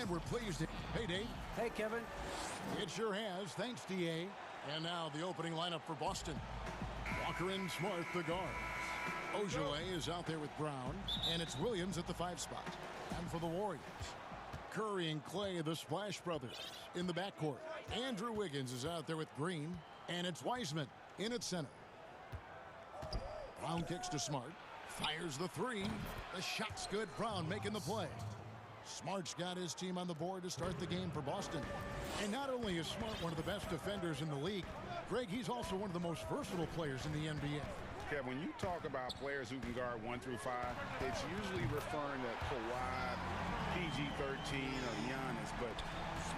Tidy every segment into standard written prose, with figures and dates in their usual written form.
And we're pleased. Hey, Dave. Hey, Kevin. It sure has. Thanks, DA. And now the opening lineup for Boston. Walker and Smart, the guards. Ojale is out there with Brown. And it's Williams at the 5 spot. And for the Warriors, Curry and Clay, the Splash Brothers, in the backcourt. Andrew Wiggins is out there with Green. And it's Wiseman in at center. Brown kicks to Smart. Fires the 3. The shot's good. Brown making the play. Smart's got his team on the board to start the game for Boston. And not only is Smart one of the best defenders in the league, Greg, he's also one of the most versatile players in the NBA. Kev, when you talk about players who can guard 1 through 5, it's usually referring to Kawhi, PG-13, or Giannis. But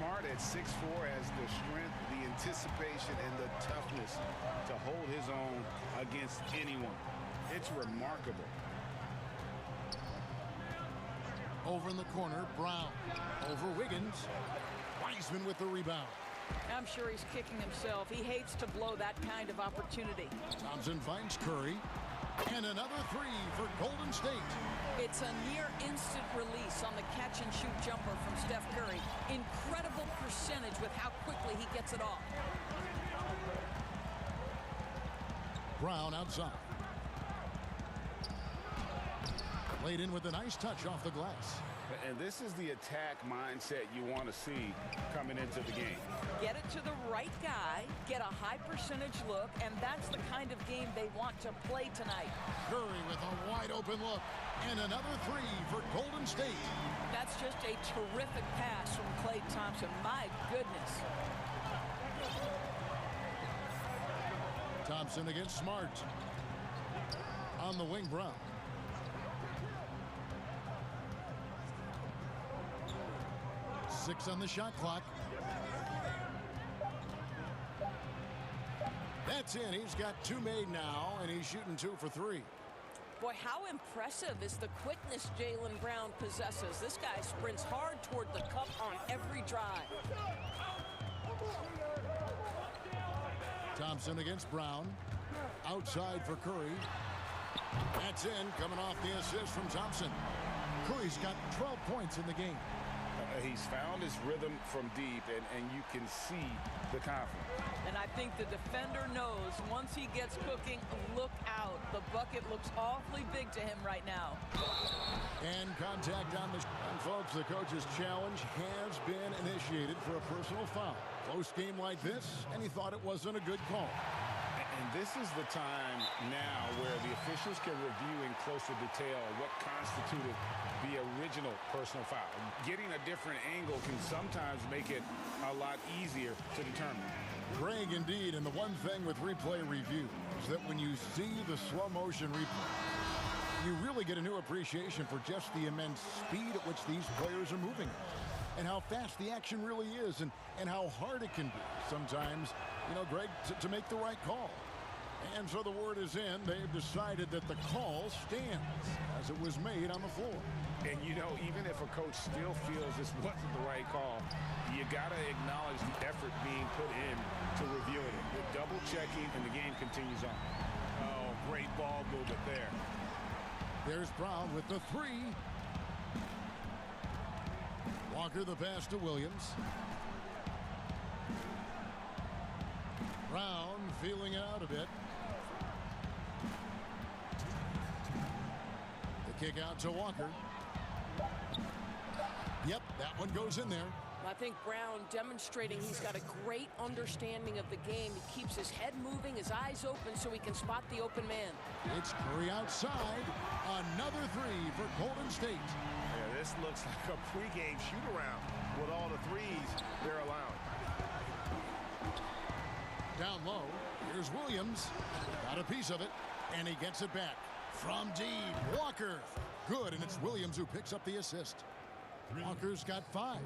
Smart at 6'4" has the strength, the anticipation, and the toughness to hold his own against anyone. It's remarkable. Over in the corner, Brown. Over Wiggins. Wiseman with the rebound. I'm sure he's kicking himself. He hates to blow that kind of opportunity. Thompson finds Curry. And another 3 for Golden State. It's a near instant release on the catch-and-shoot jumper from Steph Curry. Incredible percentage with how quickly he gets it off. Brown outside. Laid in with a nice touch off the glass. And this is the attack mindset you want to see coming into the game. Get it to the right guy, get a high percentage look, and that's the kind of game they want to play tonight. Curry with a wide open look. And another 3 for Golden State. That's just a terrific pass from Klay Thompson. My goodness. Thompson against Smart. On the wing, Brown. Six on the shot clock. That's in. He's got 2 made now, and he's shooting 2 for 3. Boy, how impressive is the quickness Jaylen Brown possesses. This guy sprints hard toward the cup on every drive. Thompson against Brown. Outside for Curry. That's in, coming off the assist from Thompson. Curry's got 12 points in the game. He's found his rhythm from deep, and you can see the confidence. And I think the defender knows once he gets cooking, look out. The bucket looks awfully big to him right now. And contact on the shot. And folks, the coach's challenge has been initiated for a personal foul. Close game like this, and he thought it wasn't a good call. And this is the time now where the officials can review in closer detail what constituted the original personal foul. Getting a different angle can sometimes make it a lot easier to determine. Greg, indeed, and the one thing with replay review is that when you see the slow motion replay, you really get a new appreciation for just the immense speed at which these players are moving and how fast the action really is and how hard it can be sometimes, you know, Greg, to make the right call. And so the word is in. They've decided that the call stands as it was made on the floor. And, you know, even if a coach still feels this wasn't the right call, you got to acknowledge the effort being put in to reviewing it. The double checking, and the game continues on. Oh, great ball movement there. There's Brown with the 3. Walker the pass to Williams. Brown feeling it out a bit. The kick out to Walker. Yep, that one goes in there. I think Brown demonstrating he's got a great understanding of the game. He keeps his head moving, his eyes open so he can spot the open man. It's Curry outside. Another 3 for Golden State. Yeah, this looks like a pregame shoot-around with all the threes they're allowing. Down low, here's Williams. Got a piece of it, and he gets it back. From deep, Walker. Good, and it's Williams who picks up the assist. Walker's got 5.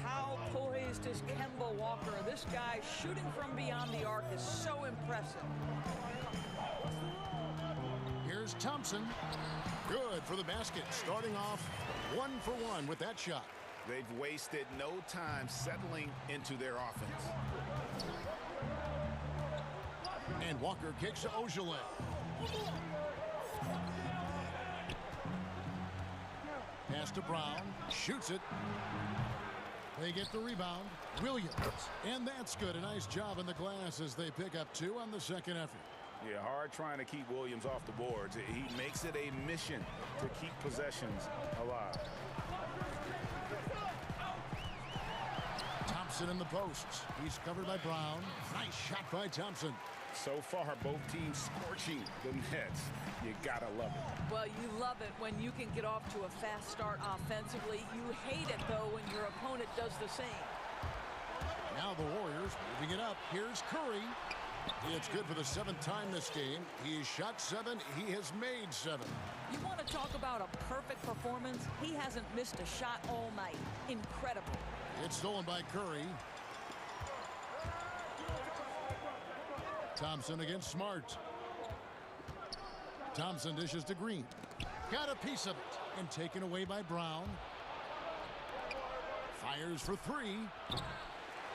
How poised is Kemba Walker? This guy shooting from beyond the arc is so impressive. Here's Thompson. Good for the basket, starting off 1 for 1 with that shot. They've wasted no time settling into their offense. And Walker kicks to Ojale. Pass to Brown. Shoots it. They get the rebound. Williams. And that's good. A nice job in the glass as they pick up 2 on the second effort. Yeah, hard trying to keep Williams off the boards. He makes it a mission to keep possessions alive. Thompson in the posts. He's covered by Brown. Nice shot by Thompson. So far, both teams scorching the nets. You gotta love it. Well, you love it when you can get off to a fast start offensively. You hate it, though, when your opponent does the same. Now the Warriors moving it up. Here's Curry. It's good for the 7th time this game. He shot 7. He has made 7. You want to talk about a perfect performance? He hasn't missed a shot all night. Incredible. It's stolen by Curry. Thompson against Smart. Thompson dishes to Green. Got a piece of it. And taken away by Brown. Fires for 3.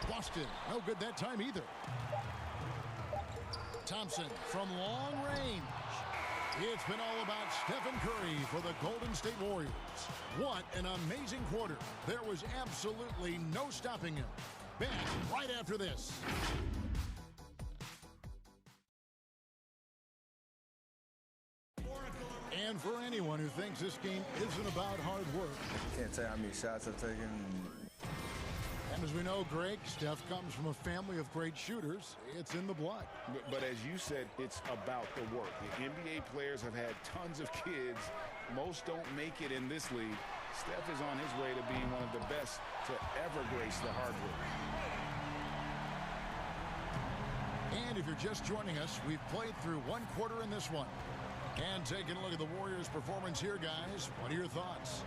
Boston. No good that time either. Thompson from long range. It's been all about Stephen Curry for the Golden State Warriors. What an amazing quarter. There was absolutely no stopping him. Back right after this. And for anyone who thinks this game isn't about hard work. Can't tell how many shots I've taken. And as we know, Greg, Steph comes from a family of great shooters. It's in the blood. But as you said, it's about the work. The NBA players have had tons of kids. Most don't make it in this league. Steph is on his way to being one of the best to ever grace the hardwood. And if you're just joining us, we've played through 1 quarter in this one. And taking a look at the Warriors' performance here, guys. What are your thoughts?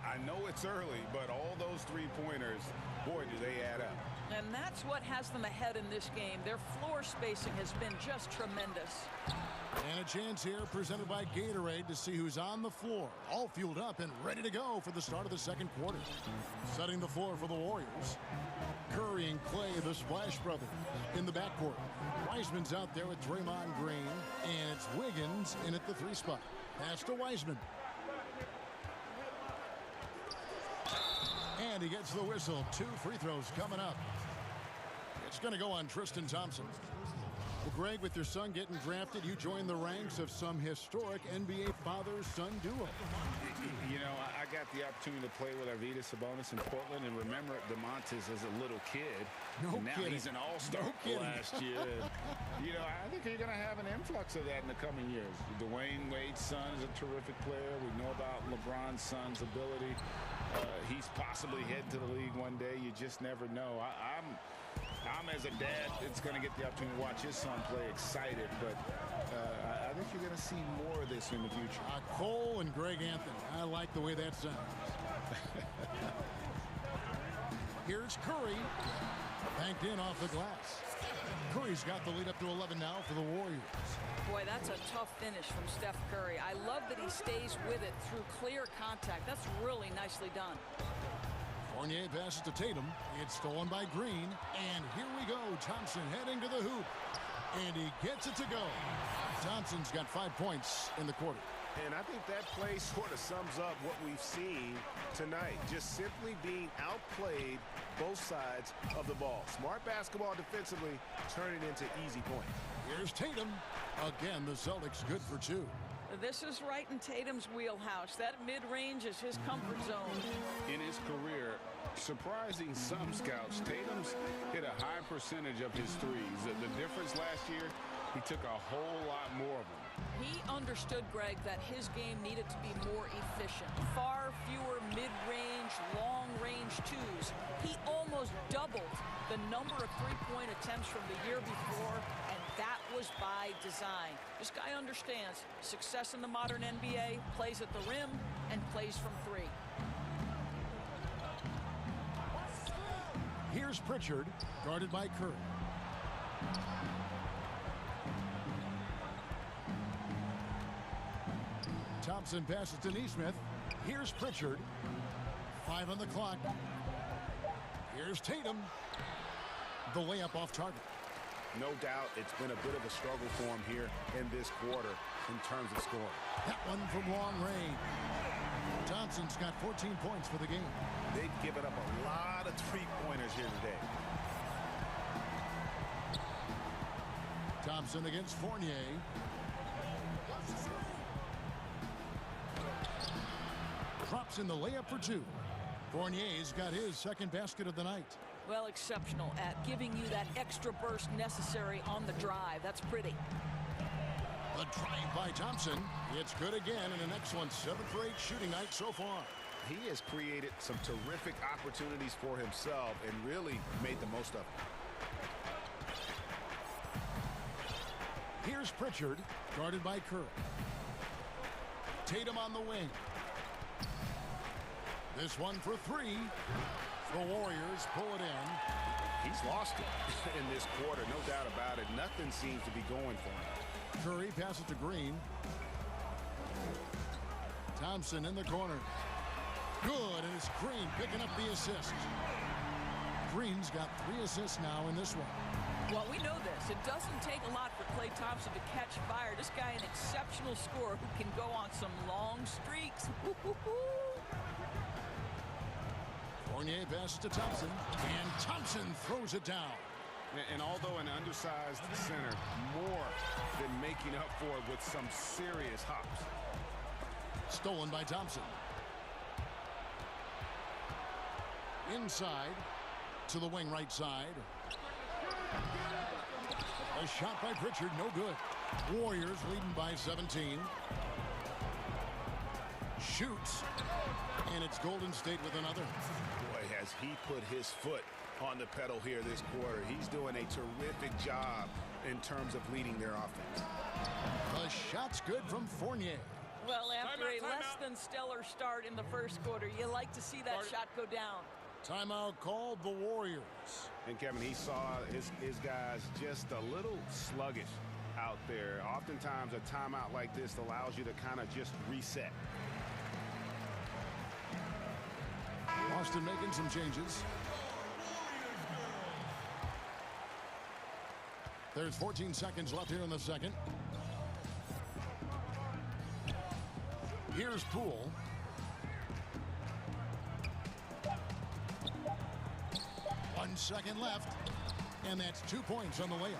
I know it's early, but all those 3-pointers, boy, do they add up. And that's what has them ahead in this game. Their floor spacing has been just tremendous. And a chance here presented by Gatorade to see who's on the floor. All fueled up and ready to go for the start of the 2nd quarter. Setting the floor for the Warriors. Curry and Clay, the Splash Brothers, in the backcourt. Wiseman's out there with Draymond Green. And it's Wiggins in at the 3 spot. Pass to Wiseman. And he gets the whistle. 2 free throws coming up. It's going to go on Tristan Thompson. Well, Greg, with your son getting drafted, you joined the ranks of some historic NBA father-son duo. You know, I got the opportunity to play with Arvydas Sabonis in Portland and remember DeMontis as a little kid. No now kidding. He's an all-star last year. You know, I think you're going to have an influx of that in the coming years. Dwayne Wade's son is a terrific player. We know about LeBron's son's ability. He's possibly heading to the league one day. You just never know. I'm as a dad, it's going to get the opportunity to watch his son play excited, but I think you're going to see more of this in the future. Cole and Greg Anthony. I like the way that sounds. Here's Curry. Banked in off the glass. Curry's got the lead up to 11 now for the Warriors. Boy, that's a tough finish from Steph Curry. I love that he stays with it through clear contact. That's really nicely done. Fournier passes to Tatum. It's stolen by Green. And here we go. Thompson heading to the hoop. And he gets it to go. Thompson's got 5 points in the quarter. And I think that play sort of sums up what we've seen tonight. Just simply being outplayed both sides of the ball. Smart basketball defensively, turning into easy points. Here's Tatum. Again, the Celtics good for 2. This is right in Tatum's wheelhouse. That mid-range is his comfort zone. In his career, surprising some scouts, Tatum's hit a high percentage of his threes. The difference last year, he took a whole lot more of them. He understood, Greg, that his game needed to be more efficient. Far fewer mid-range, long-range twos. He almost doubled the number of three-point attempts from the year before, and that was by design. This guy understands success in the modern NBA, plays at the rim, and plays from 3. Here's Pritchard, guarded by Curry. Thompson passes to Nesmith. Here's Pritchard. 5 on the clock. Here's Tatum. The layup off target. No doubt it's been a bit of a struggle for him here in this quarter in terms of scoring. That one from long range. Thompson's got 14 points for the game. They've given up a lot of 3 Thompson against Fournier. Drops in the layup for two. Fournier's got his second basket of the night. Well, exceptional at giving you that extra burst necessary on the drive. That's pretty. The drive by Thompson. It's good again, and an excellent 7 for 8 shooting night so far. He has created some terrific opportunities for himself and really made the most of it. Here's Pritchard, guarded by Curry. Tatum on the wing. This one for three. The Warriors pull it in. He's lost it in this quarter, no doubt about it. Nothing seems to be going for him. Curry passes to Green. Thompson in the corner. Good, and it's Green picking up the assist. Green's got 3 assists now in this one. Well, we know this. It doesn't take a lot for Klay Thompson to catch fire. This guy, an exceptional scorer who can go on some long streaks. Fournier passes to Thompson, and Thompson throws it down. And although an undersized center, more than making up for it with some serious hops. Stolen by Thompson. Inside to the wing right side. A shot by Pritchard, no good. Warriors leading by 17. Shoots, and it's Golden State with another. Boy, has he put his foot on the pedal here this quarter. He's doing a terrific job in terms of leading their offense. The shot's good from Fournier. Well, after a less than stellar start in the first quarter, you like to see that shot go down. Timeout called the Warriors. And Kevin, he saw his guys just a little sluggish out there. Oftentimes a timeout like this allows you to kind of just reset. Boston making some changes. There's 14 seconds left here in the second. Here's Poole. One second left, and that's 2 points on the layup.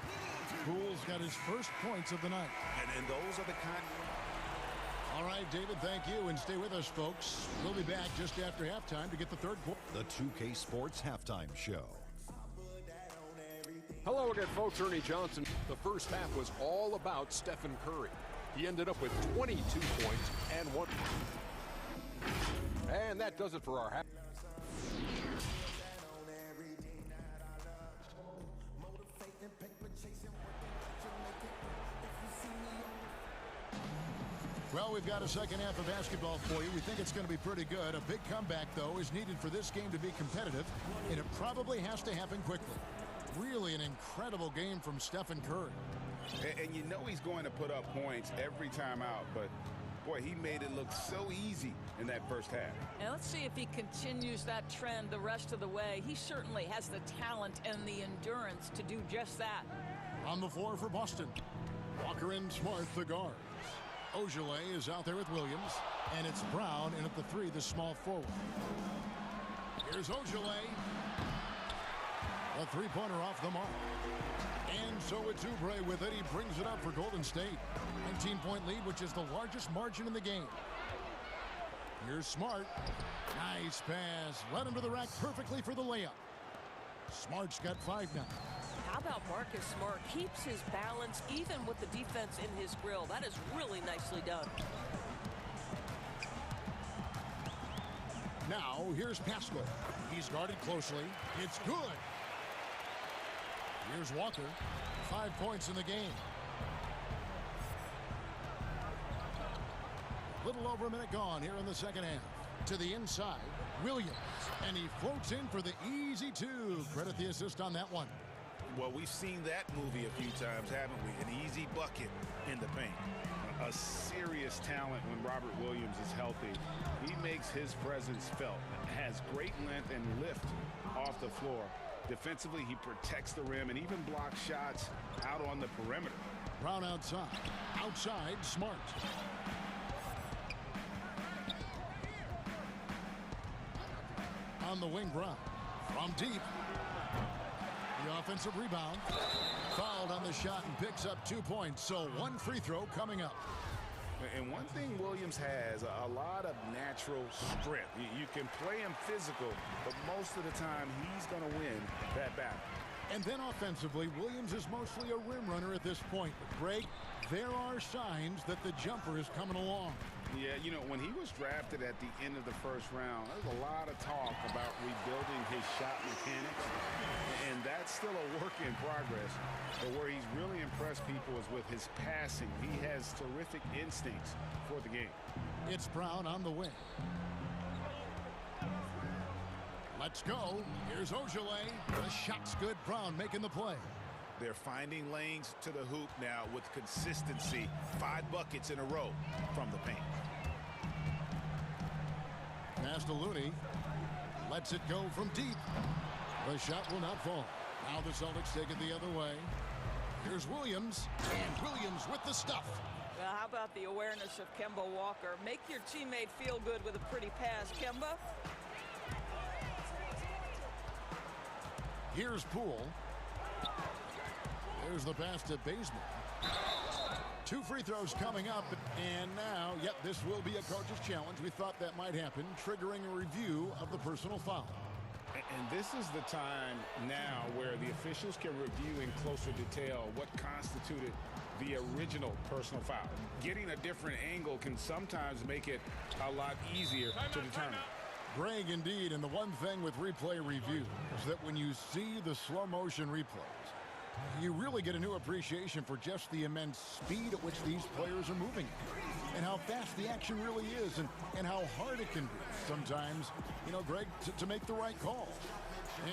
Poole's got his first points of the night. And those are the kind. All right, David, thank you, and stay with us, folks. We'll be back just after halftime to get the third quarter. The 2K Sports Halftime Show. Hello again, folks. Ernie Johnson. The first half was all about Stephen Curry. He ended up with 22 points and 1. And that does it for our half. Well, we've got a second half of basketball for you. We think it's going to be pretty good. A big comeback, though, is needed for this game to be competitive, and it probably has to happen quickly. Really an incredible game from Stephen Curry. And you know he's going to put up points every time out, but boy, he made it look so easy in that first half. And let's see if he continues that trend the rest of the way. He certainly has the talent and the endurance to do just that. On the floor for Boston, Walker and Smart, the guards. Ogilvy is out there with Williams, and it's Brown in at the 3, the small forward. Here's Ogilvy. A three-pointer off the mark. And so it's Oubre with it. He brings it up for Golden State. 19-point lead, which is the largest margin in the game. Here's Smart. Nice pass. Led him to the rack perfectly for the layup. Smart's got 5 now. How about Marcus Smart? Keeps his balance even with the defense in his grill. That is really nicely done. Now, here's Pascal. He's guarded closely. It's good. Here's Walker. 5 points in the game. A little over a minute gone here in the second half. To the inside, Williams. And he floats in for the easy 2. Credit the assist on that one. Well, we've seen that movie a few times, haven't we? An easy bucket in the paint. A serious talent when Robert Williams is healthy. He makes his presence felt. Has great length and lift off the floor. Defensively, he protects the rim and even blocks shots out on the perimeter. Brown outside. Outside, Smart. On the wing, Brown. From deep. The offensive rebound. Fouled on the shot and picks up 2 points. So one free throw coming up. And one thing Williams has, a lot of natural strength. You can play him physical, but most of the time he's going to win that battle. And then offensively, Williams is mostly a rim runner at this point. But Greg, there are signs that the jumper is coming along. Yeah, you know, when he was drafted at the end of the first round, there was a lot of talk about rebuilding his shot mechanics. And that's still a work in progress. But where he's really impressed people is with his passing. He has terrific instincts for the game. It's Brown on the wing. Let's go. Here's Ojale. The shot's good. Brown making the play. They're finding lanes to the hoop now with consistency. 5 buckets in a row from the paint. Pass to Looney. Lets it go from deep. The shot will not fall. Now the Celtics take it the other way. Here's Williams. And Williams with the stuff. Well, how about the awareness of Kemba Walker? Make your teammate feel good with a pretty pass, Kemba. Here's Poole. There's the pass to Baseman. 2 free throws coming up. And now, yep, this will be a coach's challenge. We thought that might happen, triggering a review of the personal foul. And this is the time now where the officials can review in closer detail what constituted the original personal foul. Getting a different angle can sometimes make it a lot easier to determine. Greg, indeed, and the one thing with replay review is that when you see the slow motion replays, you really get a new appreciation for just the immense speed at which these players are moving and how fast the action really is and how hard it can be sometimes, you know, Greg, to make the right call.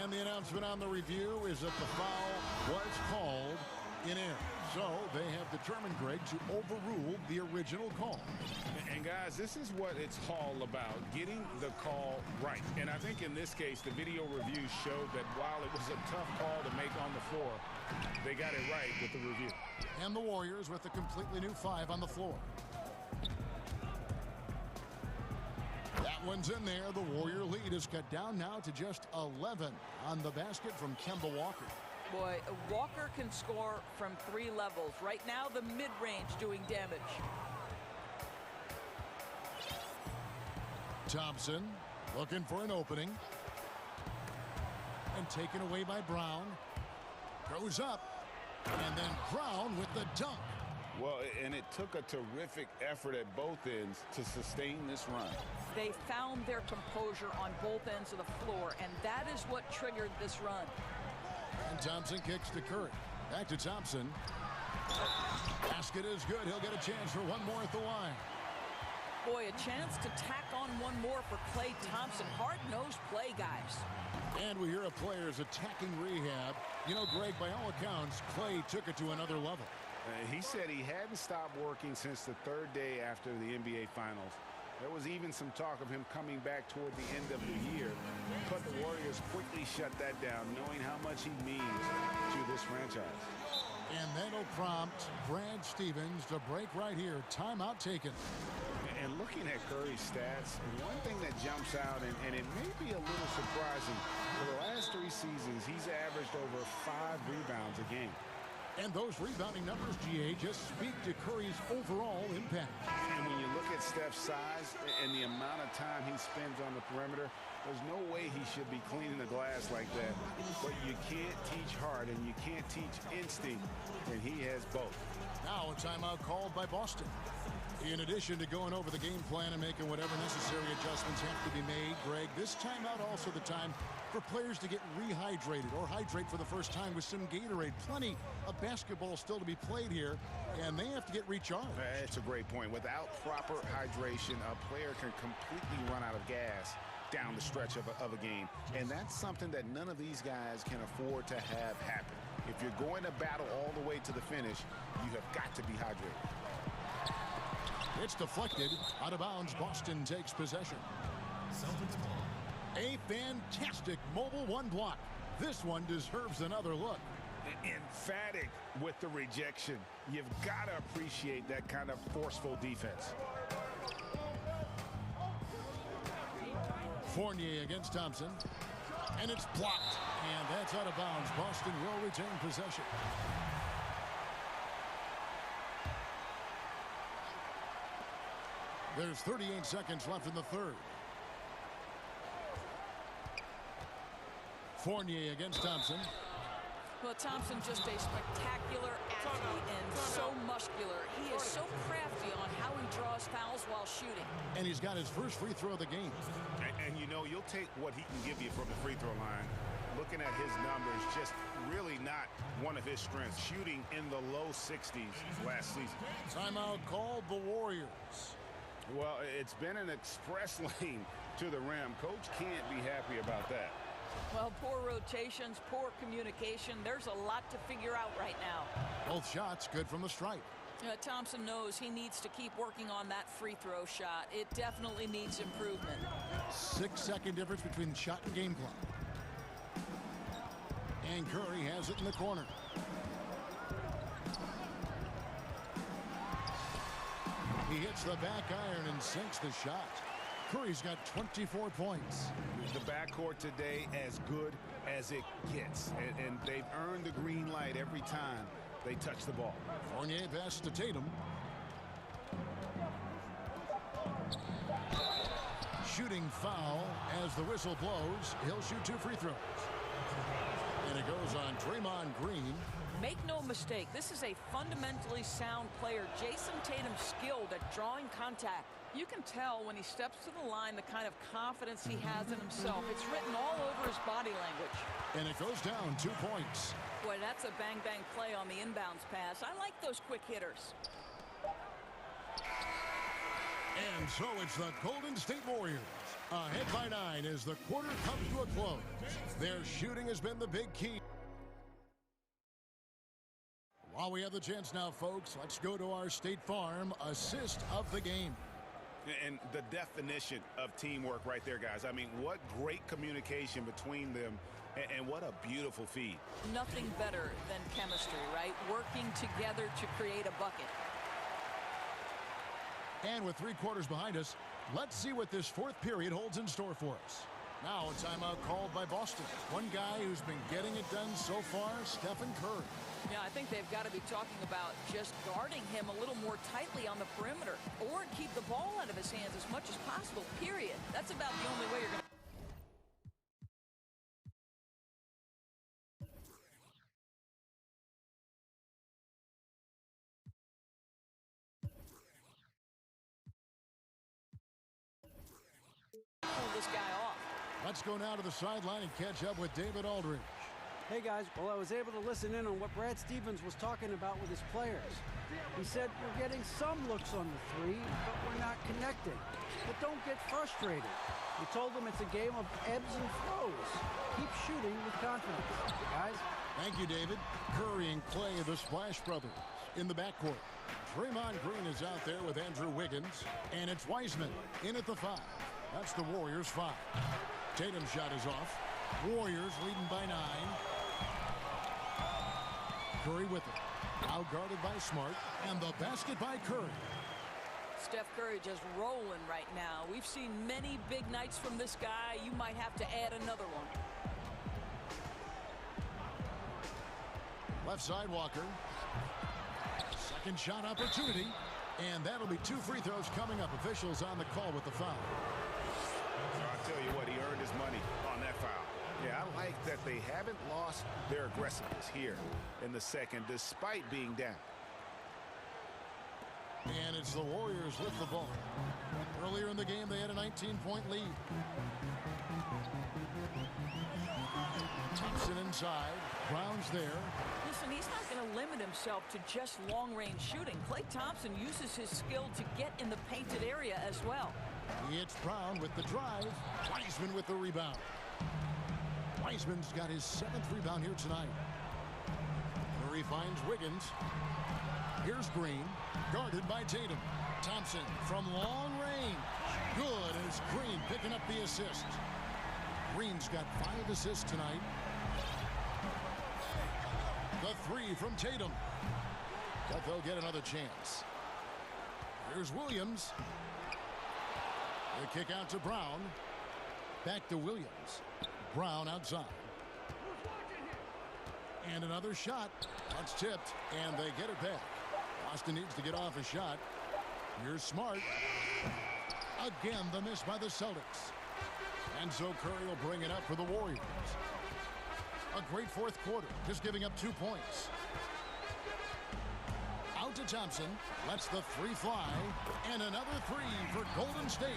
And the announcement on the review is that the foul was called in error. So they have determined, Greg, to overrule the original call. And guys, this is what it's all about, getting the call right. And I think in this case, the video review showed that while it was a tough call to make on the floor, they got it right with the review. And the Warriors with a completely new 5 on the floor. That one's in there. The Warrior lead is cut down now to just 11 on the basket from Kemba Walker. Boy, Walker can score from 3 levels. Right now, the mid-range doing damage. Thompson looking for an opening. And taken away by Brown. Goes up. And then Brown with the dunk. Well, and it took a terrific effort at both ends to sustain this run. They found their composure on both ends of the floor, and that is what triggered this run. And Thompson kicks to Curry. Back to Thompson. Basket is good. He'll get a chance for one more at the line. Boy, a chance to tack on one more for Klay Thompson. Hard-nosed play, guys. And we hear of players attacking rehab. You know, Greg, by all accounts, Klay took it to another level. He said he hadn't stopped working since the 3rd day after the NBA Finals. There was even some talk of him coming back toward the end of the year, but the Warriors quickly shut that down, knowing how much he means to this franchise. And that'll prompt Brad Stevens to break right here. Timeout taken. And looking at Curry's stats, one thing that jumps out, and it may be a little surprising, for the last 3 seasons, he's averaged over 5 rebounds a game. And those rebounding numbers, GA, just speak to Curry's overall impact. And when you look at Steph's size and the amount of time he spends on the perimeter, there's no way he should be cleaning the glass like that. But you can't teach heart and you can't teach instinct, and he has both. Now a timeout called by Boston. In addition to going over the game plan and making whatever necessary adjustments have to be made, Greg, this timeout also the time for players to get rehydrated or hydrate for the first time with some Gatorade. Plenty of basketball still to be played here, and they have to get recharged. That's a great point. Without proper hydration, a player can completely run out of gas down the stretch of a game. And that's something that none of these guys can afford to have happen. If you're going to battle all the way to the finish, you have got to be hydrated. It's deflected. Out of bounds. Boston takes possession. A fantastic mobile 1 block. This one deserves another look. Emphatic with the rejection. You've got to appreciate that kind of forceful defense. Fournier against Thompson. And it's blocked. And that's out of bounds. Boston will retain possession. There's 38 seconds left in the third. Fournier against Thompson. Well, Thompson just a spectacular athlete and so muscular. He is so crafty on how he draws fouls while shooting. And he's got his first free throw of the game. And you know, you'll take what he can give you from the free throw line. Looking at his numbers, just really not one of his strengths. Shooting in the low 60s last season. Timeout called the Warriors. Well, it's been an express lane to the rim. Coach can't be happy about that. Well, poor rotations, poor communication. There's a lot to figure out right now. Both shots good from the stripe. Thompson knows he needs to keep working on that free throw shot. It definitely needs improvement. 6-second difference between shot and game clock. And Curry has it in the corner. He hits the back iron and sinks the shot. Curry's got 24 points. The backcourt today as good as it gets. And they've earned the green light every time they touch the ball. Fournier passes to Tatum. Shooting foul as the whistle blows. He'll shoot 2 free throws. And it goes on Draymond Green. Make no mistake, this is a fundamentally sound player. Jason Tatum's skilled at drawing contact. You can tell when he steps to the line the kind of confidence he has in himself. It's written all over his body language. And it goes down 2 points. Boy, that's a bang-bang play on the inbounds pass. I like those quick hitters. And so it's the Golden State Warriors. Ahead by 9 as the quarter comes to a close. Their shooting has been the big key. While we have the chance now, folks, let's go to our State Farm assist of the game. And the definition of teamwork right there, guys. I mean, what great communication between them, and what a beautiful feed. Nothing better than chemistry, right? Working together to create a bucket. And with 3 quarters behind us, let's see what this 4th period holds in store for us. Now a timeout called by Boston. One guy who's been getting it done so far, Stephen Curry. Yeah, I think they've got to be talking about just guarding him a little more tightly on the perimeter or keep the ball out of his hands as much as possible, period. That's about the only way you're going to... pull this guy off. Let's go now to the sideline and catch up with David Aldridge. Hey guys, well, I was able to listen in on what Brad Stevens was talking about with his players. He said, we're getting some looks on the 3, but we're not connecting. But don't get frustrated. He told them it's a game of ebbs and flows. Keep shooting with confidence, guys. Thank you, David. Curry and Clay, the Splash Brothers, in the backcourt. Draymond Green is out there with Andrew Wiggins, and it's Wiseman in at the 5. That's the Warriors' 5. Tatum's shot is off. Warriors leading by 9. Curry with it. Now guarded by Smart. And the basket by Curry. Steph Curry just rolling right now. We've seen many big nights from this guy. You might have to add another one. Left side Walker. Second shot opportunity. And that'll be 2 free throws coming up. Officials on the call with the foul. I'll tell you what, he earned his money on that foul. Yeah, I like that they haven't lost their aggressiveness here in the second, despite being down. And it's the Warriors with the ball. Earlier in the game, they had a 19-point lead. Thompson inside. Brown's there. Listen, he's not going to limit himself to just long-range shooting. Klay Thompson uses his skill to get in the painted area as well. It's Brown with the drive. Wiseman with the rebound. Wiseman's got his 7th rebound here tonight. Curry finds Wiggins. Here's Green, guarded by Tatum. Thompson from long range. Good as Green picking up the assist. Green's got 5 assists tonight. The 3 from Tatum. But they'll get another chance. Here's Williams. The kick out to Brown. Back to Williams. Brown outside. And another shot. That's tipped, and they get it back. Boston needs to get off a shot. Here's Smart. Again, the miss by the Celtics. And so Curry will bring it up for the Warriors. A great fourth quarter, just giving up 2 points. Out to Thompson, lets the three fly, and another three for Golden State.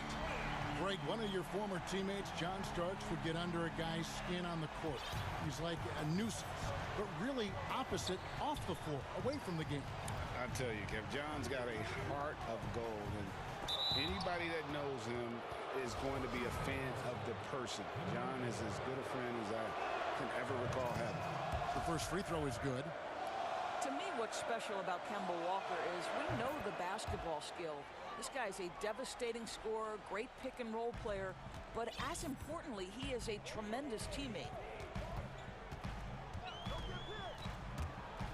Greg, one of your former teammates, John Starks, would get under a guy's skin on the court. He's like a nuisance, but really opposite off the floor, away from the game. I tell you, Kev, John's got a heart of gold, and anybody that knows him is going to be a fan of the person. John is as good a friend as I can ever recall having. The first free throw is good. To me, what's special about Kemba Walker is we know the basketball skill. This guy's a devastating scorer, great pick-and-roll player, but as importantly, he is a tremendous teammate.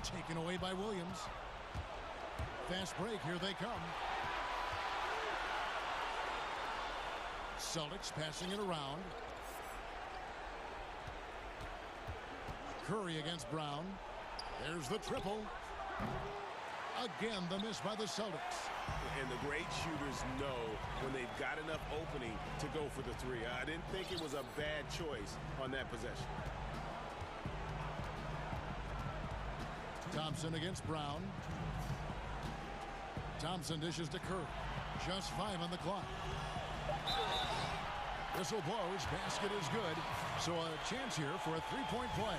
Taken away by Williams. Fast break, here they come. Celtics passing it around. Curry against Brown. There's the triple. Again, the miss by the Celtics. And the great shooters know when they've got enough opening to go for the three. I didn't think it was a bad choice on that possession. Thompson against Brown. Thompson dishes to Curry. Just 5 on the clock. Whistle blows. Basket is good. So a chance here for a three-point play.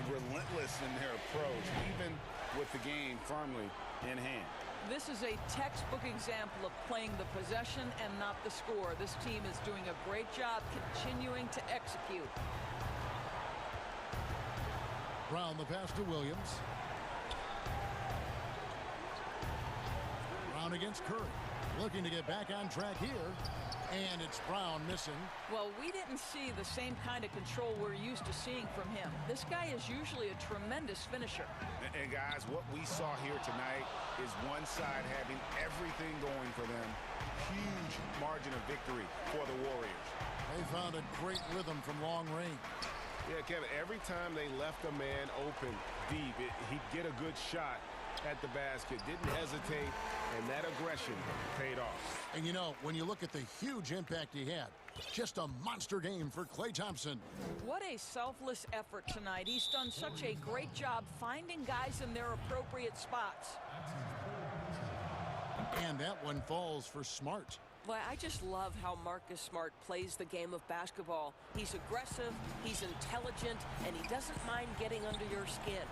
Relentless in their approach, even with the game firmly in hand. This is a textbook example of playing the possession and not the score. This team is doing a great job continuing to execute. Brown the pass to Williams. Brown against Curry. Looking to get back on track here. And it's Brown missing. Well, we didn't see the same kind of control we're used to seeing from him. This guy is usually a tremendous finisher. And guys, what we saw here tonight is one side having everything going for them. Huge margin of victory for the Warriors. They found a great rhythm from long range. Yeah, Kevin, every time they left a man open deep, he'd get a good shot at the basket, didn't hesitate, and that aggression paid off. And you know, when you look at the huge impact he had, just a monster game for Klay Thompson. What a selfless effort tonight. He's done such a great job finding guys in their appropriate spots. And that one falls for Smart. Well, I just love how Marcus Smart plays the game of basketball. He's aggressive, he's intelligent, and he doesn't mind getting under your skin.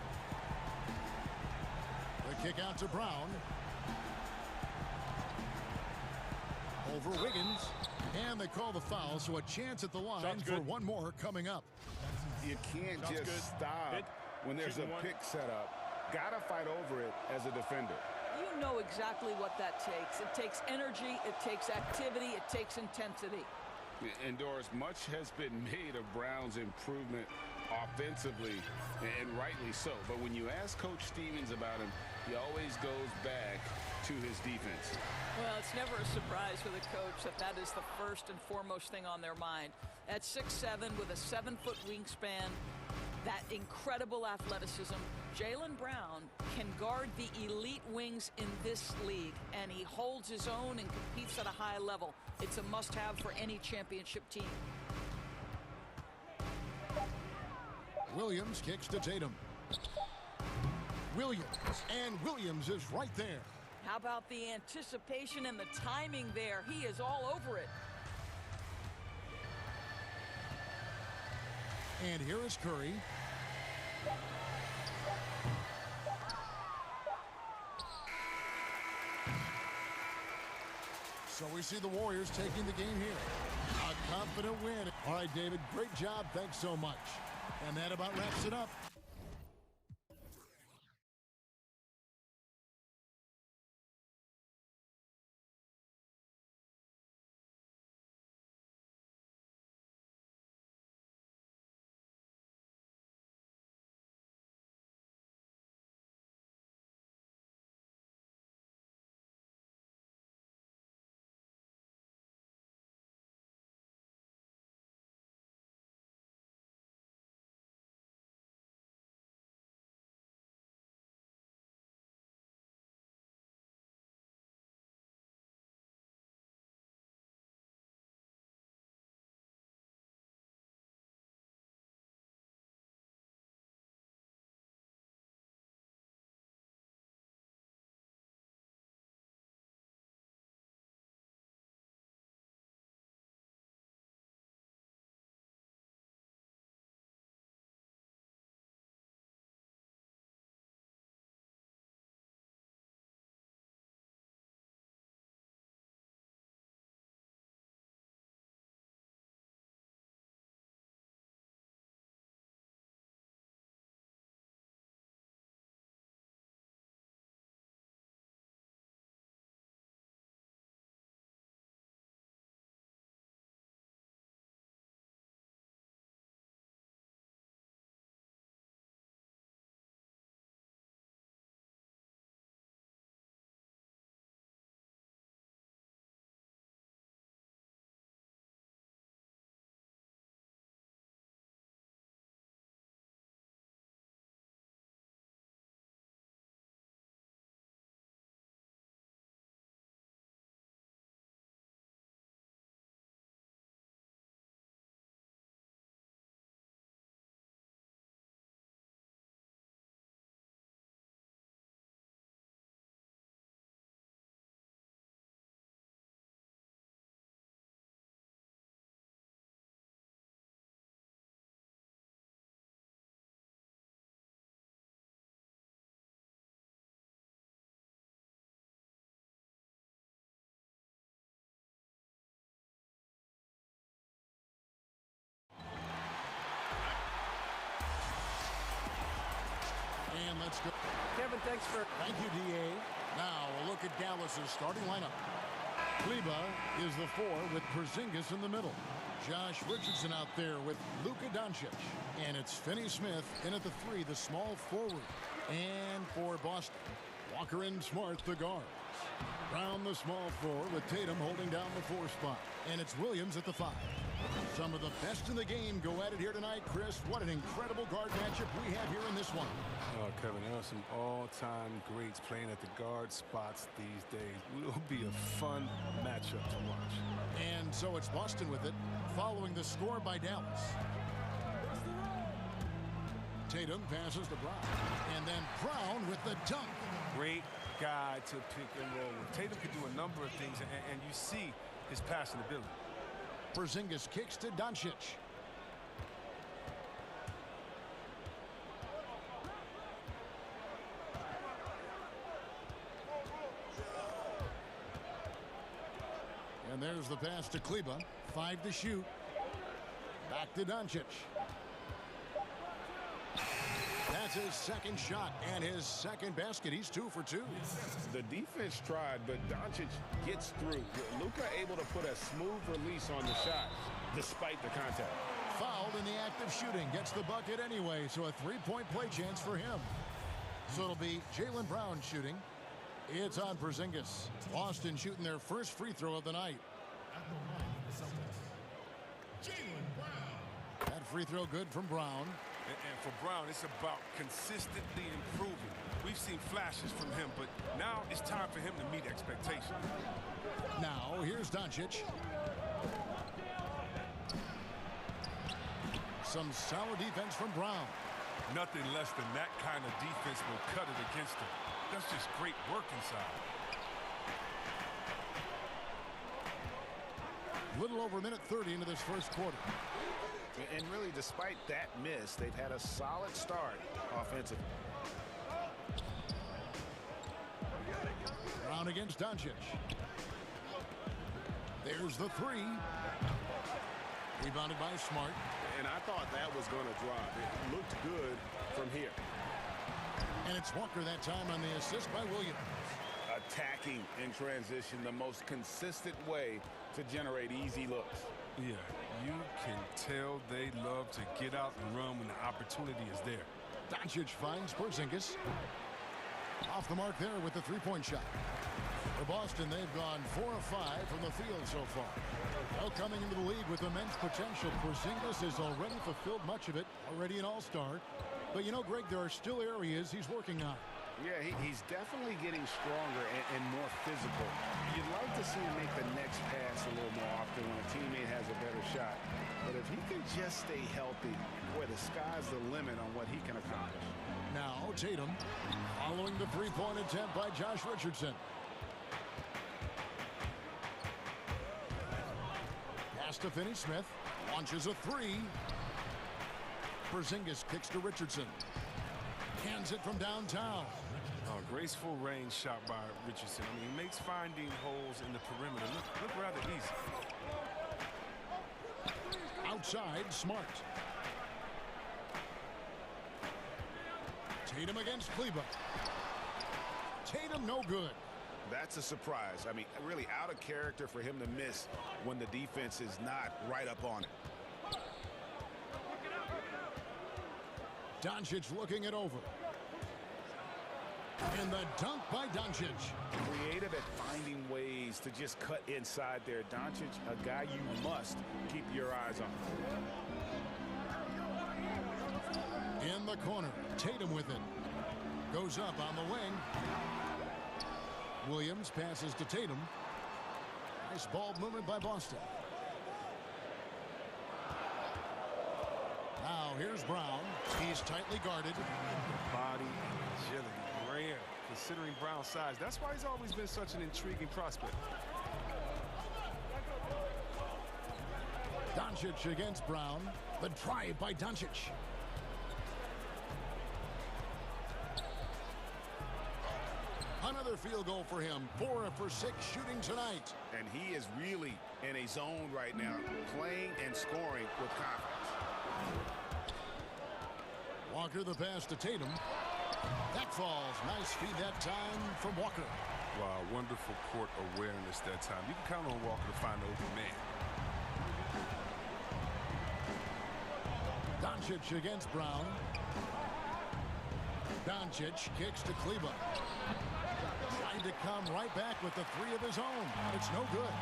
The kick out to Brown. Over Wiggins. And they call the foul, so a chance at the line for one more coming up. You can't just stop when there's a pick set up. Gotta fight over it as a defender. You know exactly what that takes. It takes energy, it takes activity, it takes intensity. And Doris, much has been made of Brown's improvement offensively, and rightly so. But when you ask Coach Stevens about him, he always goes back to his defense. Well, it's never a surprise for the coach that is the first and foremost thing on their mind. At 6'7" with a 7-foot wingspan, that incredible athleticism, Jaylen Brown can guard the elite wings in this league, and he holds his own and competes at a high level. It's a must-have for any championship team. Williams kicks to Tatum. Williams, and Williams is right there. How about the anticipation and the timing there? He is all over it. And here is Curry. So we see the Warriors taking the game here. A confident win. All right, David, great job. Thanks so much. And that about wraps it up. let's go. Kevin, thanks for... Thank you, D.A. Now a look at Dallas's starting lineup. Kleba is the 4 with Porzingis in the middle. Josh Richardson out there with Luka Doncic. And it's Finney-Smith in at the 3, the small forward. And for Boston, Walker and Smart, the guards. Brown, the small 4, with Tatum holding down the 4 spot. And it's Williams at the 5. Some of the best in the game go at it here tonight, Chris. What an incredible guard matchup we have here in this one. Oh, Kevin, there are some all-time greats playing at the guard spots these days. It will be a fun matchup to watch. And so it's Boston with it, following the score by Dallas. Tatum passes to Brown. And then Brown with the dunk. Great guy to pick and roll. Tatum can do a number of things, and you see his passing ability. Porzingis kicks to Doncic. And there's the pass to Kleba. 5 to shoot. Back to Doncic. That's his second shot and his second basket. He's 2 for 2. The defense tried, but Doncic gets through. Luka able to put a smooth release on the shot despite the contact. Fouled in the act of shooting. Gets the bucket anyway, so a 3-point play chance for him. So it'll be Jaylen Brown shooting. It's on Porzingis. Boston shooting their first free throw of the night. That free throw good from Brown. And for Brown, it's about consistently improving. We've seen flashes from him, but now it's time for him to meet expectations. Now, here's Doncic. Some solid defense from Brown. Nothing less than that kind of defense will cut it against him. That's just great work inside. Little over a minute 30 into this first quarter. And really, despite that miss, they've had a solid start offensively. Brown against Doncic. There's the 3. Rebounded by Smart. And I thought that was going to drop. It looked good from here. And it's Walker that time on the assist by Williams. Attacking in transition, the most consistent way to generate easy looks. Yeah, you can tell they love to get out and run when the opportunity is there. Doncic finds Porzingis. Off the mark there with the 3-point shot. For Boston, they've gone 4 of 5 from the field so far. Well, coming into the league with immense potential, Porzingis has already fulfilled much of it, already an all-star. But you know, Greg, there are still areas he's working on. Yeah, he's definitely getting stronger and more physical. You'd like to see him make the next pass a little more often when a teammate has a better shot. But if he can just stay healthy, boy, the sky's the limit on what he can accomplish. Now, Tatum, following the 3-point attempt by Josh Richardson. Pass to Finney-Smith. Launches a 3. Porzingis kicks to Richardson. Hands it from downtown. Oh, graceful range shot by Richardson. I mean, he makes finding holes in the perimeter look rather easy. Outside, Smart. Tatum against Kleba. Tatum no good. That's a surprise. I mean, really out of character for him to miss when the defense is not right up on it. Doncic looking it over. And the dunk by Doncic. Creative at finding ways to just cut inside there. Doncic, a guy you must keep your eyes on. In the corner, Tatum with it. Goes up on the wing. Williams passes to Tatum. Nice ball movement by Boston. Now here's Brown. He's tightly guarded. Body agility, rare considering Brown's size. That's why he's always been such an intriguing prospect. Doncic against Brown. The drive by Doncic. Another field goal for him. 4 for 6 shooting tonight. And he is really in a zone right now, playing and scoring with confidence. Walker the pass to Tatum. That falls. Nice feed that time from Walker. Wow, wonderful court awareness that time. You can count on Walker to find the open man. Doncic against Brown. Doncic kicks to Kleba. Trying to come right back with the three of his own. It's no good.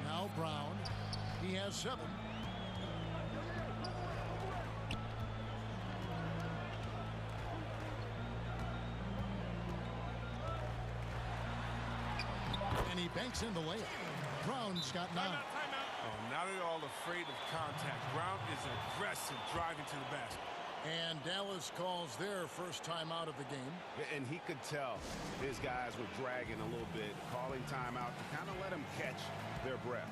Now Brown. He has 7. And he banks in the layup. Brown's got 9. Oh, not at all afraid of contact. Brown is aggressive driving to the basket. And Dallas calls their first time out of the game. And he could tell his guys were dragging a little bit, calling timeout to kind of let them catch their breath.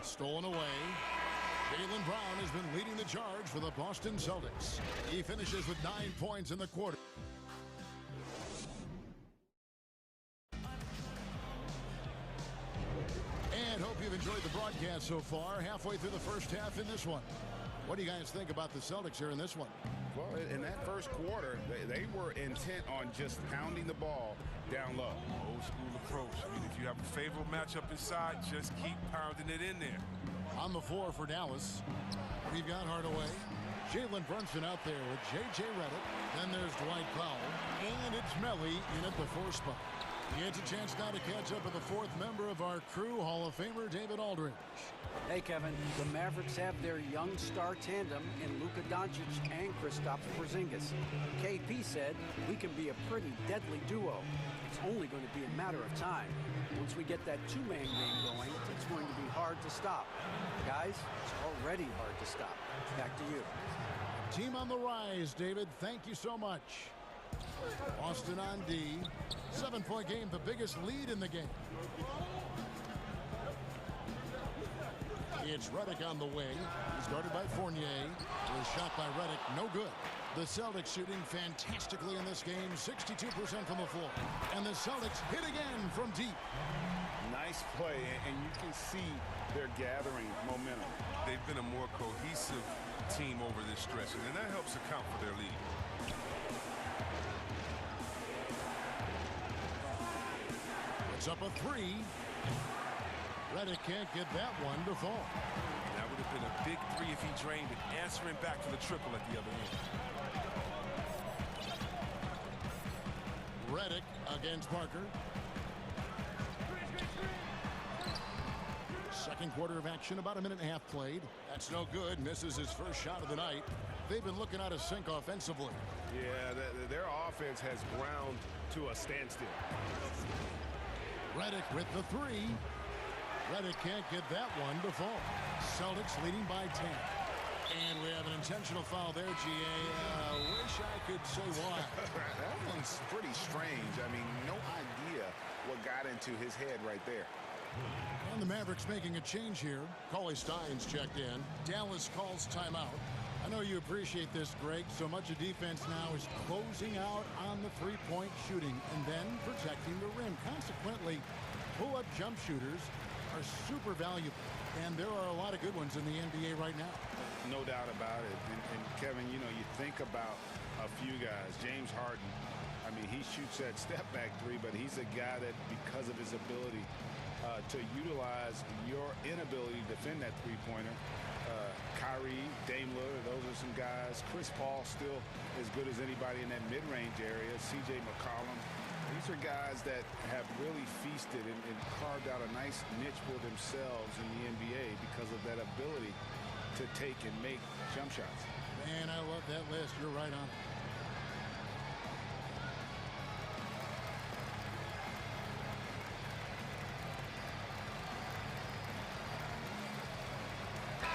Stolen away. Jaylen Brown has been leading the charge for the Boston Celtics. He finishes with 9 points in the quarter. And hope you've enjoyed the broadcast so far. Halfway through the first half in this one. What do you guys think about the Celtics here in this one? Well, in that first quarter, they were intent on just pounding the ball down low. Old school approach. I mean, if you have a favorable matchup inside, just keep pounding it in there. On the floor for Dallas, we've got Hardaway. Jalen Brunson out there with J.J. Redick. Then there's Dwight Powell. And it's Melly in at the 4 spot. He gets a chance now to catch up with the 4th member of our crew, Hall of Famer David Aldridge. Hey, Kevin, the Mavericks have their young star tandem in Luka Doncic and Kristaps Porzingis. KP said, we can be a pretty deadly duo. It's only going to be a matter of time. Once we get that two-man game going, it's going to be hard to stop. Guys, it's already hard to stop. Back to you. Team on the rise, David. Thank you so much. Boston on D. 7-point game, the biggest lead in the game. It's Redick on the wing. He's guarded by Fournier. The shot by Redick, no good. The Celtics shooting fantastically in this game, 62% from the floor. And the Celtics hit again from deep. Nice play, and you can see they're gathering momentum. They've been a more cohesive team over this stretch, and that helps account for their lead. It's up a 3. Redick can't get that one to fall. That would have been a big 3 if he drained it, answering back to the triple at the other end. Redick against Parker. Second quarter of action, about a minute and a half played. That's no good. Misses his first shot of the night. They've been looking out of sync offensively. Yeah, their offense has ground to a standstill. Redick with the 3. Redick can't get that one to fall. Celtics leading by 10. And we have an intentional foul there, GA. Wish I could say why. That one's pretty strange. I mean, no idea what got into his head right there. And the Mavericks making a change here. Cauley Stein's checked in. Dallas calls timeout. I know you appreciate this, Greg. So much of defense now is closing out on the three-point shooting and then protecting the rim. Consequently, pull-up jump shooters are super valuable. And there are a lot of good ones in the NBA right now. No doubt about it. And Kevin, you know, you think about a few guys. James Harden, I mean, he shoots that step-back 3, but he's a guy that, because of his ability to utilize your inability to defend that three-pointer, Kyrie, Dame Lillard, those are some guys. Chris Paul still as good as anybody in that mid-range area. C.J. McCollum. These are guys that have really feasted and carved out a nice niche for themselves in the NBA because of that ability to take and make jump shots. Man, I love that list. You're right on it.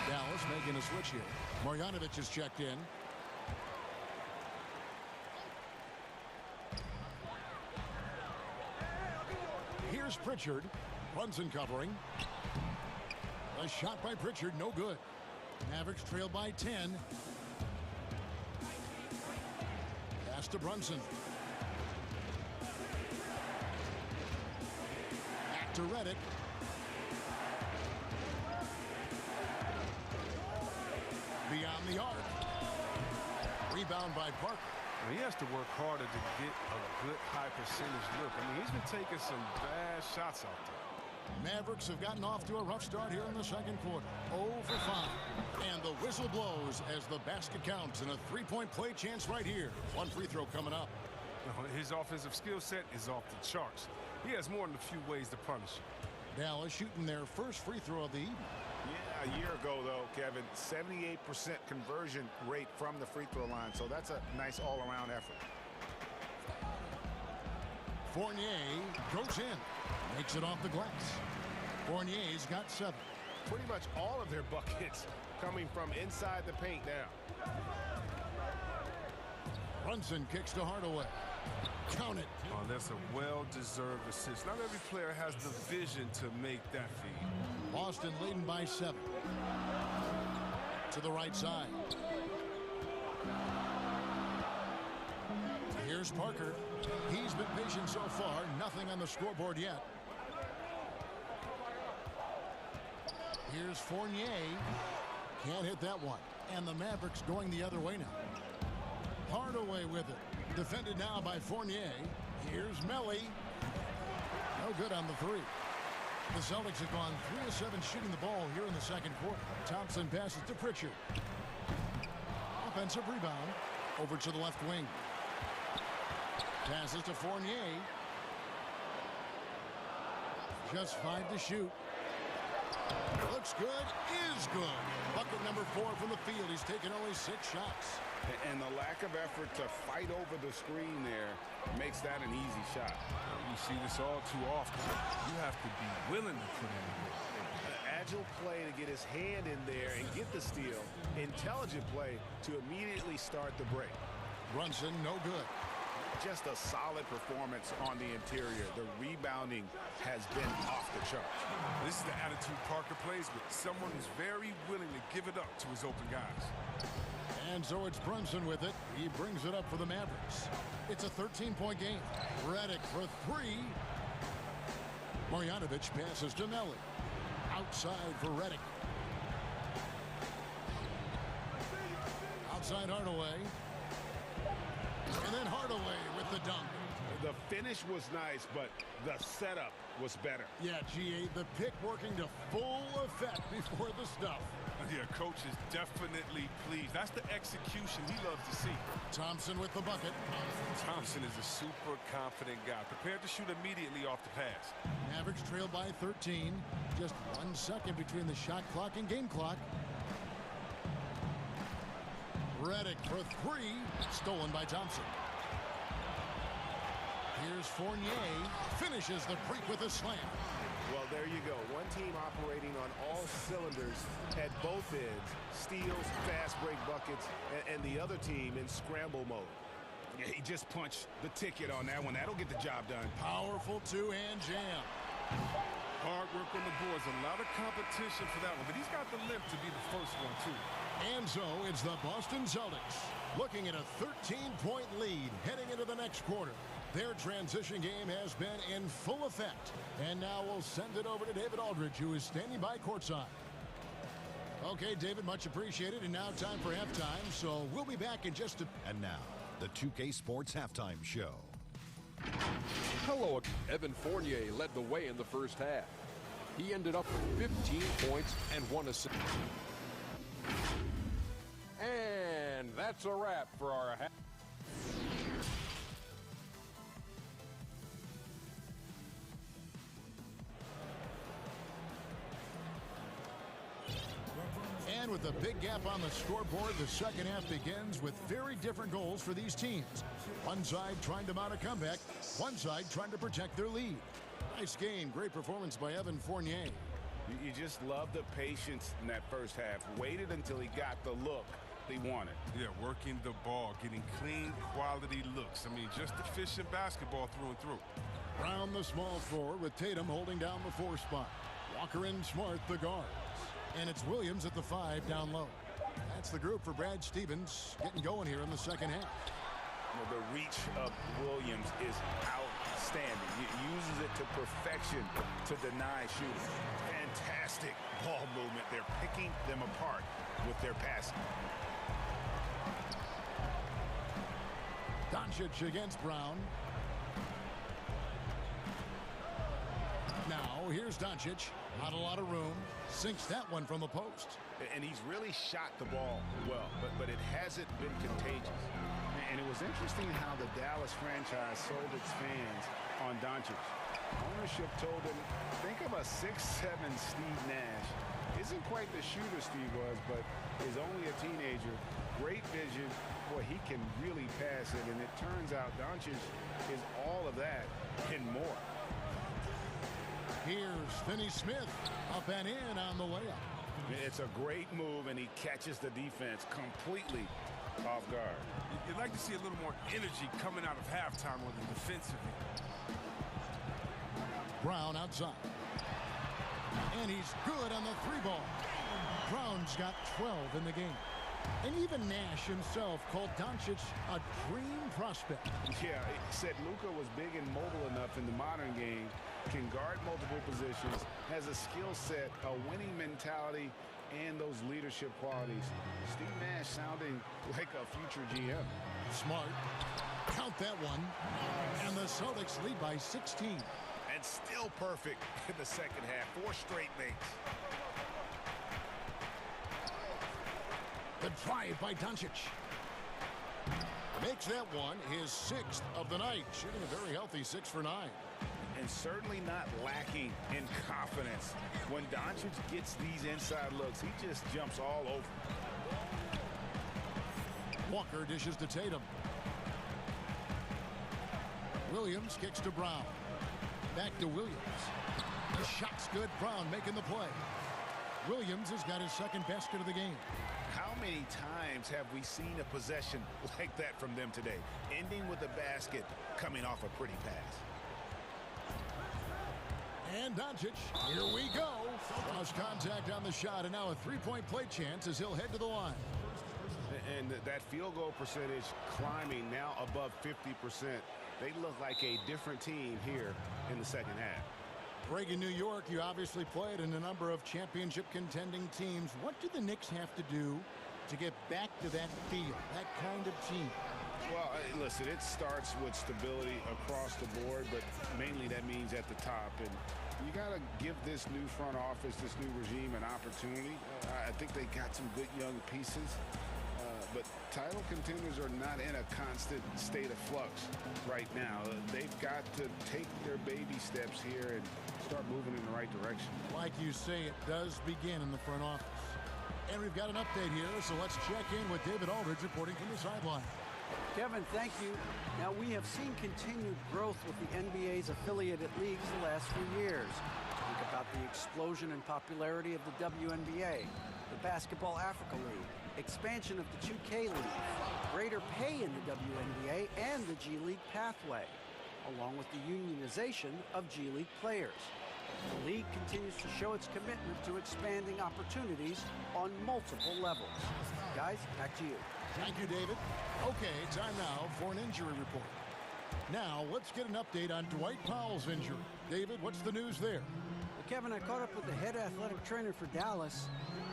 Dallas making a switch here. Marjanovic is checked in. Here's Pritchard. Brunson covering. A shot by Pritchard, no good. Mavericks trail by 10. Pass to Brunson. to Redick. Beyond the arc. Rebound by Parker. He has to work harder to get a good high percentage look. I mean, he's been taking some bad shots out there. Mavericks have gotten off to a rough start here in the second quarter. 0 for 5. And the whistle blows as the basket counts and a three-point play chance right here. One free throw coming up. His offensive skill set is off the charts. He has more than a few ways to punish him. Dallas shooting their first free throw of the evening. Yeah, a year ago, though, Kevin, 78% conversion rate from the free throw line. So that's a nice all-around effort. Fournier goes in. Makes it off the glass. Fournier's got 7. Pretty much all of their buckets coming from inside the paint now. Brunson kicks to Hardaway. Count it. Oh, that's a well-deserved assist. Not every player has the vision to make that feed. Boston leading by 7. To the right side. Here's Parker. He's been patient so far. Nothing on the scoreboard yet. Here's Fournier. Can't hit that one. And the Mavericks going the other way now. Hardaway with it. Defended now by Fournier. Here's Melly. No good on the three. The Celtics have gone 3 of 7 shooting the ball here in the second quarter. Thompson passes to Pritchard. Offensive rebound. Over to the left wing. Passes to Fournier. Just 5 to shoot. Looks good, is good. Bucket number 4 from the field. He's taken only 6 shots. And the lack of effort to fight over the screen there makes that an easy shot. You see this all too often. You have to be willing to put in the work. An agile play to get his hand in there and get the steal. Intelligent play to immediately start the break. Brunson, no good. Just a solid performance on the interior. The rebounding has been off the charts. This is the attitude Parker plays with. Someone who's very willing to give it up to his open guys. And so it's Brunson with it. He brings it up for the Mavericks. It's a 13-point game. Redick for 3. Marjanovic passes to Melly. Outside for Redick. Outside Hardaway. And then Hardaway with the dunk. The finish was nice, but the setup was better. Yeah, GA, the pick working to full effect before the stuff. Yeah, coach is definitely pleased. That's the execution he loves to see. Thompson with the bucket. Thompson is a super confident guy, prepared to shoot immediately off the pass. Mavericks trail by 13. Just 1 second between the shot clock and game clock. Redick for 3. Stolen by Thompson. Here's Fournier. Finishes the break with a slam. Well, there you go. One team operating on all cylinders at both ends. Steals, fast break buckets, and the other team in scramble mode. Yeah, he just punched the ticket on that one. That'll get the job done. Powerful two-hand jam. Hard work on the boards. A lot of competition for that one, but he's got the limp to be the first one, too. And so it's the Boston Celtics looking at a 13-point lead heading into the next quarter. Their transition game has been in full effect. And now we'll send it over to David Aldridge, who is standing by courtside. Okay, David, much appreciated. And now time for halftime, so we'll be back in just a... And now, the 2K Sports Halftime Show. Hello. Evan Fournier led the way in the first half. He ended up with 15 points and 1 assist. And that's a wrap for our half. And with a big gap on the scoreboard, the second half begins with very different goals for these teams. One side trying to mount a comeback, one side trying to protect their lead. Nice game, great performance by Evan Fournier. You just love the patience in that first half. Waited until he got the look they wanted. Yeah, working the ball, getting clean, quality looks. I mean, just efficient basketball through and through. Brown the small forward with Tatum holding down the 4 spot. Walker and Smart the guards. And it's Williams at the 5 down low. That's the group for Brad Stevens getting going here in the second half. Well, the reach of Williams is outstanding. outstanding. He uses it to perfection to deny shooting. Fantastic ball movement. They're picking them apart with their passing. Doncic against Brown. Now, here's Doncic. Not a lot of room. Sinks that one from the post. And he's really shot the ball well, but it hasn't been contagious. And it was interesting how the Dallas franchise sold its fans on Doncic. Ownership told him, think of a 6'7" Steve Nash. Isn't quite the shooter Steve was, but is only a teenager. Great vision. Boy, he can really pass it. And it turns out Doncic is all of that and more. Here's Finney Smith. Up and in on the layup. It's a great move, and he catches the defense completely off guard. You'd like to see a little more energy coming out of halftime with the defensive end. Brown outside. And he's good on the three ball. Brown's got 12 in the game. And even Nash himself called Doncic a dream prospect. Yeah, he said Luka was big and mobile enough in the modern game, can guard multiple positions, has a skill set, a winning mentality, and those leadership qualities. Steve Nash sounding like a future GM. Smart. Count that one. And the Celtics lead by 16. And still perfect in the second half. 4 straight makes. The drive by Doncic. Makes that one his 6th of the night. Shooting a very healthy 6 for 9. And certainly not lacking in confidence. When Doncic gets these inside looks, he just jumps all over. Walker dishes to Tatum. Williams kicks to Brown. Back to Williams. The shot's good. Brown making the play. Williams has got his second basket of the game. How many times have we seen a possession like that from them today? Ending with a basket, coming off a pretty pass. And Doncic, here we go. Cross contact on the shot, and now a three-point play chance as he'll head to the line. And that field goal percentage climbing now above 50%. They look like a different team here in the second half. Greg, in New York, you obviously played in a number of championship contending teams. What do the Knicks have to do to get back to that feel, that kind of team? Well, listen, it starts with stability across the board, but mainly that means at the top. And you got to give this new front office, this new regime, an opportunity. I think they got some good young pieces. But title contenders are not in a constant state of flux right now. They've got to take their baby steps here and start moving in the right direction. Like you say, it does begin in the front office. And we've got an update here, so let's check in with David Aldridge reporting from the sideline. Kevin, thank you. Now, we have seen continued growth with the NBA's affiliated leagues the last few years. Think about the explosion in popularity of the WNBA, the Basketball Africa League, expansion of the 2K League, greater pay in the WNBA and the G League pathway, along with the unionization of G League players. The league continues to show its commitment to expanding opportunities on multiple levels. Guys, back to you. Thank you, David. Okay, time now for an injury report. Now, let's get an update on Dwight Powell's injury. David, what's the news there? Well, Kevin, I caught up with the head athletic trainer for Dallas.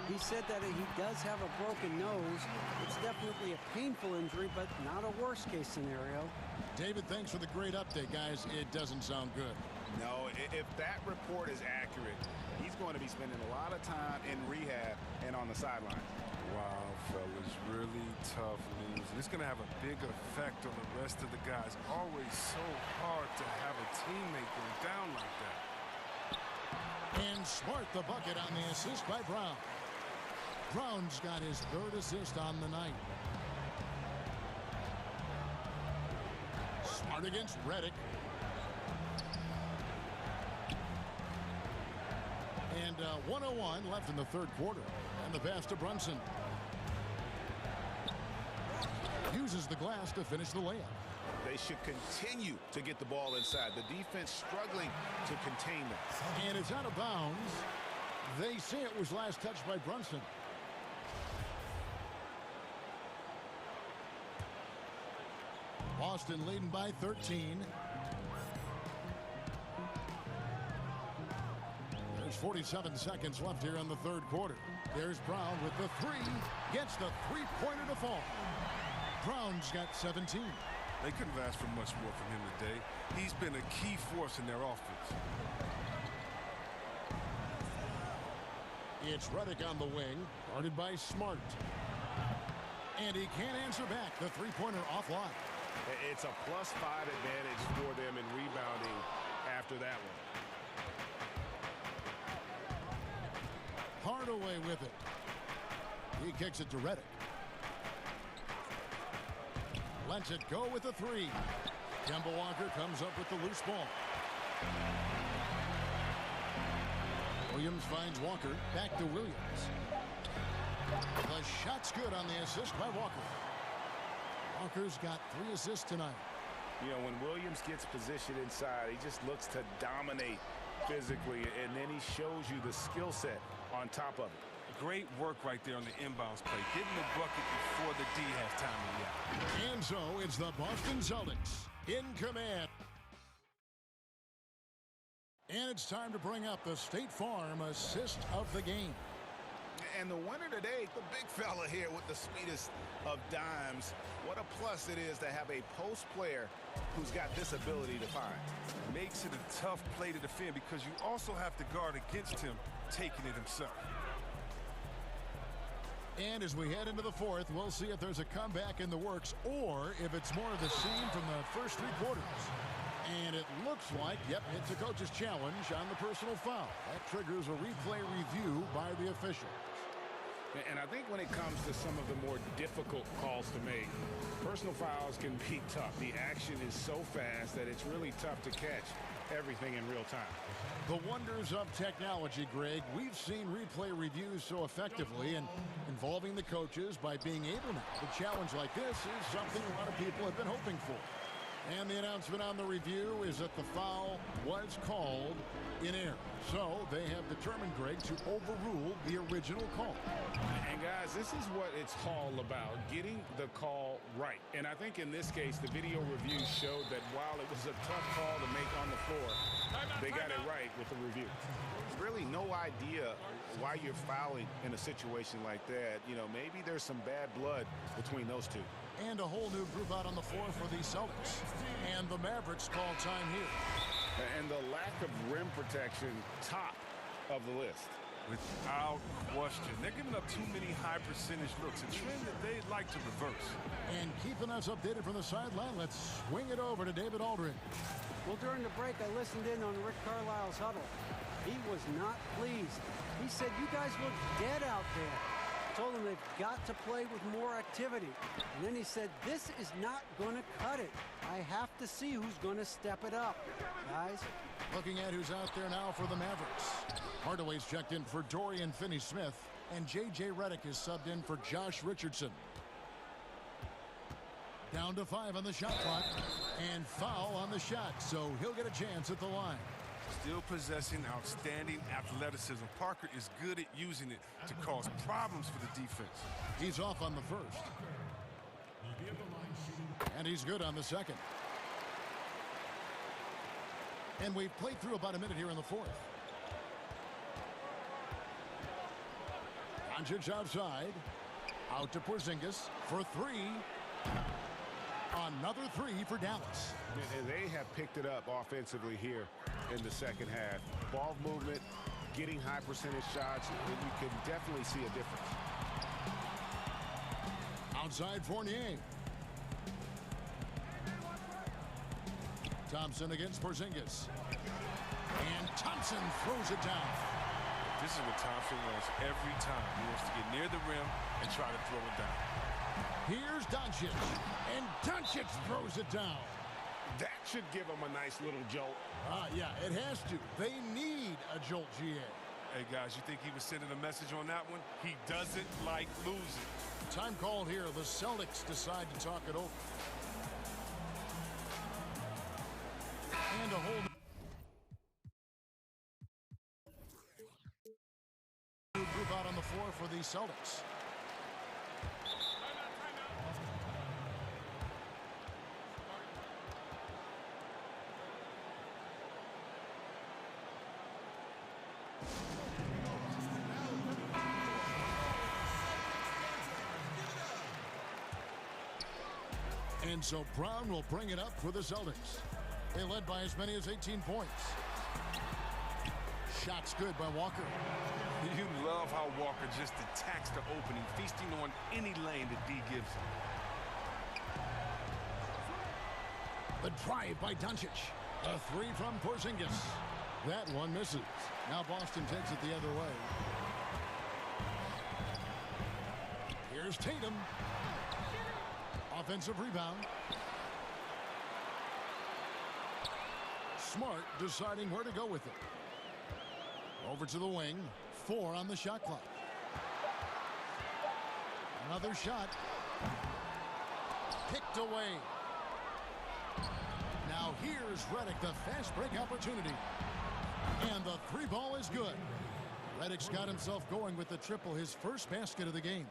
He said that he does have a broken nose. It's definitely a painful injury, but not a worst-case scenario. David, thanks for the great update, guys. It doesn't sound good. No, if that report is accurate, he's going to be spending a lot of time in rehab and on the sideline. Wow, fellas, really tough news. And it's going to have a big effect on the rest of the guys. Always so hard to have a teammate go down like that. And Smart the bucket on the assist by Brown. Brown's got his 3rd assist on the night. Smart against Redick. And 1:01 left in the 3rd quarter. And the pass to Brunson. Uses the glass to finish the layup. They should continue to get the ball inside. The defense struggling to contain them. And it's out of bounds. They say it was last touched by Brunson. Boston leading by 13. There's 47 seconds left here in the third quarter. There's Brown with the three. Gets the three-pointer to fall. Brown's got 17. They couldn't have asked for much more from him today. He's been a key force in their offense. It's Redick on the wing, guarded by Smart. And he can't answer back. The three-pointer offline. It's a +5 advantage for them in rebounding after that one. Hardaway with it. He kicks it to Redick. Lets it go with a three. Kemba Walker comes up with the loose ball. Williams finds Walker. Back to Williams. The shot's good on the assist by Walker. Walker's got 3 assists tonight. You know, when Williams gets positioned inside, he just looks to dominate physically, and then he shows you the skill set on top of it. Great work right there on the inbounds play. Getting the bucket before the D has time to react. And so it's the Boston Celtics in command. And it's time to bring up the State Farm assist of the game. And the winner today, the big fella here with the sweetest of dimes. What a plus it is to have a post player who's got this ability to find. Makes it a tough play to defend because you also have to guard against him taking it himself. And as we head into the fourth, we'll see if there's a comeback in the works or if it's more of the same from the first 3 quarters. And it looks like, yep, it's a coach's challenge on the personal foul. That triggers a replay review by the official. And I think when it comes to some of the more difficult calls to make, personal fouls can be tough. The action is so fast that it's really tough to catch everything in real time. The wonders of technology, Greg. We've seen replay reviews so effectively and involving the coaches by being able to challenge like this is something a lot of people have been hoping for. And the announcement on the review is that the foul was called in error. So they have determined, Greg, to overrule the original call. And guys, this is what it's all about, getting the call right. And I think in this case, the video review showed that while it was a tough call to make on the floor, they got it right with the review. There's really no idea why you're fouling in a situation like that. You know, maybe there's some bad blood between those two. And a whole new group out on the floor for the Celtics. And the Mavericks call time here. And the lack of rim protection, top of the list. Without question. They're giving up too many high percentage looks, a trend that they'd like to reverse. And keeping us updated from the sideline, let's swing it over to David Aldridge. Well, during the break, I listened in on Rick Carlisle's huddle. He was not pleased. He said, you guys look dead out there. Told them they've got to play with more activity. And then he said, this is not going to cut it. I have to see who's going to step it up, guys. Looking at who's out there now for the Mavericks. Hardaway's checked in for Dorian Finney-Smith, and J.J. Redick is subbed in for Josh Richardson. Down to 5 on the shot clock, and foul on the shot, so he'll get a chance at the line. Still possessing outstanding athleticism. Parker is good at using it to cause problems for the defense. He's off on the first. And he's good on the second. And we've played through about a minute here in the fourth. Doncic outside. Out to Porzingis for 3. Another 3 for Dallas. And they have picked it up offensively here in the second half. Ball movement, getting high percentage shots, and you can definitely see a difference. Outside Fournier. Thompson against Porzingis. And Thompson throws it down. This is what Thompson wants every time. He wants to get near the rim and try to throw it down. Here's Doncic. And Doncic throws it down. That should give them a nice little jolt. Yeah, it has to. They need a jolt, GA. Hey, guys, you think he was sending a message on that one? He doesn't like losing. Time called here. The Celtics decide to talk it over. And a whole new group out on the floor for the Celtics. And so Brown will bring it up for the Celtics. They led by as many as 18 points. Shots good by Walker. You love how Walker just attacks the opening, feasting on any lane that D gives him. The drive by Doncic. A three from Porzingis. That one misses. Now Boston takes it the other way. Here's Tatum. Offensive rebound. Smart deciding where to go with it. Over to the wing. 4 on the shot clock. Another shot. Kicked away. Now here's Redick, the fast break opportunity. And the three ball is good. Redick's got himself going with the triple, his first basket of the game.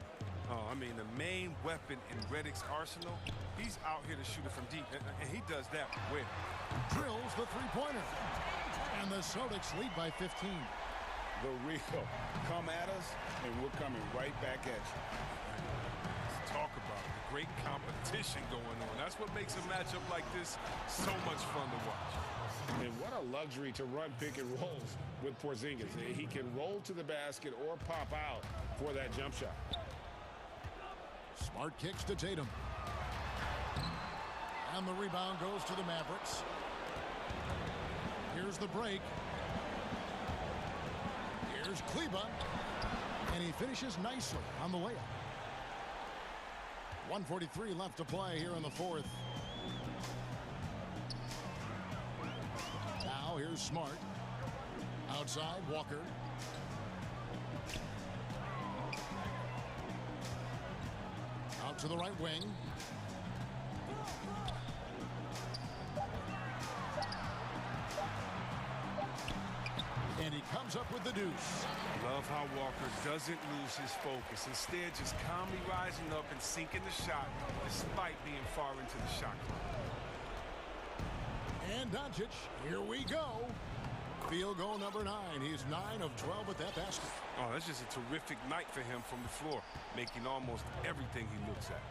Oh, I mean, the main weapon in Redick's arsenal, he's out here to shoot it from deep, and he does that well. Drills the three-pointer. And the Celtics lead by 15. The real come at us, and we're coming right back at you. Let's talk about the great competition going on. That's what makes a matchup like this so much fun to watch. And what a luxury to run pick and rolls with Porzingis. He can roll to the basket or pop out for that jump shot. Smart kicks to Tatum. And the rebound goes to the Mavericks. Here's the break. Here's Kleba. And he finishes nicely on the layup. 1:43 left to play here in the fourth. Now here's Smart. Outside, Walker. Out to the right wing. And he comes up with the deuce. Love how Walker doesn't lose his focus. Instead, just calmly rising up and sinking the shot despite being far into the shot clock. And Doncic, here we go. Field goal number 9. He's 9 of 12 with that basket. Oh, that's just a terrific night for him from the floor, making almost everything he looks at.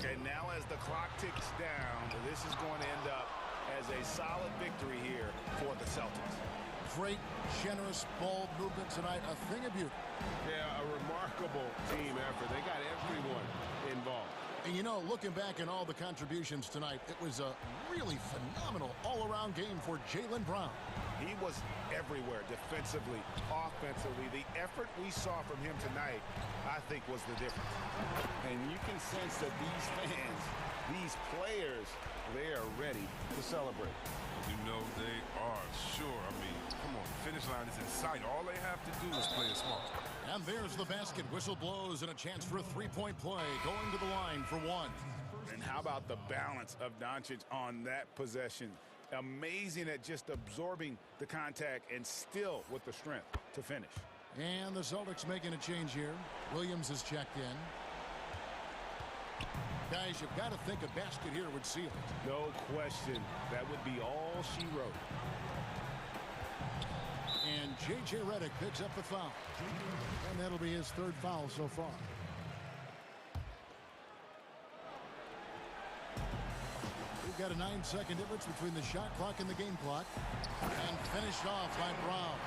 And now as the clock ticks down, this is going to end up as a solid victory here for the Celtics. Great, generous ball movement tonight. A thing of beauty. Yeah, a remarkable team effort. They got everyone involved. And you know, looking back at all the contributions tonight, it was a really phenomenal all-around game for Jaylen Brown. He was everywhere, defensively, offensively. The effort we saw from him tonight, I think, was the difference. And you can sense that these fans, these players, they are ready to celebrate. You know they are, sure. I mean, come on, the finish line is in sight. All they have to do is play it smart. And there's the basket. Whistle blows and a chance for a three-point play. Going to the line for one. And how about the balance of Doncic on that possession? Amazing at just absorbing the contact and still with the strength to finish. And the Celtics making a change here. Williams is checked in. Guys, you've got to think a basket here would seal it. No question. That would be all she wrote. And J.J. Redick picks up the foul. And that'll be his third foul so far. We've got a 9-second difference between the shot clock and the game clock. And finished off by Brown.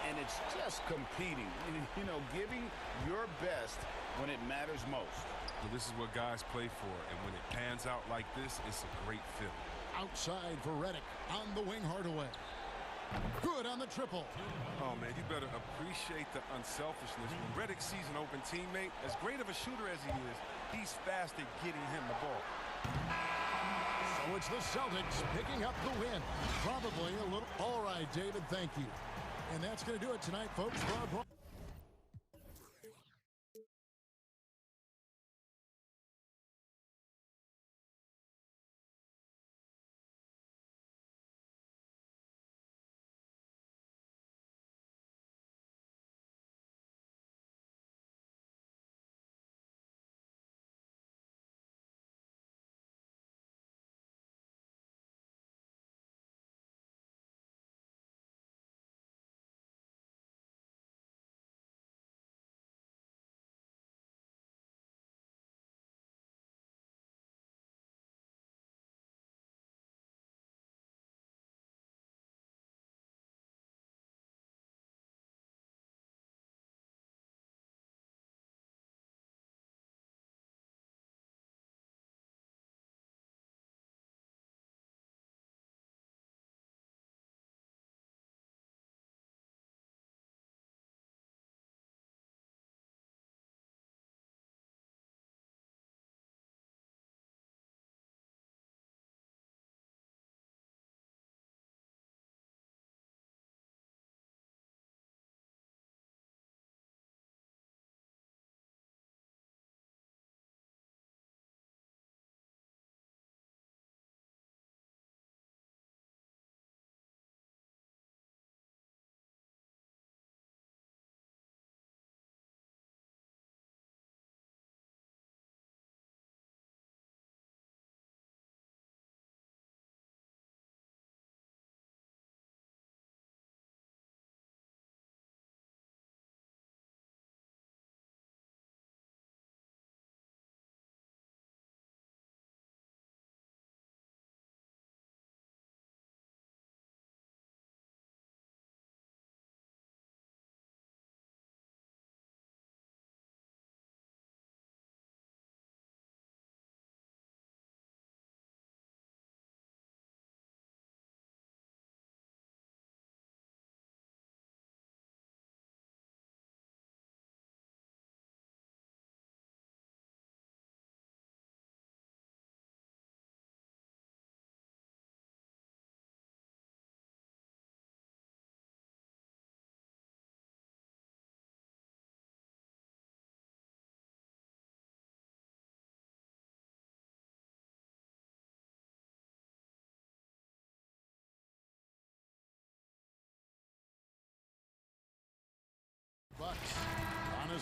And it's just competing. You know, giving your best when it matters most. Well, this is what guys play for, and when it pans out like this, it's a great feeling. Outside for Redick. On the wing, Hardaway. Good on the triple. Oh, man, you better appreciate the unselfishness. When Redick sees an open teammate, as great of a shooter as he is, he's fast at getting him the ball. So it's the Celtics picking up the win. Probably a little... All right, David, thank you. And that's going to do it tonight, folks, for our...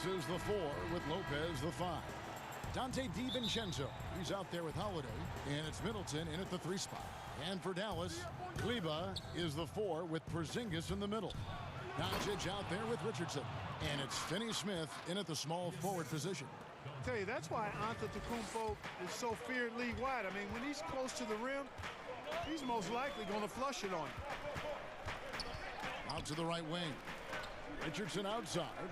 is the 4 with Lopez the 5. Dante DiVincenzo, he's out there with Holiday, and it's Middleton in at the 3 spot. And for Dallas, Kleba is the 4 with Porzingis in the middle. Doncic out there with Richardson, and it's Finney Smith in at the small forward position. I tell you, that's why Antetokounmpo is so feared league-wide. I mean, when he's close to the rim, he's most likely going to flush it on you. Out to the right wing. Richardson outside.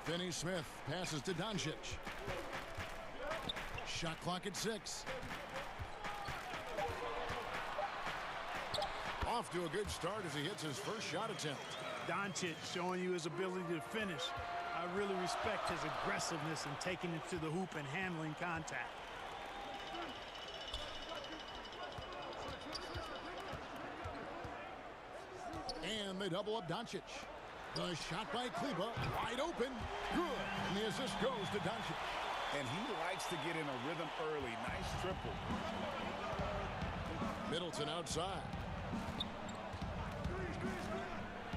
Finney Smith passes to Doncic. Shot clock at 6. Off to a good start as he hits his first shot attempt. Doncic showing you his ability to finish. I really respect his aggressiveness in taking it to the hoop and handling contact. And they double up Doncic. The shot by Kleba, wide open, good. And the assist goes to Doncic. And he likes to get in a rhythm early. Nice triple. Middleton outside.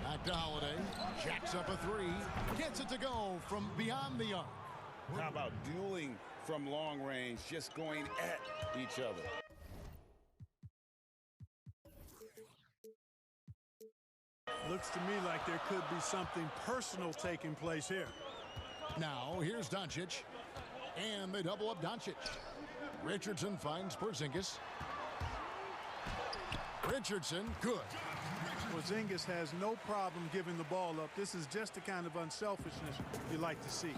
Back to Holiday. Jacks up a 3. Gets it to go from beyond the arc. How about dueling from long range, just going at each other? Looks to me like there could be something personal taking place here. Now, here's Doncic. And they double up Doncic. Richardson finds Porzingis. Richardson, good. Porzingis has no problem giving the ball up. This is just the kind of unselfishness you like to see.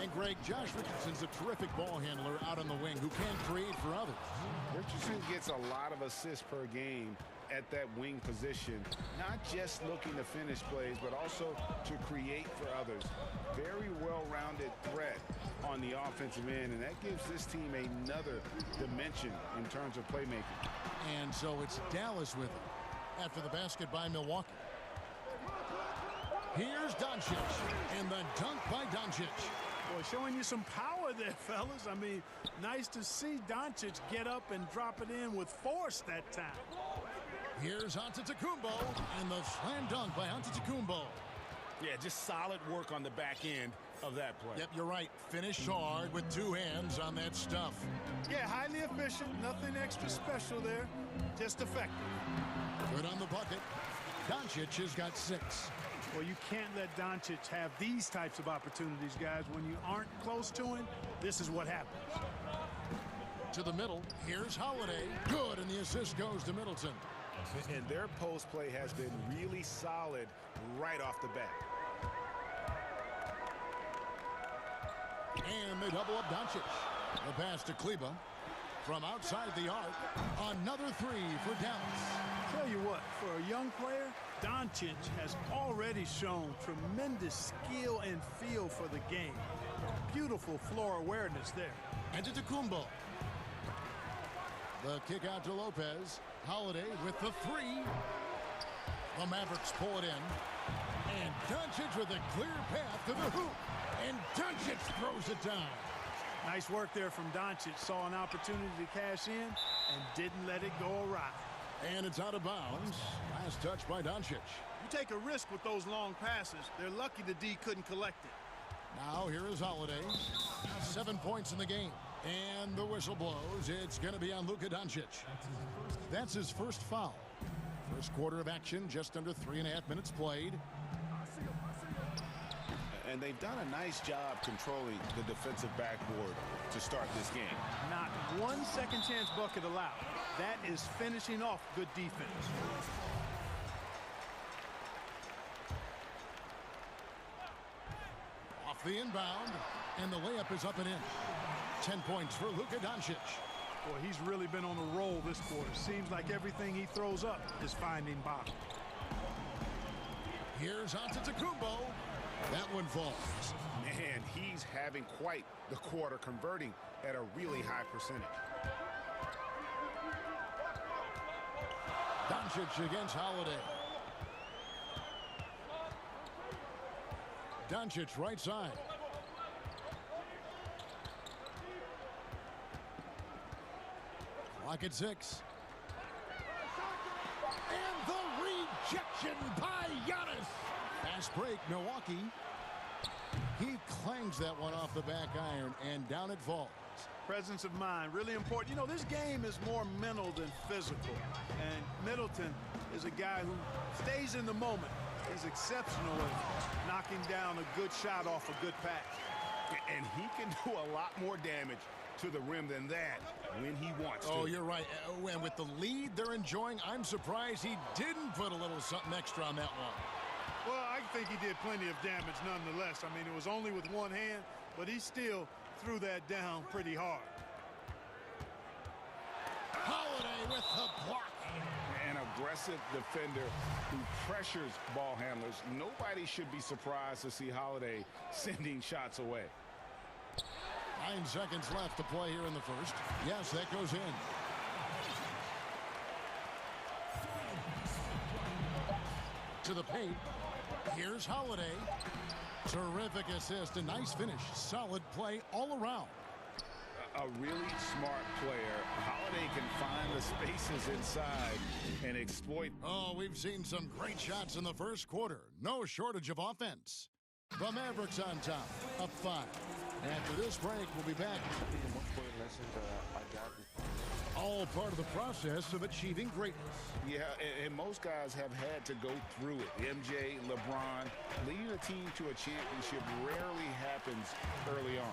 And Greg, Josh Richardson's a terrific ball handler out on the wing who can create for others. Richardson gets a lot of assists per game at that wing position, not just looking to finish plays, but also to create for others. Very well-rounded threat on the offensive end, and that gives this team another dimension in terms of playmaking. And so it's Dallas with it after the basket by Milwaukee. Here's Doncic, and the dunk by Doncic. Boy, showing you some power there, fellas. I mean, nice to see Doncic get up and drop it in with force that time. Here's Antetokounmpo, and the slam dunk by Antetokounmpo. Yeah, just solid work on the back end of that play. Yep, you're right. Finished hard with 2 hands on that stuff. Yeah, highly efficient. Nothing extra special there. Just effective. Good on the bucket. Doncic has got 6. Well, you can't let Doncic have these types of opportunities, guys. When you aren't close to him, this is what happens. To the middle. Here's Holiday. Good, and the assist goes to Middleton. And their post play has been really solid right off the bat. And they double up Doncic. The pass to Kleba. From outside the arc, another 3 for Dallas. Tell you what, for a young player, Doncic has already shown tremendous skill and feel for the game. Beautiful floor awareness there. Antetokounmpo. The kick out to Lopez. Holiday with the 3. The Mavericks pull it in. And Doncic with a clear path to the hoop. And Doncic throws it down. Nice work there from Doncic. Saw an opportunity to cash in and didn't let it go awry. And it's out of bounds. Last touch by Doncic. You take a risk with those long passes. They're lucky the D couldn't collect it. Now here is Holiday. 7 points in the game. And the whistle blows. It's going to be on Luka Doncic. That's his first foul. First quarter of action, just under 3.5 minutes played. And they've done a nice job controlling the defensive backboard to start this game. Not one second chance bucket allowed. That is finishing off good defense. Off the inbound, and the layup is up and in. 10 points for Luka Doncic. Boy, he's really been on a roll this quarter. Seems like everything he throws up is finding bottom. Here's Antetokounmpo. That one falls. Man, he's having quite the quarter, converting at a really high percentage. Doncic against Holiday. Doncic right side. Clock at 6. And the rejection by Giannis. Fast break, Milwaukee. He clangs that one off the back iron, and down it falls. Presence of mind, really important. You know, this game is more mental than physical. And Middleton is a guy who stays in the moment. He's exceptional at knocking down a good shot off a good pass. And he can do a lot more damage to the rim than that when he wants to. Oh, you're right. And with the lead they're enjoying, I'm surprised he didn't put a little something extra on that one. Well, I think he did plenty of damage nonetheless. I mean, it was only with one hand, but he still threw that down pretty hard. Holiday with the block. An aggressive defender who pressures ball handlers. Nobody should be surprised to see Holiday sending shots away. 9 seconds left to play here in the first. Yes, that goes in. To the paint. Here's Holiday. Terrific assist, a nice finish. Solid play all around. A really smart player. Holiday can find the spaces inside and exploit. Oh, we've seen some great shots in the first quarter. No shortage of offense. The Mavericks on top, up 5. After this break, we'll be back. All part of the process of achieving greatness. Yeah, and most guys have had to go through it. MJ, LeBron, leading a team to a championship rarely happens early on.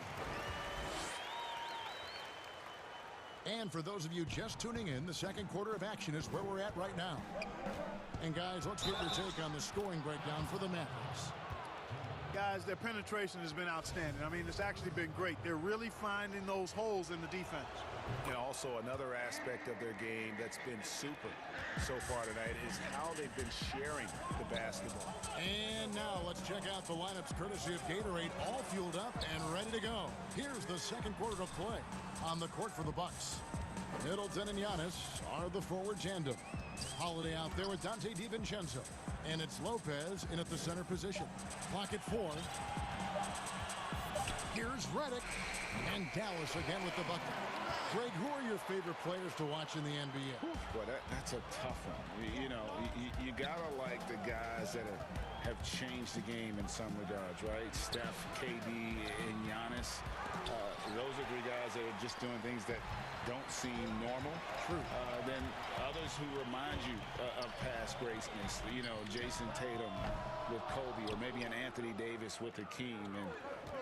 And for those of you just tuning in, the second quarter of action is where we're at right now. And guys, let's get your take on the scoring breakdown for the Mavericks. Guys, their penetration has been outstanding. I mean, it's actually been great. They're really finding those holes in the defense. And also another aspect of their game that's been super so far tonight is how they've been sharing the basketball. And now let's check out the lineups courtesy of Gatorade, all fueled up and ready to go. Here's the second quarter of play on the court for the Bucks. Middleton and Giannis are the forward tandem. Holiday out there with Dante DiVincenzo. And it's Lopez in at the center position. Clock at 4. Here's Redick. And Dallas again with the bucket. Greg, who are your favorite players to watch in the NBA? Well, that's a tough one. You know, you gotta like the guys that have changed the game in some regards, right? Steph, KD, and Giannis. Those are 3 guys that are just doing things that don't seem normal. True. Then others who remind you of past greatness. You know, Jason Tatum with Kobe, or maybe an Anthony Davis with Hakeem. And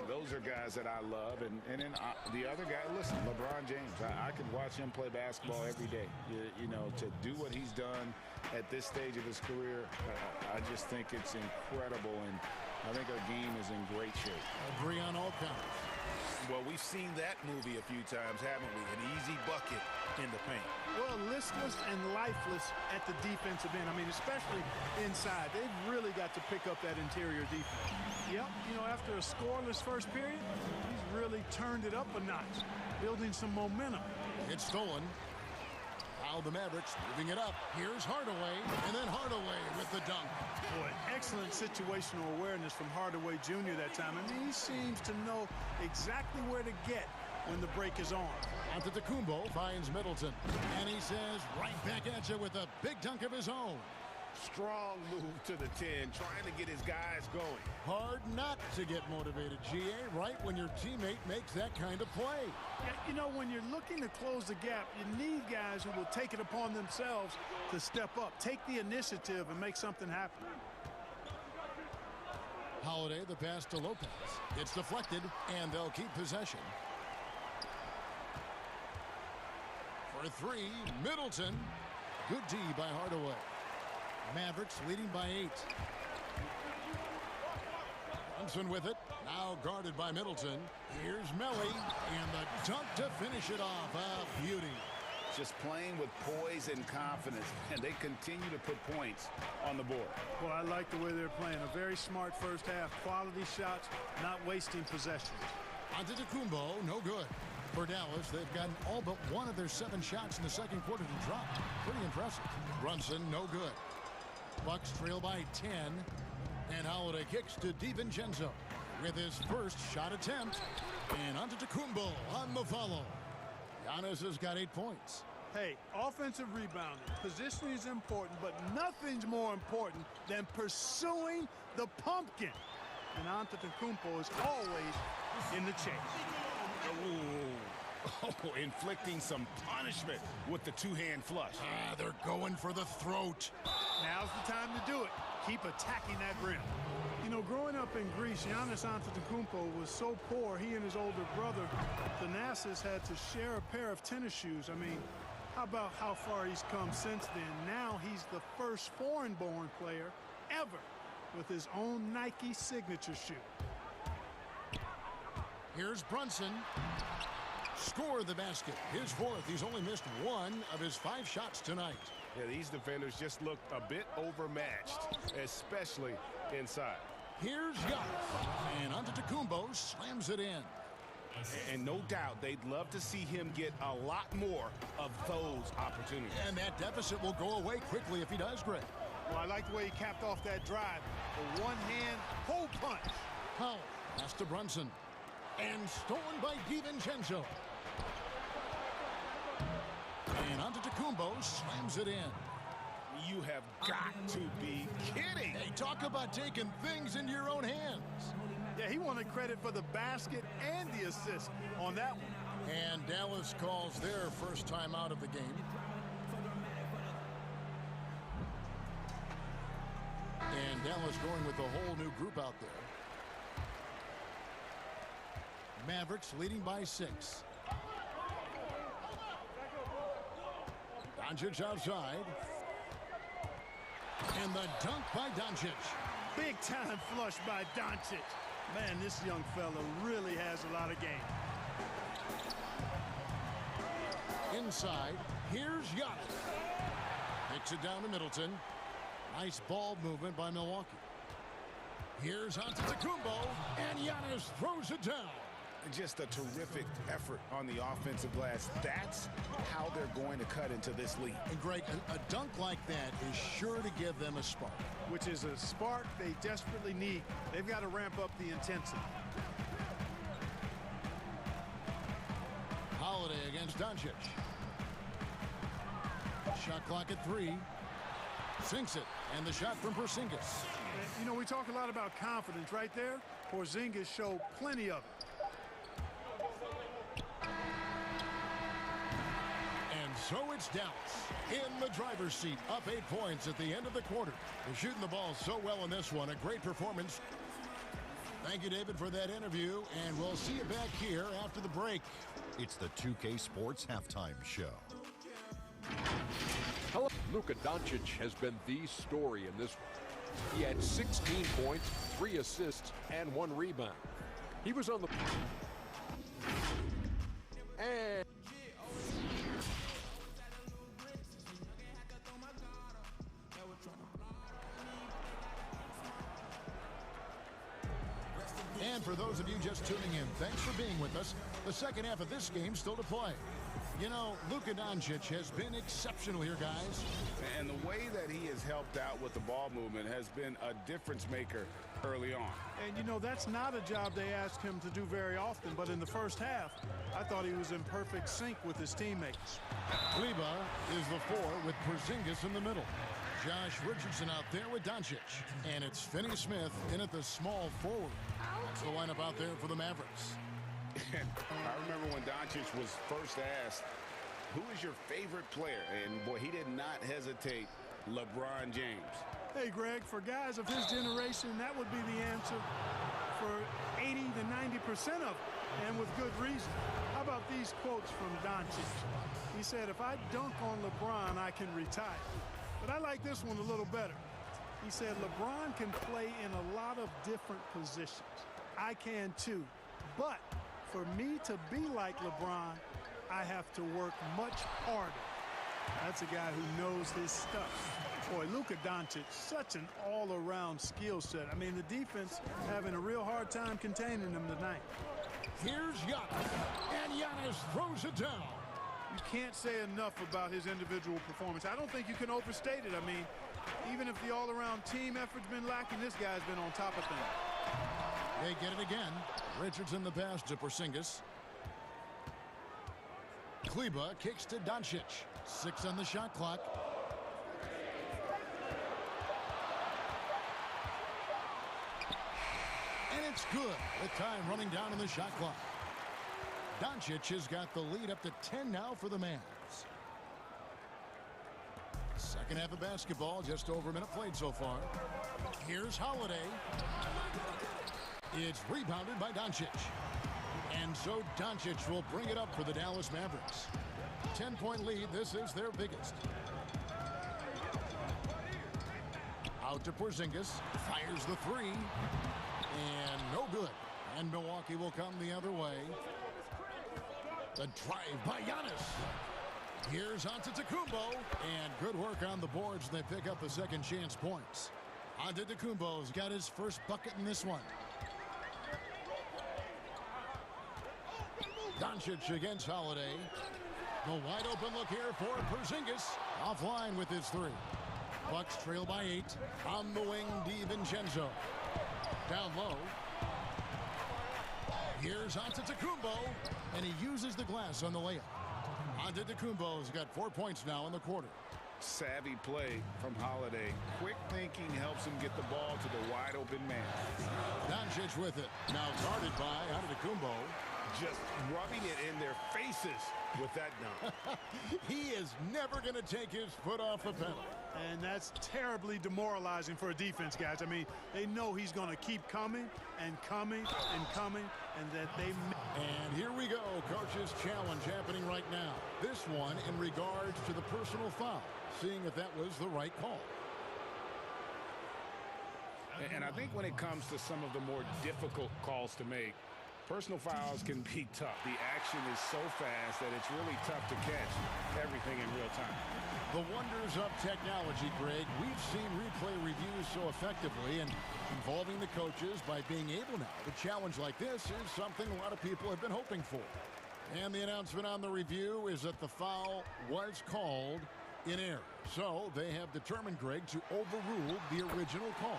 those are guys that I love. And then the other guy, listen, LeBron James. I could watch him play basketball every day. You know, to do what he's done at this stage of his career, I just think it's incredible. And I think our game is in great shape. Agree on all counts. Well, we've seen that movie a few times, haven't we? An easy bucket in the paint. Well, listless and lifeless at the defensive end. I mean, especially inside. They've really got to pick up that interior defense. Yep, you know, after a scoreless first period, he's really turned it up a notch, building some momentum. It's stolen. Now the Mavericks moving it up. Here's Hardaway, and then Hardaway with the dunk. Boy, excellent situational awareness from Hardaway Jr. that time. I mean, he seems to know exactly where to get when the break is on. Antetokounmpo finds Middleton, and he says right back at you with a big dunk of his own. Strong move to the 10, trying to get his guys going. Hard not to get motivated, GA, right when your teammate makes that kind of play. Yeah, you know, when you're looking to close the gap, you need guys who will take it upon themselves to step up, take the initiative, and make something happen. Holiday, the pass to Lopez. It's deflected, and they'll keep possession. For 3, Middleton. Good D by Hardaway. Mavericks leading by 8. Johnson with it. Now guarded by Middleton. Here's Melly. And the dunk to finish it off. A beauty. Just playing with poise and confidence. And they continue to put points on the board. Well, I like the way they're playing. A very smart first half. Quality shots, not wasting possessions. Antetokounmpo, no good. For Dallas, they've gotten all but one of their 7 shots in the second quarter to drop. Pretty impressive. Brunson, no good. Bucks trail by 10. And Holiday kicks to DiVincenzo with his first shot attempt. And Antetokounmpo on the follow. Giannis has got 8 points. Hey, offensive rebounding. Positioning is important, but nothing's more important than pursuing the pumpkin. and Antetokounmpo is always in the chase. Oh, inflicting some punishment with the two-hand flush. They're going for the throat. Now's the time to do it. Keep attacking that rim. You know, growing up in Greece, Giannis Antetokounmpo was so poor, he and his older brother, Thanasis, had to share a pair of tennis shoes. I mean, how about how far he's come since then? Now he's the first foreign-born player ever with his own Nike signature shoe. Here's Brunson. Score the basket. His fourth. He's only missed one of his 5 shots tonight. Yeah, these defenders just looked a bit overmatched, especially inside. Here's Giannis. And Antetokounmpo slams it in. And no doubt they'd love to see him get a lot more of those opportunities. And that deficit will go away quickly if he does, Greg. Well, I like the way he capped off that drive. The one-hand hole punch. Powell, pass to Brunson. And stolen by DiVincenzo. And Antetokounmpo slams it in. You have got to be kidding. Hey, talk about taking things into your own hands. Yeah, he wanted credit for the basket and the assist on that one. And Dallas calls their first time out of the game. And Dallas going with a whole new group out there. Mavericks leading by 6. Doncic outside. And the dunk by Doncic. Big time flush by Doncic. Man, this young fella really has a lot of game. Inside, here's Giannis. Picks it down to Middleton. Nice ball movement by Milwaukee. Here's Antetokounmpo, and Giannis throws it down. Just a terrific effort on the offensive glass. That's how they're going to cut into this league. And Greg, a dunk like that is sure to give them a spark. Which is a spark they desperately need. They've got to ramp up the intensity. Holiday against Doncic. Shot clock at 3. Sinks it, and the shot from Porzingis. You know, we talk a lot about confidence right there. Porzingis showed plenty of it. And so it's Dallas in the driver's seat, up 8 points at the end of the quarter. They're shooting the ball so well in this one. A great performance. Thank you, David, for that interview, and we'll see you back here after the break. It's the 2K Sports Halftime Show. Hello. Luka Doncic has been the story in this one. He had 16 points, 3 assists, and 1 rebound. He was on the... And... And for those of you just tuning in, thanks for being with us. The second half of this game still to play. You know, Luka Doncic has been exceptional here, guys. And the way that he has helped out with the ball movement has been a difference maker early on. And, you know, that's not a job they ask him to do very often. But in the first half, I thought he was in perfect sync with his teammates. Kleber is the 4 with Porzingis in the middle. Josh Richardson out there with Doncic. And it's Finney-Smith in at the small forward. That's the lineup out there for the Mavericks. I remember when Doncic was first asked, who is your favorite player? And, boy, he did not hesitate. LeBron James. Hey, Greg, for guys of his generation, that would be the answer for 80 to 90% of it, and with good reason. How about these quotes from Doncic? He said, if I dunk on LeBron, I can retire. But I like this one a little better. He said, LeBron can play in a lot of different positions. I can too. But for me to be like LeBron, I have to work much harder. That's a guy who knows his stuff. Boy, Luka Doncic, such an all-around skill set. I mean, the defense having a real hard time containing him tonight. Here's Giannis, and Giannis throws it down. You can't say enough about his individual performance. I don't think you can overstate it. I mean, even if the all-around team effort's been lacking, this guy's been on top of things. They get it again. Richardson the pass to Porzingis. Kleber kicks to Doncic. 6 on the shot clock. It's good with time running down on the shot clock. Doncic has got the lead up to 10 now for the Mavs. Second half of basketball, just over a minute played so far. Here's Holiday. It's rebounded by Doncic. And so Doncic will bring it up for the Dallas Mavericks. 10-point lead. This is their biggest. Out to Porzingis. Fires the three. And no good. And Milwaukee will come the other way. The drive by Giannis. Here's Antetokounmpo. And good work on the boards. They pick up the second chance points. Antetokounmpo's got his first bucket in this one. Doncic against Holiday. The wide open look here for Porzingis. Offline with his three. Bucks trail by 8. On the wing, DiVincenzo. Down low. Here's Antetokounmpo. And he uses the glass on the layup. Antetokounmpo's got 4 points now in the quarter. Savvy play from Holiday. Quick thinking helps him get the ball to the wide open man. Doncic with it. Now guarded by Antetokounmpo. Just rubbing it in their faces with that dunk. He is never going to take his foot off the pedal. And that's terribly demoralizing for a defense, guys. I mean, they know he's going to keep coming and coming and coming, and that they... And here we go. Coach's challenge happening right now. This one in regards to the personal foul. Seeing if that was the right call. And I think when it comes to some of the more difficult calls to make, personal fouls can be tough. The action is so fast that it's really tough to catch everything in real time. The wonders of technology, Greg. We've seen replay reviews so effectively, and involving the coaches by being able now to challenge like this is something a lot of people have been hoping for. And the announcement on the review is that the foul was called in error. So they have determined, Greg, to overrule the original call.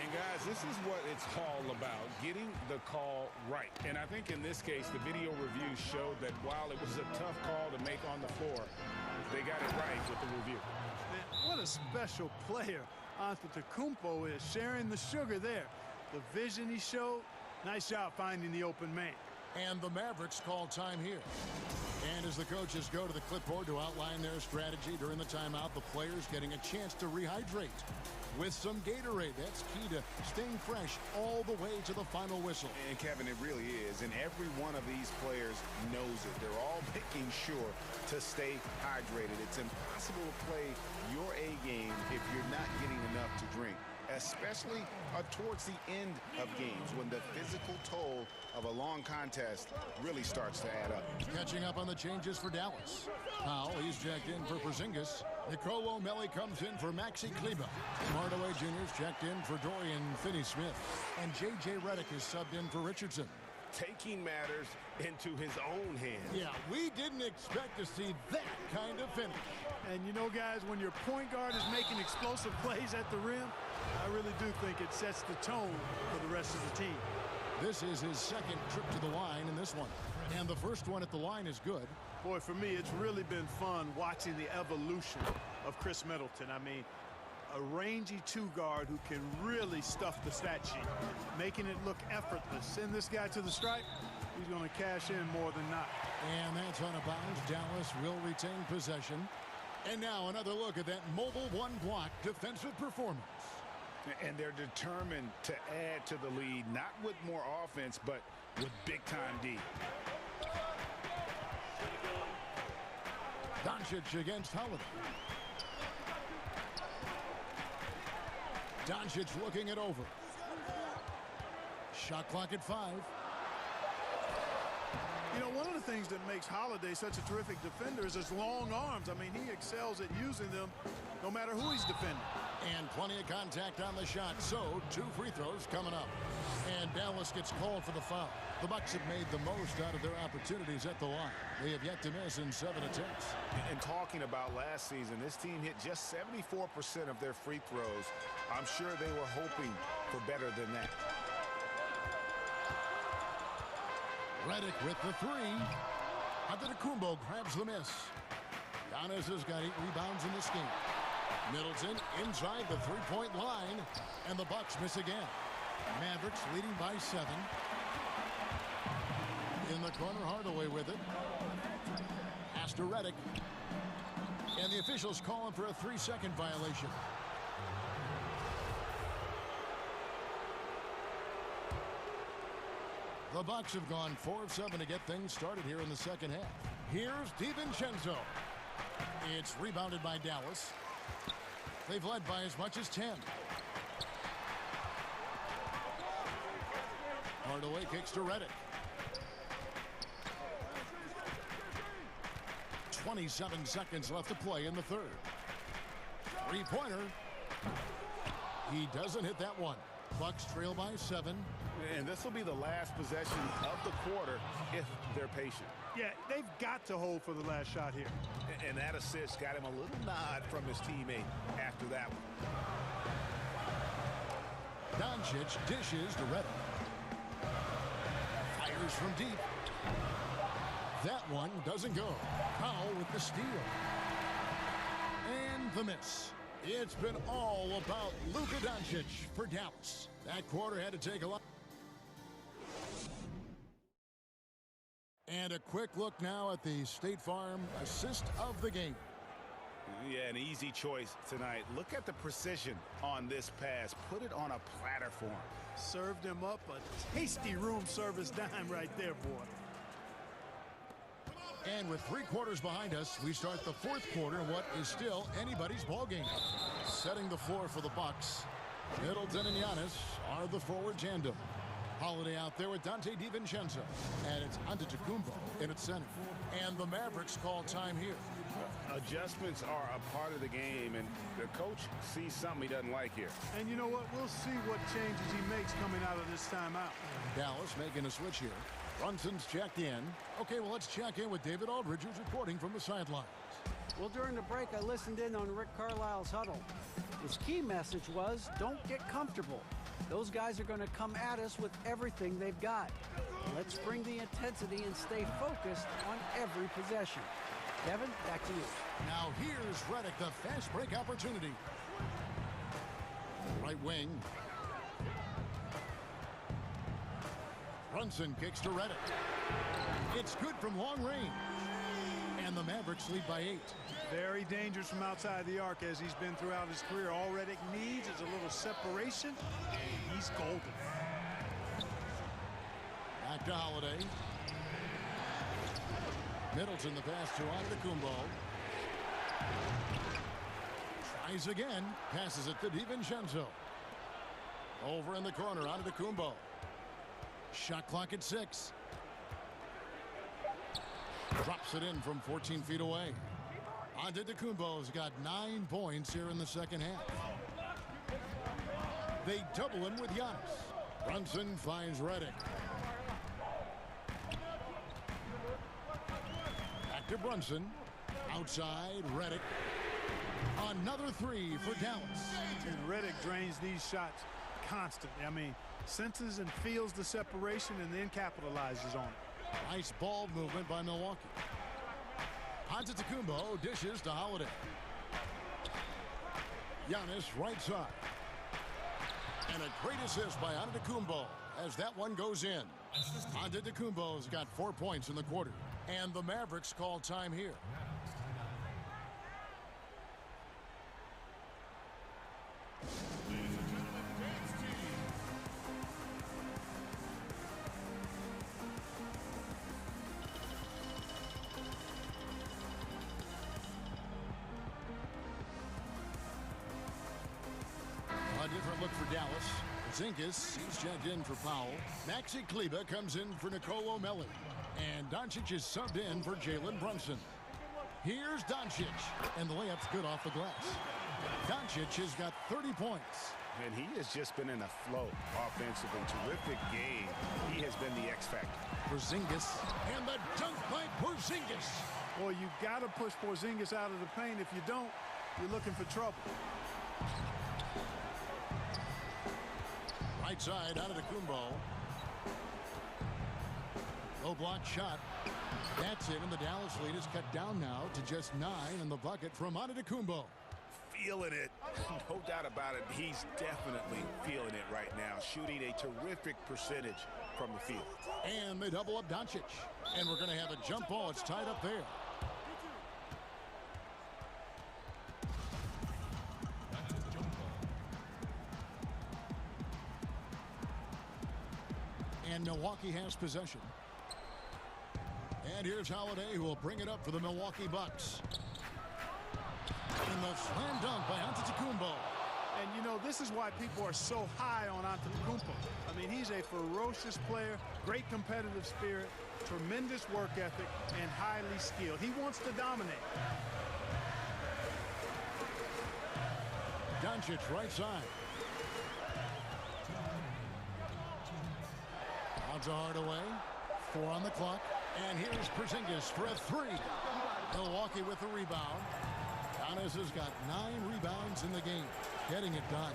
And guys, this is what it's all about, getting the call right. And I think in this case, the video review showed that while it was a tough call to make on the floor, they got it right with the review. Man, what a special player Antetokounmpo is, sharing the sugar there. The vision he showed, nice job finding the open man. And the Mavericks call time here. And as the coaches go to the clipboard to outline their strategy during the timeout, the players getting a chance to rehydrate with some Gatorade. That's key to staying fresh all the way to the final whistle. And Kevin, it really is. And every one of these players knows it. They're all making sure to stay hydrated. It's impossible to play your A game if you're not getting enough to drink, especially towards the end of games when the physical toll of a long contest really starts to add up. Catching up on the changes for Dallas. Powell, he's checked in for Porzingis. Nicolo Melli comes in for Maxi Kleber. Hardaway Jr.'s checked in for Dorian Finney-Smith. And J.J. Redick is subbed in for Richardson. Taking matters into his own hands. Yeah, we didn't expect to see that kind of finish. And you know, guys, when your point guard is making explosive plays at the rim, I really do think it sets the tone for the rest of the team. This is his second trip to the line in this one. And the first one at the line is good. Boy, for me, it's really been fun watching the evolution of Chris Middleton. I mean, a rangy two-guard who can really stuff the stat sheet, making it look effortless. Send this guy to the stripe, he's going to cash in more than not. And that's on a bounce. Dallas will retain possession. And now another look at that mobile one-block defensive performance. And they're determined to add to the lead, not with more offense, but with big-time D. Doncic against Holiday. Doncic looking it over. Shot clock at 5. You know, one of the things that makes Holiday such a terrific defender is his long arms. I mean, he excels at using them no matter who he's defending. And plenty of contact on the shot, so 2 free throws coming up. And Dallas gets called for the foul. The Bucks have made the most out of their opportunities at the line. They have yet to miss in 7 attempts. And talking about last season, this team hit just 74% of their free throws. I'm sure they were hoping for better than that. Redick with the 3. Antetokounmpo grabs the miss. Giannis has got 8 rebounds in this game. Middleton inside the 3-point line, and the Bucks miss again. Mavericks leading by 7. In the corner, Hardaway with it. Pass to Redick. And the officials calling for a 3-second violation. The Bucks have gone 4 of 7 to get things started here in the second half. Here's DiVincenzo. It's rebounded by Dallas. They've led by as much as 10. Hardaway kicks to Redick. 27 seconds left to play in the third. Three-pointer. He doesn't hit that one. Bucks trail by 7. And this will be the last possession of the quarter if they're patient. Yeah, they've got to hold for the last shot here. And that assist got him a little nod from his teammate after that one. Doncic dishes to Redick. Fires from deep. That one doesn't go. Powell with the steal. And the miss. It's been all about Luka Doncic for Dallas. That quarter had to take a lot. And a quick look now at the State Farm assist of the game. Yeah, an easy choice tonight. Look at the precision on this pass. Put it on a platter for him. Served him up a tasty room service dime right there, boy. And with 3 quarters behind us, we start the fourth quarter in what is still anybody's ball game. Setting the floor for the Bucks. Middleton and Giannis are the forward tandem. Holiday out there with Dante DiVincenzo. And it's Antetokounmpo in its center. And the Mavericks call time here. Adjustments are a part of the game, and the coach sees something he doesn't like here. And you know what? We'll see what changes he makes coming out of this timeout. Dallas making a switch here. Brunson's checked in. Okay, well, let's check in with David Aldridge, who's reporting from the sidelines. Well, during the break, I listened in on Rick Carlisle's huddle. His key message was, don't get comfortable. Those guys are going to come at us with everything they've got. Let's bring the intensity and stay focused on every possession. Kevin, back to you. Now here's Redick, the fast break opportunity. Right wing. Brunson kicks to Redick. It's good from long range. And the Mavericks lead by 8. Very dangerous from outside the arc as he's been throughout his career. All Redick needs is a little separation, and he's golden. Back to Holiday. Middleton the pass to Antetokounmpo. Tries again. Passes it to DiVincenzo. Over in the corner, Antetokounmpo. Shot clock at 6. Drops it in from 14 feet away. Antetokounmpo's got 9 points here in the second half. They double him with Giannis. Brunson finds Redick. Back to Brunson. Outside, Redick. Another 3 for Dallas. And Redick drains these shots constantly. I mean, senses and feels the separation and then capitalizes on it. Nice ball movement by Milwaukee. Antetokounmpo dishes to Holiday. Giannis right side. And a great assist by Antetokounmpo as that one goes in. Antetokounmpo's got 4 points in the quarter. And the Mavericks call time here. A different look for Dallas. Zingas, he's checked in for Powell. Maxi Kleber comes in for Nicolo Melli. And Doncic is subbed in for Jalen Brunson. Here's Doncic. And the layup's good off the glass. Doncic has got 30 points. And he has just been in a flow offensively. Terrific game. He has been the X factor. Porzingis. And the dunk by Porzingis. Boy, you got to push Porzingis out of the paint. If you don't, you're looking for trouble. Right side, Antetokounmpo. Low block shot. That's it, and the Dallas lead is cut down now to just 9 in the bucket from Antetokounmpo. feeling it. No doubt about it. He's definitely feeling it right now, shooting a terrific percentage from the field. And they double up Doncic. And we're going to have a jump ball. It's tied up there. And Milwaukee has possession. And here's Holiday, who will bring it up for the Milwaukee Bucks. And the slam dunk by Antetokounmpo. And, you know, this is why people are so high on Antetokounmpo. I mean, he's a ferocious player, great competitive spirit, tremendous work ethic, and highly skilled. He wants to dominate. Doncic right side. Odds are away. 4 on the clock. And here's Porzingis for a 3. Milwaukee with the rebound. Giannis has got 9 rebounds in the game. Getting it done.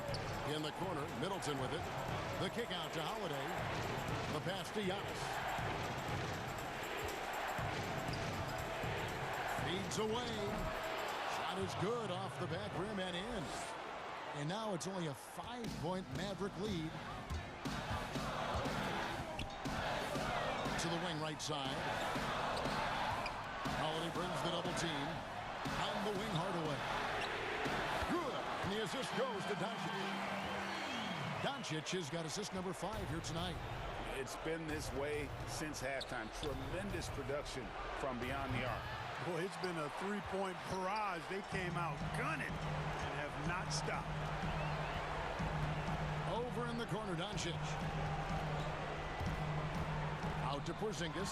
In the corner, Middleton with it. The kick out to Holiday. The pass to Giannis. Feeds away. Shot is good off the back rim and in. And now it's only a 5-point Maverick lead. To the wing right side. Holiday brings the double team. On the wing, Hardaway. Good. And the assist goes to Doncic. Doncic has got assist number 5 here tonight. It's been this way since halftime. Tremendous production from beyond the arc. Boy, it's been a 3-point barrage. They came out gunning and have not stopped. Over in the corner, Doncic. Out to Porzingis.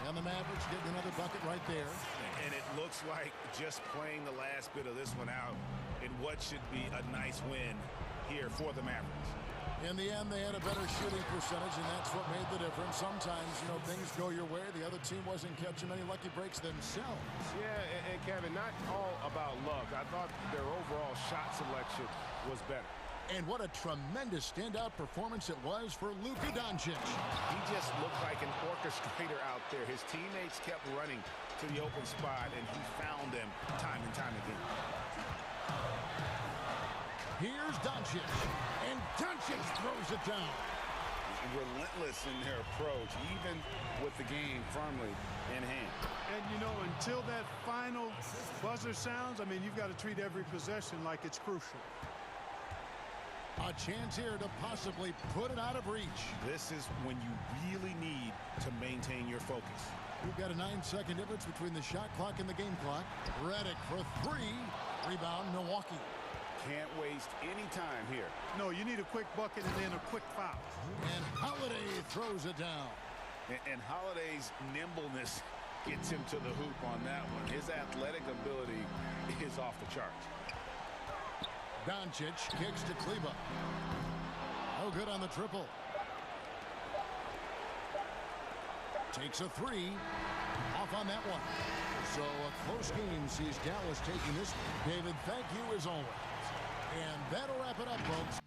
And the Mavericks getting another bucket right there. And it looks like just playing the last bit of this one out in what should be a nice win here for the Mavericks. In the end, they had a better shooting percentage, and that's what made the difference. Sometimes, you know, things go your way. The other team wasn't catching many lucky breaks themselves. Yeah, and Kevin, not all about luck. I thought their overall shot selection was better. And what a tremendous standout performance it was for Luka Doncic. He just looked like an orchestrator out there. His teammates kept running to the open spot, and he found them time and time again. Here's Doncic, and Doncic throws it down. Relentless in their approach, even with the game firmly in hand. And, you know, until that final buzzer sounds, I mean, you've got to treat every possession like it's crucial. A chance here to possibly put it out of reach. This is when you really need to maintain your focus. We've got a 9-second difference between the shot clock and the game clock. Redick for 3. Rebound, Milwaukee. Can't waste any time here. No, you need a quick bucket and then a quick foul. And Holiday throws it down. And Holiday's nimbleness gets him to the hoop on that one. His athletic ability is off the charts. Doncic kicks to Kleba. No good on the triple. Takes a 3. Off on that one. So a close game sees Dallas taking this. David, thank you as always. And that'll wrap it up, folks.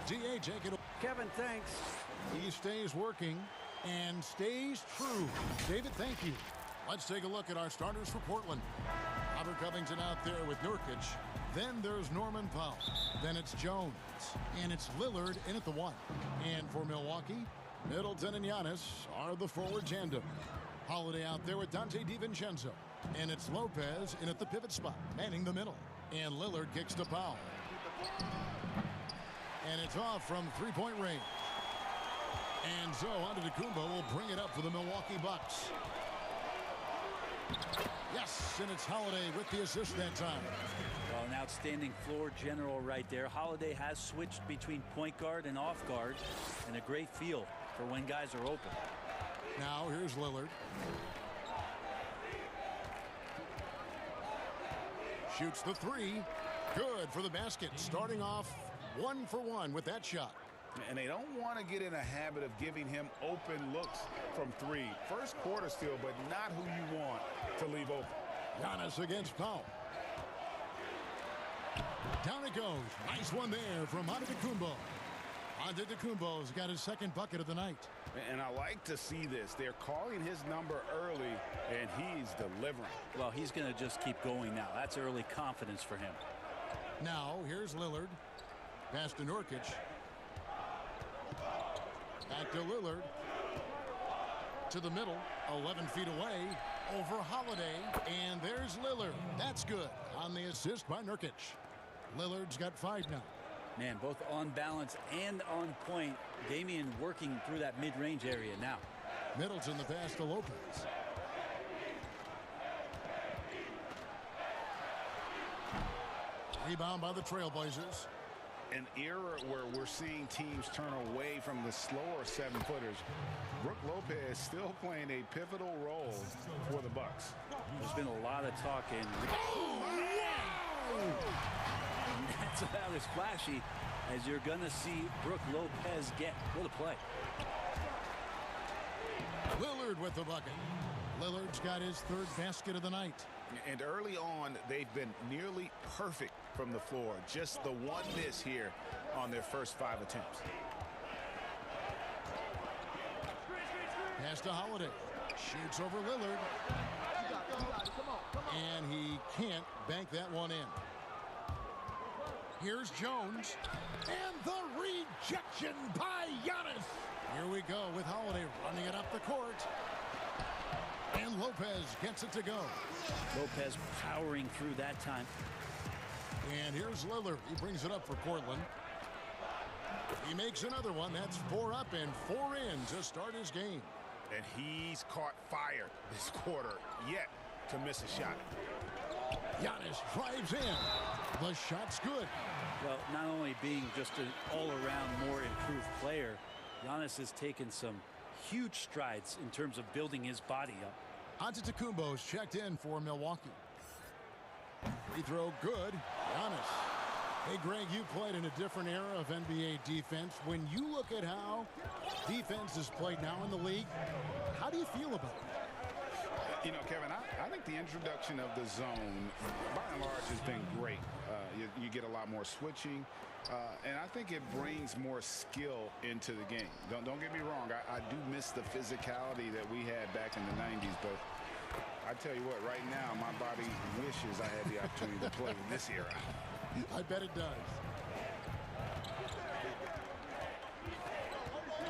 DA take it. Kevin, thanks. He stays working and stays true. David, thank you. Let's take a look at our starters for Portland. Robert Covington out there with Nurkic. Then there's Norman Powell. Then it's Jones. And it's Lillard in at the 1. And for Milwaukee, Middleton and Giannis are the forward tandem. Holiday out there with Dante DiVincenzo. And it's Lopez in at the pivot spot, manning the middle. And Lillard kicks to Powell. And it's off from three-point range. And so Antetokounmpo will bring it up for the Milwaukee Bucks. Yes, and it's Holiday with the assist that time. Well, an outstanding floor general right there. Holiday has switched between point guard and off guard, and a great feel for when guys are open. Now here's Lillard. Shoots the 3. Good for the basket. Starting off 1 for 1 with that shot. And they don't want to get in a habit of giving him open looks from 3. First quarter still, but not who you want to leave open. Giannis against Powell. Down it goes. Nice one there from Antetokounmpo. Antetokounmpo's got his second bucket of the night. And I like to see this. They're calling his number early, and he's delivering. Well, he's going to just keep going now. That's early confidence for him. Now, here's Lillard. Pass to Nurkic. Back to Lillard. To the middle. 11 feet away. Over Holiday. And there's Lillard. That's good. On the assist by Nurkic. Lillard's got 5 now. Man, both on balance and on point. Damian working through that mid-range area now. Middleton the pass to Lopez. Rebound by the Trailblazers. An era where we're seeing teams turn away from the slower 7-footers. Brook Lopez still playing a pivotal role for the Bucks. There's been a lot of talk in. And that's about as flashy as you're going to see Brook Lopez get. What a play. Lillard with the bucket. Lillard's got his 3rd basket of the night. And early on, they've been nearly perfect from the floor. Just the one miss here on their first 5 attempts. Pass to Holiday. Shoots over Lillard. And he can't bank that one in. Here's Jones. And the rejection by Giannis. Here we go with Holiday running it up the court. And Lopez gets it to go. Lopez powering through that time. And here's Lillard. He brings it up for Portland. He makes another one. That's 4 up and 4 in to start his game. And he's caught fire this quarter yet to miss a shot. Giannis drives in. The shot's good. Well, not only being just an all-around more improved player, Giannis has taken some huge strides in terms of building his body up. Antetokounmpo's checked in for Milwaukee. Free throw good. Giannis. Hey, Greg, you played in a different era of NBA defense. When you look at how defense is played now in the league, how do you feel about it? You know, Kevin, I think the introduction of the zone, by and large, has been great. You get a lot more switching, and I think it brings more skill into the game. Don't get me wrong. I do miss the physicality that we had back in the 90s, but I tell you what, right now, my body wishes I had the opportunity to play in this era. I bet it does.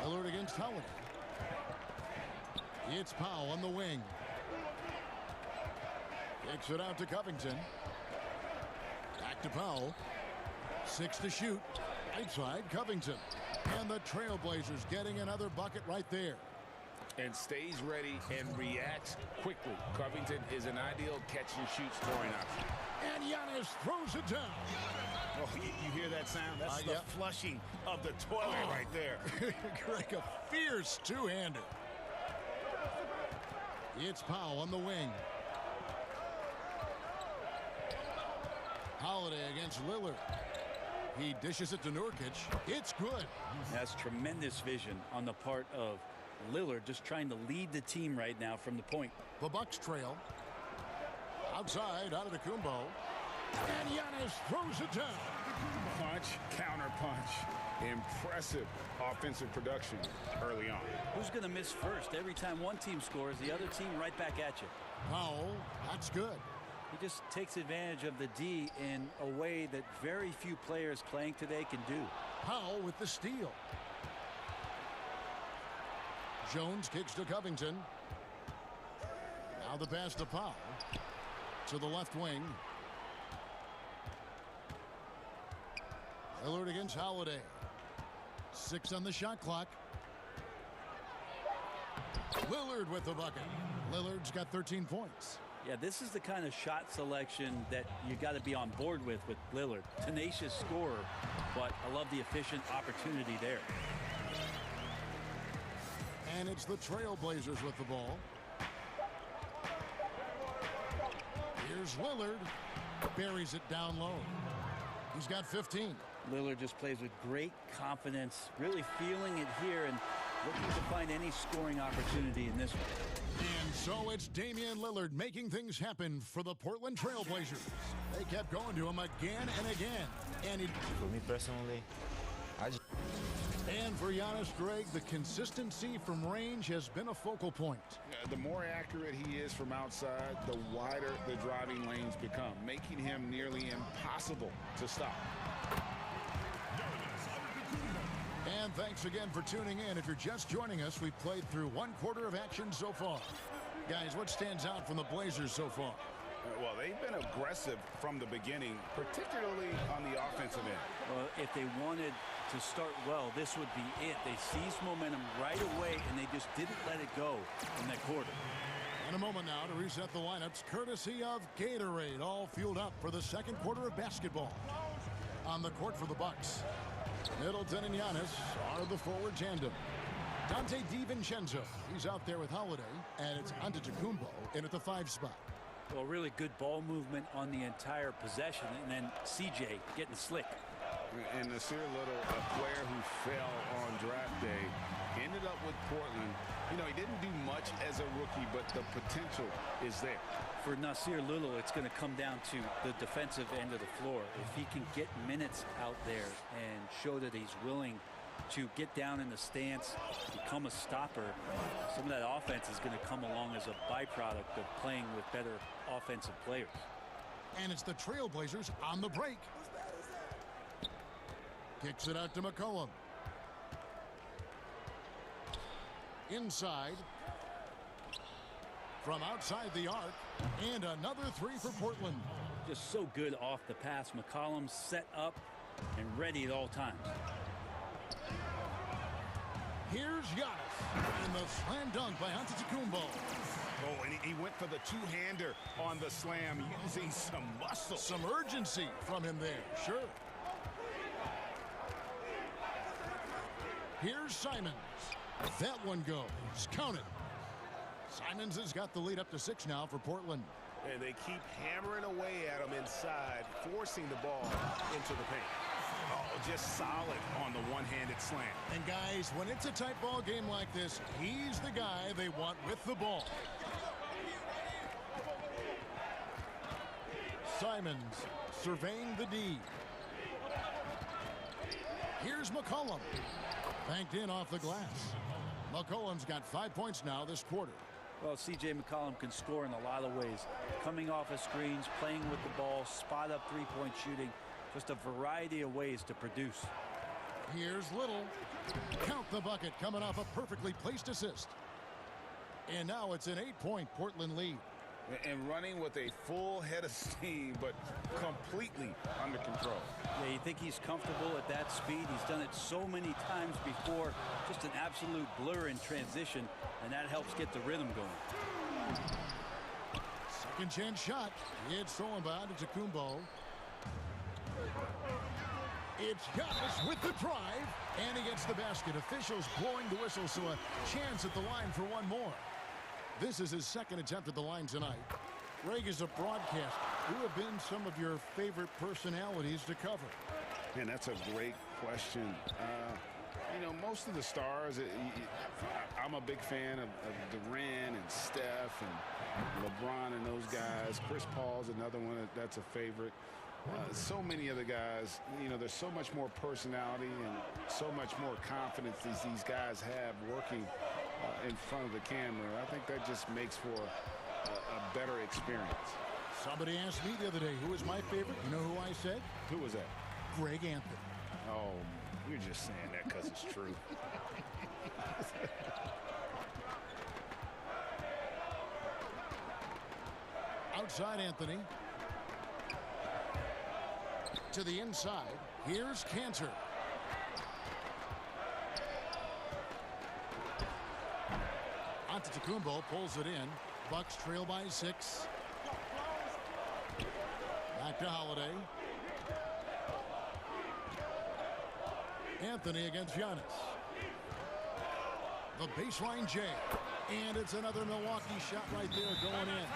Lillard against Holiday. It's Powell on the wing. Kicks it out to Covington. Back to Powell. 6 to shoot. Right side, Covington. And the Trailblazers getting another bucket right there. And stays ready and reacts quickly. Covington is an ideal catch-and-shoot scoring option. And Giannis throws it down. Oh, you hear that sound? That's the flushing of the toilet right there. Greg, a fierce two-hander. It's Powell on the wing. Holiday against Lillard. He dishes it to Nurkic. It's good. That's tremendous vision on the part of Lillard, just trying to lead the team right now from the point. The Bucks trail. Outside, Antetokounmpo. And Giannis throws it down. Aren't punch, counter punch. Impressive offensive production early on. Who's going to miss first? Every time one team scores, the other team right back at you. Powell, that's good. He just takes advantage of the D in a way that very few players playing today can do. Powell with the steal. Jones kicks to Covington. Now the pass to Powell. To the left wing. Lillard against Holiday. 6 on the shot clock. Lillard with the bucket. Lillard's got 13 points. Yeah, this is the kind of shot selection that you got to be on board with Lillard. Tenacious scorer, but I love the efficient opportunity there. And it's the Trailblazers with the ball. Here's Lillard. Buries it down low. He's got 15. Lillard just plays with great confidence, really feeling it here and looking to find any scoring opportunity in this one. And so it's Damian Lillard making things happen for the Portland Trailblazers. They kept going to him again and again. And for me personally, and for Giannis, Greg, the consistency from range has been a focal point. The more accurate he is from outside, the wider the driving lanes become, making him nearly impossible to stop. And thanks again for tuning in. If you're just joining us, we've played through 1 quarter of action so far. Guys, what stands out from the Blazers so far? Well, they've been aggressive from the beginning, particularly on the offensive end. Well, if they wanted to start well, this would be it. They seized momentum right away, and they just didn't let it go in that quarter. In a moment now to reset the lineups, courtesy of Gatorade, all fueled up for the 2nd quarter of basketball. On the court for the Bucks, Middleton and Giannis are the forward tandem. Dante DiVincenzo, he's out there with Holiday, and it's Antetokounmpo in at the 5 spot. Well, really good ball movement on the entire possession, and then CJ getting slick. And Nasir Little, a player who fell on draft day, ended up with Portland. You know, he didn't do much as a rookie, but the potential is there. For Nasir Little, it's going to come down to the defensive end of the floor. If he can get minutes out there and show that he's willing to get down in the stance, become a stopper, some of that offense is going to come along as a byproduct of playing with better offensive players. And it's the Trailblazers on the break. Kicks it out to McCollum. Inside. From outside the arc. And another 3 for Portland. Just so good off the pass. McCollum set up and ready at all times. Here's Giannis. And the slam dunk by Antetokounmpo. Oh, and he went for the two-hander on the slam, using some muscle. Some urgency from him there, sure. Here's Simons. That one goes. Count it. Simons has got the lead up to 6 now for Portland. And they keep hammering away at him inside, forcing the ball into the paint. Oh, just solid on the one-handed slam. And guys, when it's a tight ball game like this, he's the guy they want with the ball. Simons surveying the D. Here's McCollum. Banked in off the glass. McCollum's got 5 points now this quarter. Well, C.J. McCollum can score in a lot of ways. Coming off of screens, playing with the ball, spot-up three-point shooting. Just a variety of ways to produce. Here's Little. Count the bucket coming off a perfectly placed assist. And now it's an 8-point Portland lead. And running with a full head of steam, but completely under control. Yeah, you think he's comfortable at that speed. He's done it so many times before. Just an absolute blur in transition, and that helps get the rhythm going. Second chance shot. It's thrown by Antetokounmpo. It's Giannis with the drive, and he gets the basket. Officials blowing the whistle, so a chance at the line for one more. This is his 2nd attempt at the line tonight. Greg, is a broadcast. Who have been some of your favorite personalities to cover? And that's a great question. You know, most of the stars, I'm a big fan of Durant and Steph and LeBron and those guys. Chris Paul's another one that's a favorite. So many of the guys, you know, there's so much more personality and so much more confidence these guys have working in front of the camera. I think that just makes for a better experience. Somebody asked me the other day, who is my favorite? You know who I said? Who was that? Greg Anthony. Oh, you're just saying that because it's true. Outside Anthony. To the inside. Here's Cantor. Antetokounmpo pulls it in. Bucks trail by 6. Back to Holiday. Anthony against Giannis. The baseline J. And it's another Milwaukee shot right there going in.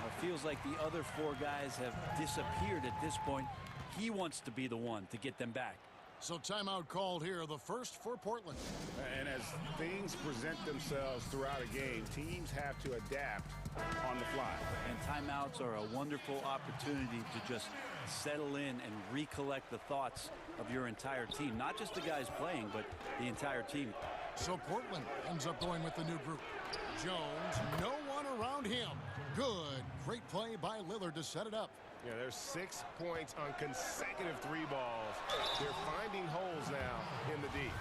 It feels like the other 4 guys have disappeared at this point. He wants to be the one to get them back. So timeout called here, the first for Portland. And as things present themselves throughout a game, teams have to adapt on the fly. And timeouts are a wonderful opportunity to just settle in and recollect the thoughts of your entire team. Not just the guys playing, but the entire team. So Portland ends up going with the new group. Jones, no one around him. Good. Great play by Lillard to set it up. Yeah, there's 6 points on consecutive 3 balls. They're finding holes now in the D.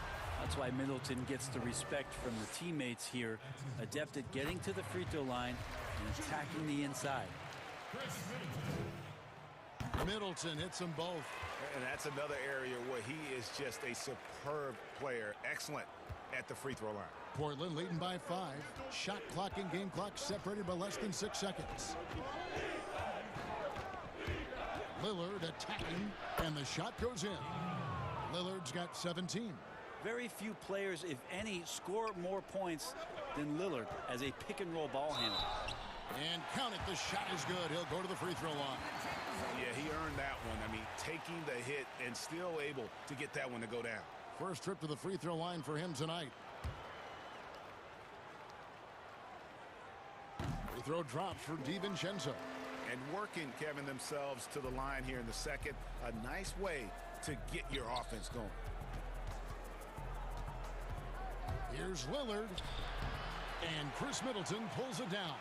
That's why Middleton gets the respect from the teammates here. Adept at getting to the free throw line and attacking the inside. Middleton hits them both. And that's another area where he is just a superb player. Excellent at the free throw line. Portland leading by 5. Shot clock and game clock separated by less than 6 seconds. Lillard attacking, and the shot goes in. Lillard's got 17. Very few players, if any, score more points than Lillard as a pick-and-roll ball handler. And count it, the shot is good. He'll go to the free throw line. Yeah, he earned that one. I mean, taking the hit and still able to get that one to go down. First trip to the free throw line for him tonight. Free throw drops for DiVincenzo. And working, Kevin, themselves to the line here in the second. A nice way to get your offense going. Here's Lillard. And Chris Middleton pulls it down.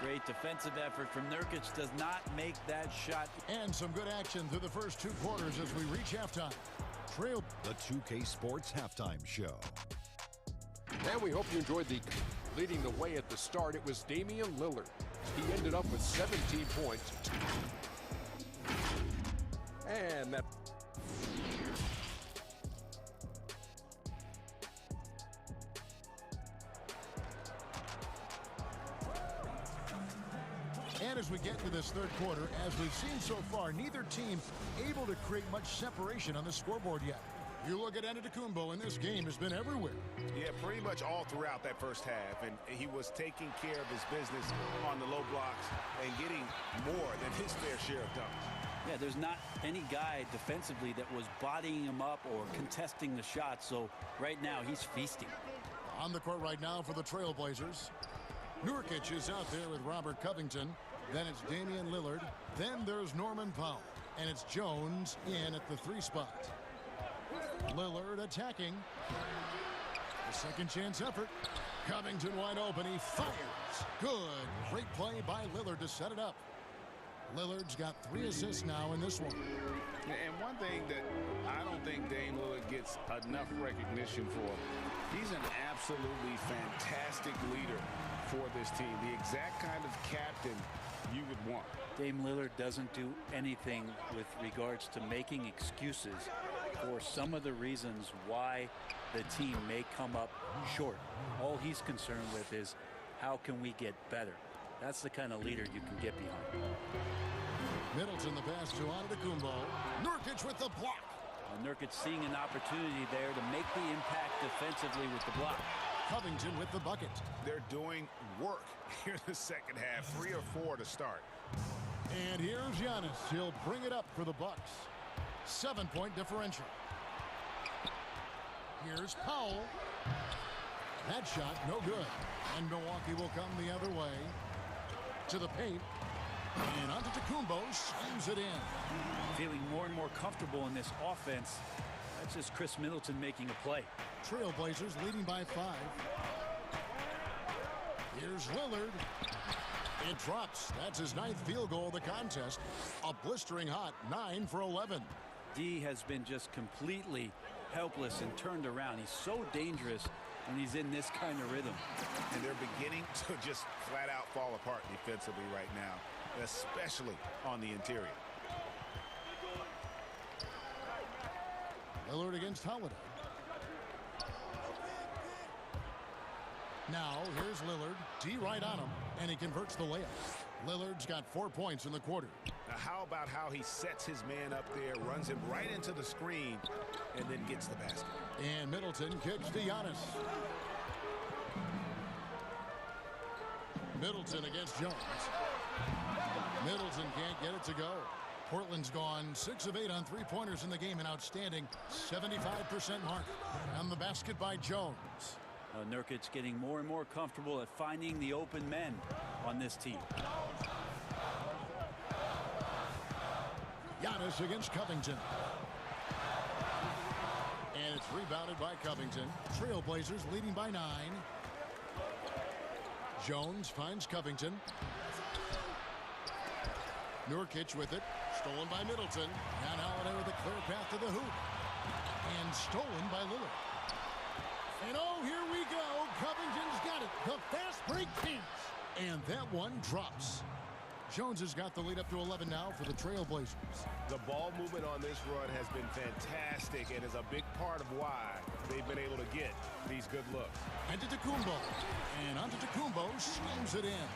Great defensive effort from Nurkic, does not make that shot. And some good action through the first 2 quarters as we reach halftime. Trail. The 2K Sports Halftime Show. And we hope you enjoyed the leading the way at the start. It was Damian Lillard. He ended up with 17 points. And that. And as we get to this third quarter, as we've seen so far, neither team able to create much separation on the scoreboard yet. You look at Antetokounmpo, and this game has been everywhere. Yeah, pretty much all throughout that first half. And he was taking care of his business on the low blocks and getting more than his fair share of dunks. Yeah, there's not any guy defensively that was bodying him up or contesting the shot. So right now, he's feasting. On the court right now for the Trailblazers. Nurkic is out there with Robert Covington. Then it's Damian Lillard. Then there's Norman Powell. And it's Jones in at the 3 spot. Lillard attacking. A second chance effort. Covington wide open. He fires. Good. Great play by Lillard to set it up. Lillard's got 3 assists now in this one. And one thing that I don't think Dame Lillard gets enough recognition for, he's an absolutely fantastic leader for this team. The exact kind of captain you would want. Dame Lillard doesn't do anything with regards to making excuses for some of the reasons why the team may come up short. All he's concerned with is how can we get better. That's the kind of leader you can get behind. Middleton the pass to Antetokounmpo. Nurkic with the block. Nurkic seeing an opportunity there to make the impact defensively with the block. Covington with the bucket. They're doing work here in the second half. 3 or 4 to start. And here's Giannis. He'll bring it up for the Bucks. 7-point differential. Here's Powell. That shot no good. And Milwaukee will come the other way. To the paint. And Antetokounmpo slams it in. Feeling more and more comfortable in this offense. That's just Chris Middleton making a play. Trailblazers leading by 5. Here's Lillard. It drops. That's his 9th field goal of the contest. A blistering hot 9 for 11. D has been just completely helpless and turned around. He's so dangerous when he's in this kind of rhythm. And they're beginning to just flat out fall apart defensively right now, especially on the interior. Lillard against Holiday. Now, here's Lillard. D right on him, and he converts the layup. Lillard's got 4 points in the quarter. Now, how about how he sets his man up there, runs him right into the screen, and then gets the basket. And Middleton kicks to Giannis. Middleton against Jones. Middleton can't get it to go. Portland's gone 6 of 8 on three-pointers in the game, an outstanding 75% mark. And the basket by Jones. Nurkic's getting more and more comfortable at finding the open men on this team. Giannis against Covington. And it's rebounded by Covington. Trailblazers leading by 9. Jones finds Covington. Nurkic with it. Stolen by Middleton. And Holiday with a clear path to the hoop. And stolen by Lillard. And oh, here we go. Covington's got it. The fast break pants. And that one drops. Jones has got the lead up to 11 now for the Trailblazers. The ball movement on this run has been fantastic and is a big part of why they've been able to get these good looks. Antetokounmpo. And Antetokounmpo slams it in.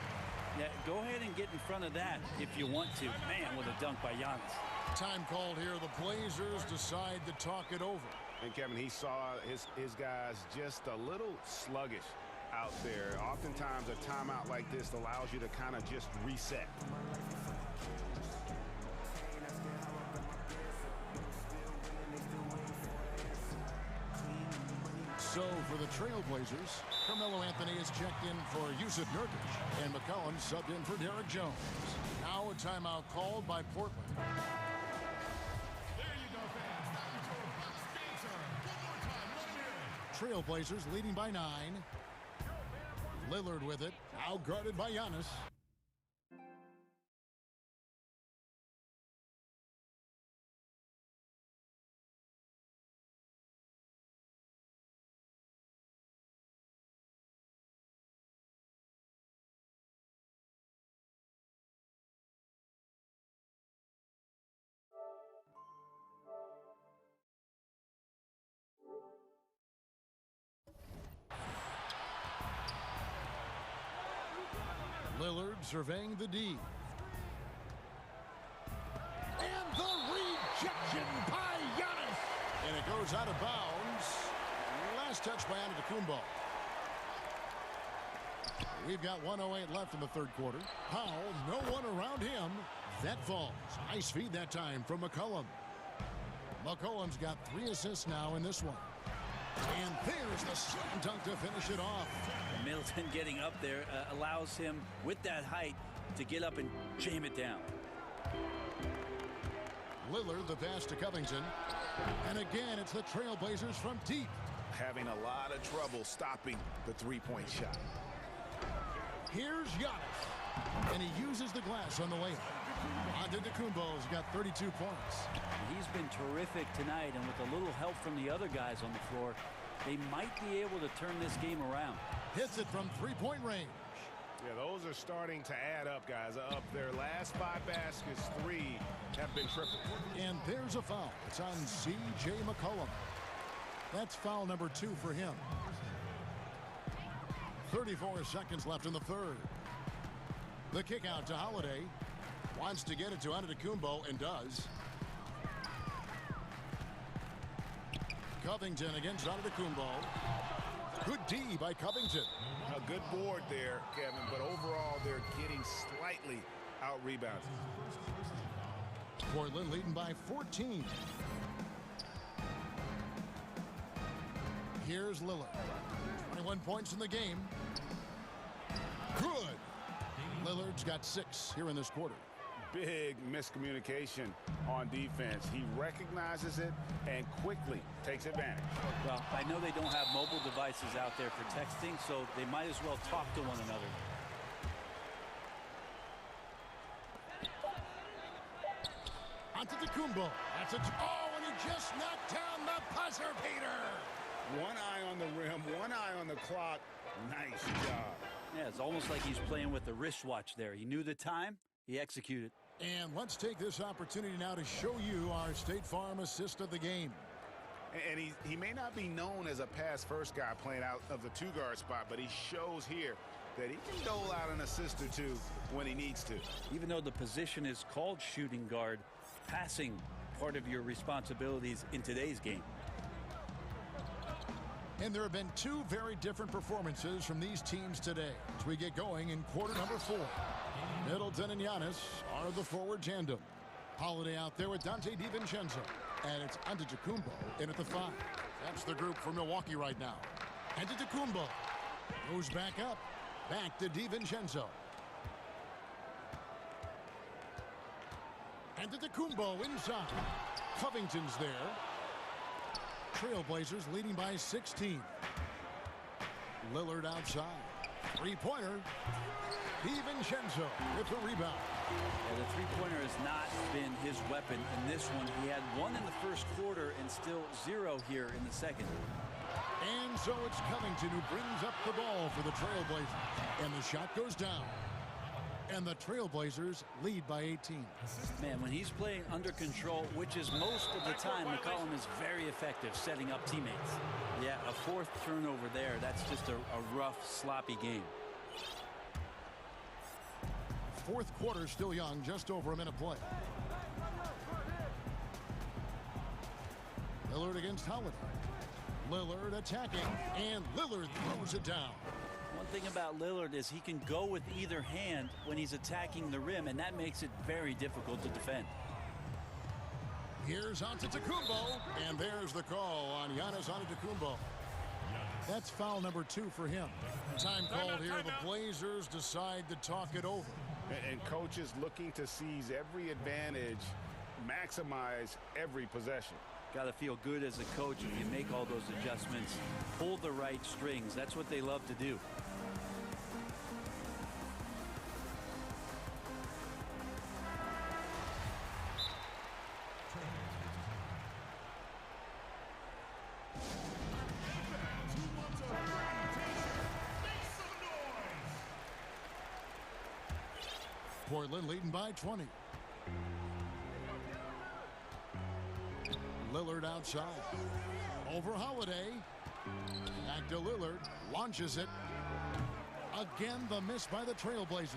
Yeah, go ahead and get in front of that if you want to. Man, with a dunk by Giannis. Time called here. The Blazers decide to talk it over. And Kevin, he saw his guys just a little sluggish out there. Oftentimes a timeout like this allows you to kind of just reset. So for the Trailblazers, Carmelo Anthony is checked in for Yusuf Nurkic, and McCollum subbed in for Derek Jones. Now a timeout called by Portland. Trailblazers leading by 9. Lillard with it, out guarded by Giannis. Lillard surveying the D. And the rejection by Giannis. And it goes out of bounds. Last touch by Antetokounmpo. We've got 1:08 left in the third quarter. Powell, no one around him. That falls. Nice feed that time from McCollum. McCollum's got 3 assists now in this one. And there's the slam dunk to finish it off. Middleton getting up there allows him, with that height, to get up and jam it down. Lillard, the pass to Covington. And again, it's the Trailblazers from deep. Having a lot of trouble stopping the three-point shot. Here's Giannis. And he uses the glass on the layup. Antetokounmpo's got 32 points. He's been terrific tonight, and with a little help from the other guys on the floor, they might be able to turn this game around. Hits it from three-point range. Yeah, those are starting to add up, guys. Up their last 5 baskets, 3 have been tripled. And there's a foul. It's on C.J. McCollum. That's foul number 2 for him. 34 seconds left in the third. The kick out to Holiday. Wants to get it to Antetokounmpo and does. Covington against Antetokounmpo. Good D by Covington. A good board there, Kevin, but overall they're getting slightly out-rebounded. Portland leading by 14. Here's Lillard. 21 points in the game. Good. Lillard's got 6 here in this quarter. Big miscommunication on defense. He recognizes it and quickly takes advantage. Well, I know they don't have mobile devices out there for texting, so they might as well talk to one another. Antetokounmpo. That's and he just knocked down the buzzer beater. One eye on the rim, one eye on the clock. Nice job. Yeah, it's almost like he's playing with the wristwatch there. He knew the time, he executed. And let's take this opportunity now to show you our State Farm assist of the game. And he may not be known as a pass-first guy playing out of the 2-guard spot, but he shows here that he can dole out an assist or 2 when he needs to. Even though the position is called shooting guard, passing part of your responsibilities in today's game. And there have been 2 very different performances from these teams today as we get going in quarter number 4. Middleton and Giannis are the forward tandem. Holiday out there with Dante DiVincenzo. And it's Antetokounmpo in at the 5. That's the group for Milwaukee right now. Antetokounmpo goes back up. Back to DiVincenzo. Antetokounmpo inside. Covington's there. Trailblazers leading by 16. Lillard outside. 3-pointer. DiVincenzo with the rebound. Yeah, the three-pointer has not been his weapon in this one. He had 1 in the first quarter and still 0 here in the second. And so it's Covington who brings up the ball for the Trailblazers. And the shot goes down. And the Trailblazers lead by 18. Man, when he's playing under control, which is most of the time, McCollum is very effective setting up teammates. Yeah, a 4th turnover there. That's just a rough, sloppy game. 4th quarter still young, just over a minute play. Lillard against Holiday. Lillard attacking, and Lillard throws it down. One thing about Lillard is he can go with either hand when he's attacking the rim, and that makes it very difficult to defend. Here's Antetokounmpo, and there's the call on Giannis Antetokounmpo. That's foul number 2 for him. Time called here. The Blazers decide to talk it over. And coaches looking to seize every advantage, maximize every possession. Got to feel good as a coach if you make all those adjustments. Pull the right strings. That's what they love to do. Portland leading by 20. Lillard outside. Over Holiday. Back to Lillard. Launches it. Again, the miss by the Trailblazers.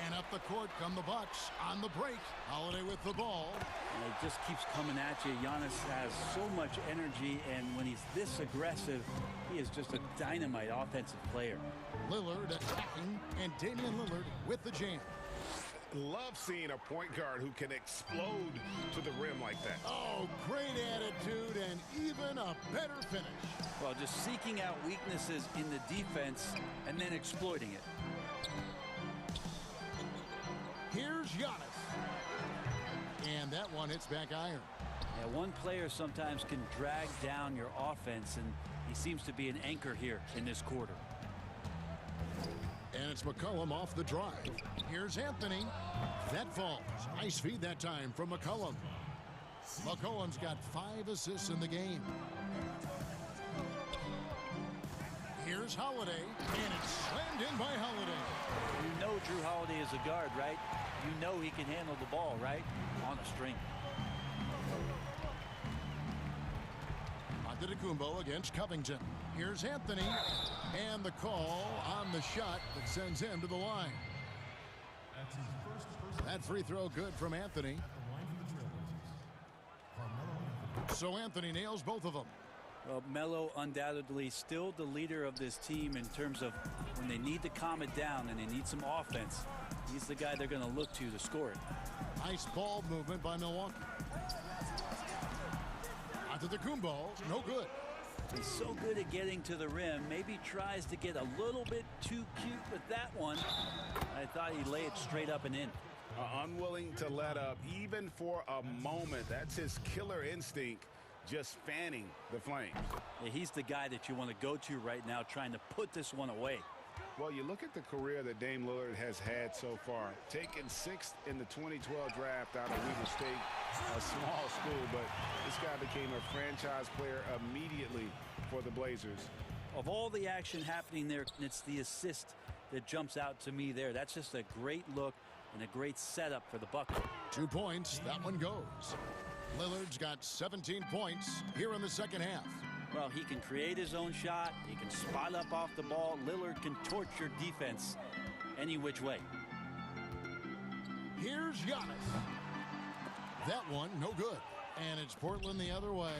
And up the court come the Bucks on the break. Holiday with the ball. And it just keeps coming at you. Giannis has so much energy, and when he's this aggressive, he is just a dynamite offensive player. Lillard attacking, and Damian Lillard with the jam. Love seeing a point guard who can explode to the rim like that. Oh, great attitude and even a better finish. Well, just seeking out weaknesses in the defense and then exploiting it. Here's Giannis. And that one hits back iron. Yeah, one player sometimes can drag down your offense, and he seems to be an anchor here in this quarter. And it's McCollum off the drive. Here's Anthony. That falls. Nice feed that time from McCollum. McCollum's got 5 assists in the game. Here's Holiday, and it's slammed in by Holiday. You know Drew Holiday is a guard, right? You know he can handle the ball, right? On a string. Antetokounmpo against Covington. Here's Anthony, and the call on the shot that sends him to the line. That free throw good from Anthony. So Anthony nails both of them. Well, Melo undoubtedly still the leader of this team in terms of when they need to calm it down and they need some offense. He's the guy they're going to look to score it. Nice ball movement by Milwaukee. Antetokounmpo, no good. He's so good at getting to the rim. Maybe tries to get a little bit too cute with that one. I thought he'd lay it straight up and in. Unwilling to let up even for a moment. That's his killer instinct, just fanning the flames. Yeah, he's the guy that you want to go to right now, trying to put this one away. Well, you look at the career that Dame Lillard has had so far. Taken 6th in the 2012 draft out of Weber State, a small school, but this guy became a franchise player immediately for the Blazers. Of all the action happening there, it's the assist that jumps out to me there. That's just a great look and a great setup for the Bucks. 2 points. That one goes. Lillard's got 17 points here in the second half. Well, he can create his own shot. He can spot up off the ball. Lillard can torch your defense any which way. Here's Giannis. That one, no good. And it's Portland the other way.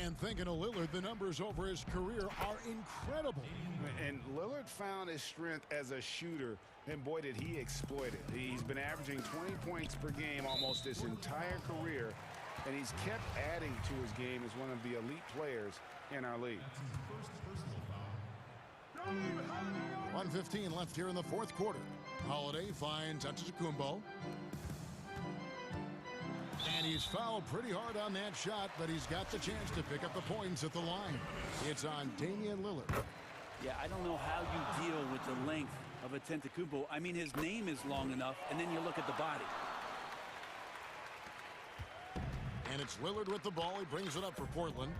And thinking of Lillard, the numbers over his career are incredible. And Lillard found his strength as a shooter, and boy, did he exploit it. He's been averaging 20 points per game almost his entire career, and he's kept adding to his game as one of the elite players in our league. 1:15 left here in the fourth quarter. Holiday finds Antetokounmpo. And he's fouled pretty hard on that shot, but he's got the chance to pick up the points at the line. It's on Damian Lillard. Yeah, I don't know how you deal with the length of Antetokounmpo. I mean, his name is long enough, and then you look at the body. And it's Lillard with the ball. He brings it up for Portland.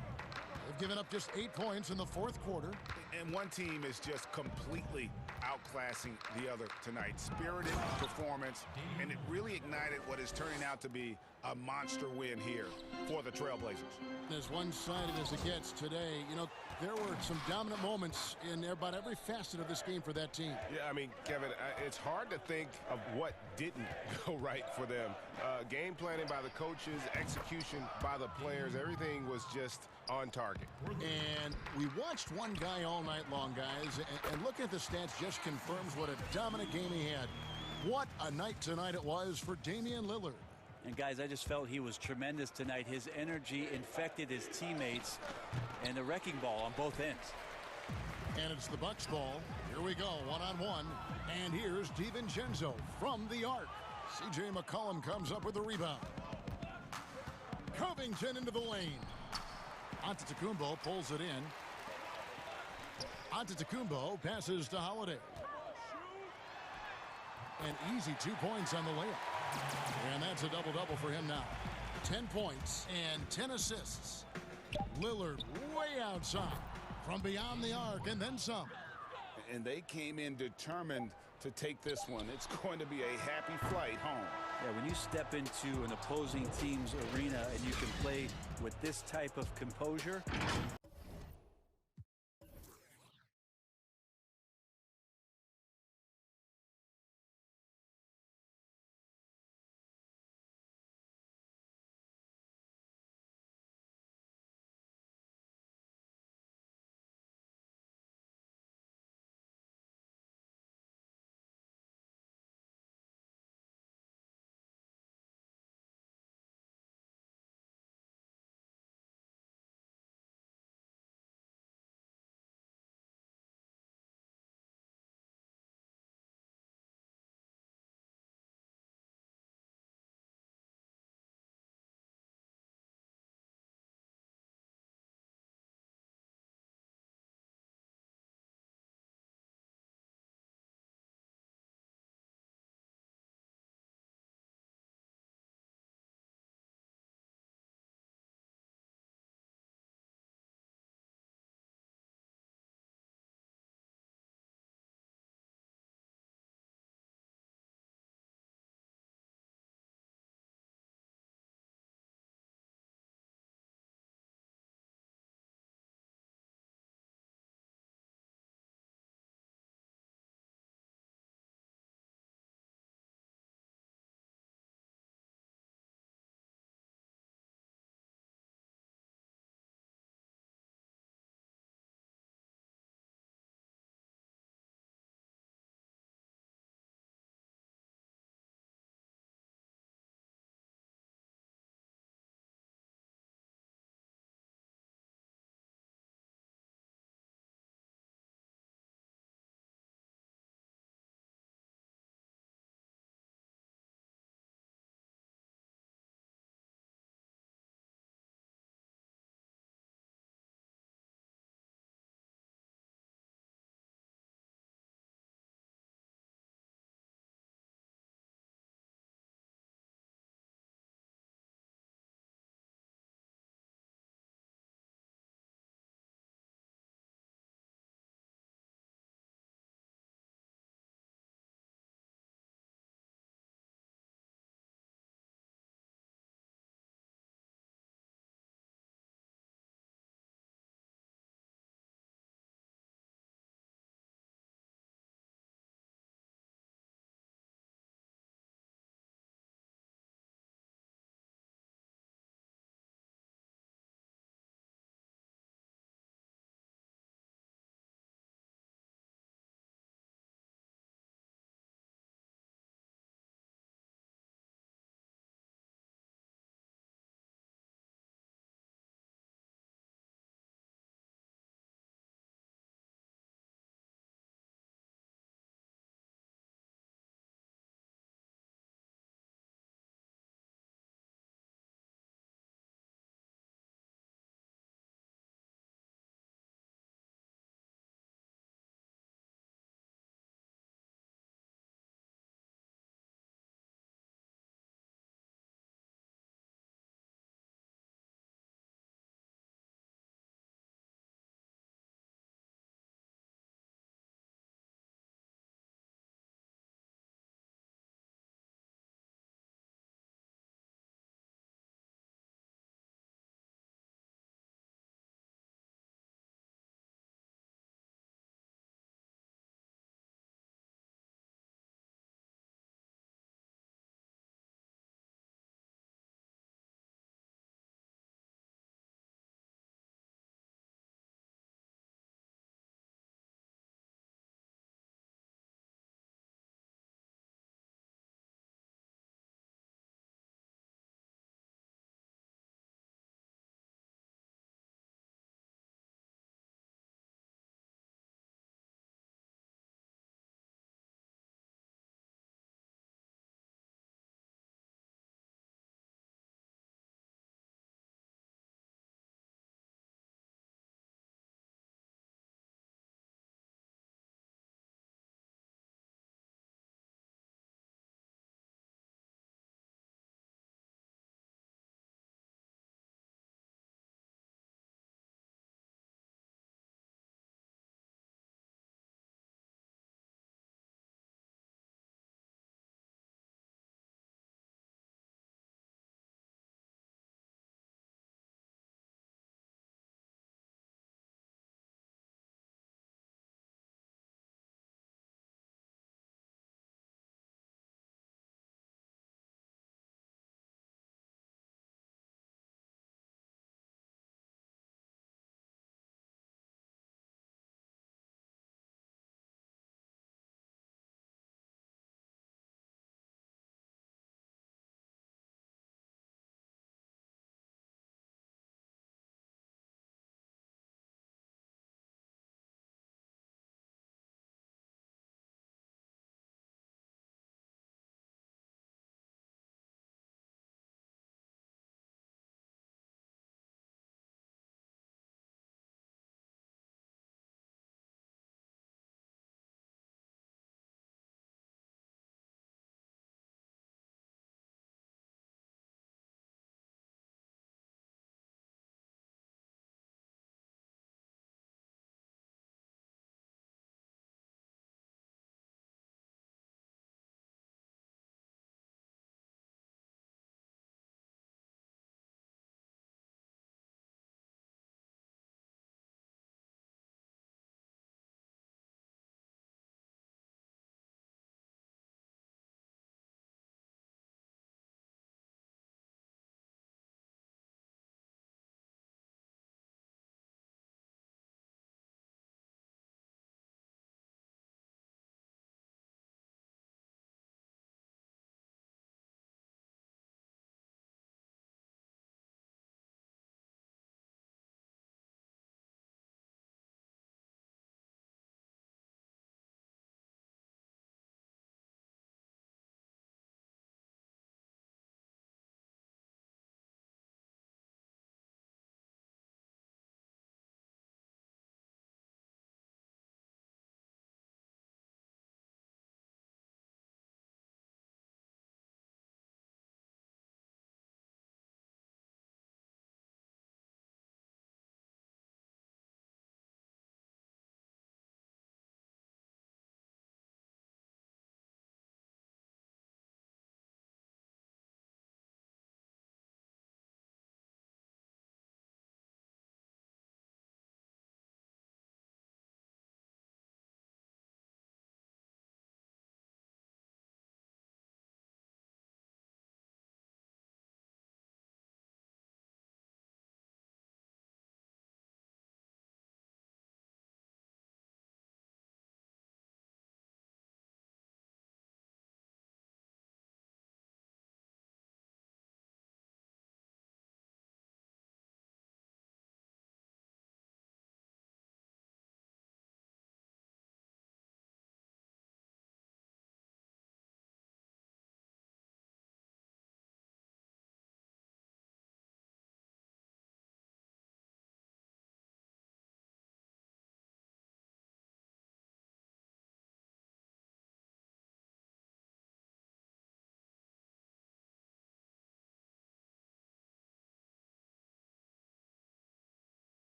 They've given up just 8 points in the fourth quarter. And one team is just completely outclassing the other tonight. Spirited performance, and it really ignited what is turning out to be a monster win here for the Trailblazers. As one-sided as it gets today, you know, there were some dominant moments in about every facet of this game for that team. Yeah, I mean, Kevin, it's hard to think of what didn't go right for them. Game planning by the coaches, execution by the players, everything was just on target. And we watched one guy all night long, guys, and looking at the stats just confirms what a dominant game he had. What a night tonight it was for Damian Lillard. And guys, I just felt he was tremendous tonight. His energy infected his teammates, and the wrecking ball on both ends. And it's the Bucks ball. Here we go, one-on-one. And here's DiVincenzo from the arc. C.J. McCollum comes up with the rebound. Covington into the lane. Antetokounmpo pulls it in. Antetokounmpo passes to Holiday. An easy 2 points on the layup. And that's a double-double for him now. 10 points and 10 assists. Lillard way outside from beyond the arc and then some. And they came in determined to take this one. It's going to be a happy flight home. Yeah, when you step into an opposing team's arena and you can play with this type of composure,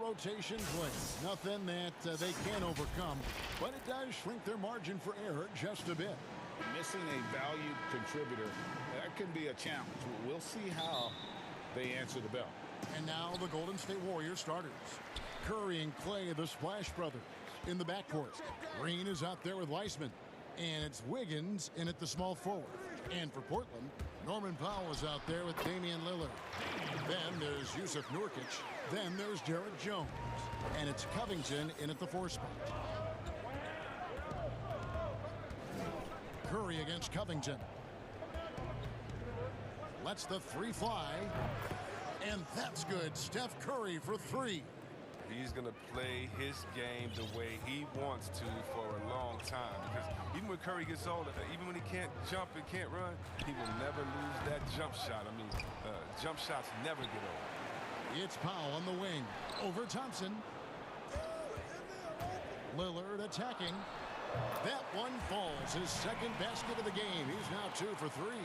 rotations late. Nothing that they can't overcome, but it does shrink their margin for error just a bit. Missing a valued contributor, that can be a challenge. We'll see how they answer the bell. And now the Golden State Warriors starters. Curry and Clay, the Splash Brothers, in the backcourt. Green is out there with Weissman. And it's Wiggins in at the small forward. And for Portland, Norman Powell is out there with Damian Lillard. Then there's Yusuf Nurkic. Then there's Jarrett Jones. And it's Covington in at the 4 spot. Curry against Covington. Lets the 3 fly. And that's good. Steph Curry for 3. He's going to play his game the way he wants to for a long time. Because even when Curry gets older, even when he can't jump and can't run, he will never lose that jump shot. I mean, jump shots never get old. It's Powell on the wing. Over Thompson. Lillard attacking. That one falls. His second basket of the game. He's now 2 for 3.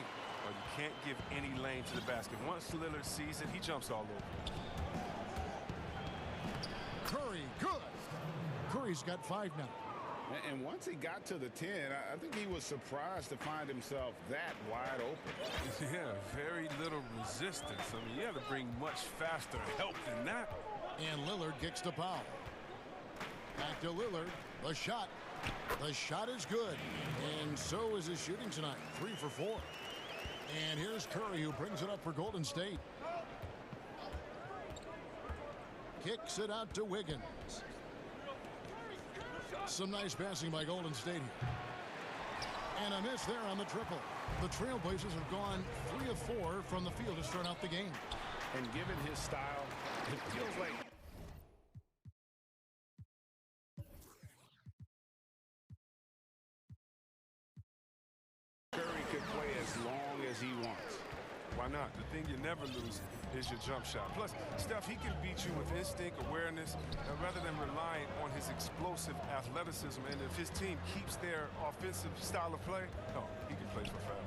But you can't give any lane to the basket. Once Lillard sees it, he jumps all over. Curry, good. Curry's got 5 now. And once he got to the 10, I think he was surprised to find himself that wide open. Yeah, very little resistance. I mean, you have to bring much faster help than that. And Lillard kicks to Powell. Back to Lillard. The shot. The shot is good. And so is his shooting tonight. 3 for 4. And here's Curry, who brings it up for Golden State. Kicks it out to Wiggins. Some nice passing by Golden State here. And a miss there on the triple. The Trailblazers have gone 3 of 4 from the field to start out the game. And given his style, it feels like Curry could play as long as he wants. Why not? The thing you never lose is your jump shot. Plus, Steph, he can beat you with instinct, awareness, rather than relying on his explosive athleticism. And if his team keeps their offensive style of play, no, he can play for forever.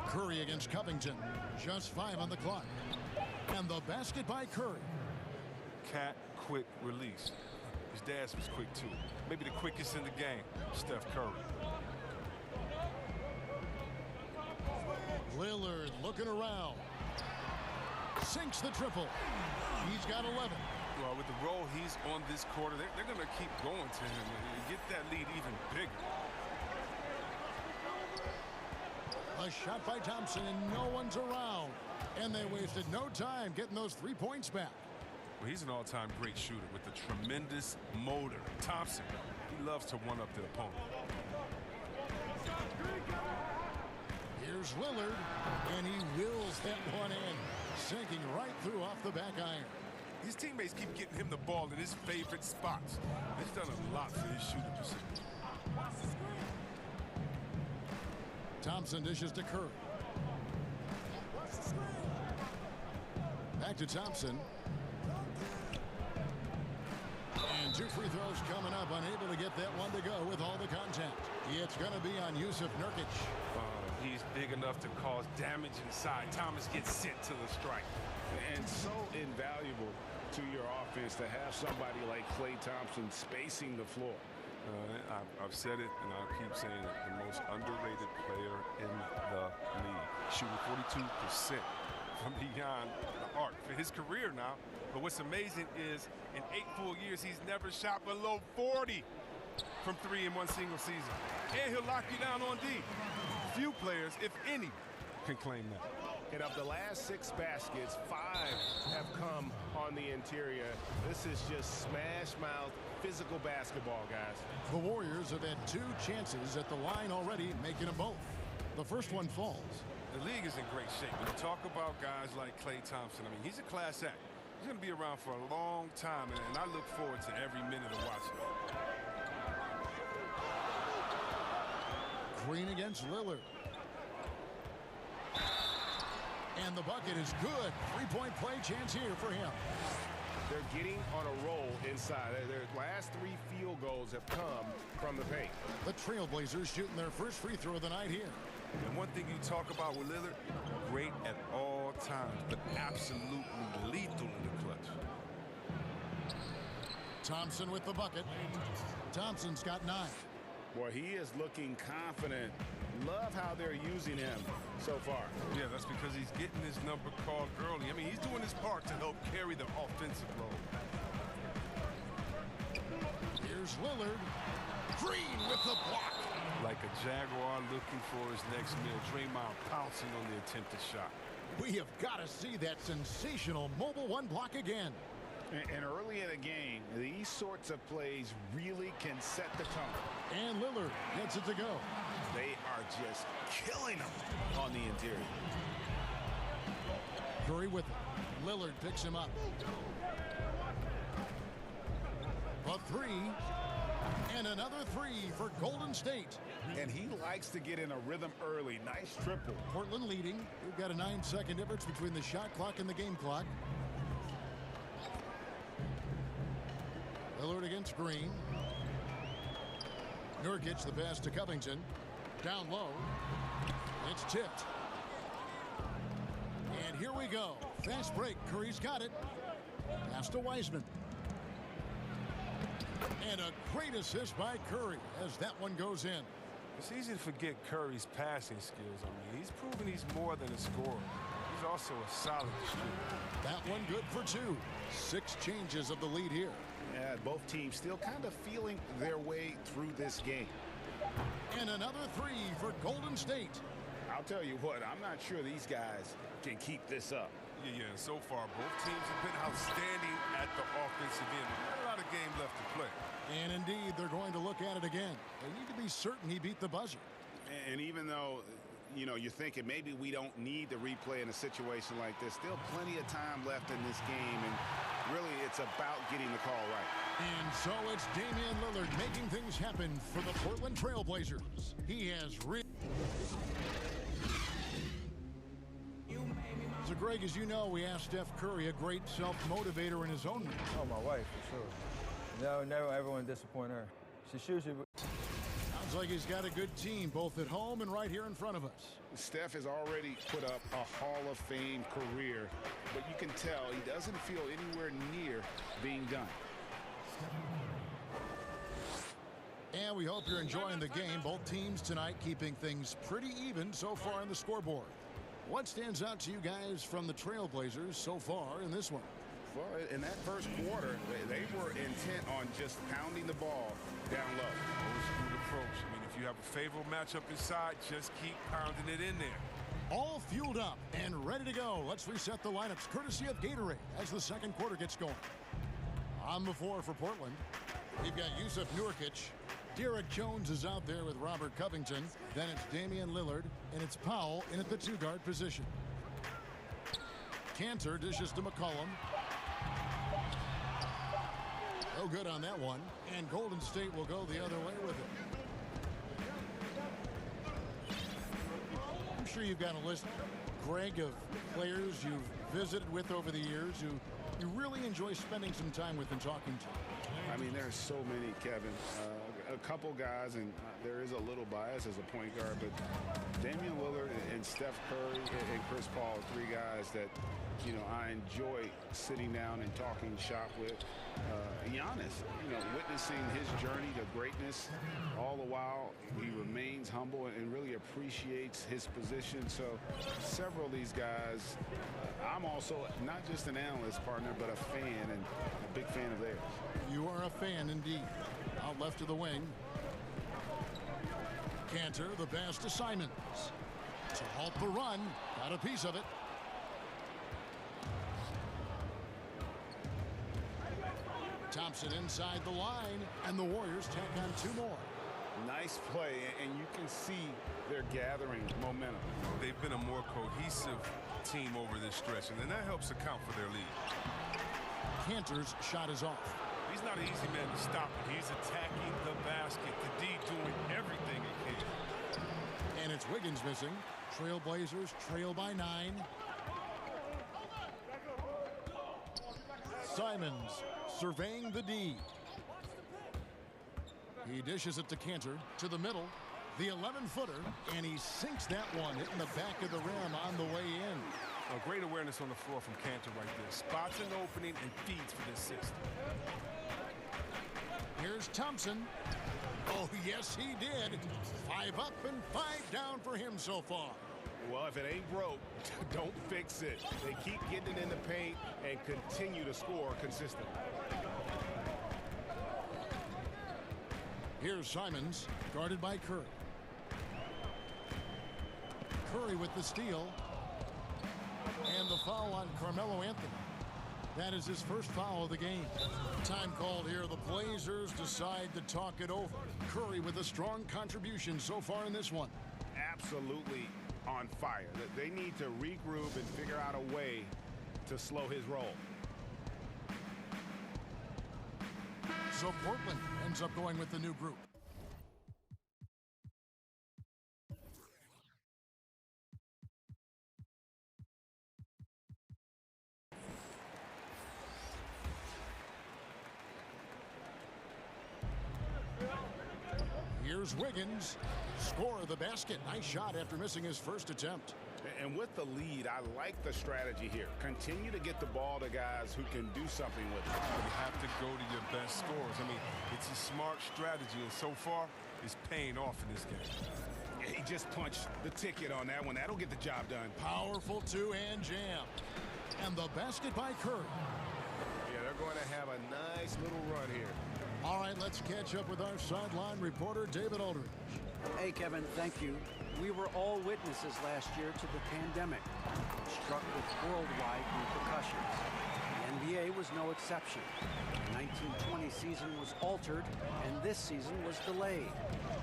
Curry against Covington. Just 5 on the clock. And the basket by Curry. Cat quick release. His dash was quick, too. Maybe the quickest in the game, Steph Curry. Lillard looking around. Sinks the triple. He's got 11. Well, with the role he's on this quarter, they're going to keep going to him and get that lead even bigger. A shot by Thompson, and no one's around. And they wasted no time getting those 3 points back. Well, he's an all-time great shooter with a tremendous motor. Thompson, he loves to one-up the opponent. Here's Lillard, and he wills that one in, sinking right through off the back iron. His teammates keep getting him the ball in his favorite spots. He's done a lot for his shooting position. Thompson dishes to Curry. Back to Thompson. And 2 free throws coming up, unable to get that one to go with all the contact. It's going to be on Yusuf Nurkic. He's big enough to cause damage inside. Thomas gets sent to the strike. and so invaluable to your offense to have somebody like Klay Thompson spacing the floor. I've said it, and I'll keep saying it. The most underrated player in the league. Shooting 42% from beyond the arc for his career now. But what's amazing is in 8 full years, he's never shot below 40 from 3 in one single season. And he'll lock you down on D. Few players, if any, can claim that. And of the last 6 baskets, 5 have come on the interior. This is just smash-mouth physical basketball, guys. The Warriors have had 2 chances at the line already, making them both. The first one falls. The league is in great shape. When you talk about guys like Klay Thompson, I mean, he's a class act. He's going to be around for a long time, and I look forward to every minute of watching. Green against Lillard. And the bucket is good. 3-point play chance here for him. They're getting on a roll inside. Their last 3 field goals have come from the paint. The Trailblazers shooting their first free throw of the night here. And one thing you talk about with Lillard, great at all at times, but absolutely lethal in the clutch. Thompson with the bucket. Thompson's got 9. Boy, he is looking confident. Love how they're using him so far. Yeah, that's because he's getting his number called early. I mean, he's doing his part to help carry the offensive load. Here's Lillard. Green with the block. Like a Jaguar looking for his next meal. Draymond pouncing on the attempted shot. We have got to see that sensational mobile one block again. And early in the game, these sorts of plays really can set the tone. And Lillard gets it to go. They are just killing them on the interior. Curry with it. Lillard picks him up. A 3. And another 3 for Golden State. And he likes to get in a rhythm early. Nice triple. Portland leading. We've got a 9-second difference between the shot clock and the game clock. Lillard against Green. Nurkic, the pass to Covington. Down low. It's tipped. And here we go. Fast break. Curry's got it. Pass to Wiseman. And a great assist by Curry as that one goes in. It's easy to forget Curry's passing skills. I mean, he's proven he's more than a scorer. He's also a solid shooter. That one good for 2. 6 changes of the lead here. Yeah, both teams still kind of feeling their way through this game. And another 3 for Golden State. I'll tell you what, I'm not sure these guys can keep this up. Yeah, so far, both teams have been outstanding at the offensive end. Not a lot of game left to play. And indeed, they're going to look at it again. They need to be certain he beat the buzzer. And even though, you know, you're thinking maybe we don't need the replay in a situation like this, still plenty of time left in this game, and really it's about getting the call right. And so it's Damian Lillard making things happen for the Portland Trail Blazers. He has So, Greg, as you know, we asked Steph Curry, a great self-motivator in his own right. Oh, my wife, for sure. No, never ever want to disappoint her. She shoots you. Sounds like he's got a good team, both at home and right here in front of us. Steph has already put up a Hall of Fame career, but you can tell he doesn't feel anywhere near being done. And we hope you're enjoying the game. Both teams tonight keeping things pretty even so far on the scoreboard. What stands out to you guys from the Trailblazers so far in this one? Well, in that first quarter, they were intent on just pounding the ball down low. Old school approach. I mean, if you have a favorable matchup inside, just keep pounding it in there. All fueled up and ready to go. Let's reset the lineups courtesy of Gatorade as the second quarter gets going. On the floor for Portland, we've got Yusuf Nurkic. Derek Jones is out there with Robert Covington. Then it's Damian Lillard, and it's Powell in at the 2-guard position. Cantor dishes to McCollum. No good on that one. And Golden State will go the other way with it. I'm sure you've got a list, Greg, of players you've visited with over the years who you really enjoy spending some time with and talking to. I mean, there's so many, Kevin. A couple guys, and there is a little bias as a point guard, but Damian Lillard and Steph Curry and Chris Paul are 3 guys that, you know, I enjoy sitting down and talking shop with. Giannis, you know, witnessing his journey to greatness, all the while he remains humble and really appreciates his position. So several of these guys, I'm also not just an analyst partner, but a fan and a big fan of theirs. You are a fan indeed. Out left of the wing. Cantor, the pass to Simons. To halt the run. Got a piece of it. Thompson inside the line, and the Warriors tack on 2 more. Nice play, and you can see they're gathering momentum. They've been a more cohesive team over this stretch, and then that helps account for their lead. Cantor's shot is off. He's not an easy man to stop. He's attacking the basket. The D doing everything he can. And it's Wiggins missing. Trailblazers trail by 9. Simons surveying the D. He dishes it to Cantor, to the middle, the 11-footer, and he sinks that one, hitting the back of the rim on the way in. A great awareness on the floor from Cantor right there. Spots an opening and feeds for the assist. Here's Thompson. Oh, yes, he did. 5 up and 5 down for him so far. Well, if it ain't broke, don't fix it. They keep getting it in the paint and continue to score consistently. Here's Simons, guarded by Curry. Curry with the steal. And the foul on Carmelo Anthony. That is his first foul of the game. Time called here. The Blazers decide to talk it over. Curry with a strong contribution so far in this one. Absolutely on fire. They need to regroup and figure out a way to slow his roll. So Portland ends up going with the new group. Here's Wiggins. Score of the basket. Nice shot after missing his first attempt. And with the lead, I like the strategy here. Continue to get the ball to guys who can do something with it. You have to go to your best scorers. I mean, it's a smart strategy, and so far, it's paying off in this game. He just punched the ticket on that one. That'll get the job done. Powerful two-hand jam. And the basket by Curry. Yeah, they're going to have a nice little run here. All right, let's catch up with our sideline reporter, David Aldridge. Hey, Kevin, thank you. We were all witnesses last year to the pandemic, struck with worldwide repercussions. The NBA was no exception. The 1920 season was altered, and this season was delayed.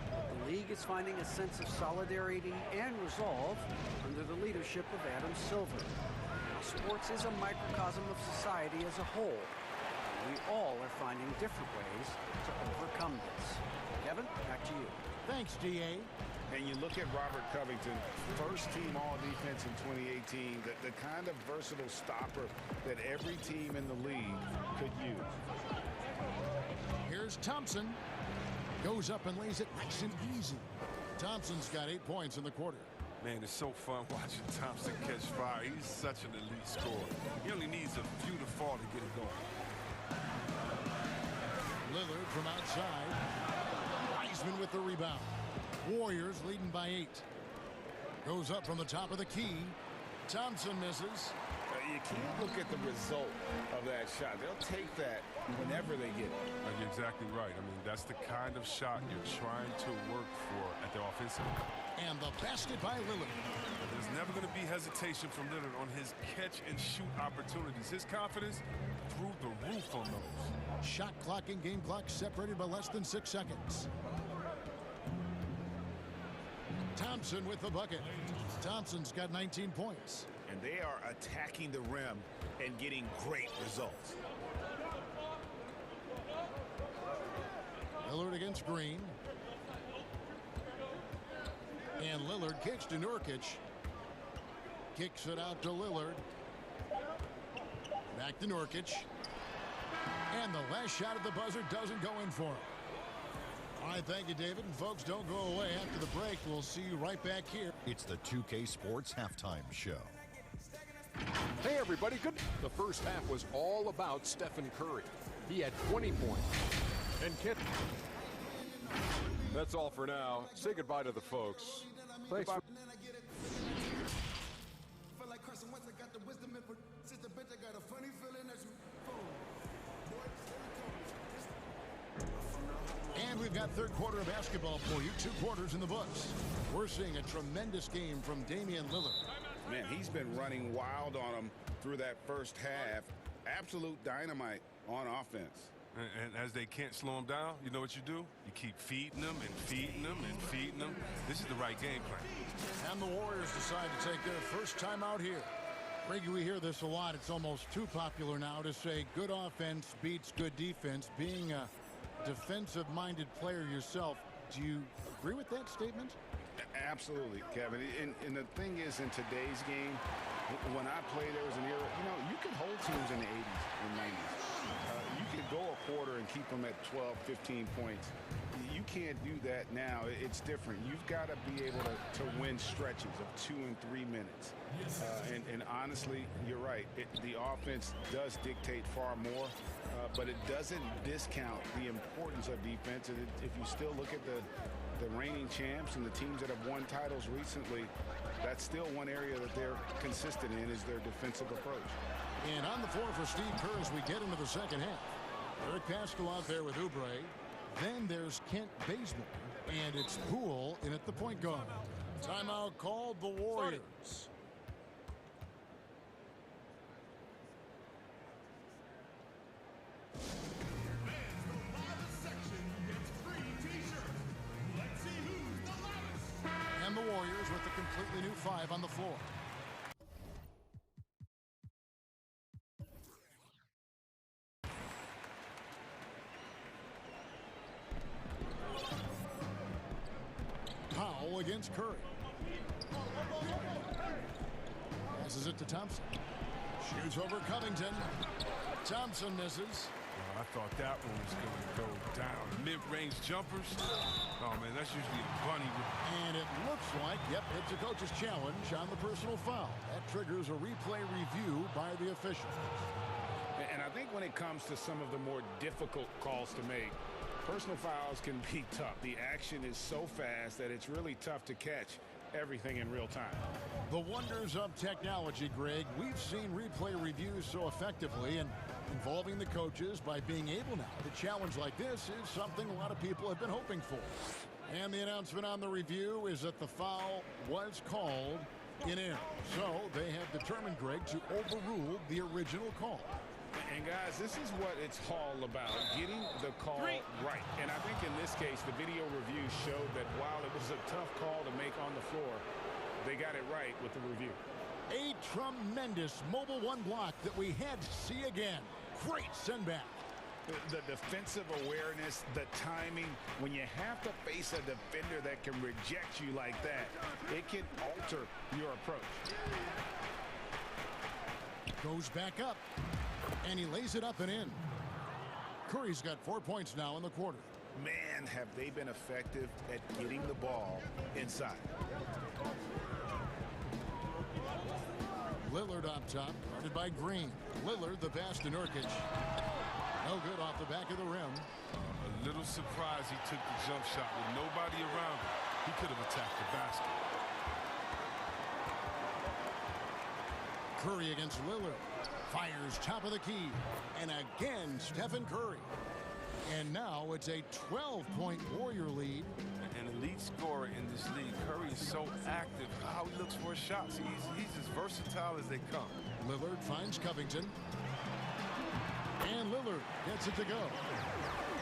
The league is finding a sense of solidarity and resolve under the leadership of Adam Silver. Now, sports is a microcosm of society as a whole. We all are finding different ways to overcome this. Kevin, back to you. Thanks, DA. And you look at Robert Covington, first team all-defense in 2018, the kind of versatile stopper that every team in the league could use. Here's Thompson. Goes up and lays it nice and easy. Thompson's got 8 points in the quarter. Man, it's so fun watching Thompson catch fire. He's such an elite scorer. He only needs a few to fall to get it going. Lillard from outside. Wiseman with the rebound. Warriors leading by 8. Goes up from the top of the key. Thompson misses. You can't look at the result of that shot. They'll take that whenever they get it. You're exactly right. I mean, that's the kind of shot you're trying to work for at the offensive end. And the basket by Lillard. There's never going to be hesitation from Lillard on his catch-and-shoot opportunities. His confidence through the roof on those. Shot clock and game clock separated by less than 6 seconds. Thompson with the bucket. Thompson's got 19 points. And they are attacking the rim and getting great results. Lillard against Green. And Lillard kicks to Nurkic. Kicks it out to Lillard. Back to Nurkic. And the last shot at the buzzer doesn't go in for him. All right, thank you, David. And folks, don't go away. After the break, we'll see you right back here. It's the 2K Sports Halftime Show. Hey, everybody. Good. The first half was all about Stephen Curry. He had 20 points. And that's all for now. Say goodbye to the folks. Thanks. And we've got third quarter of basketball for you. 2 quarters in the books. We're seeing a tremendous game from Damian Lillard. Man, he's been running wild on them through that first half. Absolute dynamite on offense. And as they can't slow him down, you know what you do? You keep feeding them and feeding them and feeding them. This is the right game plan. And the Warriors decide to take their first time out here. Reggie, we hear this a lot. It's almost too popular now to say good offense beats good defense. Being a defensive-minded player yourself, do you agree with that statement? Absolutely, Kevin. And the thing is, in today's game, when I played, there was an era, you know, you can hold teams in the 80s and 90s. You could go a quarter and keep them at 12, 15 points. You can't do that now. It's different. You've got to be able to win stretches of 2 and 3 minutes. And honestly, you're right. The offense does dictate far more, but it doesn't discount the importance of defense. And if you still look at the reigning champs and the teams that have won titles recently, that's still one area that they're consistent in, is their defensive approach. And on the floor for Steve Kerr as we get into the second half. Eric Pascal out there with Oubre. Then there's Kent Bazemore. And it's Poole in at the point guard. Timeout called the Warriors. And the Warriors with a completely new 5 on the floor. Powell against Curry. Passes it to Thompson. Shoots over Covington. Thompson misses. I thought that one was going to go down. Mid-range jumpers. Oh, man, that's usually a bunny. And it looks like, yep, it's a coach's challenge on the personal foul. That triggers a replay review by the officials. And I think when it comes to some of the more difficult calls to make, personal fouls can be tough. The action is so fast that it's really tough to catch everything in real time. The wonders of technology, Greg. We've seen replay reviews so effectively, and involving the coaches by being able now to challenge like this is something a lot of people have been hoping for. And the announcement on the review is that the foul was called in air. So they have determined, Greg, to overrule the original call. And guys, this is what it's all about, getting the call right. And I think in this case, the video review showed that while it was a tough call to make on the floor, they got it right with the review. A tremendous mobile one block that we had to see again. Great send back. The defensive awareness, the timing, when you have to face a defender that can reject you like that, it can alter your approach. Goes back up, and he lays it up and in. Curry's got 4 points now in the quarter. Man, have they been effective at getting the ball inside. Lillard on top, guarded by Green. Lillard, the pass to Nurkic. No good off the back of the rim. A little surprised he took the jump shot with nobody around him. He could have attacked the basket. Curry against Lillard. Fires top of the key. And again, Stephen Curry. And now it's a 12-point Warrior lead. An elite scorer in this league. Curry is so active. How he looks for his shots. He's as versatile as they come. Lillard finds Covington. And Lillard gets it to go.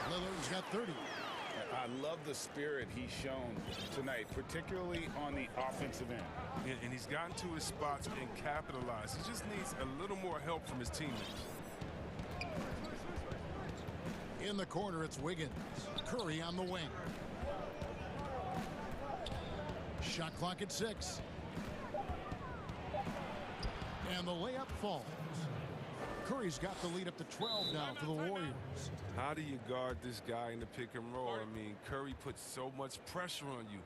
Lillard's got 30. I love the spirit he's shown tonight, particularly on the offensive end. And he's gotten to his spots and capitalized. He just needs a little more help from his teammates. In the corner, it's Wiggins. Curry on the wing. Shot clock at 6. And the layup falls. Curry's got the lead up to 12 now for the Warriors. How do you guard this guy in the pick and roll? I mean, Curry puts so much pressure on you.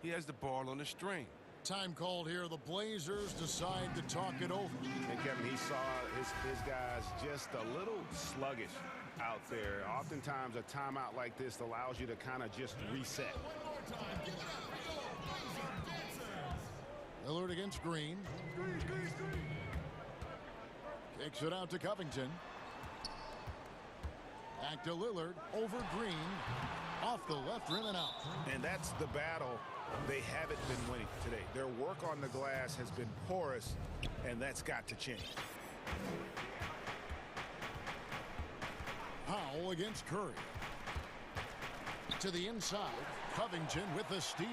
He has the ball on the string. Time called here. The Blazers decide to talk it over. And Kevin, he saw his guys just a little sluggish out there. Oftentimes a timeout like this allows you to kind of just reset. Lillard against Green. Kicks it out to Covington. Back to Lillard. Over Green. Off the left rim and out. And that's the battle they haven't been winning today. Their work on the glass has been porous, and that's got to change. Powell against Curry. To the inside. Covington with the steal.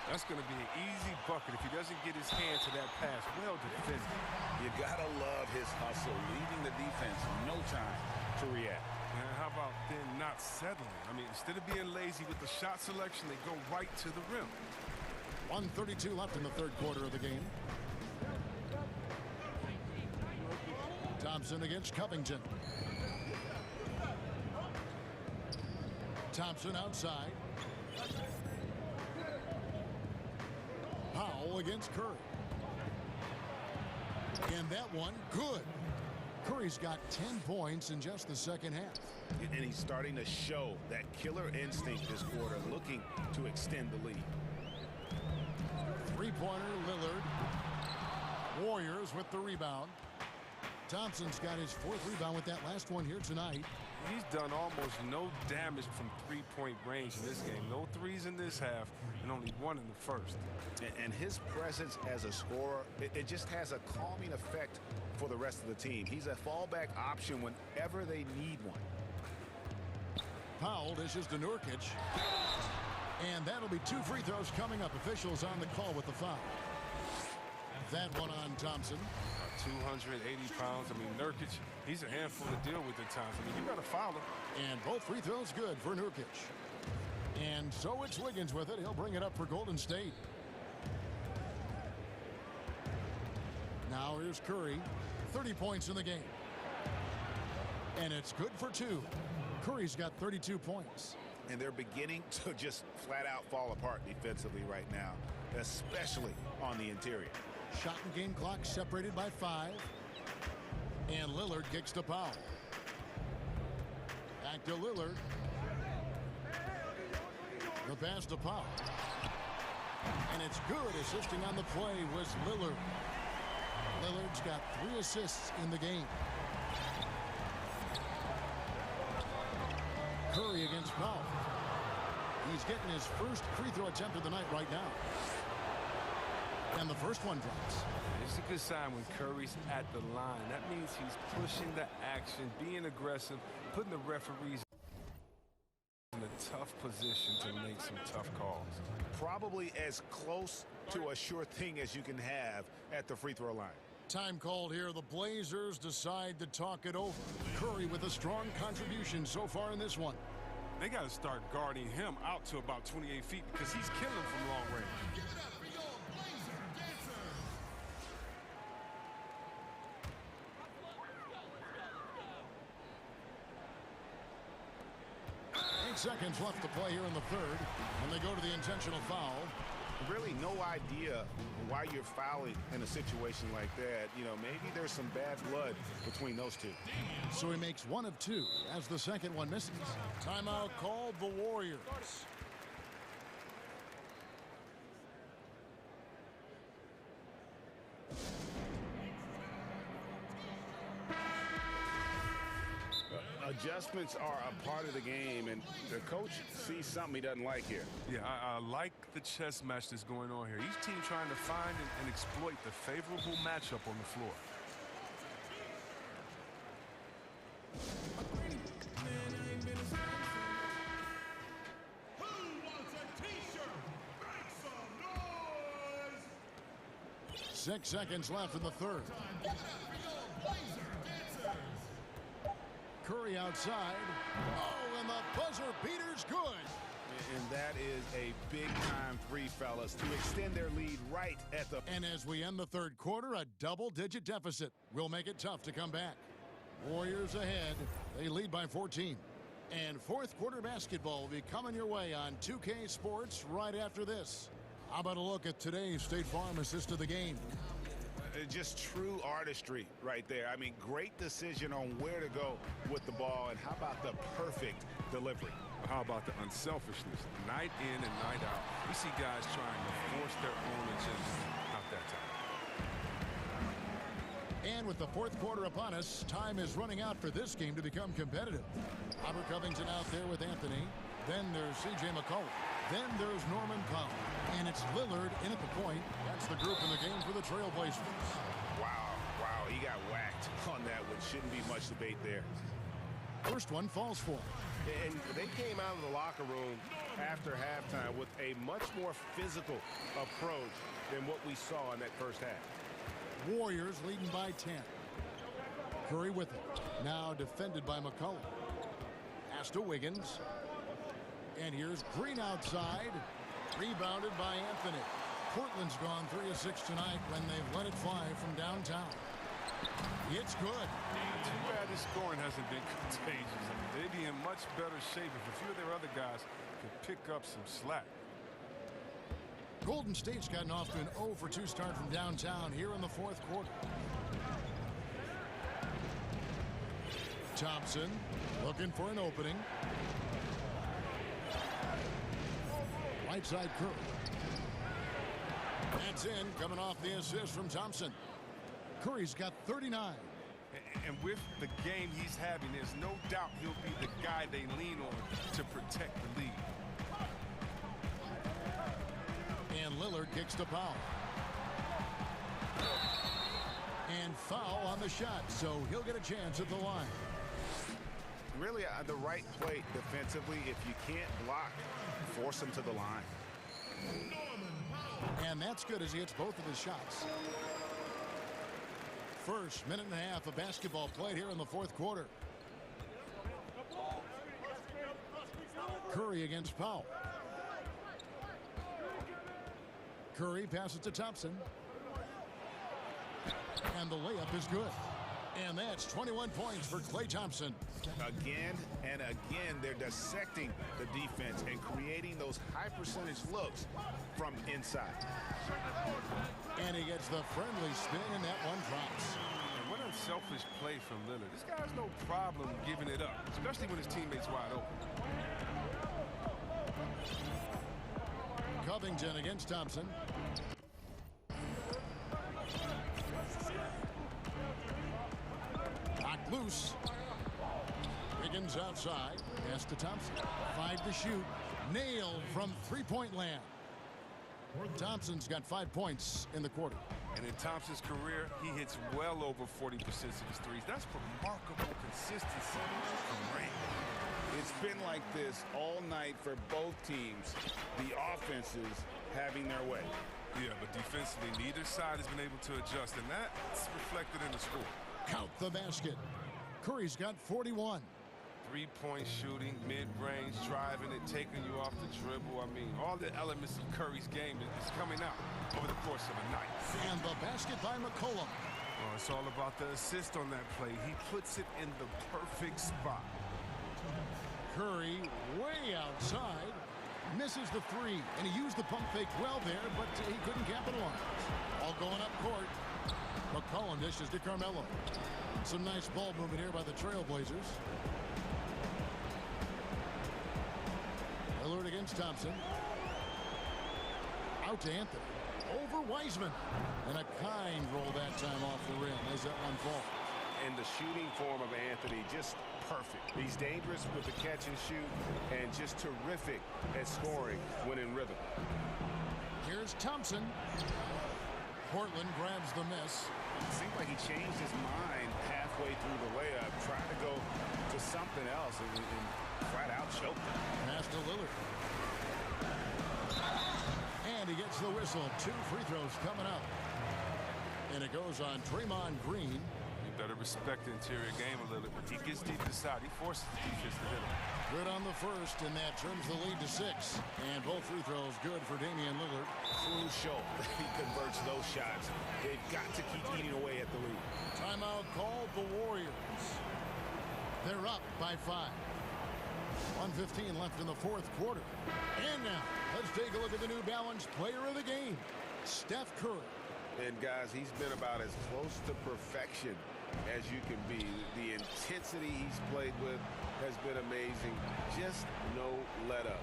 That's going to be an easy bucket if he doesn't get his hand to that pass. Well defended. You got to love his hustle, leaving the defense no time to react. And how about then not settling? I mean, instead of being lazy with the shot selection, they go right to the rim. 1:32 left in the third quarter of the game. Thompson against Covington. Thompson outside. Powell against Curry. And that one, good. Curry's got 10 points in just the second half. And he's starting to show that killer instinct this quarter, looking to extend the lead. Three-pointer, Lillard. Warriors with the rebound. Thompson's got his 4th rebound with that last one here tonight. He's done almost no damage from three-point range in this game. No threes in this half, and only one in the first. And his presence as a scorer, it just has a calming effect for the rest of the team. He's a fallback option whenever they need one. Powell dishes to Nurkic. And that'll be 2 free throws coming up. Officials on the call with the foul. That one on Thompson. 280 pounds. I mean, Nurkic, he's a handful to deal with at times. I mean, you got to foul him. And both free throws good for Nurkic. And so it's Wiggins with it. He'll bring it up for Golden State. Now here's Curry. 30 points in the game. And it's good for 2. Curry's got 32 points. And they're beginning to just flat out fall apart defensively right now, especially on the interior. Shot and game clock separated by 5. And Lillard kicks to Powell. Back to Lillard. The pass to Powell. And it's good. Assisting on the play was Lillard. Lillard's got 3 assists in the game. Curry against Powell. He's getting his first free throw attempt of the night right now. And the first one drops. It's a good sign when Curry's at the line. That means he's pushing the action, being aggressive, putting the referees in a tough position to make some tough calls. Probably as close to a sure thing as you can have at the free throw line. Time called here. The Blazers decide to talk it over. Curry with a strong contribution so far in this one. They got to start guarding him out to about 28 feet because he's killing from long range. Give it up for your Blazer dancers. 8 seconds left to play here in the third. When they go to the intentional foul. Really no idea why you're fouling in a situation like that. You know, maybe there's some bad blood between those two. So he makes 1 of 2 as the second one misses. Timeout called the Warriors. Adjustments are a part of the game, and the coach sees something he doesn't like here. Yeah, I like the chess match that's going on here. Each team trying to find and exploit the favorable matchup on the floor. Who wants a t-shirt? Make some noise! 6 seconds left in the third. Give it up for your Blazer dancers. Curry outside. Oh, and the buzzer beater's good. And that is a big-time three, fellas, to extend their lead right at the... And as we end the third quarter, a double-digit deficit will make it tough to come back. Warriors ahead. They lead by 14. And fourth quarter basketball will be coming your way on 2K Sports right after this. How about a look at today's State Farm assist of the game? Just true artistry right there. I mean, great decision on where to go with the ball, and how about the perfect delivery? How about the unselfishness? Night in and night out. We see guys trying to force their own agenda. Not that time. And with the fourth quarter upon us, time is running out for this game to become competitive. Albert Covington out there with Anthony. Then there's C.J. McCollum. Then there's Norman Powell. And it's Lillard in at the point. That's the group in the game for the Trailblazers. Wow, he got whacked on that one. Shouldn't be much debate there. First one falls for him. And they came out of the locker room after halftime with a much more physical approach than what we saw in that first half. Warriors leading by 10. Curry with it. Now defended by McCollum. Pass to Wiggins. And here's Green outside. Rebounded by Anthony. Portland's gone 3 of 6 tonight when they've let it fly from downtown. It's good. Too bad this scoring hasn't been contagious. I mean, they'd be in much much better shape if a few of their other guys can pick up some slack. Golden State's gotten off to an 0-for-2 start from downtown here in the fourth quarter. Thompson looking for an opening. Right side Curry. That's in, coming off the assist from Thompson. Curry's got 39. And with the game he's having, there's no doubt he'll be the guy they lean on to protect the lead. And Lillard kicks to Powell. And foul on the shot, so he'll get a chance at the line. Really, the right play defensively. If you can't block, force him to the line. And that's good as he hits both of his shots. First minute and a half of basketball played here in the fourth quarter. Curry against Powell. Curry passes to Thompson. And the layup is good. And that's 21 points for Klay Thompson. Again and again, they're dissecting the defense and creating those high percentage looks from inside. And he gets the friendly spin, and that one drops. And what unselfish play from Lillard. This guy has no problem giving it up, especially when his teammate's wide open. Covington against Thompson. Knocked loose. Higgins outside. Pass to Thompson. 5 to shoot. Nailed from three-point land. Thompson's got 5 points in the quarter. And in Thompson's career, he hits well over 40% of his threes. That's remarkable consistency. Great. It's been like this all night for both teams. The offenses having their way. Yeah, but defensively, neither side has been able to adjust, and that's reflected in the score. Count the basket. Curry's got 41. Three-point shooting, mid-range, driving it, taking you off the dribble. I mean, all the elements of Curry's game is coming out over the course of a night. And the basket by McCollum. Oh, it's all about the assist on that play. He puts it in the perfect spot. Curry way outside. Misses the three. And he used the pump fake well there, but he couldn't capitalize. All going up court. McCollum dishes to Carmelo. Some nice ball movement here by the Trailblazers. Lillard against Thompson. Out to Anthony. Over Wiseman. And a kind roll that time off the rim as that one falls. And the shooting form of Anthony just perfect. He's dangerous with the catch and shoot and just terrific at scoring when in rhythm. Here's Thompson. Portland grabs the miss. It seemed like he changed his mind halfway through the layup, trying to go to something else and flat out choked him. Pass to Lillard. And he gets the whistle. 2 free throws coming up. And it goes on Draymond Green. You better respect the interior game a little bit. He gets deep inside. He forces the defense to hit him. Good on the first, and that turns the lead to 6. And both free throws good for Damian Lillard. Crucial. He converts those shots. They've got to keep eating away at the lead. Timeout called the Warriors. They're up by 5. 1:15 left in the fourth quarter. And now, let's take a look at the New Balance player of the game, Steph Curry. And guys, he's been about as close to perfection as you can be. The intensity he's played with has been amazing. Just no let up.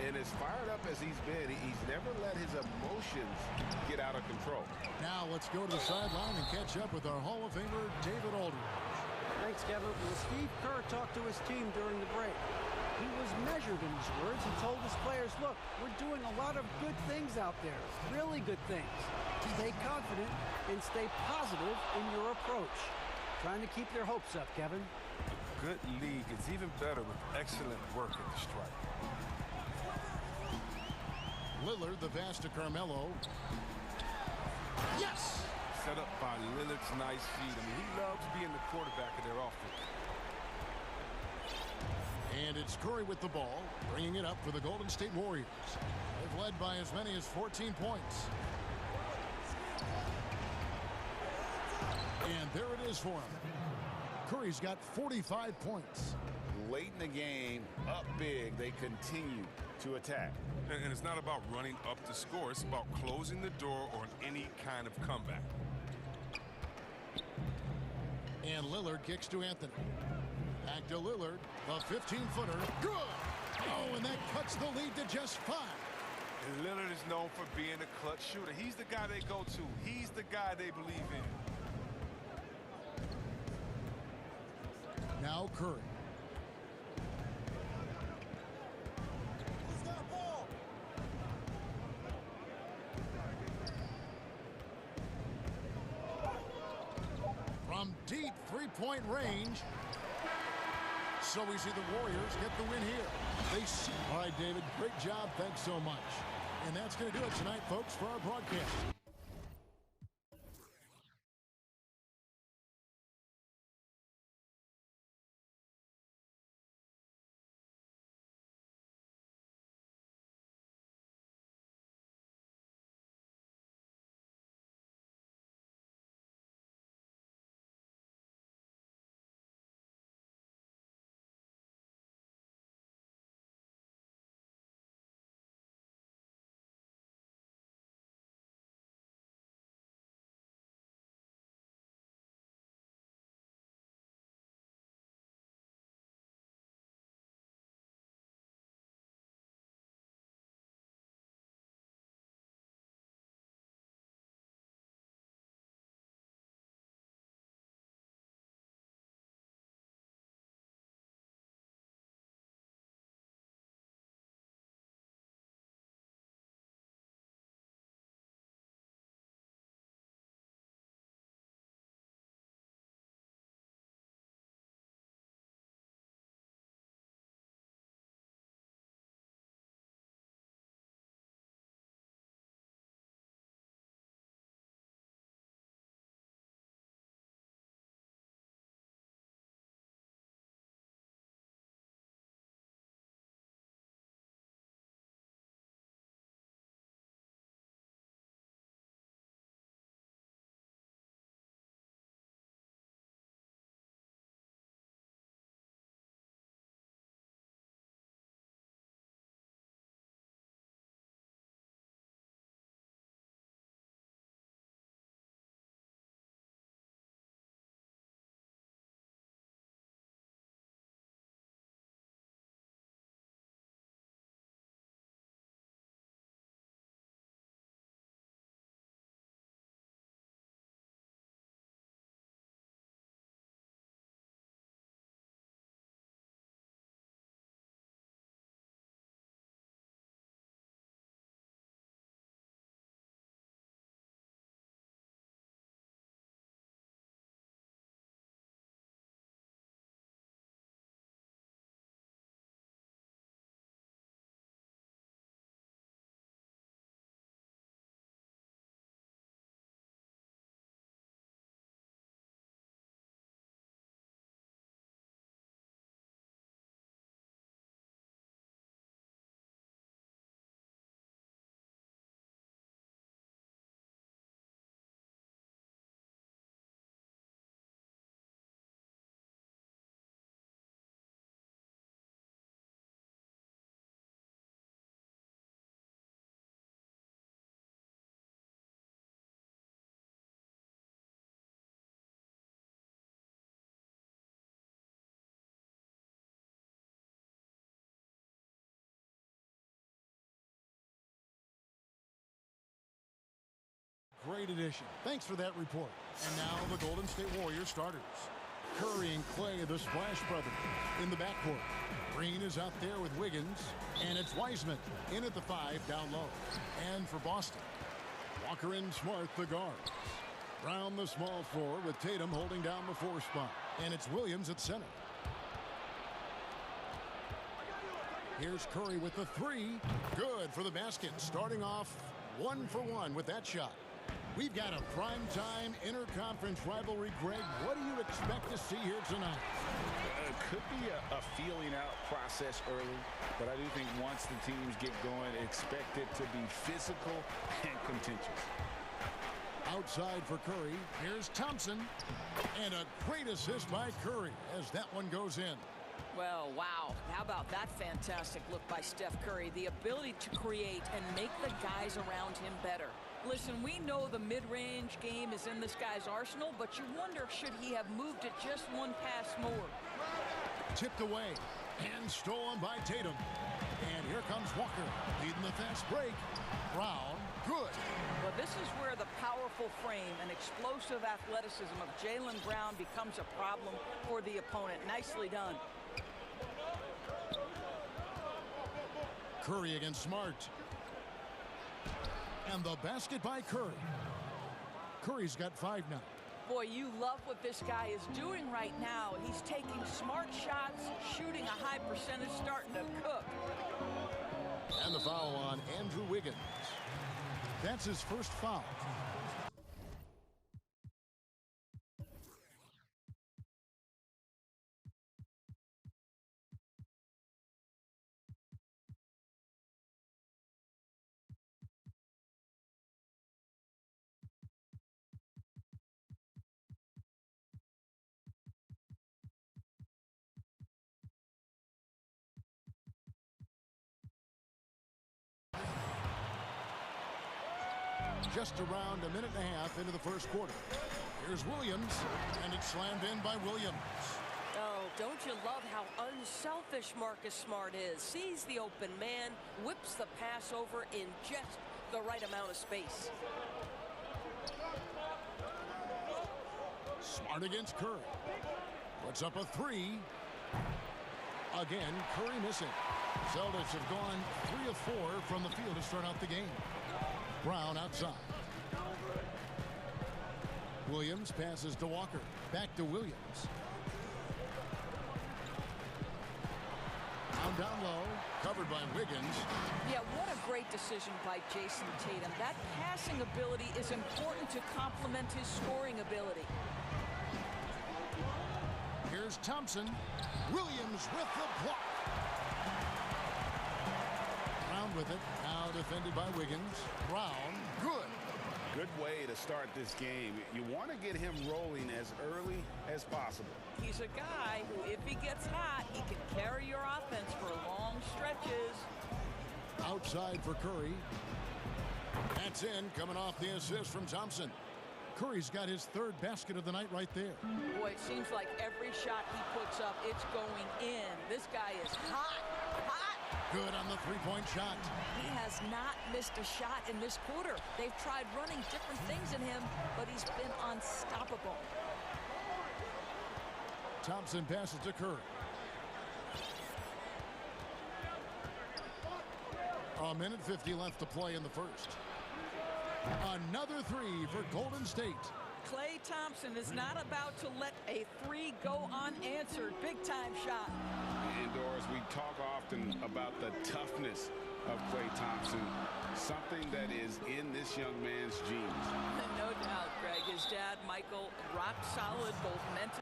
And as fired up as he's been, he's never let his emotions get out of control. Now let's go to the sideline and catch up with our Hall of Famer, David Aldridge. Thanks, Kevin. Well, Steve Kerr talked to his team during the break. He was measured in his words. He told his players, look, we're doing a lot of good things out there, really good things. Stay confident and stay positive in your approach. Trying to keep their hopes up, Kevin. A good league is even better with excellent work at the stripe. Lillard, the pass to Carmelo. Yes! Set up by Lillard's nice feet. I mean, he loves being the quarterback of their offense. And it's Curry with the ball, bringing it up for the Golden State Warriors. They've led by as many as 14 points. And there it is for him. Curry's got 45 points. Late in the game up big, they continue to attack. And it's not about running up to score. It's about closing the door on any kind of comeback. And Lillard kicks to Anthony. Back to Lillard. The 15-footer. Good! Oh, and that cuts the lead to just 5. And Lillard is known for being a clutch shooter. He's the guy they go to. He's the guy they believe in. Now Curry. He's got a ball. From deep three-point range. So we see the Warriors get the win here. They see. All right, David, great job. Thanks so much. And that's going to do it tonight, folks, for our broadcast. Great addition. Thanks for that report. And now the Golden State Warriors starters. Curry and Clay, the Splash Brothers, in the backcourt. Green is out there with Wiggins. And it's Wiseman in at the 5 down low. And for Boston, Walker and Smart, the guards. Round the small floor with Tatum holding down the 4 spot. And it's Williams at center. Here's Curry with the 3. Good for the basket. Starting off 1 for 1 with that shot. We've got a primetime interconference rivalry, Greg. What do you expect to see here tonight? It could be a feeling out process early, but I do think once the teams get going, expect it to be physical and contentious. Outside for Curry, here's Thompson. And a great assist by Curry as that one goes in. Well, wow. How about that fantastic look by Steph Curry? The ability to create and make the guys around him better. Listen, we know the mid-range game is in this guy's arsenal, but you wonder, should he have moved it just one pass more? Tipped away and stolen by Tatum. And here comes Walker, leading the fast break. Brown, good. Well, this is where the powerful frame and explosive athleticism of Jaylen Brown becomes a problem for the opponent. Nicely done. Curry against Smart. And the basket by Curry. Curry's got 5 now. Boy, you love what this guy is doing right now. He's taking smart shots, shooting a high percentage, starting to cook. And the foul on Andrew Wiggins. That's his first foul. Just around a minute and a half into the first quarter. Here's Williams, and it's slammed in by Williams. Oh, don't you love how unselfish Marcus Smart is? Sees the open man, whips the pass over in just the right amount of space. Smart against Curry. Puts up a 3. Again, Curry missing. Celtics have gone 3 of 4 from the field to start out the game. Brown outside. Williams passes to Walker. Back to Williams. Down low. Covered by Wiggins. Yeah, what a great decision by Jason Tatum. That passing ability is important to complement his scoring ability. Here's Thompson. Williams with the block. Brown with it. Now defended by Wiggins. Brown, good. Good way to start this game. You want to get him rolling as early as possible. He's a guy who, if he gets hot, he can carry your offense for long stretches. Outside for Curry. That's in, coming off the assist from Thompson. Curry's got his 3rd basket of the night right there. Boy, it seems like every shot he puts up, it's going in. This guy is hot. Good on the 3-point shot. He has not missed a shot in this quarter. They've tried running different things in him, but he's been unstoppable. Thompson passes to Curry. A minute 50 left to play in the first. Another 3 for Golden State. Klay Thompson is not about to let a 3 go unanswered. Big-time shot. Indoors, we talk often about the toughness of Klay Thompson, something that is in this young man's genes. No doubt, Greg. His dad, Michael, rock solid, both mentally.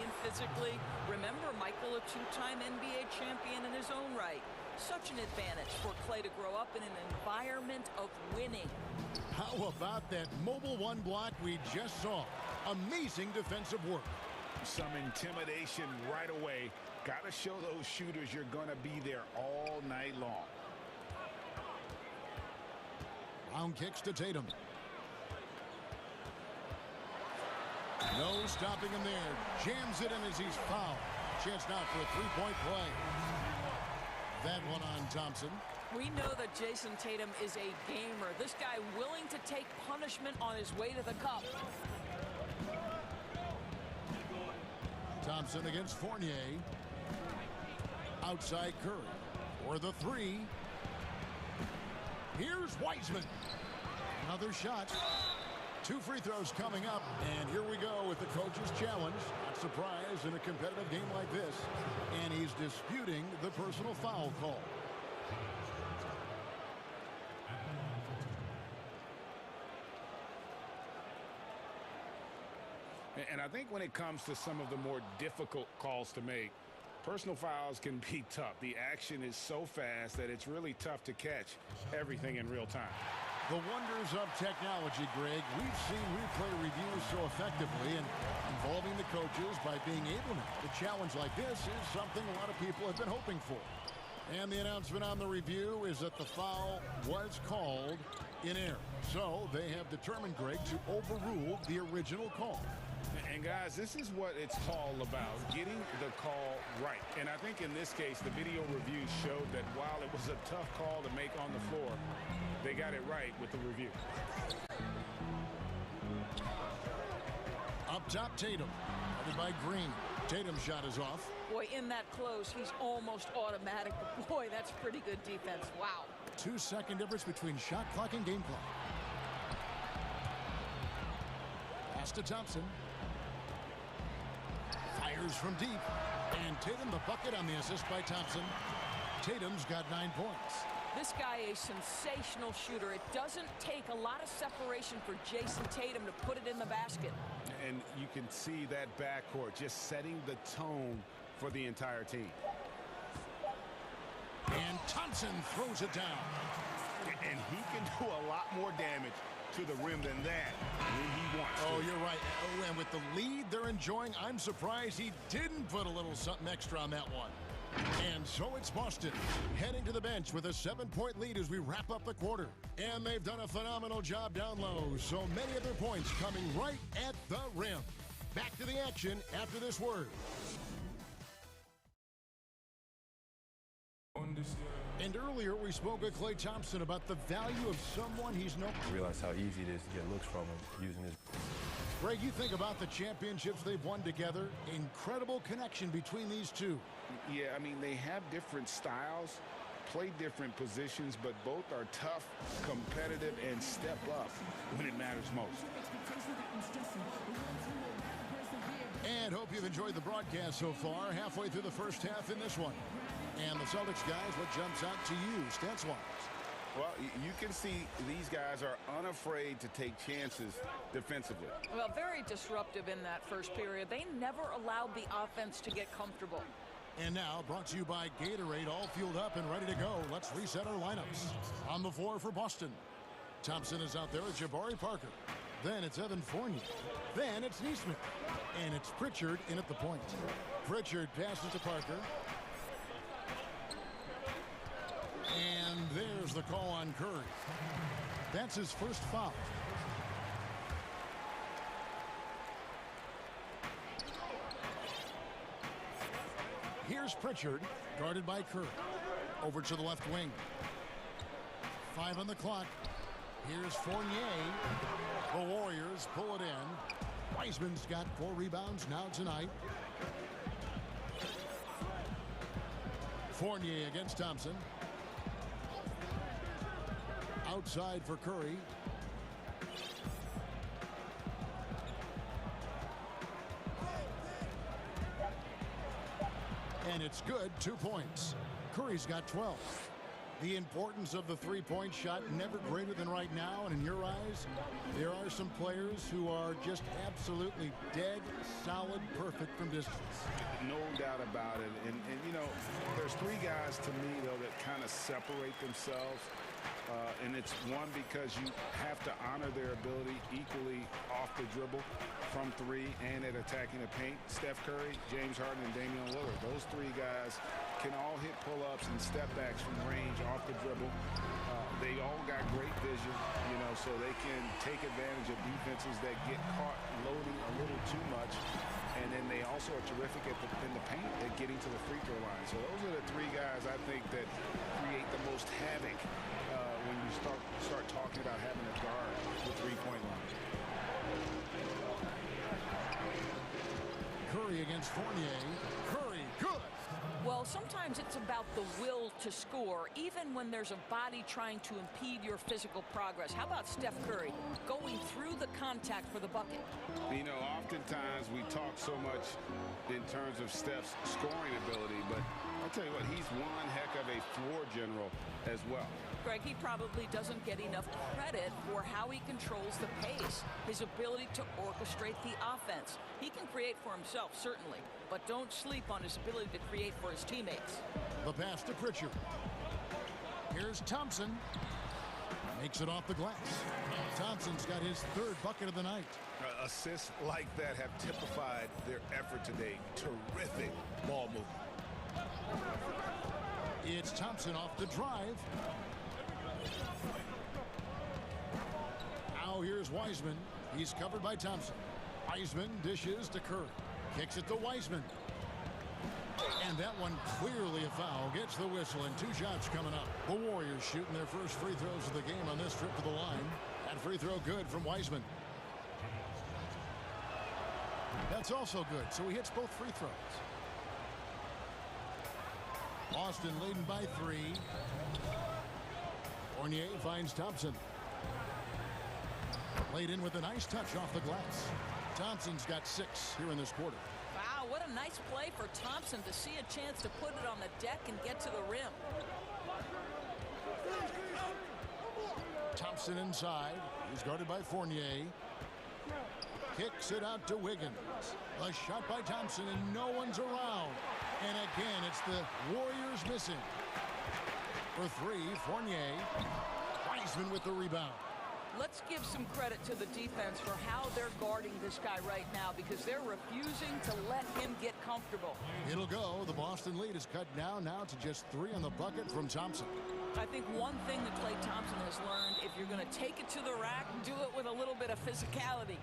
And physically. Remember, Michael, a 2-time NBA champion in his own right. Such an advantage for Klay to grow up in an environment of winning. How about that mobile 1 block we just saw? Amazing defensive work. Some intimidation right away. Got to show those shooters you're going to be there all night long. Brown kicks to Tatum. No stopping him there. Jams it in as he's fouled. Chance now for a 3-point play. That one on Thompson. We know that Jason Tatum is a gamer. This guy willing to take punishment on his way to the cup. Thompson against Fournier. Outside Curry for the 3. Here's Wiseman. Another shot. 2 free throws coming up, and here we go with the coach's challenge. Not surprised in a competitive game like this, and he's disputing the personal foul call. And I think when it comes to some of the more difficult calls to make, personal fouls can be tough. The action is so fast that it's really tough to catch everything in real time. The wonders of technology, Greg. We've seen replay reviews so effectively and involving the coaches by being able to challenge like this is something a lot of people have been hoping for. And the announcement on the review is that the foul was called in error. So they have determined, Greg, to overrule the original call. And guys, this is what it's all about, getting the call right. And I think in this case, the video review showed that while it was a tough call to make on the floor, they got it right with the review. Up top, Tatum, headed by Green. Tatum's shot is off. Boy, in that close, he's almost automatic. But boy, that's pretty good defense. Wow. 2-second difference between shot clock and game clock. Pass to Thompson. Fires from deep. And Tatum the bucket on the assist by Thompson. Tatum's got 9 points. This guy is a sensational shooter. It doesn't take a lot of separation for Jason Tatum to put it in the basket. And you can see that backcourt just setting the tone for the entire team. And Thompson throws it down. And he can do a lot more damage to the rim than that when he wants to. Oh, you're right. Oh, and with the lead they're enjoying, I'm surprised he didn't put a little something extra on that one. And so it's Boston heading to the bench with a 7-point lead as we wrap up the quarter. And they've done a phenomenal job down low. So many of their points coming right at the rim. Back to the action after this word. And earlier we spoke with Klay Thompson about the value of someone he's known. I realize how easy it is to get looks from him using his. Greg, you think about the championships they've won together. Incredible connection between these two. Yeah, I mean, they have different styles, play different positions, but both are tough, competitive, and step up when it matters most. And hope you've enjoyed the broadcast so far. Halfway through the first half in this one. And the Celtics guys, what jumps out to you, stance-wise? Well, you can see these guys are unafraid to take chances defensively. Well, very disruptive in that first period. They never allowed the offense to get comfortable. And now, brought to you by Gatorade, all fueled up and ready to go. Let's reset our lineups. On the floor for Boston. Thompson is out there with Jabari Parker. Then it's Evan Fournier. Then it's Neesmith. And it's Pritchard in at the point. Pritchard passes to Parker. And there's the call on Curry. That's his first foul. Here's Pritchard, guarded by Curry. Over to the left wing. 5 on the clock. Here's Fournier. The Warriors pull it in. Wiseman's got 4 rebounds now tonight. Fournier against Thompson. Outside for Curry. And it's good, 2 points. Curry's got 12. The importance of the three-point shot never greater than right now, and in your eyes, there are some players who are just absolutely dead, solid, perfect from distance. No doubt about it. And you know, there's 3 guys to me, though, that kind of separate themselves. And it's one, because you have to honor their ability equally off the dribble from 3 and at attacking the paint. Steph Curry, James Harden, and Damian Lillard. Those 3 guys can all hit pull-ups and step backs from range off the dribble. They all got great vision, you know, so they can take advantage of defenses that get caught loading a little too much. And then they also are terrific in the paint at getting to the free throw line. So those are the 3 guys I think that create the most havoc when you start talking about having a guard with 3-point line. Curry against Fournier. Curry, good. Well, sometimes it's about the will to score, even when there's a body trying to impede your physical progress. How about Steph Curry going through the contact for the bucket? You know, oftentimes we talk so much in terms of Steph's scoring ability, but I'll tell you what, he's one heck of a floor general as well. Greg, he probably doesn't get enough credit for how he controls the pace, his ability to orchestrate the offense. He can create for himself, certainly, but don't sleep on his ability to create for his teammates. The pass to Pritchard. Here's Thompson. Makes it off the glass. Thompson's got his third bucket of the night. Assists like that have typified their effort today. Terrific ball movement. It's Thompson off the drive. Now here's Wiseman. He's covered by Thompson. Wiseman dishes to Curry. Kicks it to Wiseman. And that one clearly a foul. Gets the whistle and 2 shots coming up. The Warriors shooting their first free throws of the game on this trip to the line. That free throw good from Wiseman. That's also good, so he hits both free throws. Boston leading by 3. Fournier finds Thompson. Laid in with a nice touch off the glass. Thompson's got 6 here in this quarter. Wow, what a nice play for Thompson to see a chance to put it on the deck and get to the rim. Thompson inside. He's guarded by Fournier. Kicks it out to Wiggins. A shot by Thompson and no one's around. And again, it's the Warriors missing. For 3, Fournier. Wiseman with the rebound. Let's give some credit to the defense for how they're guarding this guy right now, because they're refusing to let him get comfortable. It'll go. The Boston lead is cut down now to just 3 on the bucket from Thompson. I think one thing that Klay Thompson has learned, if you're going to take it to the rack, do it with a little bit of physicality.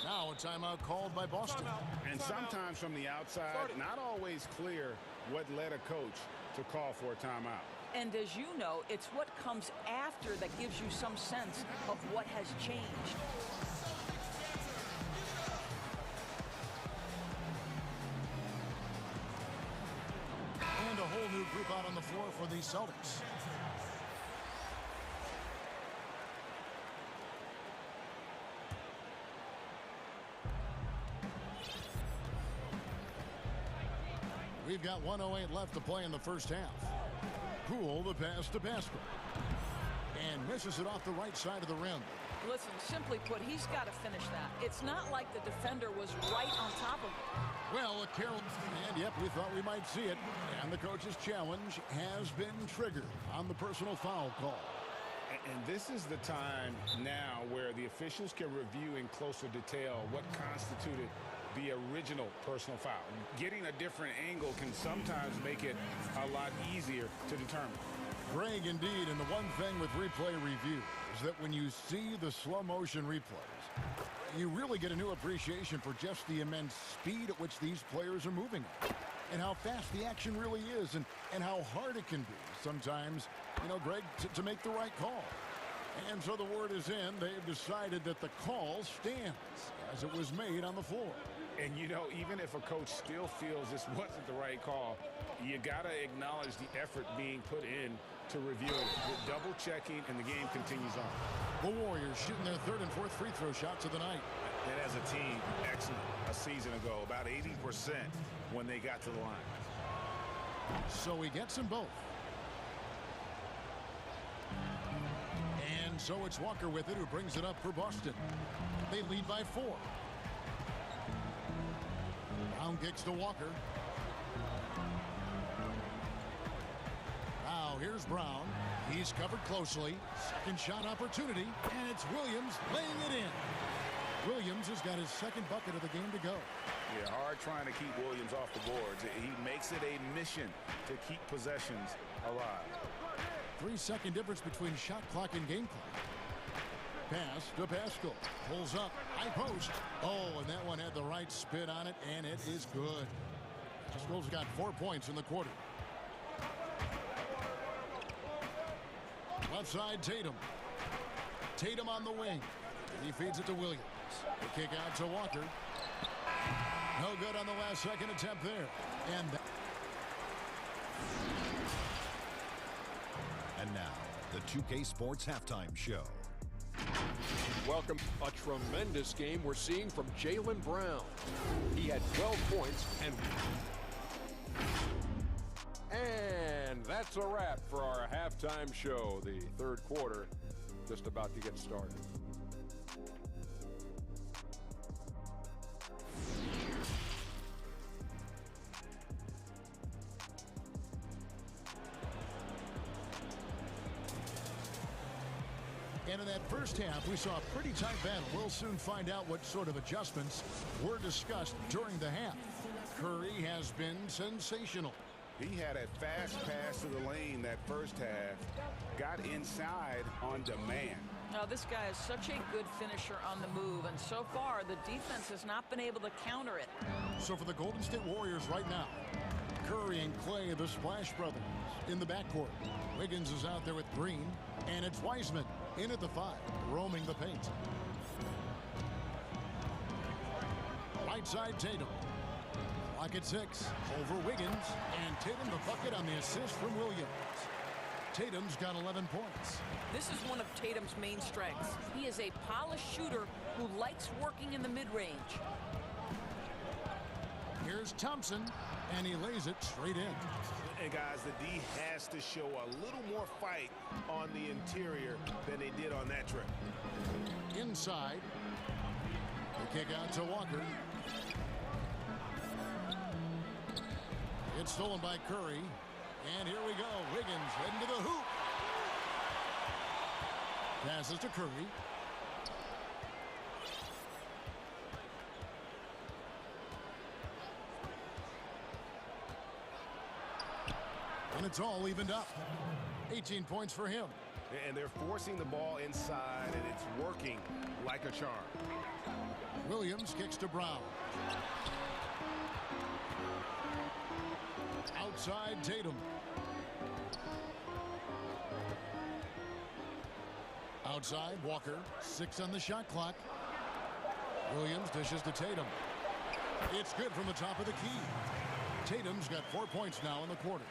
Now a timeout called by Boston. And sometimes from the outside, not always clear what led a coach to call for a timeout. And as you know, it's what comes after that gives you some sense of what has changed. And a whole new group out on the floor for the Celtics. We've got 1:08 left to play in the first half. Poole, the pass to Pascal. And misses it off the right side of the rim. Listen, simply put, he's got to finish that. It's not like the defender was right on top of him. Well, a Carroll, and yep, we thought we might see it. And the coach's challenge has been triggered on the personal foul call. And this is the time now where the officials can review in closer detail what constituted the original personal foul. Getting a different angle can sometimes make it a lot easier to determine. Greg, indeed, and the one thing with replay review is that when you see the slow motion replays, you really get a new appreciation for just the immense speed at which these players are moving and how fast the action really is and how hard it can be sometimes, you know, Greg, to make the right call. And so the word is in. They've decided that the call stands as it was made on the floor. And, you know, even if a coach still feels this wasn't the right call, you got to acknowledge the effort being put in to review it. The double checking, and the game continues on. The Warriors shooting their 3rd and 4th free throw shots of the night. And as a team, excellent a season ago, about 80% when they got to the line. So he gets them both. And so it's Walker with it, who brings it up for Boston. They lead by 4. Brown kicks to Walker. Now here's Brown. He's covered closely. Second shot opportunity, and it's Williams laying it in. Williams has got his 2nd bucket of the game to go. Yeah, hard trying to keep Williams off the boards. He makes it a mission to keep possessions alive. 3-second difference between shot clock and game clock. Pass to Pascal. Pulls up. High post. Oh, and that one had the right spin on it, and it is good. Pascal's got 4 points in the quarter. Left side, Tatum. Tatum on the wing. He feeds it to Williams. The kick out to Walker. No good on the last second attempt there. And now, the 2K Sports Halftime Show. Welcome. A tremendous game we're seeing from Jaylen Brown. He had 12 points and And that's a wrap for our halftime show. The third quarter just about to get started. And in that first half, we saw a pretty tight battle. We'll soon find out what sort of adjustments were discussed during the half. Curry has been sensational. He had a fast pass to the lane that first half, got inside on demand. Now, this guy is such a good finisher on the move, and so far the defense has not been able to counter it. So for the Golden State Warriors right now, Curry and Clay, the Splash Brothers, in the backcourt. Wiggins is out there with Green, and it's Wiseman in at the 5, roaming the paint. Right side, Tatum. Clock at 6, over Wiggins, and Tatum the bucket on the assist from Williams. Tatum's got 11 points. This is one of Tatum's main strengths. He is a polished shooter who likes working in the mid-range. Here's Thompson, and he lays it straight in. And guys, the D has to show a little more fight on the interior than they did on that trip. Inside, the kick out to Walker. It's stolen by Curry. And here we go. Wiggins heading to the hoop. Passes to Curry. And it's all evened up. 18 points for him. And they're forcing the ball inside, and it's working like a charm. Williams kicks to Brown. Outside Tatum. Outside Walker. 6 on the shot clock. Williams dishes to Tatum. It's good from the top of the key. Tatum's got 4 points now in the quarter.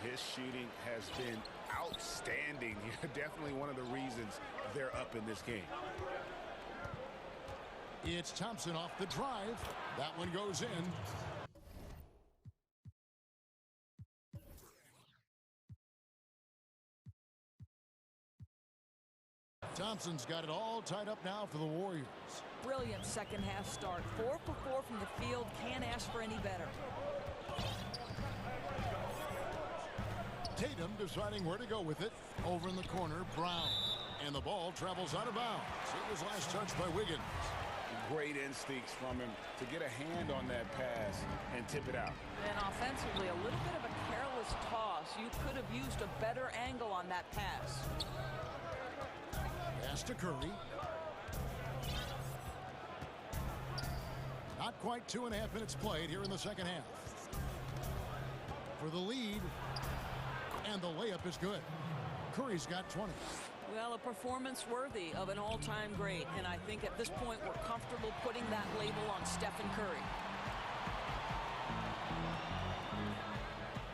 His shooting has been outstanding. Definitely one of the reasons they're up in this game. It's Thompson off the drive. That one goes in. Thompson's got it all tied up now for the Warriors. Brilliant second half start. 4 for 4 from the field. Can't ask for any better. Tatum deciding where to go with it. Over in the corner, Brown. And the ball travels out of bounds. It was last touched by Wiggins. Great instincts from him to get a hand on that pass and tip it out. And offensively, a little bit of a careless toss. You could have used a better angle on that pass. Pass to Curry. Not quite 2.5 minutes played here in the second half. For the lead. And the layup is good. Curry's got 20. Well, a performance worthy of an all-time great. And I think at this point we're comfortable putting that label on Stephen Curry.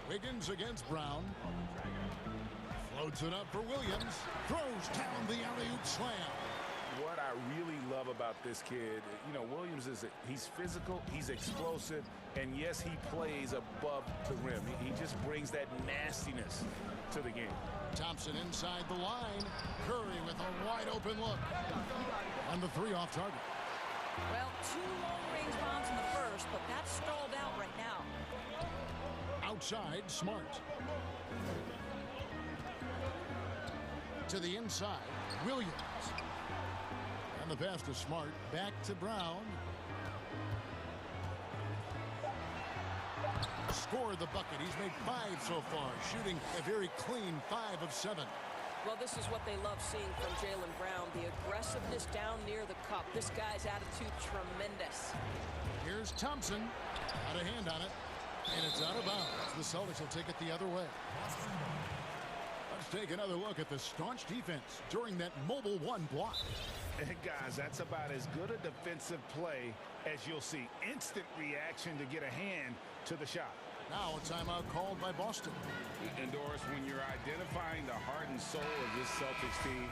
Wiggins against Brown. Floats it up for Williams. Throws down the alley-oop slam. What I really love about this kid, Williams he's physical, he's explosive, and yes, he plays above the rim. He just brings that nastiness to the game. Thompson inside the line. Curry with a wide open look. And the 3 off target. Well, 2 long-range bombs in the first, but that's stalled out right now. Outside, Smart. To the inside, Williams. And the pass to Smart. Back to Brown. Scored the bucket. He's made 5 so far, shooting a very clean 5 of 7. Well, this is what they love seeing from Jaylen Brown, the aggressiveness down near the cup. This guy's attitude, tremendous. Here's Thompson. Got a hand on it, and it's out of bounds. The Celtics will take it the other way. Let's take another look at the staunch defense during that mobile 1 block. And guys, that's about as good a defensive play as you'll see. Instant reaction to get a hand to the shot. Now a timeout called by Boston. And Doris, when you're identifying the heart and soul of this Celtics team,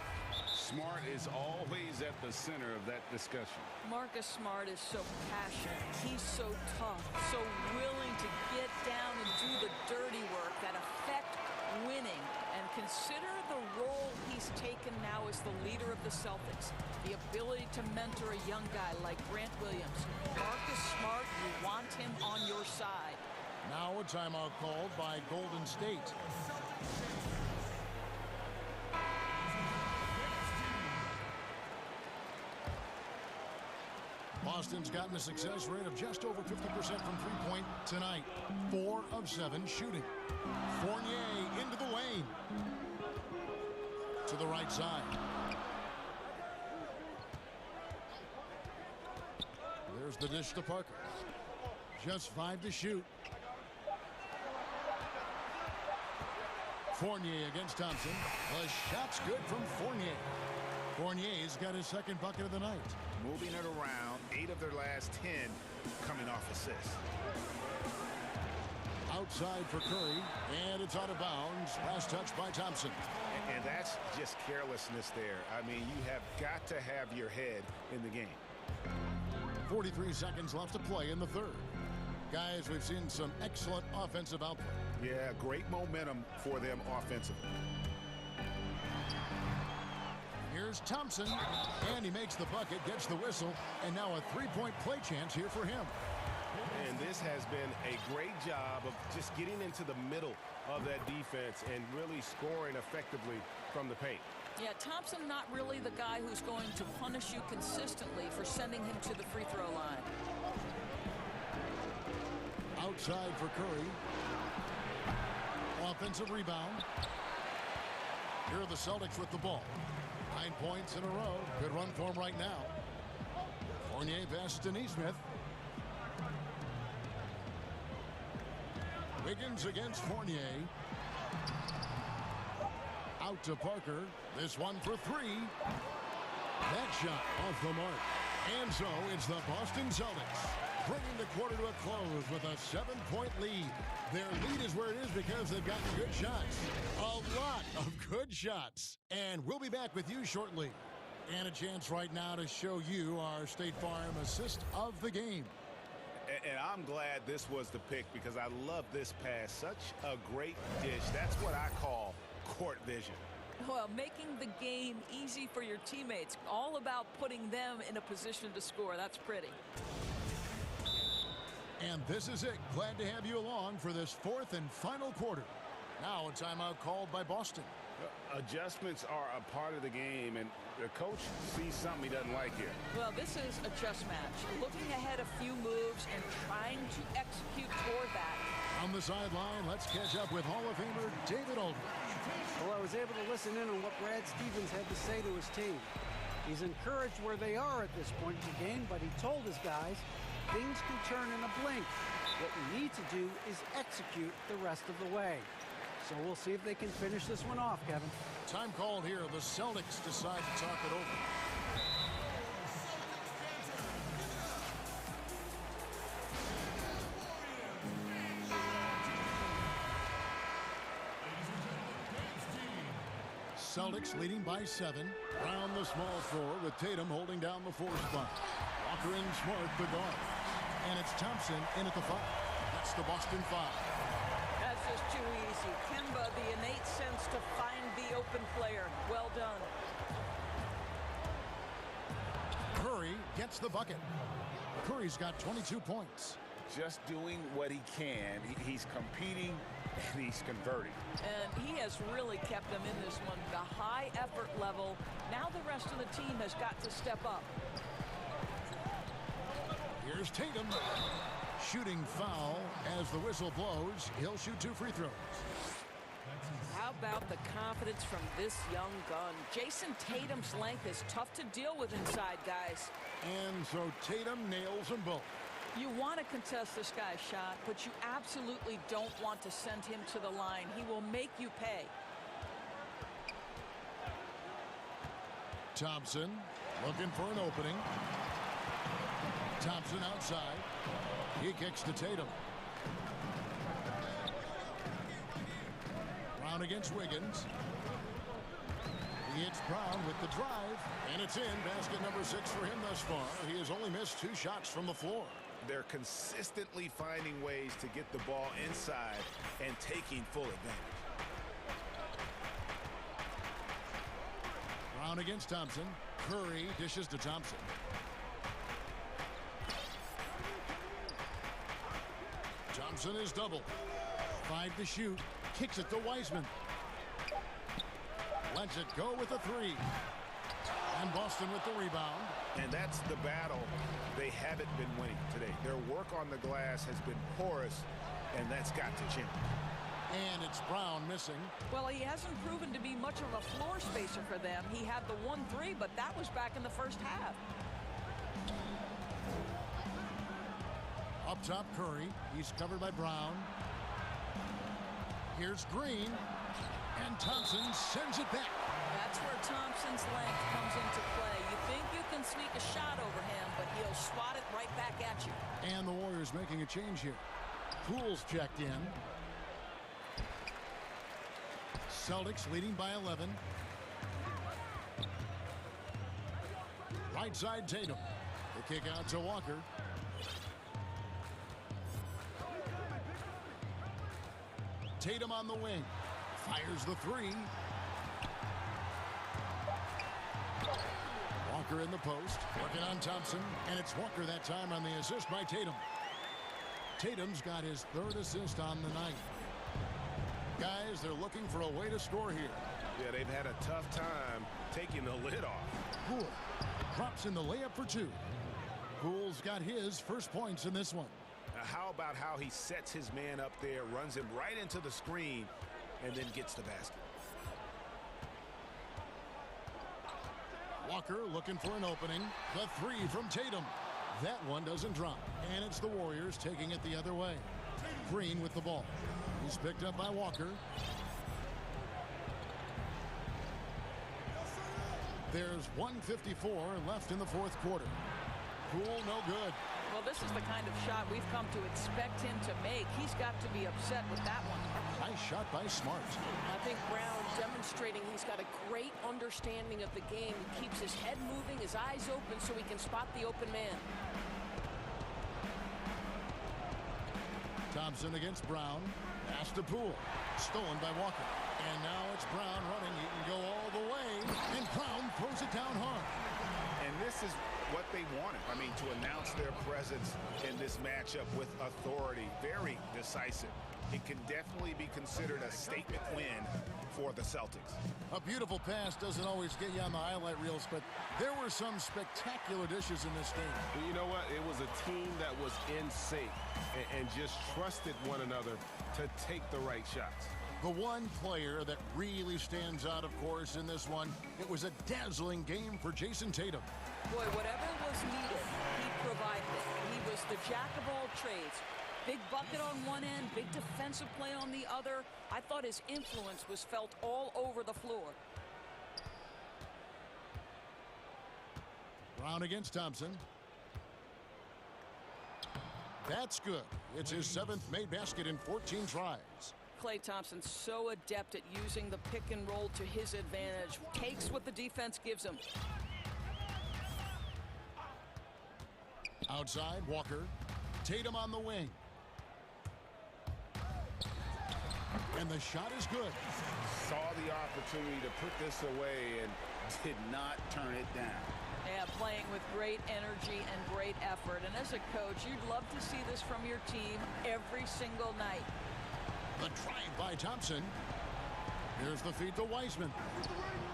Smart is always at the center of that discussion. Marcus Smart is so passionate. He's so tough, so willing to get down and do the dirty work that affect winning. And consider the role he's taken now as the leader of the Celtics. The ability to mentor a young guy like Grant Williams. Marcus Smart, you want him on your side. Now a timeout called by Golden State. Boston's gotten a success rate of just over 50% from three-point tonight. 4 of 7 shooting. Fournier into the lane. To the right side. There's the dish to Parker. Just 5 to shoot. Fournier against Thompson. The shot's good from Fournier. Fournier's got his second bucket of the night. Moving it around, 8 of their last 10 coming off assists. Outside for Curry, and it's out of bounds. Last touch by Thompson. And that's just carelessness there. I mean, you have got to have your head in the game. 43 seconds left to play in the third. Guys, we've seen some excellent offensive output. Yeah, great momentum for them offensively. Here's Thompson, and he makes the bucket, gets the whistle, and now a three-point play chance here for him. And this has been a great job of just getting into the middle of that defense and really scoring effectively from the paint. Yeah, Thompson not really the guy who's going to punish you consistently for sending him to the free throw line. Outside for Curry. Offensive rebound. Here are the Celtics with the ball. 9 points in a row. Good run for him right now. Fournier passes to Nesmith. Wiggins against Fournier. Out to Parker. This one for 3. That shot off the mark. And so it's the Boston Celtics bringing the quarter to a close with a 7-point lead. Their lead is where it is because they've gotten good shots. A lot of good shots. And we'll be back with you shortly. And a chance right now to show you our State Farm assist of the game. And I'm glad this was the pick because I love this pass. Such a great dish. That's what I call court vision. Well, making the game easy for your teammates. All about putting them in a position to score. That's pretty. And this is it. Glad to have you along for this fourth and final quarter. Now a timeout called by Boston. Adjustments are a part of the game, and the coach sees something he doesn't like here. Well, this is a chess match. Looking ahead a few moves and trying to execute toward that. On the sideline, let's catch up with Hall of Famer David Aldridge. Well, I was able to listen in on what Brad Stevens had to say to his team. He's encouraged where they are at this point in the game, but he told his guys things can turn in a blink. What we need to do is execute the rest of the way. So we'll see if they can finish this one off, Kevin. Time called here. The Celtics decide to talk it over. Celtics leading by 7. Around the small floor with Tatum holding down the 4 spot. Walker and Smart the guard. And it's Thompson in at the 5. That's the Boston 5. That's just too easy. Kemba, the innate sense to find the open player. Well done. Curry gets the bucket. Curry's got 22 points. Just doing what he can. He's competing and he's converting. And he has really kept them in this one. The high effort level. Now the rest of the team has got to step up. Here's Tatum. Shooting foul as the whistle blows. He'll shoot 2 free throws. How about the confidence from this young gun? Jason Tatum's length is tough to deal with inside, guys. And so Tatum nails them both. You want to contest this guy's shot, but you absolutely don't want to send him to the line. He will make you pay. Thompson looking for an opening. Thompson outside. He kicks to Tatum. Brown against Wiggins. It's Brown with the drive, and it's in. Basket number 6 for him thus far. He has only missed 2 shots from the floor. They're consistently finding ways to get the ball inside and taking full advantage. Brown against Thompson. Curry dishes to Thompson. Thompson is double. 5 to shoot. Kicks it to Wiseman. Lets it go with a 3. And Boston with the rebound. And that's the battle they haven't been winning today. Their work on the glass has been porous, and that's got to change. And it's Brown missing. Well, he hasn't proven to be much of a floor spacer for them. He had the 1-3, but that was back in the first half. Up top, Curry. He's covered by Brown. Here's Green. And Thompson sends it back. That's where Thompson's length comes into play. You think you can sneak a shot over him, but he'll swat it right back at you. And the Warriors making a change here. Poole's checked in. Celtics leading by 11. Right side, Tatum. The kick out to Walker. Tatum on the wing. Fires the 3. Walker in the post. Working on Thompson. And it's Walker that time on the assist by Tatum. Tatum's got his 3rd assist on the night. Guys, they're looking for a way to score here. Yeah, they've had a tough time taking the lid off. Poole drops in the layup for 2. Poole's got his first points in this one. Now, how about how he sets his man up there, runs him right into the screen, and then gets the basket. Walker looking for an opening. The 3 from Tatum. That one doesn't drop. And it's the Warriors taking it the other way. Green with the ball. He's picked up by Walker. There's 1:54 left in the 4th quarter. Poole no good. Well, this is the kind of shot we've come to expect him to make. He's got to be upset with that one. Nice shot by Smart. I think Brown demonstrating he's got a great understanding of the game. He keeps his head moving, his eyes open so he can spot the open man. Thompson against Brown. Pass to Poole. Stolen by Walker. And now it's Brown running. He can go all the way. And Brown throws it down hard. And this is what they wanted. I mean, to announce their presence in this matchup with authority. Very decisive. It can definitely be considered a statement win for the Celtics. A beautiful pass doesn't always get you on the highlight reels, but there were some spectacular dishes in this game. Well, you know what? It was a team that was in sync and just trusted one another to take the right shots. The one player that really stands out, of course, in this one, it was a dazzling game for Jason Tatum. Boy, whatever was needed, he provided it. He was the jack of all trades. Big bucket on one end, big defensive play on the other. I thought his influence was felt all over the floor. Brown against Thompson. That's good. It's his 7th made basket in 14 tries. Klay Thompson's so adept at using the pick and roll to his advantage. Takes what the defense gives him. Outside, Walker. Tatum on the wing. And the shot is good. Saw the opportunity to put this away and did not turn it down. Yeah, playing with great energy and great effort. And as a coach, you'd love to see this from your team every single night. The drive by Thompson. Here's the feed to Wiseman.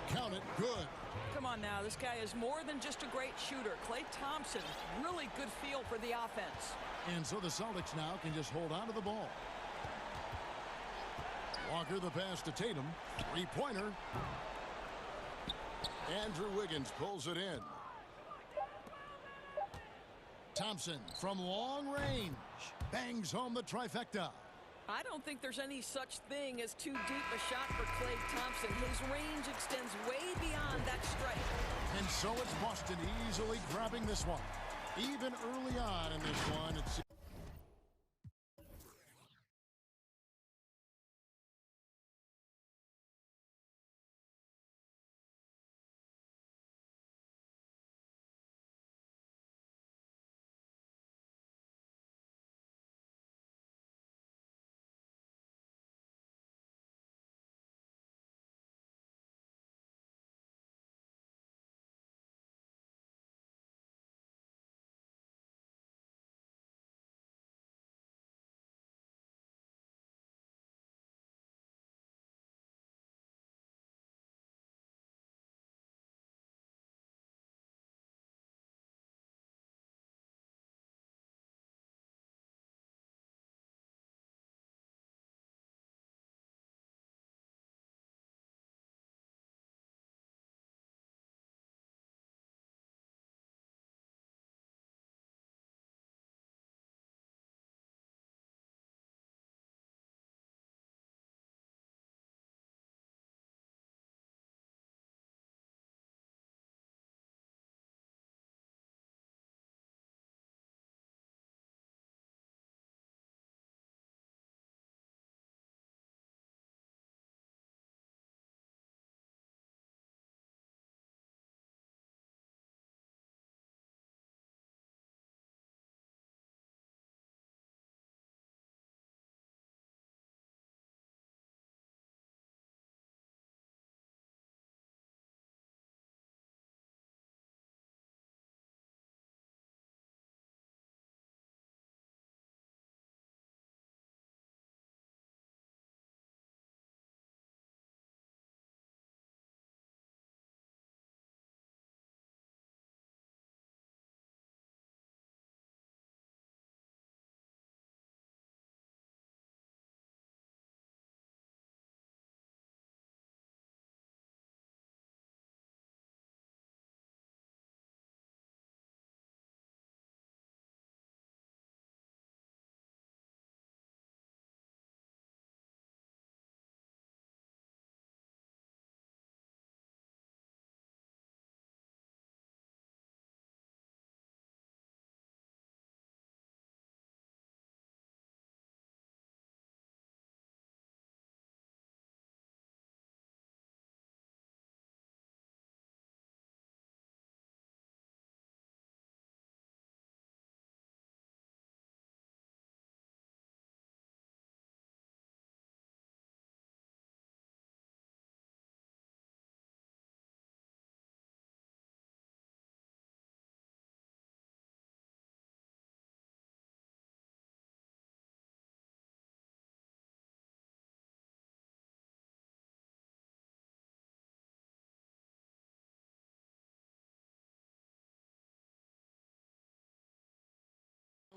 Count it, good. Come on now, this guy is more than just a great shooter. Klay Thompson, really good feel for the offense. And so the Celtics now can just hold on to the ball. Walker the pass to Tatum. 3-pointer. Andrew Wiggins pulls it in. Thompson from long range bangs home the trifecta. I don't think there's any such thing as too deep a shot for Klay Thompson. His range extends way beyond that strike. And so it's Boston easily grabbing this one. Even early on in this one, it's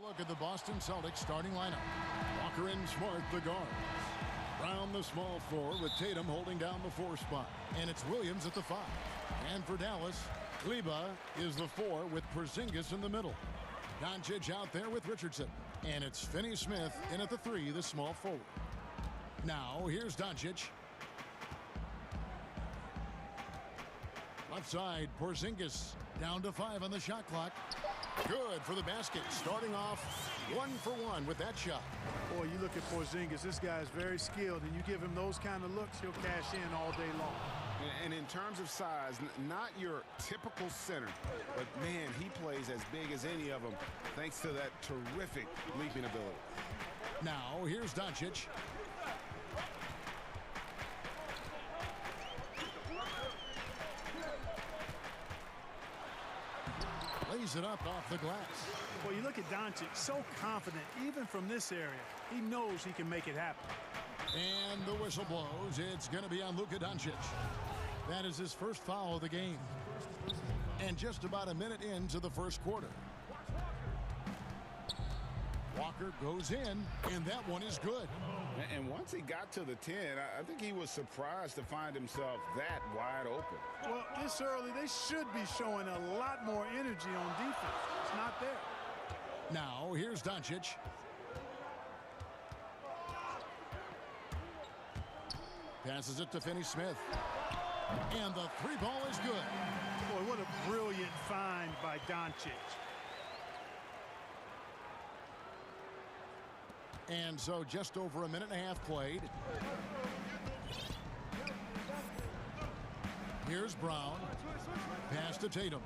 Look at the Boston Celtics starting lineup. Walker and Smart, the guard. Brown, the small forward, with Tatum holding down the 4 spot. And it's Williams at the 5. And for Dallas, Kleber is the 4 with Porzingis in the middle. Doncic out there with Richardson. And it's Finney-Smith in at the 3, the small forward. Now, here's Doncic. Left side, Porzingis down to 5 on the shot clock. Good for the basket, starting off 1 for 1 with that shot. Boy, you look at Porzingis, this guy is very skilled, and you give him those kind of looks, he'll cash in all day long. And in terms of size, not your typical center, but man, he plays as big as any of them, thanks to that terrific leaping ability. Now, here's Doncic. Lays it up off the glass. Well, you look at Doncic, so confident, even from this area. He knows he can make it happen. And the whistle blows. It's going to be on Luka Doncic. That is his first foul of the game. And just about a minute into the first quarter. Walker goes in, and that one is good. And once he got to the 10, I think he was surprised to find himself that wide open. Well, this early, they should be showing a lot more energy on defense. It's not there. Now, here's Doncic. Passes it to Finney-Smith. And the 3 ball is good. Boy, what a brilliant find by Doncic. And so just over a minute and a half played. Here's Brown. Pass to Tatum.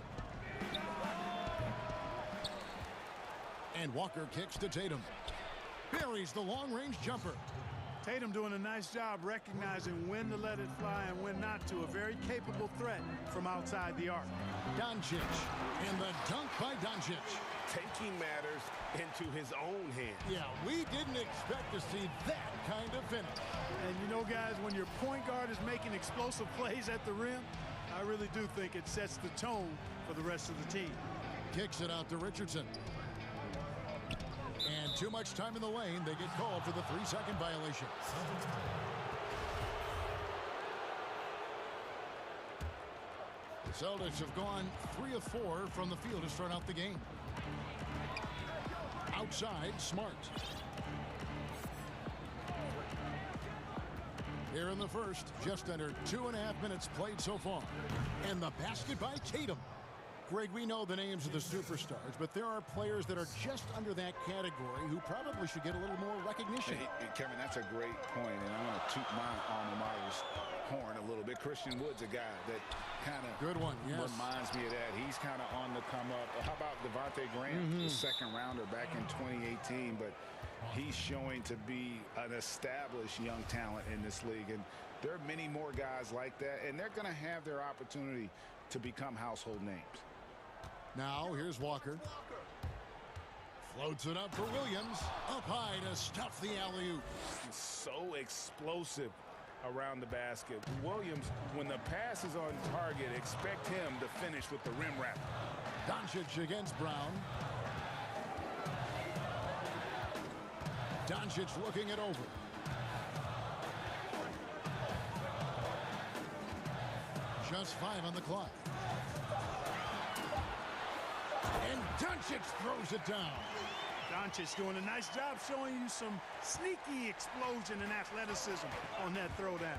And Walker kicks to Tatum. Buries the long-range jumper. Tatum doing a nice job recognizing when to let it fly and when not to. A very capable threat from outside the arc. Doncic. And the dunk by Doncic. Taking matters into his own hands. Yeah, we didn't expect to see that kind of finish. And you know, guys, when your point guard is making explosive plays at the rim, I really do think it sets the tone for the rest of the team. Kicks it out to Richardson. And too much time in the lane. They get called for the 3-second violation. The Celtics have gone 3 of 4 from the field to start out the game. Outside, Smart. Here in the first, just under 2.5 minutes played so far. And the basket by Tatum. Greg, we know the names of the superstars, but there are players that are just under that category who probably should get a little more recognition. Hey, Kevin, that's a great point, and I'm going to toot my alma mater's horn a little bit. Christian Wood's a guy that kind of reminds me of that. He's kind of on the come up. How about Devontae Graham, the second rounder back in 2018, but he's showing to be an established young talent in this league, and there are many more guys like that, and they're going to have their opportunity to become household names. Now, here's Walker. Floats it up for Williams. Up high to stuff the alley-oop. So explosive around the basket. Williams, when the pass is on target, expect him to finish with the rim wrap. Doncic against Brown. Doncic looking it over. Just 5 on the clock. And Doncic throws it down. Doncic doing a nice job showing you some sneaky explosion and athleticism on that throwdown.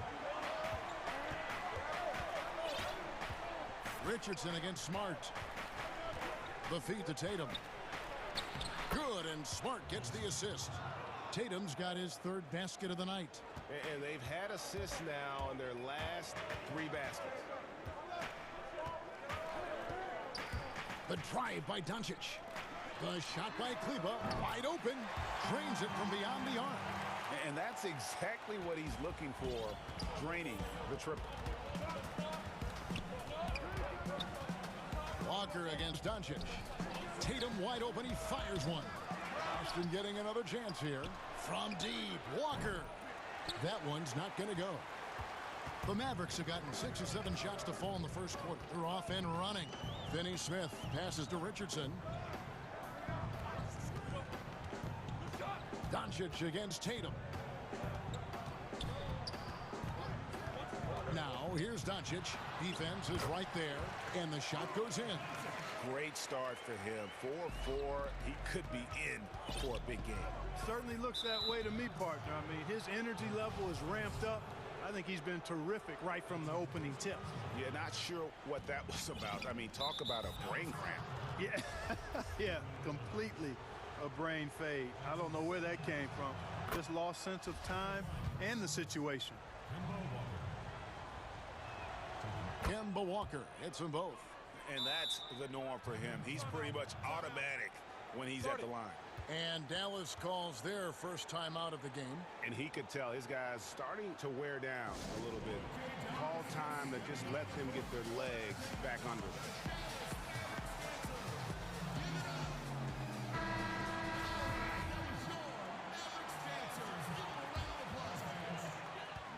Richardson against Smart. The feed to Tatum. Good, and Smart gets the assist. Tatum's got his 3rd basket of the night. And they've had assists now in their last 3 baskets. The drive by Doncic. The shot by Kleber, wide open, drains it from beyond the arc. And that's exactly what he's looking for, draining the triple. Walker against Doncic. Tatum wide open, he fires one. Boston getting another chance here. From deep, Walker. That one's not going to go. The Mavericks have gotten 6 or 7 shots to fall in the first quarter. They're off and running. Finney-Smith passes to Richardson. Doncic against Tatum. Now, here's Doncic. Defense is right there, and the shot goes in. Great start for him. 4-4. He could be in for a big game. Certainly looks that way to me, partner. I mean, his energy level is ramped up. I think he's been terrific right from the opening tip. Yeah, not sure what that was about. I mean, talk about a brain cramp. Yeah, yeah, completely a brain fade. I don't know where that came from. Just lost sense of time and the situation. Kemba Walker hits them both. And that's the norm for him. He's pretty much automatic when he's at the line. And Dallas calls their first time out of the game. And he could tell his guys starting to wear down a little bit. Call time to just let them get their legs back under them.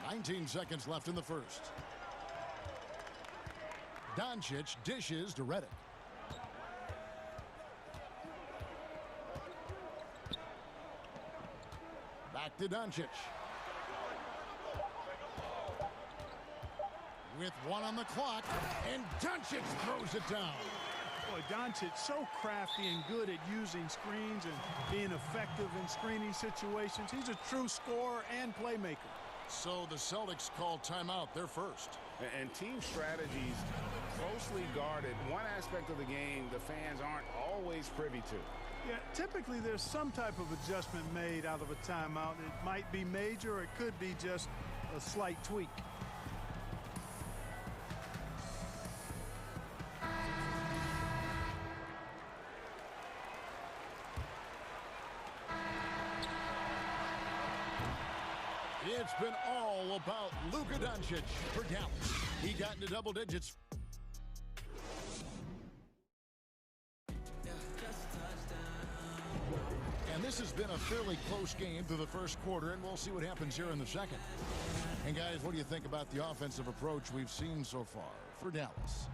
"19 seconds left in the first. Doncic dishes to Redick. Back to Doncic. With 1 on the clock, and Doncic throws it down. Boy, Doncic so crafty and good at using screens and being effective in screening situations. He's a true scorer and playmaker. So the Celtics call timeout, their first. And team strategies closely guarded. One aspect of the game the fans aren't always privy to. Yeah, typically there's some type of adjustment made out of a timeout. It might be major, or it could be just a slight tweak. It's been all about Luka Doncic for Dallas. He got into double digits. And this has been a fairly close game through the first quarter, and we'll see what happens here in the second. And guys, what do you think about the offensive approach we've seen so far for Dallas?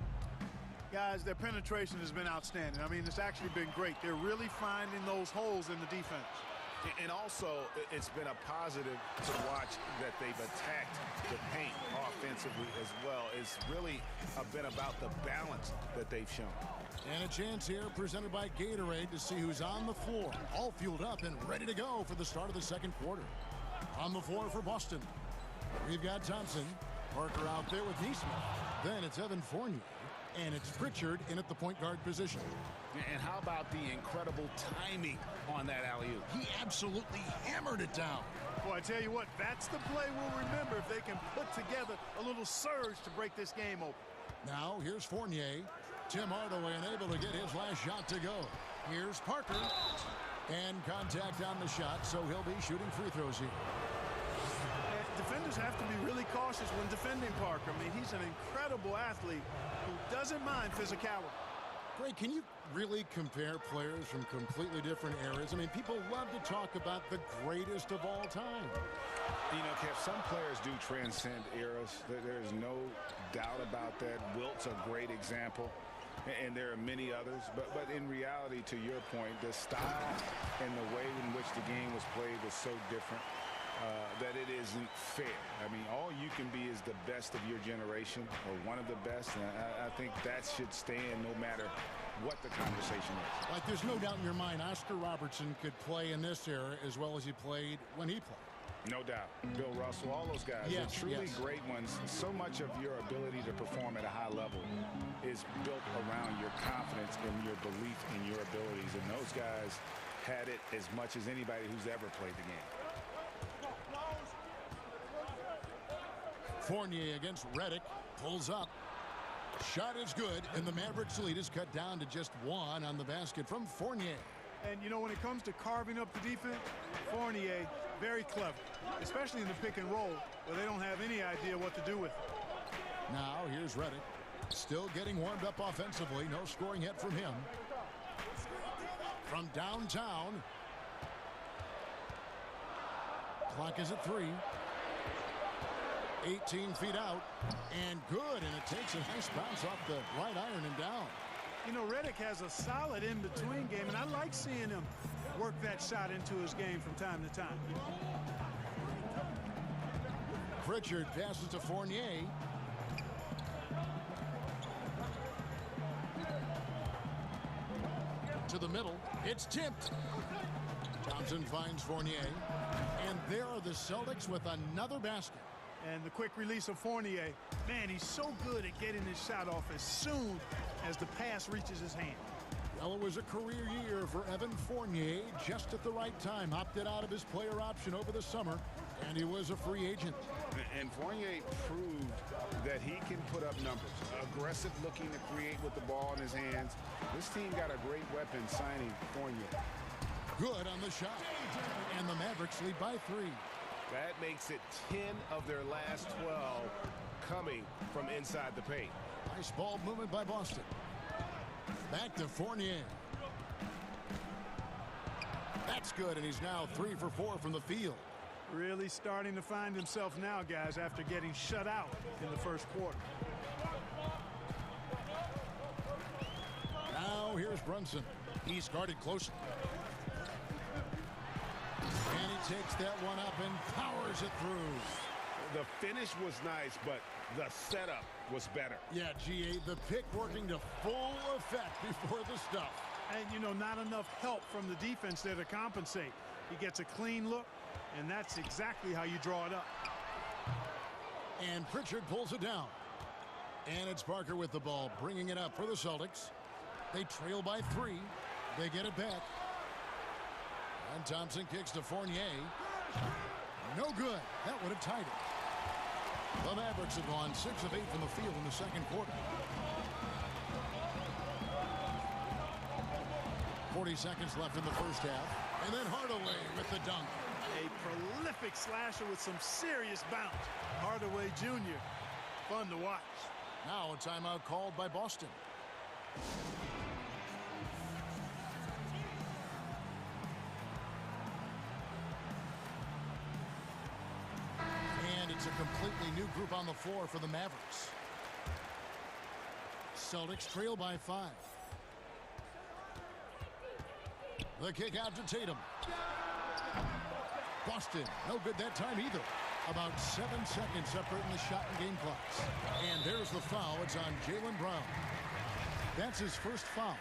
Guys, their penetration has been outstanding. I mean, it's actually been great. They're really finding those holes in the defense. And also, it's been a positive to watch that they've attacked the paint offensively as well. It's really been about the balance that they've shown. And a chance here presented by Gatorade to see who's on the floor, all fueled up and ready to go for the start of the second quarter. On the floor for Boston, we've got Thompson, Parker out there with Neesmith. Then it's Evan Fournier, and it's Pritchard in at the point guard position. And how about the incredible timing on that alley-oop? He absolutely hammered it down. Boy, I tell you what, that's the play we'll remember if they can put together a little surge to break this game open. Now, here's Fournier. Tim Hardaway unable to get his last shot to go. Here's Parker. And contact on the shot, so he'll be shooting free throws here. Defenders have to be really cautious when defending Parker. I mean, he's an incredible athlete who doesn't mind physicality. Greg, can you really compare players from completely different eras? I mean, people love to talk about the greatest of all time. You know, Kev, some players do transcend eras. There's no doubt about that. Wilt's a great example, and there are many others. But in reality, to your point, the style and the way in which the game was played was so different that it isn't fair. I mean, all you can be is the best of your generation, or one of the best, and I think that should stand no matter what the conversation is. Like, there's no doubt in your mind Oscar Robertson could play in this era as well as he played when he played. No doubt. Bill Russell, all those guys, yes, are truly yes. great ones. So much of your ability to perform at a high level is built around your confidence and your belief in your abilities, and those guys had it as much as anybody who's ever played the game. Fournier against Redick, pulls up. Shot is good, and the Mavericks' lead is cut down to just 1 on the basket from Fournier. And, you know, when it comes to carving up the defense, Fournier, very clever, especially in the pick and roll, where they don't have any idea what to do with it. Now, here's Redick. Still getting warmed up offensively. No scoring yet from him. From downtown. Clock is at 3. 18 feet out, and good, and it takes a nice bounce off the right iron and down. You know, Redick has a solid in-between game, and I like seeing him work that shot into his game from time to time. Pritchard passes to Fournier. To the middle. It's tipped. Thompson finds Fournier. And there are the Celtics with another basket. And the quick release of Fournier. Man, he's so good at getting his shot off as soon as the pass reaches his hand. Well, it was a career year for Evan Fournier. Just at the right time, opted out of his player option over the summer, and he was a free agent. And Fournier proved that he can put up numbers. Aggressive looking to create with the ball in his hands. This team got a great weapon signing Fournier. Good on the shot. And the Mavericks lead by 3. That makes it 10 of their last 12 coming from inside the paint. Nice ball movement by Boston. Back to Fournier. That's good, and he's now 3 for 4 from the field. Really starting to find himself now, guys, after getting shut out in the first quarter. Now here's Brunson. He's guarded closely. And he takes that one up and powers it through. The finish was nice, but the setup was better. Yeah, GA, the pick working to full effect before the stuff. And, you know, not enough help from the defense there to compensate. He gets a clean look, and that's exactly how you draw it up. And Pritchard pulls it down. And it's Parker with the ball, bringing it up for the Celtics. They trail by 3. They get it back. And Thompson kicks to Fournier. No good. That would have tied it. The Mavericks have gone 6 of 8 from the field in the second quarter. 40 seconds left in the first half. And then Hardaway with the dunk. A prolific slasher with some serious bounce. Hardaway Jr. Fun to watch. Now a timeout called by Boston. And it's a completely new group on the floor for the Mavericks. Celtics trail by 5. The kick out to Tatum. Boston, no good that time either. About 7 seconds separating the shot and game clocks. And there's the foul. It's on Jaylen Brown. That's his first foul.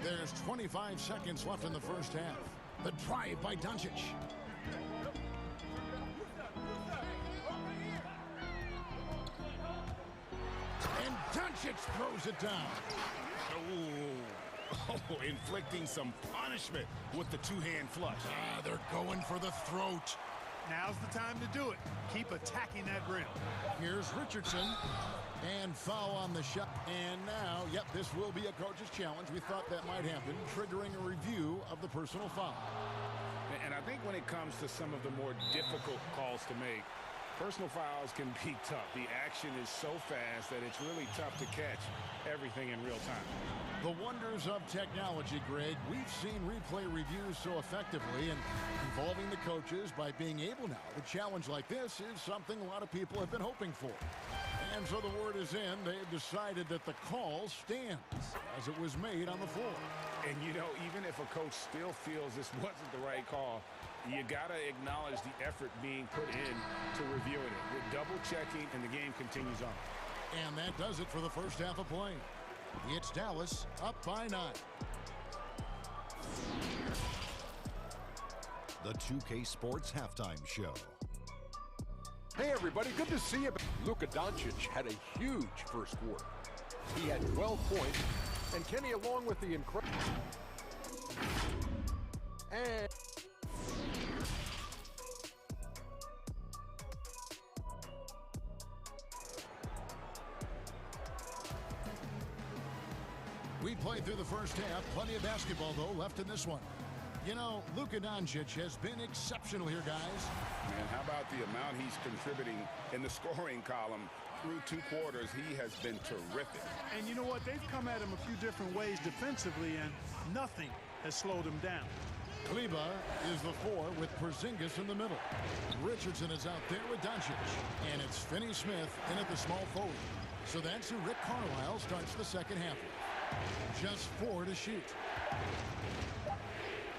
There's 25 seconds left in the first half. The drive by Doncic. And Doncic throws it down. Oh, inflicting some punishment with the two-hand flush. They're going for the throat. Now's the time to do it. Keep attacking that rim. Here's Richardson. And foul on the shot. And now, yep, this will be a coach's challenge. We thought that might happen, triggering a review of the personal foul. And I think when it comes to some of the more difficult calls to make, personal fouls can be tough. The action is so fast that it's really tough to catch everything in real time. The wonders of technology, Greg. We've seen replay reviews so effectively, and involving the coaches by being able now to challenge like this is something a lot of people have been hoping for. And so the word is in. They've decided that the call stands as it was made on the floor. And, you know, even if a coach still feels this wasn't the right call, you got to acknowledge the effort being put in to reviewing it. We're double-checking, and the game continues on. And that does it for the first half of play. It's Dallas up by 9. The 2K Sports Halftime Show. Hey, everybody, good to see you. Luka Doncic had a huge first quarter. He had 12 points, and Kenny, along with the incredible... And... We played through the first half. Plenty of basketball, though, left in this one. You know, Luka Doncic has been exceptional here, guys. And how about the amount he's contributing in the scoring column through 2 quarters? He has been terrific. And you know what? They've come at him a few different ways defensively, and nothing has slowed him down. Kleba is the 4 with Porzingis in the middle. Richardson is out there with Doncic. And it's Finney Smith in at the small forward. So that's who Rick Carlisle starts the second half with. Just 4 to shoot.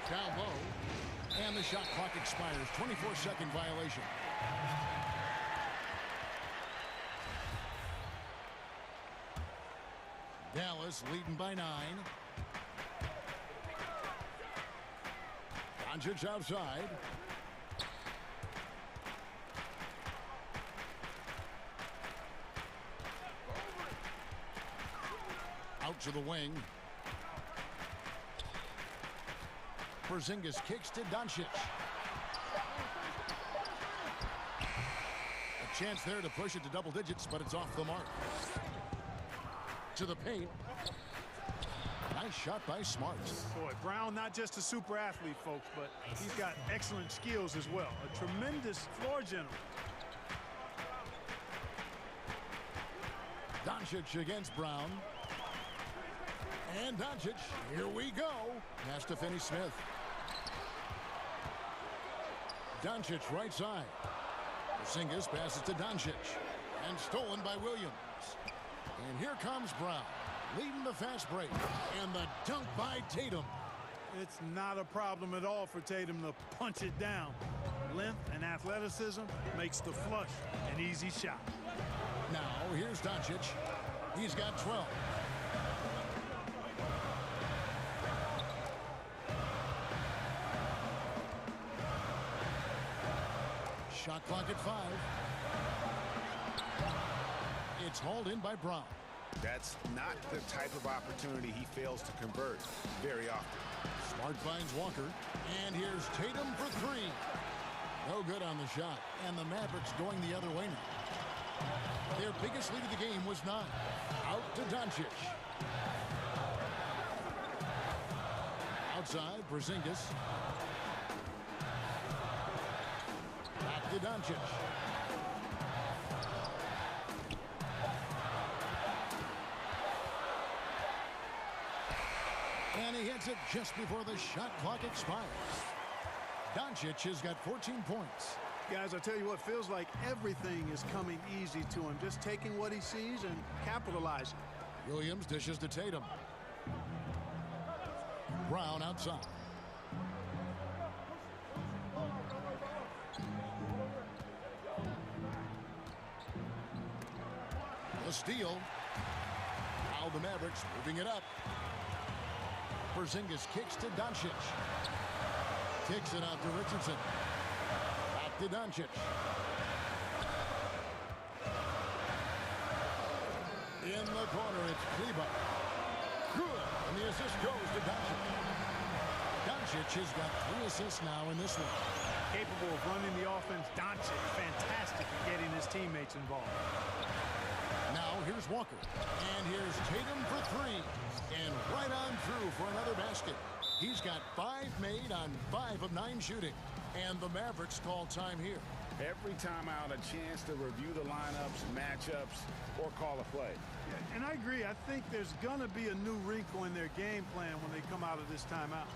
Down low. And the shot clock expires. 24-second violation. Dallas leading by 9. Doncic outside. Out to the wing. Porzingis kicks to Doncic. A chance there to push it to double digits, but it's off the mark. To the paint. Nice shot by Smart. Boy, Brown, not just a super athlete, folks, but he's got excellent skills as well. A tremendous floor general. Doncic against Brown. And Doncic, here we go. Has to finish Smith. Doncic right side. Porzingis passes to Doncic. And stolen by Williams. And here comes Brown, leading the fast break. And the dunk by Tatum. It's not a problem at all for Tatum to punch it down. Length and athleticism makes the flush an easy shot. Now, here's Doncic. He's got 12. Shot clock at 5. It's hauled in by Brown. That's not the type of opportunity he fails to convert very often. Smart finds Walker. And here's Tatum for 3. No good on the shot. And the Mavericks going the other way now. Their biggest lead of the game was 9. Out to Doncic. Outside, Porzingis. Back to Doncic. And he hits it just before the shot clock expires. Doncic has got 14 points. Guys, I tell you what, feels like everything is coming easy to him. Just taking what he sees and capitalizing. Williams dishes to Tatum. Brown outside. The steal. Now the Mavericks moving it up. Porzingis kicks to Doncic. Kicks it out to Richardson. Back to Doncic. In the corner, it's Kleba. Good. And the assist goes to Doncic. Doncic has got 3 assists now in this one. Capable of running the offense. Doncic, fantastic at getting his teammates involved. Now here's Walker. And here's Tatum for 3. And right on through for another basket. He's got 5 made on 5 of 9 shooting. And the Mavericks call time here. Every time out, a chance to review the lineups, matchups, or call a play. Yeah, and I agree. I think there's going to be a new wrinkle in their game plan when they come out of this timeout.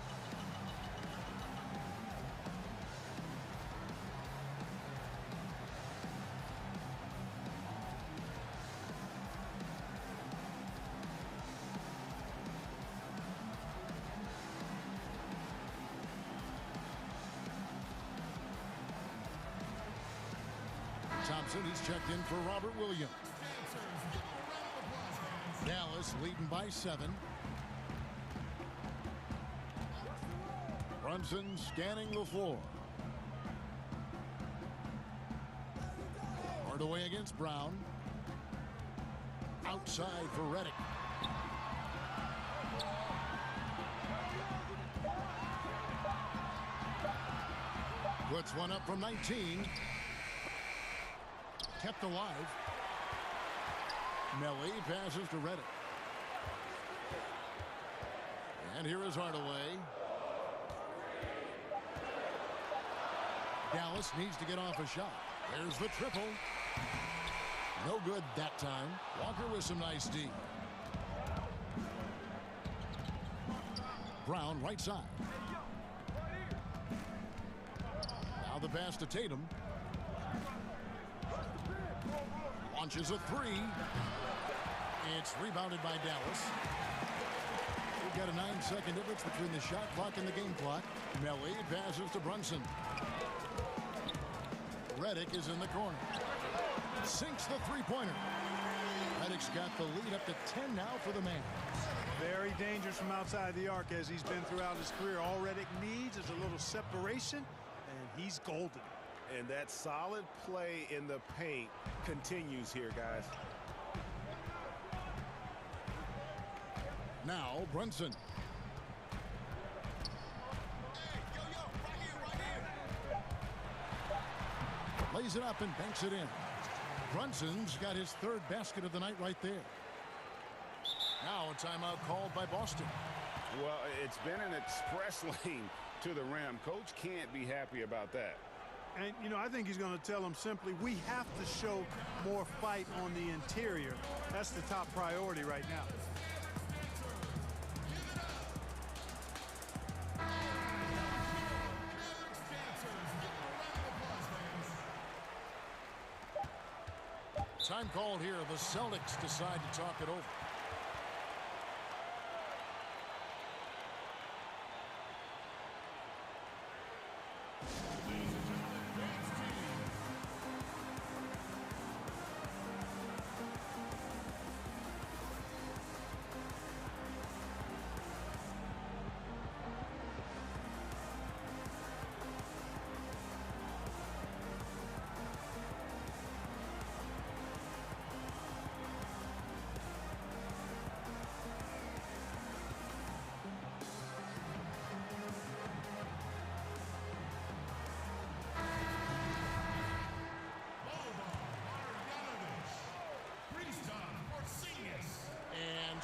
Thompson, he's checked in for Robert Williams. Dallas leading by 7. Brunson scanning the floor. Hardaway against Brown. Outside for Redick. Puts one up from 19. Kept alive. Melly passes to Redick. And here is Hardaway. Dallas needs to get off a shot. There's the triple. No good that time. Walker with some nice D. Brown right side. Now the pass to Tatum. Launches a 3. It's rebounded by Dallas. Got a 9-second difference between the shot clock and the game clock. Melly passes to Brunson. Reddick is in the corner. Sinks the three-pointer. Reddick's got the lead up to 10 now for the man. Very dangerous from outside the arc as he's been throughout his career. All Reddick needs is a little separation, and he's golden. And that solid play in the paint continues here, guys. Now Brunson. Lays it up and banks it in. Brunson's got his third basket of the night right there. Now a timeout called by Boston. Well, it's been an express lane to the rim. Coach can't be happy about that. And, you know, I think he's going to tell them simply, we have to show more fight on the interior. That's the top priority right now. Time called here. The Celtics decide to talk it over.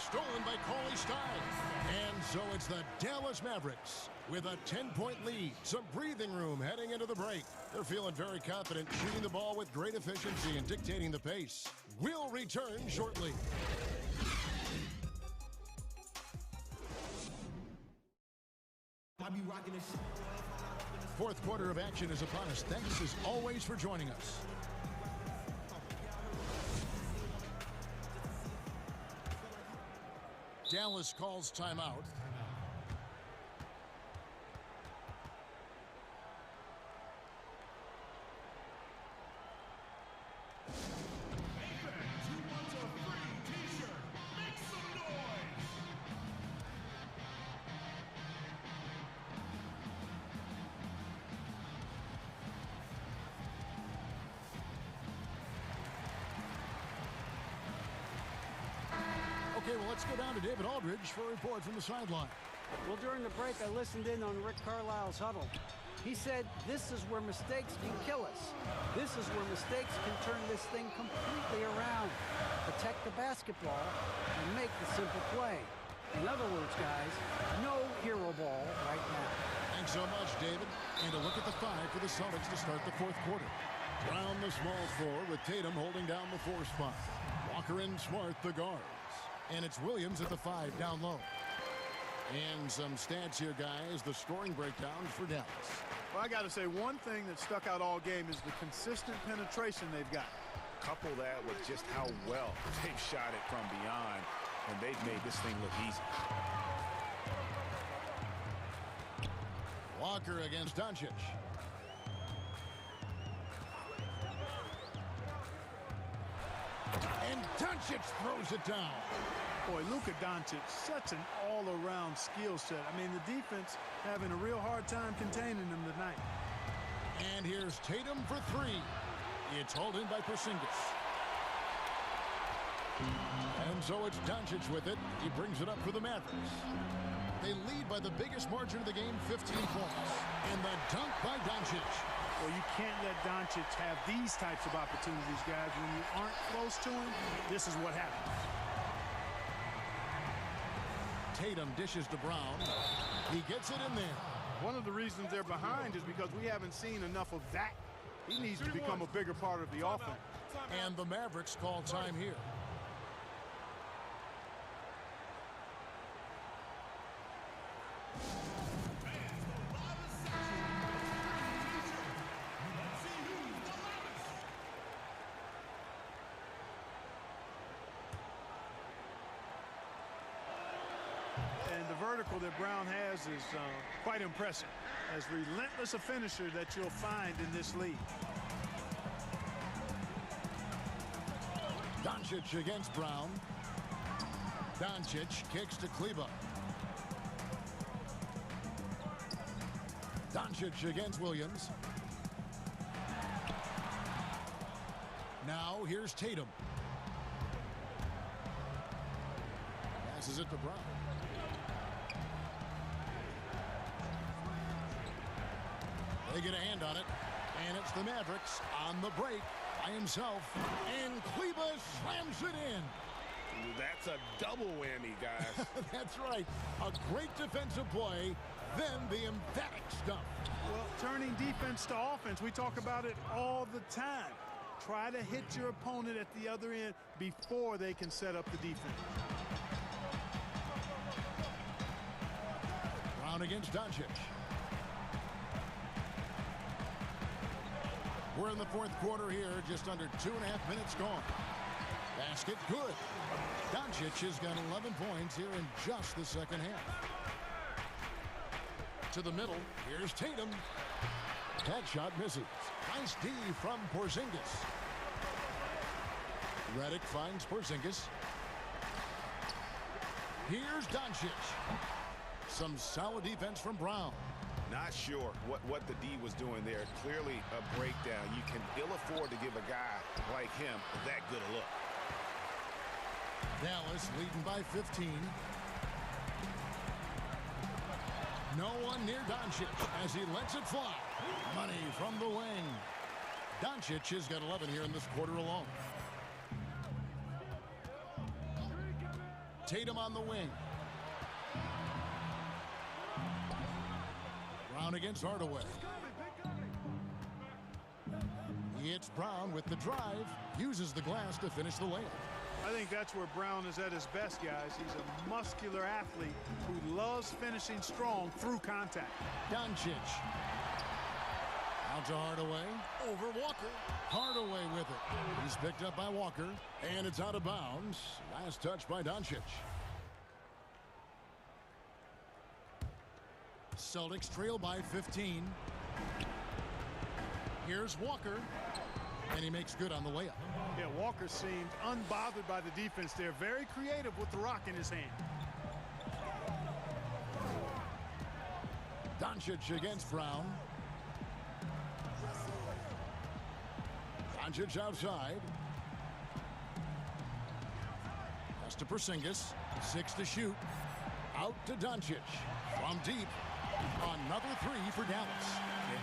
Stolen by Cauley Stein. And so it's the Dallas Mavericks with a 10-point lead. Some breathing room heading into the break. They're feeling very confident, shooting the ball with great efficiency and dictating the pace. We'll return shortly. Fourth quarter of action is upon us. Thanks as always for joining us. Dallas calls timeout. Okay, well, let's go down to David Aldridge for a report from the sideline. Well, during the break, I listened in on Rick Carlisle's huddle. He said, this is where mistakes can kill us. This is where mistakes can turn this thing completely around. Protect the basketball and make the simple play. In other words, guys, no hero ball right now. Thanks so much, David. And a look at the five for the Celtics to start the fourth quarter. Brown the small four with Tatum holding down the four spot. Walker and Smart the guards. And it's Williams at the five down low. And some stats here, guys. The scoring breakdowns for Dallas. Well, I got to say, one thing that stuck out all game is the consistent penetration they've got. Couple that with just how well they've shot it from beyond, and they've made this thing look easy. Walker against Doncic. And Doncic throws it down. Boy, Luka Doncic, such an all-around skill set. I mean, the defense having a real hard time containing him tonight. And here's Tatum for three. It's hauled in by Porzingis. And so it's Doncic with it. He brings it up for the Mavericks. They lead by the biggest margin of the game, 15 points. And the dunk by Doncic. Well, you can't let Doncic have these types of opportunities, guys. When you aren't close to him, this is what happens. Tatum dishes to Brown. He gets it in there. One of the reasons they're behind is because we haven't seen enough of that. He needs to become a bigger part of the offense. And the Mavericks call time here. vertical that Brown has is quite impressive. As relentless a finisher that you'll find in this league. Doncic against Brown. Doncic kicks to Kleba. Doncic against Williams. Now here's Tatum. Passes it to Brown. They get a hand on it, and it's the Mavericks on the break by himself, and Kleba slams it in. That's a double whammy, guys. That's right. A great defensive play, then the emphatic stuff. Well, turning defense to offense, we talk about it all the time. Try to hit your opponent at the other end before they can set up the defense. Brown against Doncic. We're in the fourth quarter here, just under 2.5 minutes gone. Basket good. Doncic has got 11 points here in just the second half. To the middle, here's Tatum. That shot misses. Nice D from Porzingis. Redick finds Porzingis. Here's Doncic. Some solid defense from Brown. Not sure what the D was doing there. Clearly a breakdown. You can ill afford to give a guy like him that good a look. Dallas leading by 15. No one near Doncic as he lets it fly. Money from the wing. Doncic has got 11 here in this quarter alone. Tatum on the wing. Brown against Hardaway. It's Brown with the drive. Uses the glass to finish the layup. I think that's where Brown is at his best, guys. He's a muscular athlete who loves finishing strong through contact. Doncic. Out to Hardaway. Over Walker. Hardaway with it. He's picked up by Walker. And it's out of bounds. Last touch by Doncic. Celtics trail by 15. Here's Walker. And he makes good on the layup. Yeah, Walker seemed unbothered by the defense there. Very creative with the rock in his hand. Doncic against Brown. Doncic outside. Pass to Porzingis. 6 to shoot. Out to Doncic. From deep. Another three for Dallas.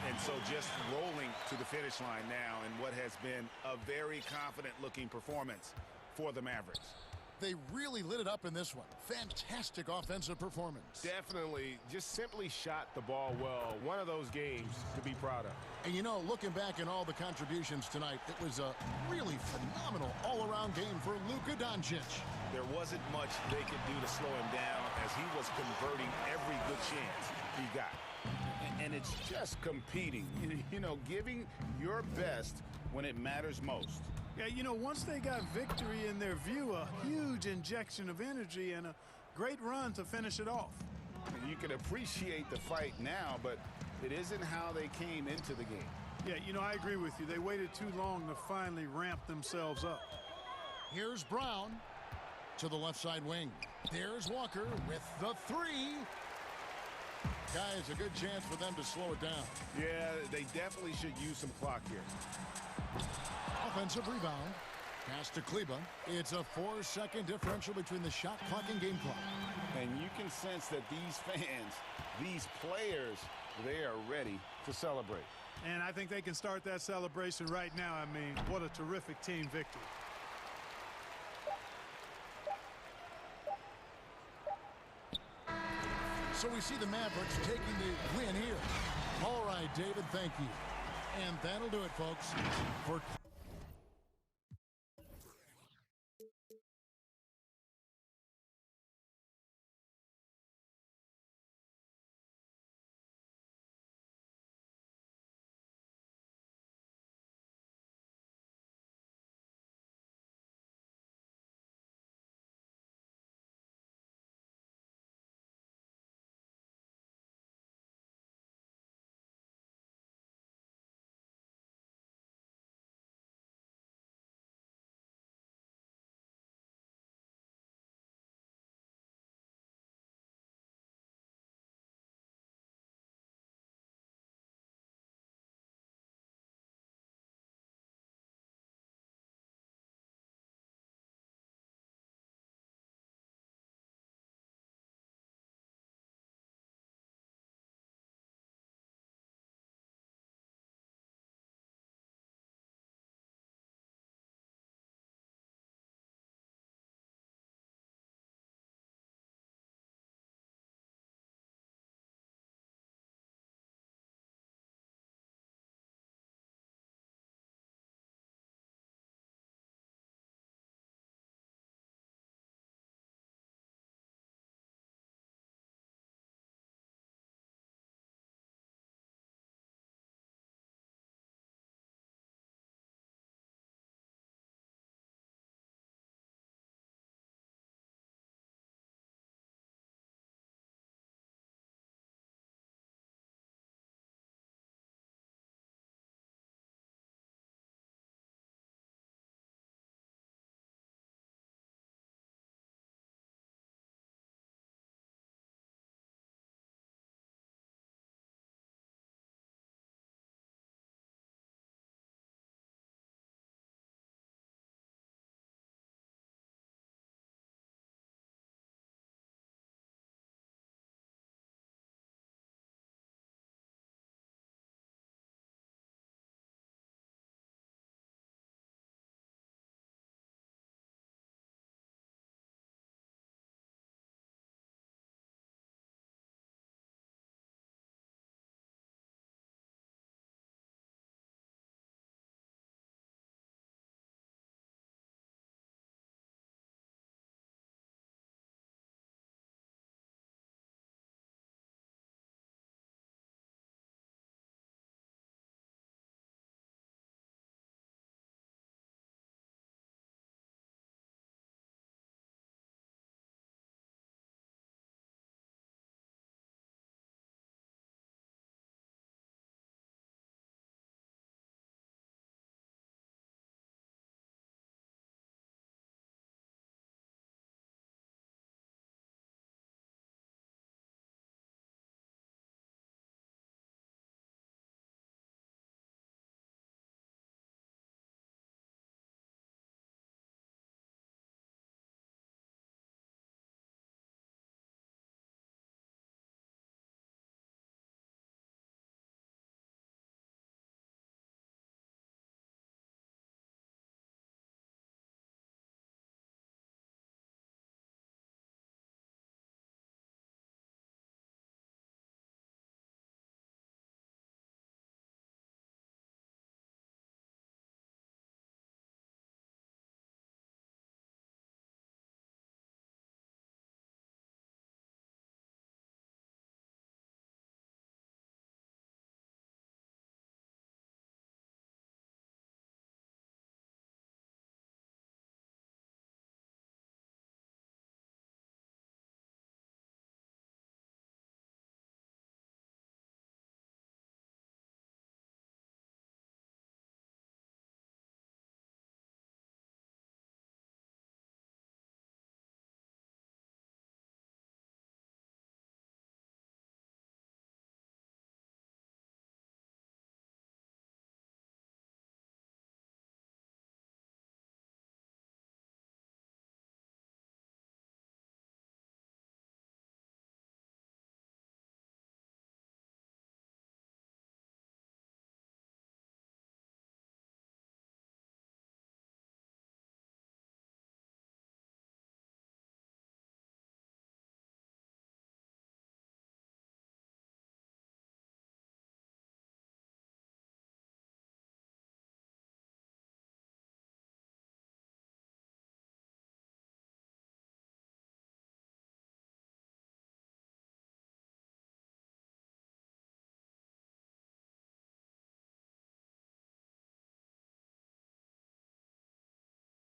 And so just rolling to the finish line now in what has been a very confident-looking performance for the Mavericks. They really lit it up in this one. Fantastic offensive performance. Definitely just simply shot the ball well. One of those games to be proud of. And you know, looking back at all the contributions tonight, it was a really phenomenal all-around game for Luka Doncic. There wasn't much they could do to slow him down as he was converting every good chance he got. And it's just competing, you know, giving your best when it matters most. Yeah, you know, once they got victory in their view, a huge injection of energy and a great run to finish it off. You can appreciate the fight now, but it isn't how they came into the game. Yeah, you know, I agree with you. They waited too long to finally ramp themselves up. Here's Brown to the left side wing. There's Walker with the three. Guys, a good chance for them to slow it down. Yeah, they definitely should use some clock here. Offensive rebound. Pass to Kleba. It's a 4-second differential between the shot clock and game clock. And you can sense that these fans, these players, they are ready to celebrate. And I think they can start that celebration right now. I mean, what a terrific team victory. So we see the Mavericks taking the win here. All right, David, thank you. And that'll do it, folks, for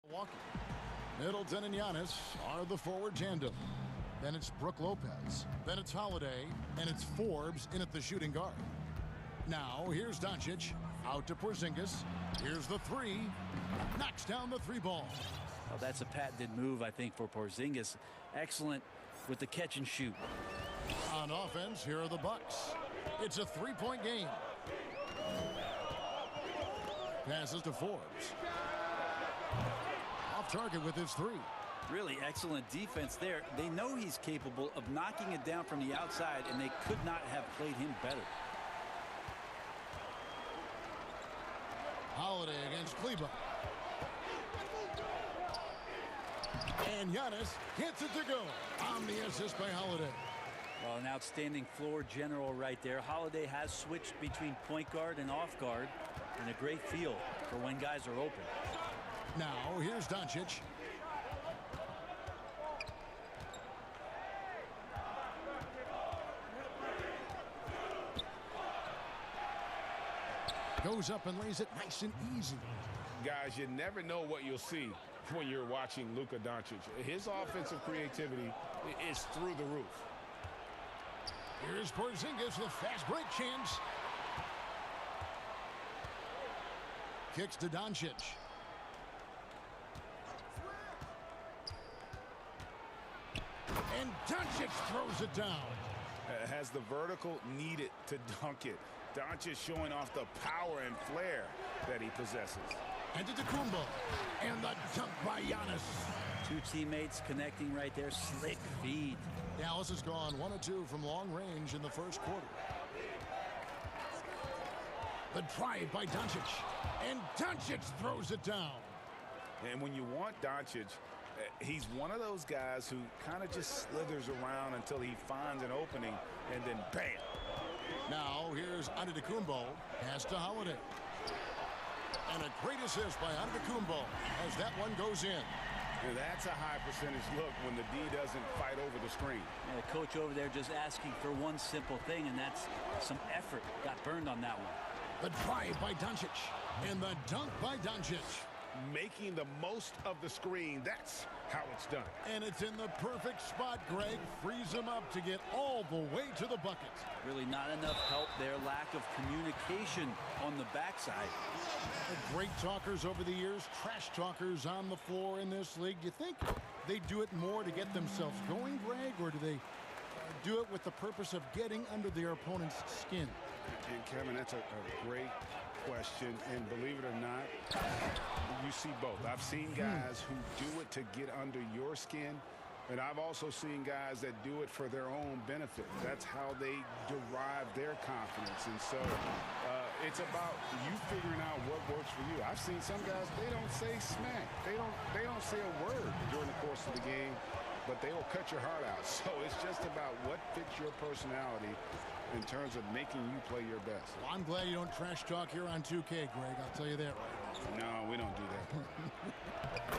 Milwaukee. Middleton and Giannis are the forward tandem. Then it's Brook Lopez. Then it's Holiday. And it's Forbes in at the shooting guard. Now, here's Doncic. Out to Porzingis. Here's the three. Knocks down the three ball. Well, that's a patented move, I think, for Porzingis. Excellent with the catch and shoot. On offense, here are the Bucks. It's a three-point game. Passes to Forbes. Off target with his three. Really excellent defense there. They know he's capable of knocking it down from the outside, and they could not have played him better. Holiday against Kleber. And Giannis gets it to go on the assist by Holiday. Well, an outstanding floor general right there. Holiday has switched between point guard and off guard, and a great feel for when guys are open. Now, here's Doncic. Goes up and lays it nice and easy. Guys, you never know what you'll see when you're watching Luka Doncic. His offensive creativity is through the roof. Here's Porzingis with a fast break chance. Kicks to Doncic. And Doncic throws it down. Has the vertical needed to dunk it. Doncic showing off the power and flair that he possesses. And to Kumbo. And the dunk by Giannis. Two teammates connecting right there. Slick feed. Dallas has gone 1 of 2 from long range in the first quarter. The drive by Doncic. And Doncic throws it down. And when you want Doncic, he's one of those guys who kind of just slithers around until he finds an opening, and then bam. Now here's Antetokounmpo. Pass to Holiday. And a great assist by Antetokounmpo as that one goes in. And that's a high percentage look when the D doesn't fight over the screen. The coach over there just asking for one simple thing, and that's some effort. Got burned on that one. The drive by Doncic. And the dunk by Doncic. Making the most of the screen. That's how it's done. And it's in the perfect spot, Greg. Frees him up to get all the way to the bucket. Really not enough help there. Lack of communication on the backside. Great talkers over the years. Trash talkers on the floor in this league. Do you think they do it more to get themselves going, Greg? Or do they do it with the purpose of getting under their opponent's skin? And Kevin, that's a great question, and believe it or not, you see both. I've seen guys who do it to get under your skin, and I've also seen guys that do it for their own benefit. That's how they derive their confidence. And so it's about you figuring out what works for you. I've seen some guys, they don't say smack. They don't say a word during the course of the game, but they will cut your heart out. So it's just about what fits your personality in terms of making you play your best. Well, I'm glad you don't trash talk here on 2K, Greg. I'll tell you that right now. No, we don't do that.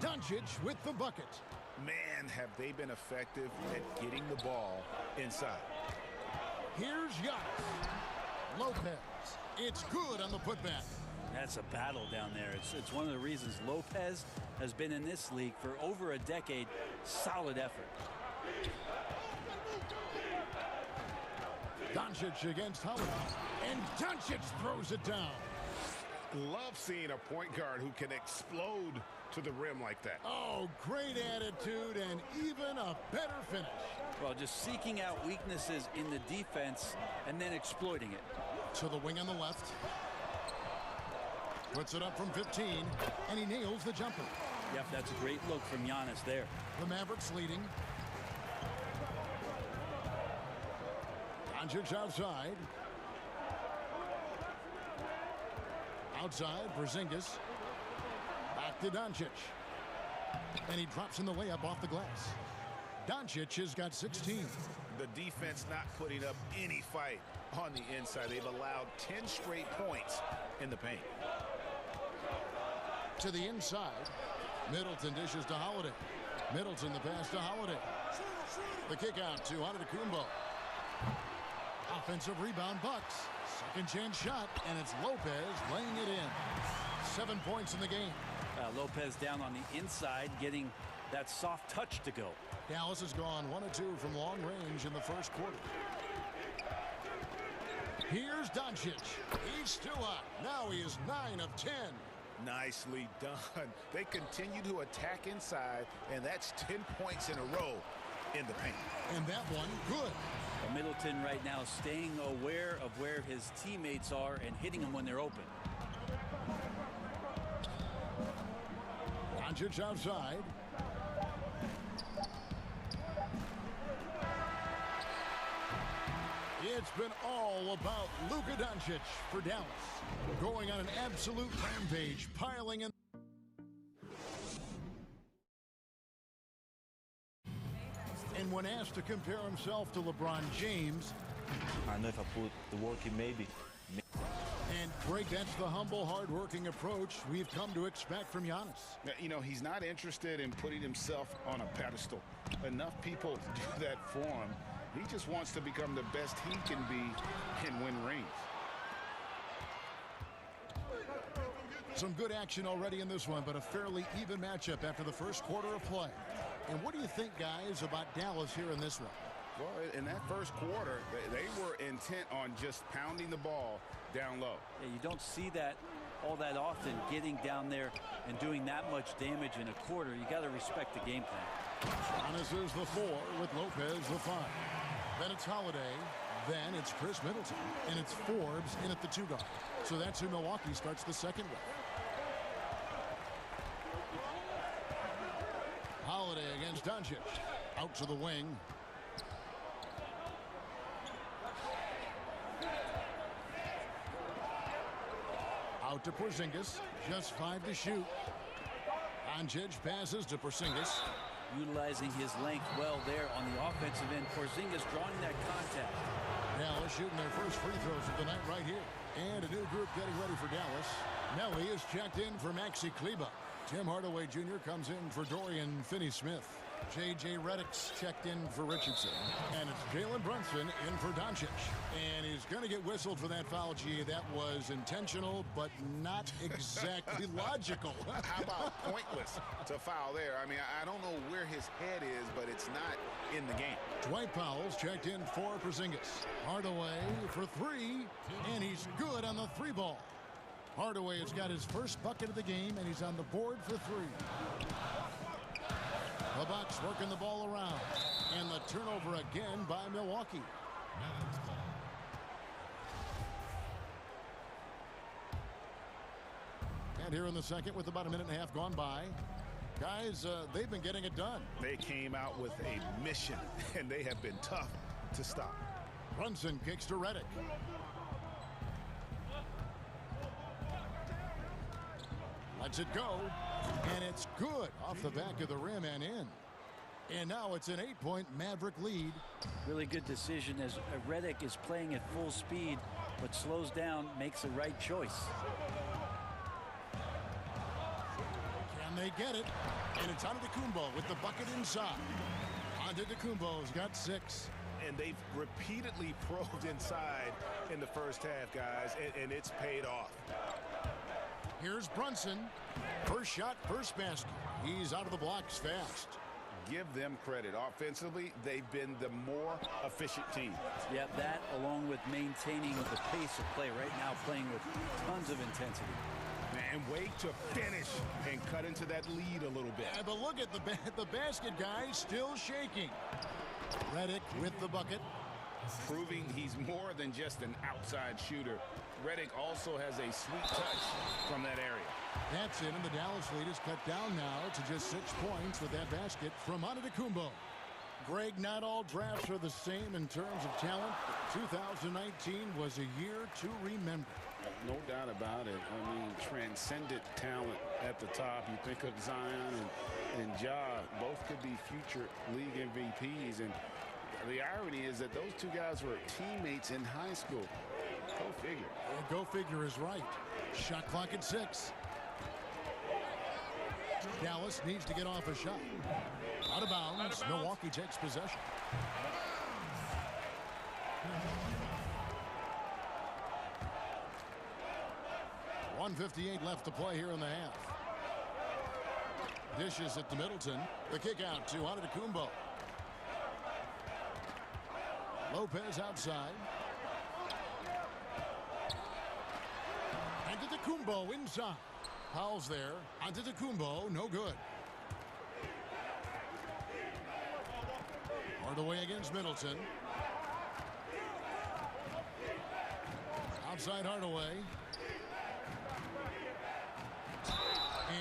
Doncic with the bucket. Man, have they been effective at getting the ball inside. Here's Giannis. Lopez. It's good on the putback. That's a battle down there. It's one of the reasons Lopez has been in this league for over a decade. Solid effort. Doncic against Holiday. And Doncic throws it down. Love seeing a point guard who can explode to the rim like that. Oh, great attitude and even a better finish. Well, just seeking out weaknesses in the defense and then exploiting it. To the wing on the left. Puts it up from 15, and he nails the jumper. Yep, that's a great look from Giannis there. The Mavericks leading. Doncic outside. Outside, Porzingis. Back to Doncic. And he drops in the layup off the glass. Doncic has got 16. The defense not putting up any fight on the inside. They've allowed 10 straight points in the paint. To the inside. Middleton dishes to Holiday. Middleton the pass to Holiday. The kick out to Antetokounmpo. Offensive rebound, Bucks. Second chance shot, and it's Lopez laying it in. 7 points in the game. Lopez down on the inside, getting that soft touch to go. Dallas has gone 1 of 2 from long range in the first quarter. Here's Doncic. He's still up. Now he is 9 of 10. Nicely done. They continue to attack inside, and that's 10 points in a row in the paint. And that one, good. Middleton right now staying aware of where his teammates are and hitting them when they're open. Doncic outside. It's been all about Luka Doncic for Dallas. Going on an absolute rampage, piling in. And when asked to compare himself to LeBron James, I know if I put the work in, maybe. And Greg, that's the humble, hard-working approach we've come to expect from Giannis. You know, he's not interested in putting himself on a pedestal. Enough people do that for him. He just wants to become the best he can be and win rings. Some good action already in this one, but a fairly even matchup after the first quarter of play. And what do you think, guys, about Dallas here in this one? Well, in that first quarter, they were intent on just pounding the ball down low. Yeah, you don't see that all that often, getting down there and doing that much damage in a quarter. You got to respect the game plan. Giannis is the 4 with Lopez the 5. Then it's Holiday. Then it's Chris Middleton. And it's Forbes in at the 2 guard. So that's who Milwaukee starts the second with. Holiday against Doncic. Out to the wing. Out to Porzingis. Just 5 to shoot. Doncic passes to Porzingis. Utilizing his length well there on the offensive end. Porzingis drawing that contact. Dallas shooting their first free throws of the night right here. And a new group getting ready for Dallas. Nelly is checked in for Maxi Kleba. Tim Hardaway Jr. comes in for Dorian Finney-Smith. J.J. Redick's checked in for Richardson. And it's Jalen Brunson in for Doncic. And he's going to get whistled for that foul, G. That was intentional, but not exactly logical. How about pointless to foul there? I mean, I don't know where his head is, but it's not in the game. Dwight Powell's checked in for Porzingis. Hardaway for 3, and he's good on the 3 ball. Hardaway has got his first bucket of the game, and he's on the board for 3. The Bucks working the ball around. And the turnover again by Milwaukee. And here in the second with about a minute and a half gone by. Guys, they've been getting it done. They came out with a mission, and they have been tough to stop. Brunson kicks to Redick. Lets it go, and it's good off the back of the rim and in. And now it's an 8-point Maverick lead. Really good decision as Redick is playing at full speed, but slows down, makes the right choice. Can they get it? And it's Antetokounmpo with the bucket inside. Antetokounmpo's got 6. And they've repeatedly probed inside in the first half, guys, and it's paid off. Here's Brunson. First shot, first basket. He's out of the blocks fast. Give them credit. Offensively, they've been the more efficient team. Yeah, that along with maintaining the pace of play right now, playing with tons of intensity. And wait to finish and cut into that lead a little bit. Yeah, but look at the basket guy still shaking. Redick with the bucket. Proving he's more than just an outside shooter. Redick also has a sweet touch from that area. That's it, and the Dallas lead is cut down now to just 6 points with that basket from Antetokounmpo. Greg, not all drafts are the same in terms of talent. 2019 was a year to remember. No doubt about it. I mean, transcendent talent at the top. You think of Zion and Ja, both could be future league MVPs. And the irony is that those two guys were teammates in high school. Go figure. Yeah, go figure is right. Shot clock at 6. Dallas needs to get off a shot. Out of bounds. Milwaukee takes possession. .158 left to play here in the half. Dishes it to Middleton. The kick out to Antetokounmpo. Lopez outside. Antetokounmpo inside. Powell's there. Antetokounmpo, no good. Hardaway against Middleton. Outside Hardaway.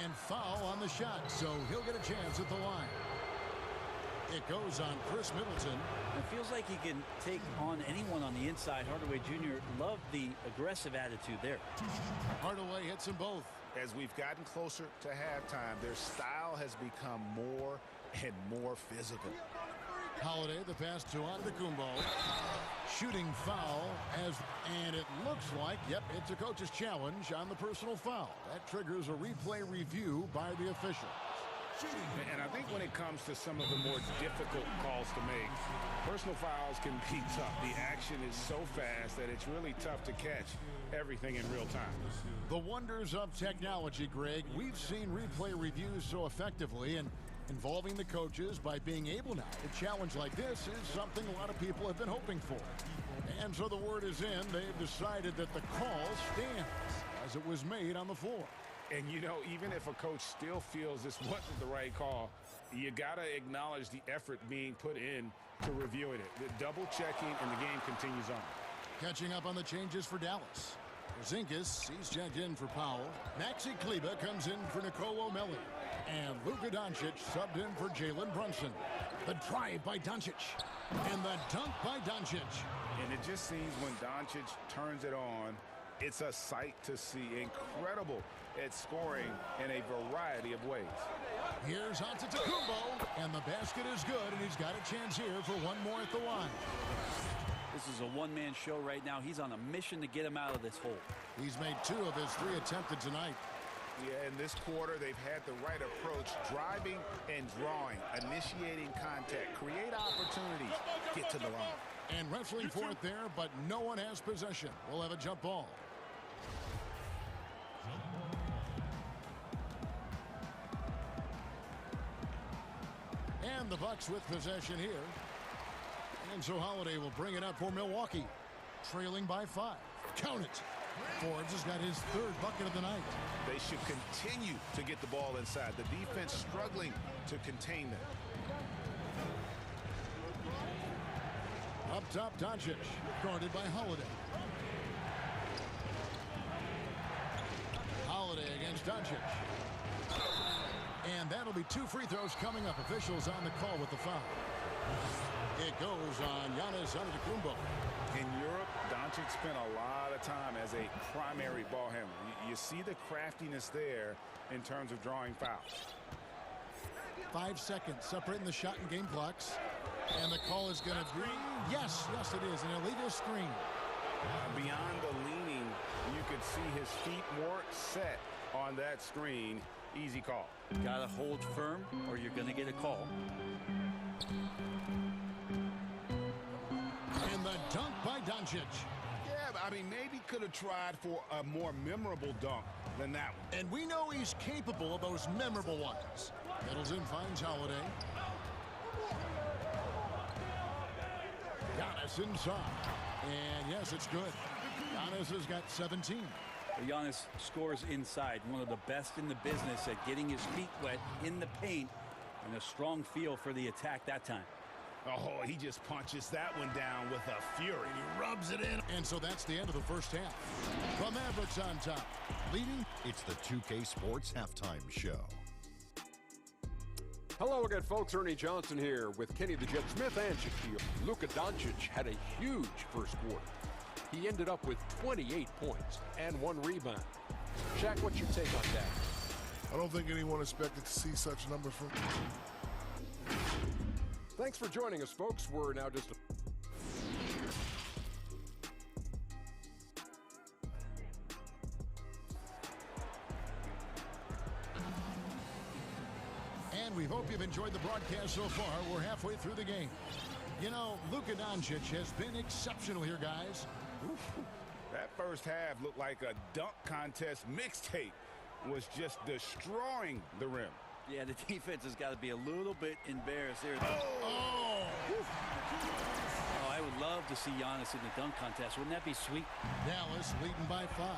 And foul on the shot, so he'll get a chance at the line. It goes on Chris Middleton. It feels like he can take on anyone on the inside. Hardaway Jr. loved the aggressive attitude there. Hardaway hits them both. As we've gotten closer to halftime, their style has become more and more physical. Holiday, the pass to Antetokounmpo. Shooting foul, and it looks like, yep, it's a coach's challenge on the personal foul. That triggers a replay review by the official. And I think when it comes to some of the more difficult calls to make, personal fouls can be tough. The action is so fast that it's really tough to catch everything in real time. The wonders of technology, Greg. We've seen replay reviews so effectively, and involving the coaches by being able now to challenge like this is something a lot of people have been hoping for. And so the word is in. They've decided that the call stands as it was made on the floor. And, you know, even if a coach still feels this wasn't the right call, you got to acknowledge the effort being put in to reviewing it. The double checking, and the game continues on. Catching up on the changes for Dallas. Porzingis, he's checked in for Powell. Maxi Kleber comes in for Nicolo O'Malley. And Luka Doncic subbed in for Jalen Brunson. The drive by Doncic. And the dunk by Doncic. And it just seems when Doncic turns it on, it's a sight to see. Incredible at scoring in a variety of ways. Here's Antetokounmpo, and the basket is good, and he's got a chance here for one more at the line. This is a one-man show right now. He's on a mission to get him out of this hole. He's made 2 of his 3 attempted tonight. Yeah, in this quarter, they've had the right approach, driving and drawing, initiating contact, create opportunities, get to the line. And wrestling for it there, but no one has possession. We'll have a jump ball. And the Bucks with possession here. And so Holiday will bring it up for Milwaukee. Trailing by 5. Count it. Forbes has got his 3rd bucket of the night. They should continue to get the ball inside. The defense struggling to contain them. Up top, Doncic, guarded by Holiday. Holiday against Doncic. And that'll be 2 free throws coming up. Officials on the call with the foul. It goes on Giannis Antetokounmpo. In Europe, Doncic spent a lot of time as a primary ball handler. You see the craftiness there in terms of drawing fouls. 5 seconds separating the shot and game clocks. And the call is going to be, yes, it is, an illegal screen. Beyond the leaning, you could see his feet more set on that screen. Easy call. Got to hold firm or you're going to get a call. And the dunk by Doncic. Yeah, I mean, maybe could have tried for a more memorable dunk than that one. And we know he's capable of those memorable ones. Middleton finds Holiday. Giannis inside. And yes, it's good. Giannis has got 17. Giannis scores inside. One of the best in the business at getting his feet wet in the paint. And a strong feel for the attack that time. Oh, he just punches that one down with a fury. He rubs it in. And so that's the end of the first half. The Mavericks on top. Leading. It's the 2K Sports Halftime Show. Hello again, folks. Ernie Johnson here with Kenny the Jet Smith and Shaquille. Luka Doncic had a huge first quarter. He ended up with 28 points and 1 rebound. Shaq, what's your take on that? I don't think anyone expected to see such a number from... Thanks for joining us, folks. We're now just... And we hope you've enjoyed the broadcast so far. We're halfway through the game. You know, Luka Doncic has been exceptional here, guys. That first half looked like a dunk contest mixtape. Was just destroying the rim. Yeah, the defense has got to be a little bit embarrassed there. Oh! Oh, I would love to see Giannis in the dunk contest. Wouldn't that be sweet? Dallas leading by 5.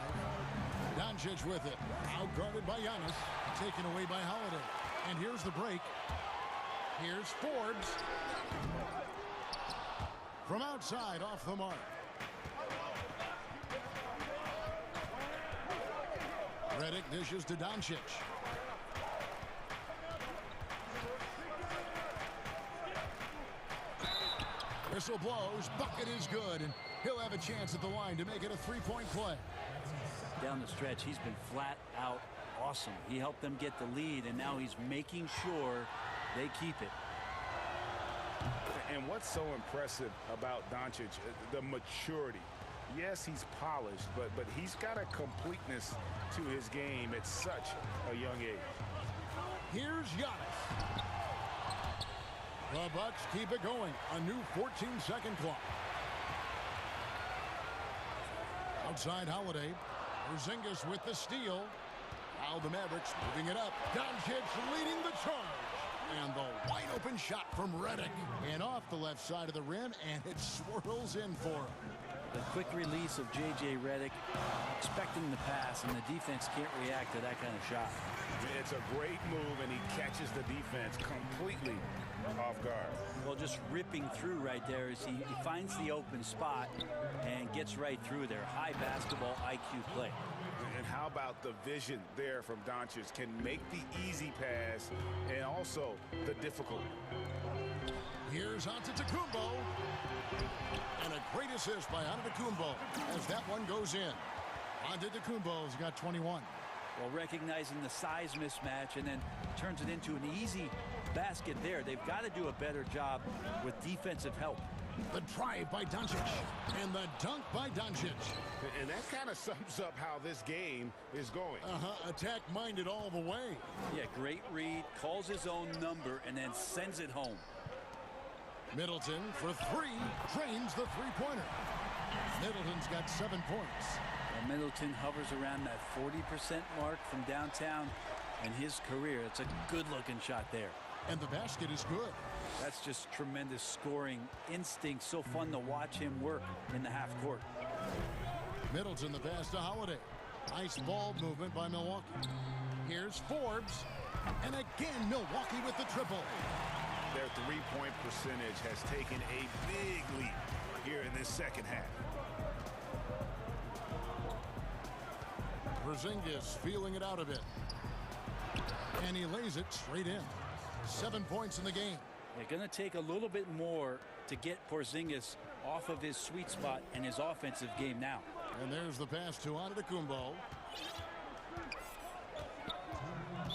Doncic with it. Outguarded by Giannis. Taken away by Holiday. And here's the break. Here's Forbes. From outside, off the mark. Redick dishes to Doncic. Whistle blows. Bucket is good. And he'll have a chance at the line to make it a three-point play. Down the stretch, he's been flat out awesome. He helped them get the lead, and now he's making sure they keep it. And what's so impressive about Doncic, the maturity. Yes, he's polished, but he's got a completeness to his game at such a young age. Here's Giannis. The Bucks keep it going. A new 14-second clock. Outside Holiday. Porzingis with the steal. Now the Mavericks moving it up. Doncic leading the charge. And the wide open shot from Redick. And off the left side of the rim, and it swirls in for him. The quick release of J.J. Redick, expecting the pass, and the defense can't react to that kind of shot. It's a great move, and he catches the defense completely off guard. Well, just ripping through right there as he finds the open spot and gets right through there. High basketball IQ play. And how about the vision there from Doncic? Can make the easy pass and also the difficult. Here's Antetokounmpo. And a great assist by Antetokounmpo as that one goes in. Antetokounmpo's got 21. Well, recognizing the size mismatch and then turns it into an easy basket there. They've got to do a better job with defensive help. The drive by Doncic and the dunk by Doncic. And that kind of sums up how this game is going. Attack-minded all the way. Yeah, great read, calls his own number, and then sends it home. Middleton for 3, drains the three-pointer. Middleton's got 7 points. Well, Middleton hovers around that 40% mark from downtown in his career. It's a good-looking shot there. And the basket is good. That's just tremendous scoring instinct. So fun to watch him work in the half court. Middleton the pass to Holiday. Nice ball movement by Milwaukee. Here's Forbes. And again, Milwaukee with the triple. Their three-point percentage has taken a big leap here in this second half. Porzingis feeling it out a bit. And he lays it straight in. 7 points in the game. They're going to take a little bit more to get Porzingis off of his sweet spot in his offensive game now. And there's the pass to Antetokounmpo.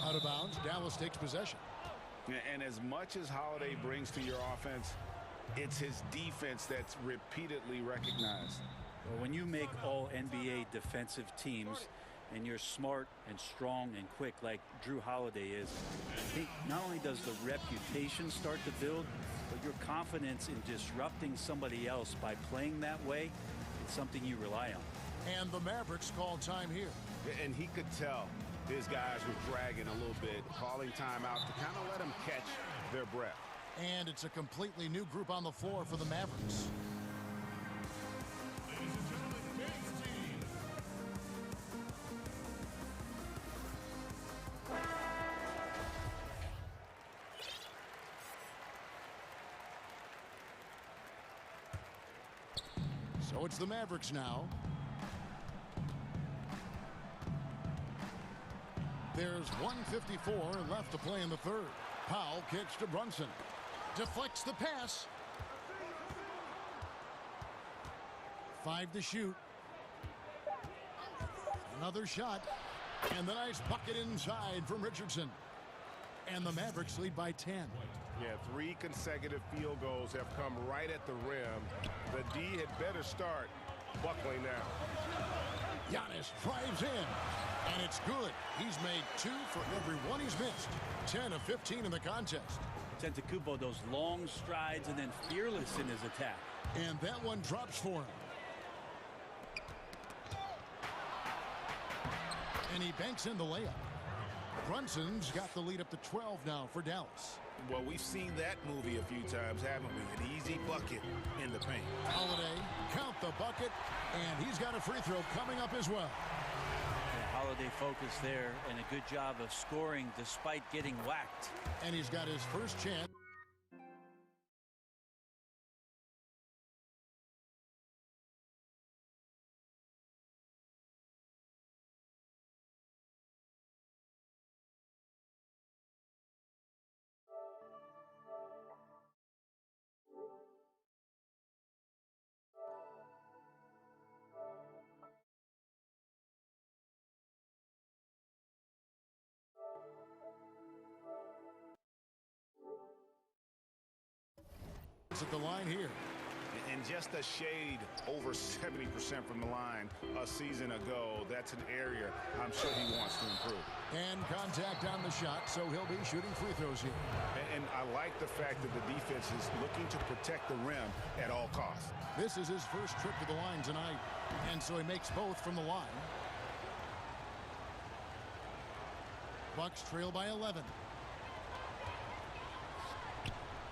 Out of bounds, Dallas takes possession. And as much as Holiday brings to your offense, it's his defense that's repeatedly recognized. Well, when you make all NBA defensive teams and you're smart and strong and quick like Drew Holiday is, I think not only does the reputation start to build, but your confidence in disrupting somebody else by playing that way, it's something you rely on. And the Mavericks call time here. And he could tell his guys were dragging a little bit, calling timeout to kind of let them catch their breath. And it's a completely new group on the floor for the Mavericks. So it's the Mavericks now. There's 1:54 left to play in the third. Powell kicks to Brunson. Deflects the pass. 5 to shoot. Another shot. And the nice bucket inside from Richardson. And the Mavericks lead by 10. Yeah, 3 consecutive field goals have come right at the rim. The D had better start buckling down. Giannis drives in. And it's good. He's made 2 for every one he's missed. 10 of 15 in the contest. Antetokounmpo, those long strides and then fearless in his attack. And that one drops for him. And he banks in the layup. Brunson's got the lead up to 12 now for Dallas. Well, we've seen that movie a few times, haven't we? An easy bucket in the paint. Holiday, count the bucket, and he's got a free throw coming up as well. Yeah, Holiday focus there, and a good job of scoring despite getting whacked. And he's got his first chance. At the line here. And just a shade over 70% from the line a season ago. That's an area I'm sure he wants to improve. And contact on the shot, so he'll be shooting free throws here. And I like the fact that the defense is looking to protect the rim at all costs. This is his first trip to the line tonight, and so he makes both from the line. Bucks trail by 11.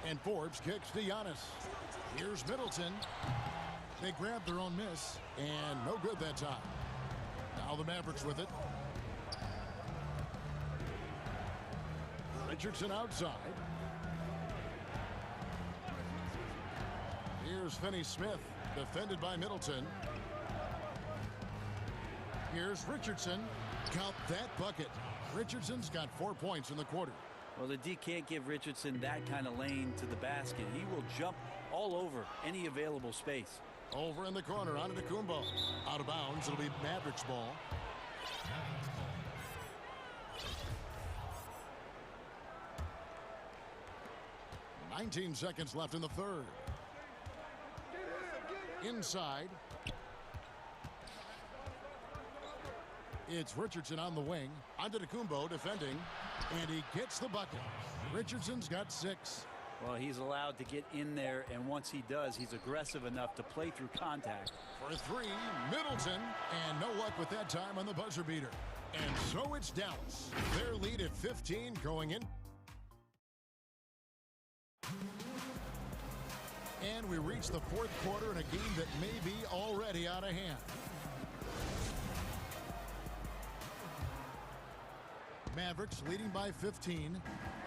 And Forbes kicks to Giannis. Here's Middleton. They grab their own miss, and no good that time. Now the Mavericks with it. Richardson outside. Here's Finney-Smith, defended by Middleton. Here's Richardson. Count that bucket. Richardson's got 4 points in the quarter. Well, the D can't give Richardson that kind of lane to the basket. He will jump all over any available space. Over in the corner, on to Kumbo. Out of bounds, it'll be Mavericks ball. "19 seconds left in the third. Inside. It's Richardson on the wing. Antetokounmpo defending. And he gets the bucket. Richardson's got 6. Well, he's allowed to get in there, and once he does, he's aggressive enough to play through contact. For 3, Middleton, and no luck with that time on the buzzer beater. And so it's Dallas. Their lead at 15 going in. And we reach the fourth quarter in a game that may be already out of hand. Mavericks leading by 15.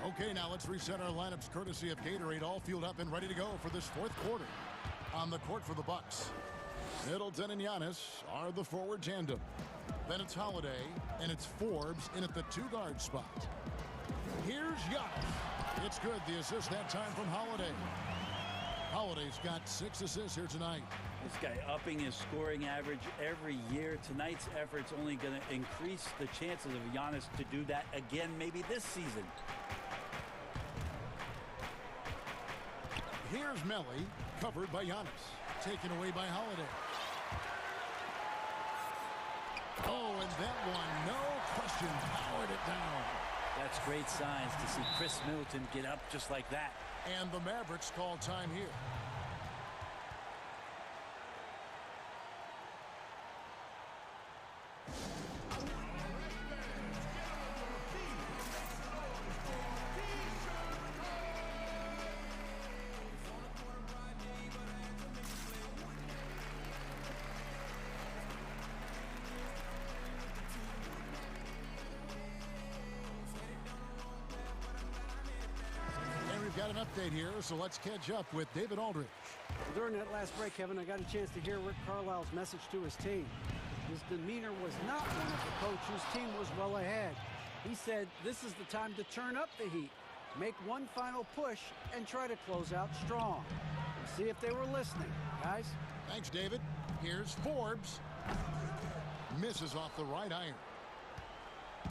Okay, now let's reset our lineups courtesy of Gatorade, all fueled up and ready to go for this fourth quarter. On the court for the Bucks, Middleton and Giannis are the forward tandem. Then it's Holiday, and it's Forbes in at the 2-guard spot. Here's Giannis. It's good, the assist that time from Holiday. Holiday's got 6 assists here tonight. This guy upping his scoring average every year. Tonight's effort's only going to increase the chances of Giannis to do that again, maybe this season. Here's Melly, covered by Giannis. Taken away by Holiday. Oh, and that one, no question, powered it down. That's great signs to see Chris Middleton get up just like that. And the Mavericks call time here. Got an update here, so let's catch up with David Aldridge. During that last break, Kevin, I got a chance to hear Rick Carlisle's message to his team. His demeanor was not one of the coach whose team was well ahead. He said this is the time to turn up the heat, make one final push, and try to close out strong. We'll see if they were listening, guys. Thanks, David. Here's Forbes. Misses off the right iron.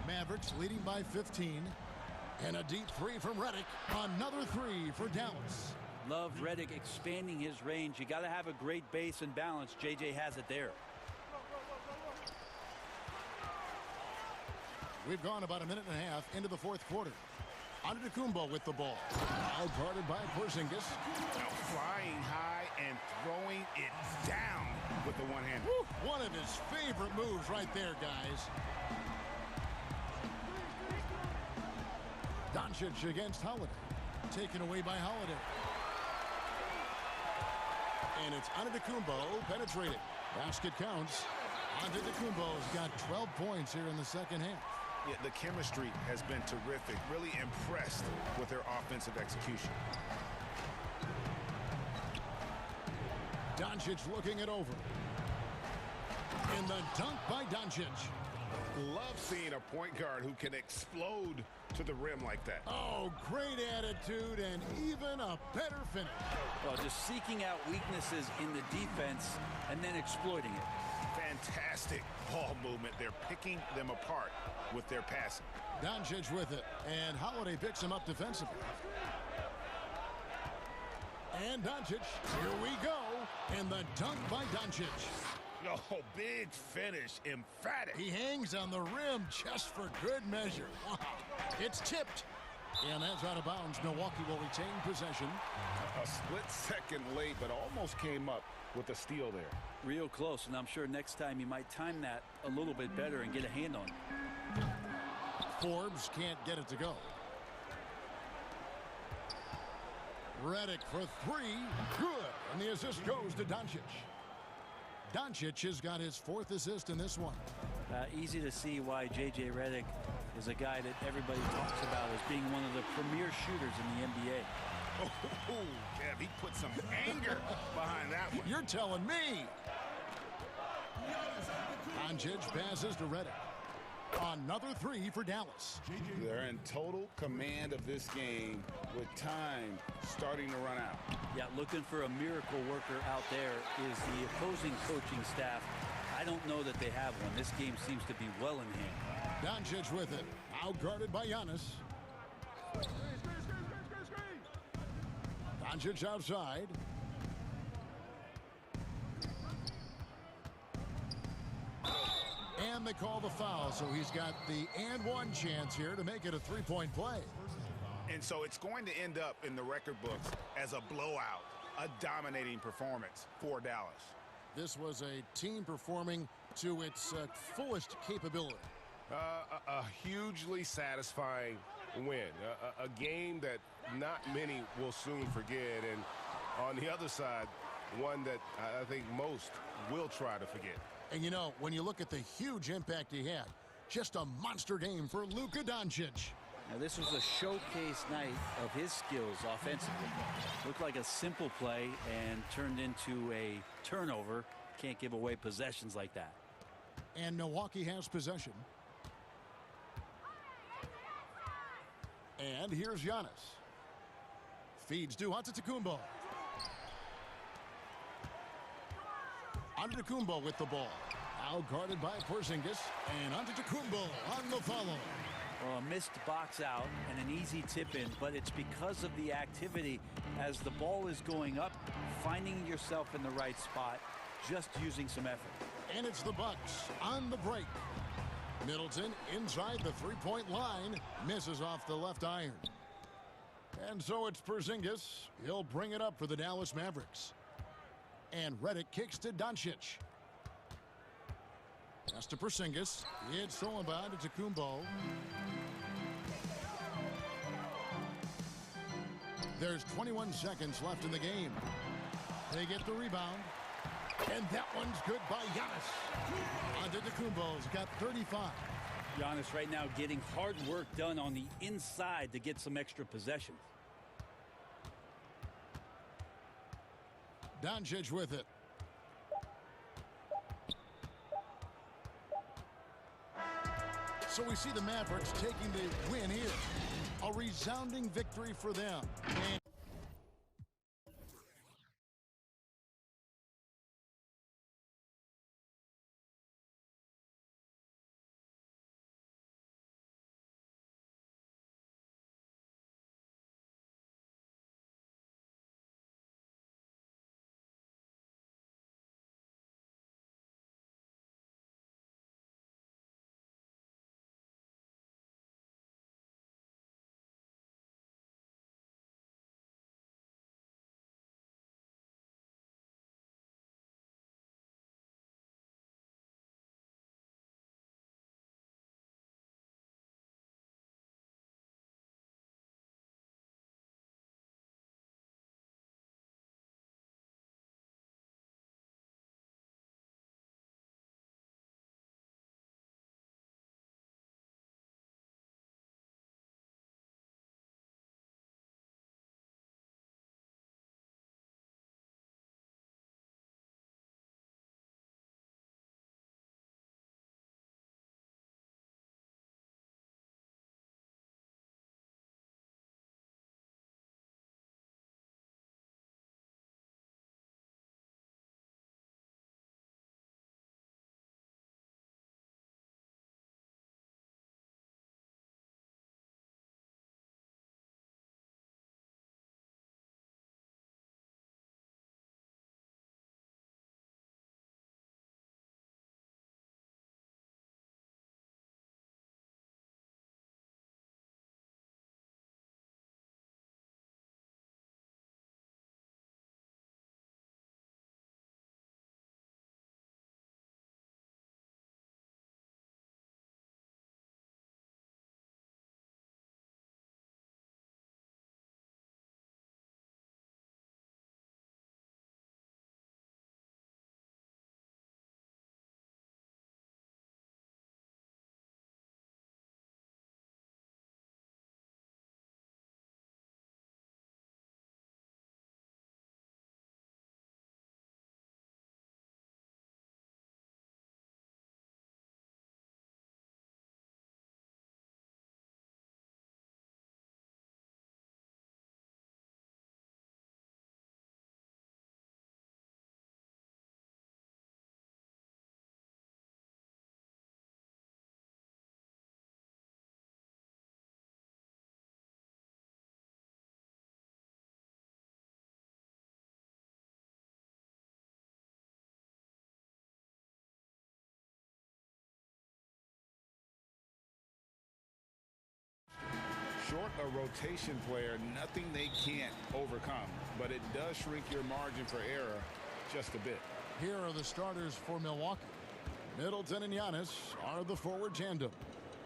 Mavericks leading by 15. And a deep 3 from Redick. Another 3 for Dallas. Love Redick expanding his range. You got to have a great base and balance. JJ has it there. We've gone about a minute and a half into the fourth quarter. Antetokounmpo with the ball. Out guarded by Porzingis. Now flying high and throwing it down with the one hand. One of his favorite moves right there, guys. Doncic against Holiday. Taken away by Holiday. And it's Antetokounmpo penetrating. Basket counts. Antetokounmpo's got 12 points here in the second half. Yeah, the chemistry has been terrific. Really impressed with their offensive execution. Doncic looking it over. And the dunk by Doncic. Love seeing a point guard who can explode to the rim like that. Oh, great attitude and even a better finish. Well, just seeking out weaknesses in the defense and then exploiting it. Fantastic ball movement. They're picking them apart with their passing. Doncic with it, and Holiday picks him up defensively. And Doncic, here we go, and the dunk by Doncic. Oh, big finish, emphatic. He hangs on the rim just for good measure. Wow. It's tipped, and that's out of bounds. Milwaukee will retain possession. A split second late, but almost came up with a steal there. Real close, and I'm sure next time you might time that a little bit better and get a hand on it. Forbes can't get it to go. Redick for three. Good. And the assist goes to Doncic. Doncic has got his 4th assist in this one. Easy to see why J.J. Redick is a guy that everybody talks about as being one of the premier shooters in the NBA. Oh, Kev, he put some anger behind that one. You're telling me. Doncic passes to Redick. Another 3 for Dallas. They're in total command of this game with time starting to run out. Yeah, looking for a miracle worker out there is the opposing coaching staff. I don't know that they have one. This game seems to be well in hand. Doncic with it. Outguarded by Giannis. Doncic outside. And they call the foul, so he's got the and one chance here to make it a 3-point play. And so it's going to end up in the record books as a blowout, a dominating performance for Dallas. This was a team performing to its fullest capability. A hugely satisfying win, a game that not many will soon forget, and on the other side, one that I think most will try to forget. And you know, when you look at the huge impact he had, just a monster game for Luka Doncic. Now this was a showcase night of his skills offensively. Looked like a simple play and turned into a turnover. Can't give away possessions like that. And Milwaukee has possession. And here's Giannis. Feeds to Antetokounmpo. Antetokounmpo with the ball. Out guarded by Porzingis. And Antetokounmpo on the follow. Well, a missed box out and an easy tip in, but it's because of the activity as the ball is going up, finding yourself in the right spot, just using some effort. And it's the Bucks on the break. Middleton inside the three-point line, misses off the left iron. And so it's Porzingis. He'll bring it up for the Dallas Mavericks. And Redick kicks to Doncic. Pass to Porzingis. It's stolen by Antetokounmpo. There's 21 seconds left in the game. They get the rebound. And that one's good by Giannis. Antetokounmpo's got 35. Giannis right now getting hard work done on the inside to get some extra possession. Doncic with it. So we see the Mavericks taking the win here. A resounding victory for them. And Without a rotation player, nothing they can't overcome. But it does shrink your margin for error just a bit. Here are the starters for Milwaukee. Middleton and Giannis are the forward tandem.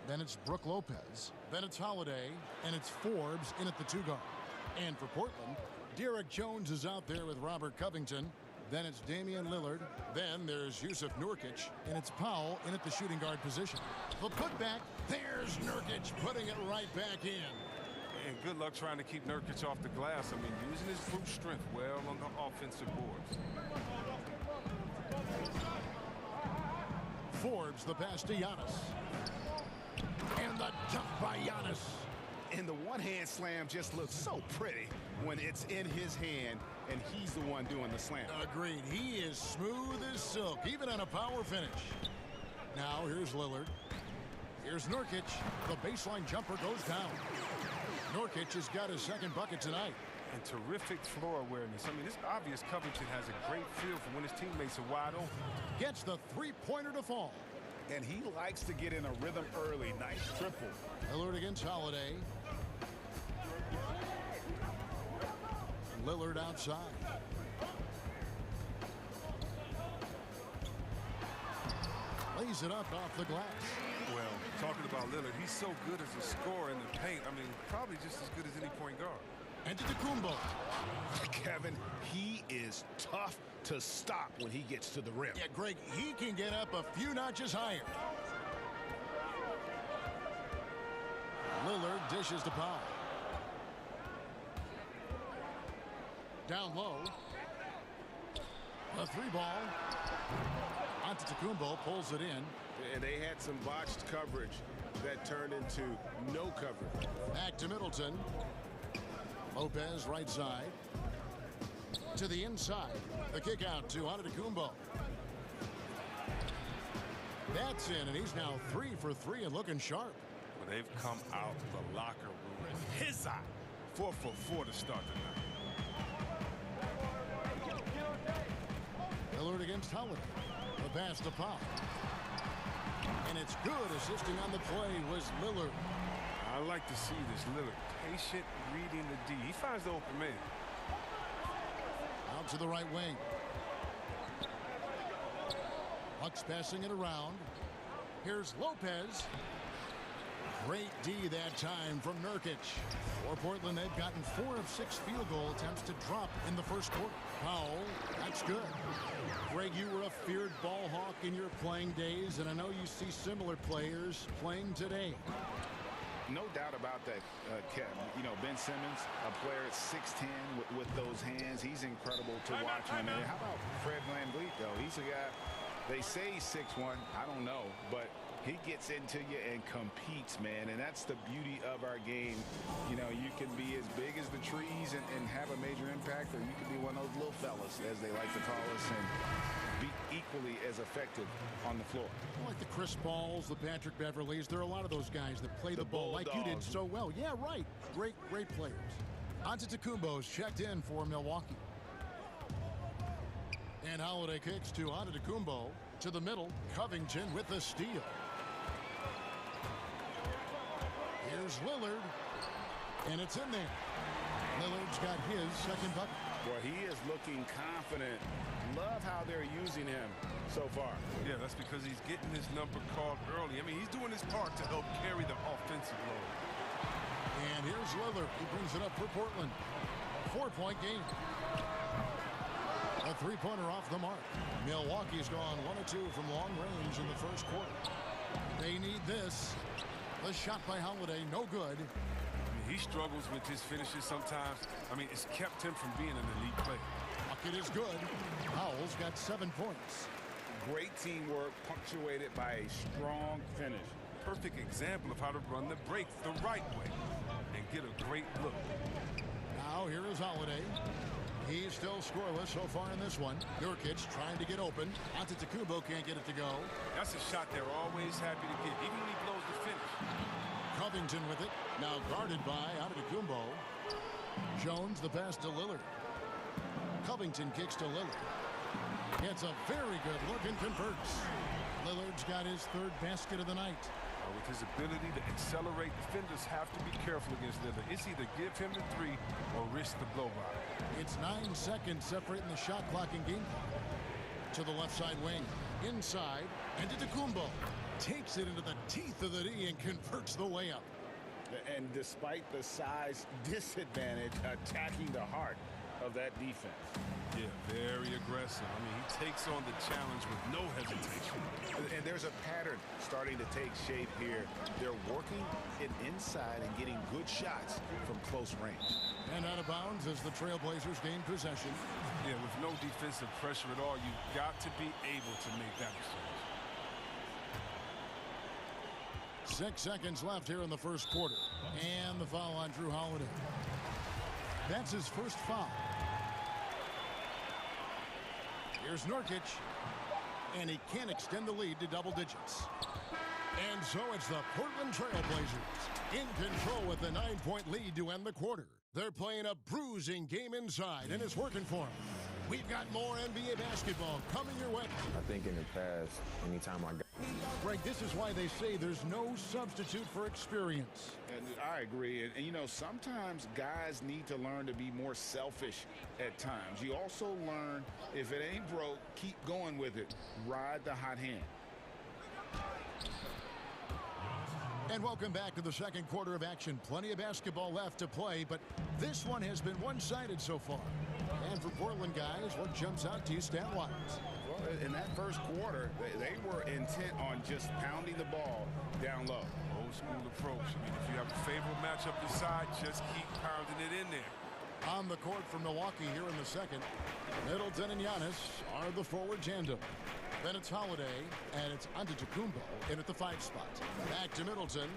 Then it's Brook Lopez. Then it's Holiday. And it's Forbes in at the 2 guard. And for Portland, Derek Jones is out there with Robert Covington. Then it's Damian Lillard. Then there's Yusuf Nurkic. And it's Powell in at the shooting guard position. The putback, there's Nurkic putting it right back in. And good luck trying to keep Nurkic off the glass. I mean, using his brute strength well on the offensive boards. Forbes, the pass to Giannis. And the jump by Giannis. And the one-hand slam just looks so pretty when it's in his hand and he's the one doing the slam. Agreed. He is smooth as silk, even on a power finish. Now here's Lillard. Here's Nurkic. The baseline jumper goes down. Nurkic has got his second bucket tonight. And terrific floor awareness. I mean, it's obvious Covington has a great feel for when his teammates are wide open. Gets the three-pointer to fall. And he likes to get in a rhythm early. Nice triple. Lillard against Holiday. Lillard outside. Lays it up off the glass. Well, talking about Lillard, he's so good as a scorer in the paint. I mean, probably just as good as any point guard. Antetokounmpo. Kevin, he is tough to stop when he gets to the rim. Yeah, Greg, he can get up a few notches higher. Lillard dishes to Powell. Down low. A 3-ball. Antetokounmpo pulls it in. And they had some botched coverage that turned into no coverage. Back to Middleton. Lopez right side. To the inside. The kick out to Antetokounmpo. That's in, and he's now 3 for 3 and looking sharp. Well, they've come out the locker room in his eye. 4 for 4 to start the night. Lillard against Holiday. The pass to Powell. And it's good. Assisting on the play was Lillard. I like to see this Lillard. Patient reading the D. He finds the open man. Out to the right wing. Bucks passing it around. Here's Lopez. Great D that time from Nurkic. For Portland, they've gotten 4 of 6 field goal attempts to drop in the first quarter. Powell, that's good. Greg, you were a feared ball hawk in your playing days, and I know you see similar players playing today. No doubt about that, Kevin. You know, Ben Simmons, a player at 6'10" with those hands. He's incredible to watch. And how about Fred VanVleet, though? He's a guy, they say he's 6'1". I don't know, but he gets into you and competes, man. And that's the beauty of our game. You know, you can be as big as the trees and have a major impact, or you can be one of those little fellas, as they like to call us, and be equally as effective on the floor. Like the Chris Pauls, the Patrick Beverleys, there are a lot of those guys that play the ball like you did so well. Yeah, right. Great players. Antetokounmpo's checked in for Milwaukee. And Holiday kicks to Antetokounmpo to the middle. Covington with the steal. Here's Lillard. And it's in there. Lillard's got his second bucket. Boy, he is looking confident. Love how they're using him so far. Yeah, that's because he's getting his number called early. I mean, he's doing his part to help carry the offensive load. And here's Lillard. He brings it up for Portland. 4-point game. A 3-pointer off the mark. Milwaukee's gone 1 of 2 from long range in the first quarter. They need this. The shot by Holiday, no good. He struggles with his finishes sometimes. I mean, it's kept him from being an elite player. Bucket is good. Powell's got 7 points. Great teamwork punctuated by a strong finish. Perfect example of how to run the break the right way and get a great look. Now here is Holiday. He's still scoreless so far in this one. Nurkic trying to get open. Antetokounmpo can't get it to go. That's a shot they're always happy to get, even when he blows the finish. Covington with it. Now guarded by Antetokounmpo. Jones the pass to Lillard. Covington kicks to Lillard. It's a very good look and converts. Lillard's got his 3rd basket of the night. I With his ability to accelerate, defenders have to be careful against Lillard. It's either give him the three or risk the blowout. It's 9 seconds separating the shot clock and game clock. To the left side wing. Inside. Antetokounmpo takes it into the teeth of the D and converts the layup. And despite the size disadvantage, attacking the heart of that defense. Yeah, very aggressive. I mean, he takes on the challenge with no hesitation. And there's a pattern starting to take shape here. They're working it inside and getting good shots from close range. And out of bounds as the Trailblazers gain possession. Yeah, with no defensive pressure at all, you've got to be able to make that exchange. 6 seconds left here in the first quarter. And the foul on Drew Holiday. That's his first foul. Here's Nurkic. And he can't extend the lead to double digits. And so it's the Portland Trailblazers in control with the 9-point lead to end the quarter. They're playing a bruising game inside, and it's working for them. We've got more NBA basketball coming your way. I think in the past, anytime I got... Greg, this is why they say there's no substitute for experience. And I agree. And, you know, sometimes guys need to learn to be more selfish at times. You also learn, if it ain't broke, keep going with it. Ride the hot hand. And welcome back to the second quarter of action. Plenty of basketball left to play, but this one has been one-sided so far. And for Portland guys, what jumps out to you stat-wise? Well, in that first quarter, they were intent on just pounding the ball down low. Old school approach. I mean, if you have a favorable matchup inside, just keep pounding it in there. On the court from Milwaukee here in the second, Middleton and Giannis are the forward tandem. Then it's Holiday, and it's Antetokounmpo in at the 5 spot. Back to Middleton.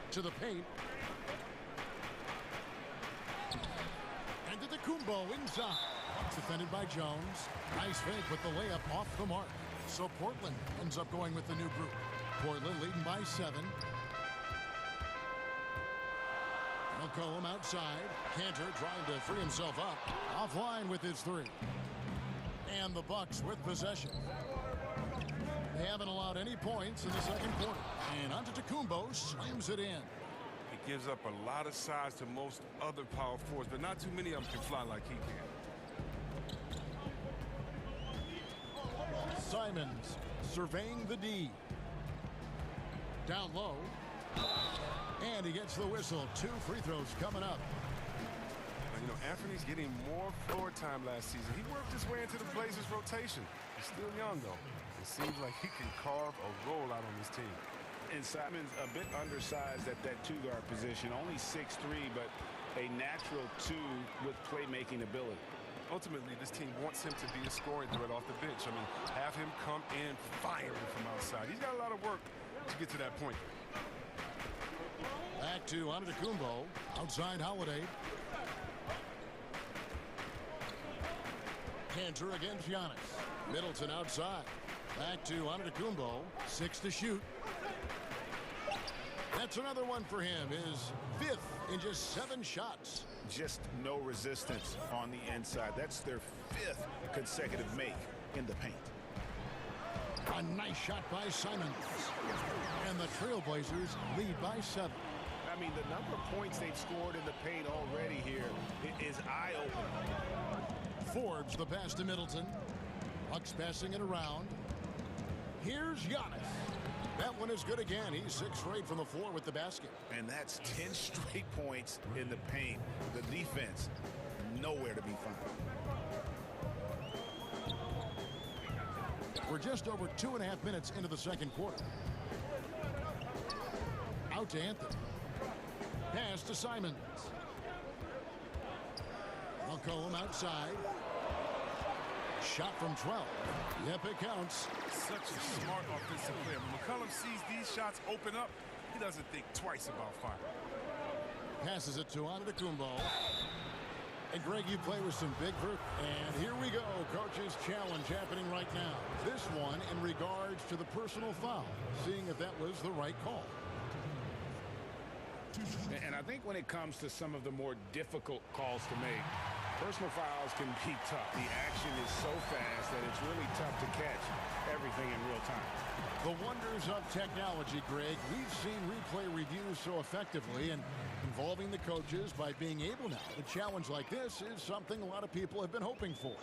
To the paint. Antetokounmpo inside. Defended by Jones. Nice fake with the layup off the mark. So Portland ends up going with the new group. Portland leading by 7. McCollum outside. Cantor trying to free himself up. Offline with his 3. And the Bucks with possession. They haven't allowed any points in the second quarter. And Antetokounmpo slams it in. He gives up a lot of size to most other power forwards, but not too many of them can fly like he can. Simons surveying the D. Down low. And he gets the whistle. 2 free throws coming up. You know, Anthony's getting more floor time last season. He worked his way into the Blazers rotation. He's still young, though. It seems like he can carve a role out on his team. And Simon's a bit undersized at that 2-guard position. Only 6'3", but a natural 2 with playmaking ability. Ultimately, this team wants him to be a scoring threat off the bench. I mean, have him come in firing from outside. He's got a lot of work to get to that point. Back to Antetokounmpo. Outside Holiday. Cantor against Giannis. Middleton outside. Back to Antetokounmpo. 6 to shoot. That's another one for him. His 5th in just 7 shots. Just no resistance on the inside. That's their 5th consecutive make in the paint. A nice shot by Simons. And the Trailblazers lead by 7. I mean, the number of points they've scored in the paint already here is eye-opening. Forbes the pass to Middleton. Bucks passing it around. Here's Giannis. That one is good again. He's 6 straight from the floor with the basket. And that's 10 straight points in the paint. The defense, nowhere to be found. We're just over 2.5 minutes into the second quarter. Out to Anthony. Pass to Simons. McCollum outside. Shot from 12. Yep, it counts. Such a smart offensive player. When McCollum sees these shots open up, he doesn't think twice about firing. Passes it to Antetokounmpo. And Greg, you play with some big fruit. And here we go. Coach's challenge happening right now. This one in regards to the personal foul. Seeing if that was the right call. And I think when it comes to some of the more difficult calls to make, personal fouls can be tough. The action is so fast that it's really tough to catch everything in real time. The wonders of technology, Greg. We've seen replay reviews so effectively, and involving the coaches by being able now to challenge like this is something a lot of people have been hoping for.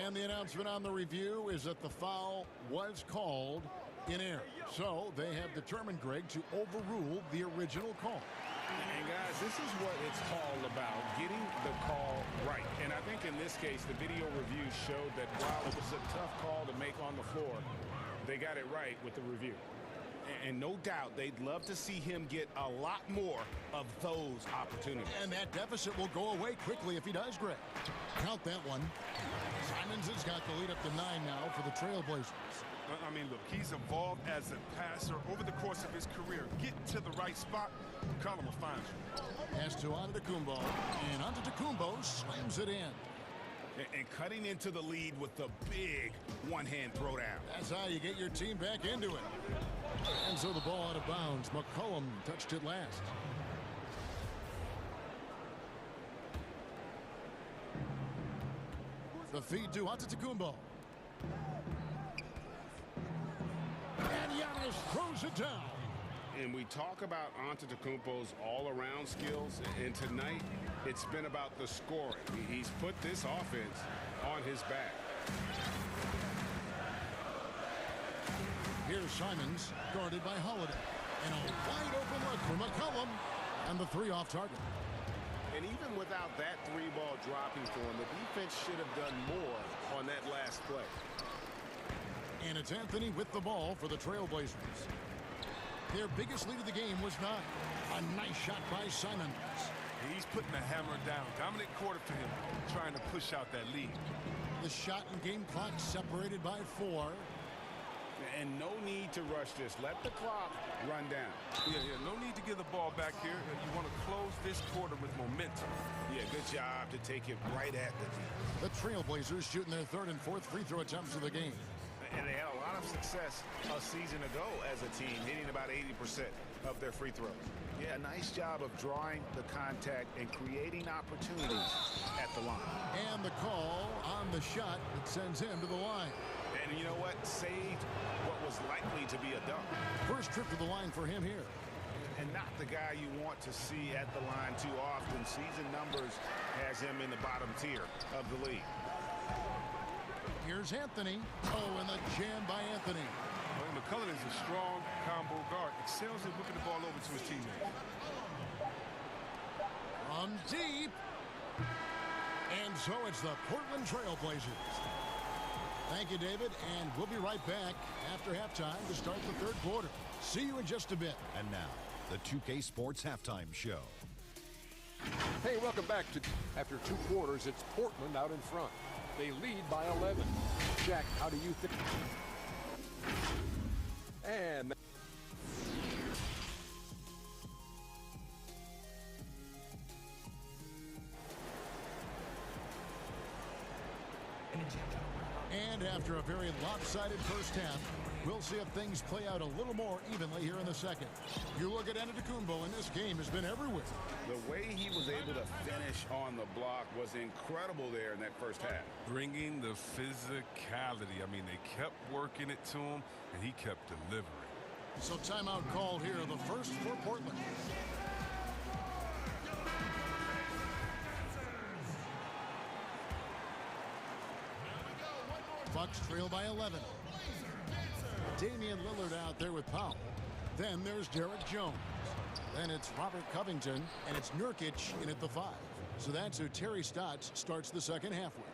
And the announcement on the review is that the foul was called in error. So they have determined, Greg, to overrule the original call. And guys, this is what it's all about, getting the call right. And I think in this case, the video review showed that while it was a tough call to make on the floor, they got it right with the review. And no doubt they'd love to see him get a lot more of those opportunities. And that deficit will go away quickly if he does, Greg. Count that one. Simons has got the lead up to 9 now for the Trailblazers. I mean, look, he's evolved as a passer over the course of his career. Get to the right spot, Colin will find you. Pass to Antetokounmpo, and Antetokounmpo slams it in. And cutting into the lead with the big one-hand throwdown. That's how you get your team back into it. And so the ball out of bounds. McCollum touched it last. The feed to Antetokounmpo. And Giannis throws it down. And we talk about Antetokounmpo's all-around skills, and tonight it's been about the scoring. He's put this offense on his back. Here's Simons, guarded by Holiday. And a wide-open look for McCollum. And the three off target. And even without that three ball dropping for him, the defense should have done more on that last play. And it's Anthony with the ball for the Trailblazers. Their biggest lead of the game was 9. A nice shot by Simons. He's putting the hammer down. Dominant quarter for him, trying to push out that lead. The shot and game clock separated by 4. And no need to rush this. Let the clock run down. Yeah, no need to give the ball back here. You want to close this quarter with momentum. Yeah, good job to take it right at the team. The Trailblazers shooting their 3rd and 4th free throw attempts of the game. And they had a lot of success a season ago as a team, hitting about 80% of their free throws. Yeah, nice job of drawing the contact and creating opportunities at the line. And the call on the shot that sends him to the line. And you know what? Saved what was likely to be a dunk. First trip to the line for him here. And not the guy you want to see at the line too often. Season numbers has him in the bottom tier of the league. Here's Anthony. Oh, and the jam by Anthony. Well, McCollum is a strong combo guard. Excels at whipping the ball over to his teammates. From deep. And so it's the Portland Trailblazers. Thank you, David. And we'll be right back after halftime to start the 3rd quarter. See you in just a bit. And now, the 2K Sports Halftime Show. Hey, welcome back to after 2 quarters. It's Portland out in front. They lead by 11. Jack, how do you think? And after a very lopsided first half, we'll see if things play out a little more evenly here in the second. You look at Antetokounmpo, and this game has been everywhere. The way he was able to finish on the block was incredible there in that first half. Bringing the physicality. I mean, they kept working it to him, and he kept delivering. So timeout called here, the first for Portland. Bucks trail by 11. Damian Lillard out there with Powell. Then there's Derek Jones. Then it's Robert Covington, and it's Nurkic in at the 5. So that's who Terry Stotts starts the second half with.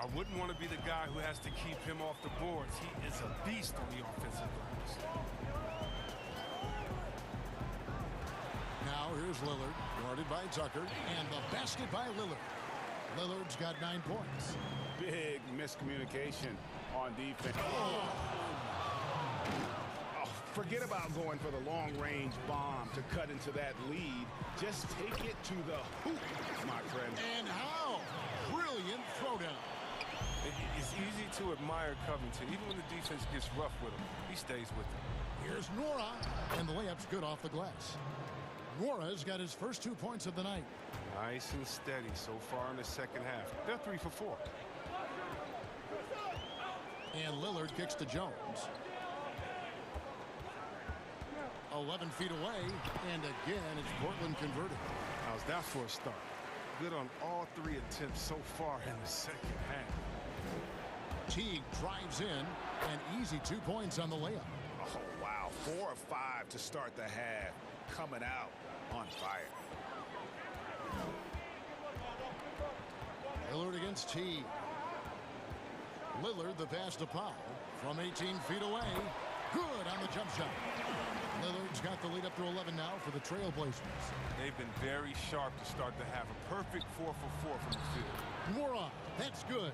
I wouldn't want to be the guy who has to keep him off the boards. He is a beast on the offensive glass. Now here's Lillard, guarded by Tucker, and the basket by Lillard. Lillard's got 9 points. Big miscommunication on defense. Forget about going for the long-range bomb to cut into that lead. Just take it to the hoop, my friend. And how? Brilliant throwdown. It's easy to admire Covington. Even when the defense gets rough with him, he stays with it. Here's Nora, and the layup's good off the glass. Nora's got his first 2 points of the night. Nice and steady so far in the second half. They're 3 for 4. And Lillard kicks to Jones. 11 feet away, and again it's Portland converted. How's that for a start? Good on all 3 attempts so far in the second half. Teague drives in, and easy 2 points on the layup. Oh, wow. 4 of 5 to start the half. Coming out on fire. Lillard against Teague. Lillard the pass to Powell from 18 feet away. Good on the jump shot. Lillard's got the lead up to 11 now for the Trailblazers. They've been very sharp to start the half. A perfect 4 for 4 from the field. Mora, that's good.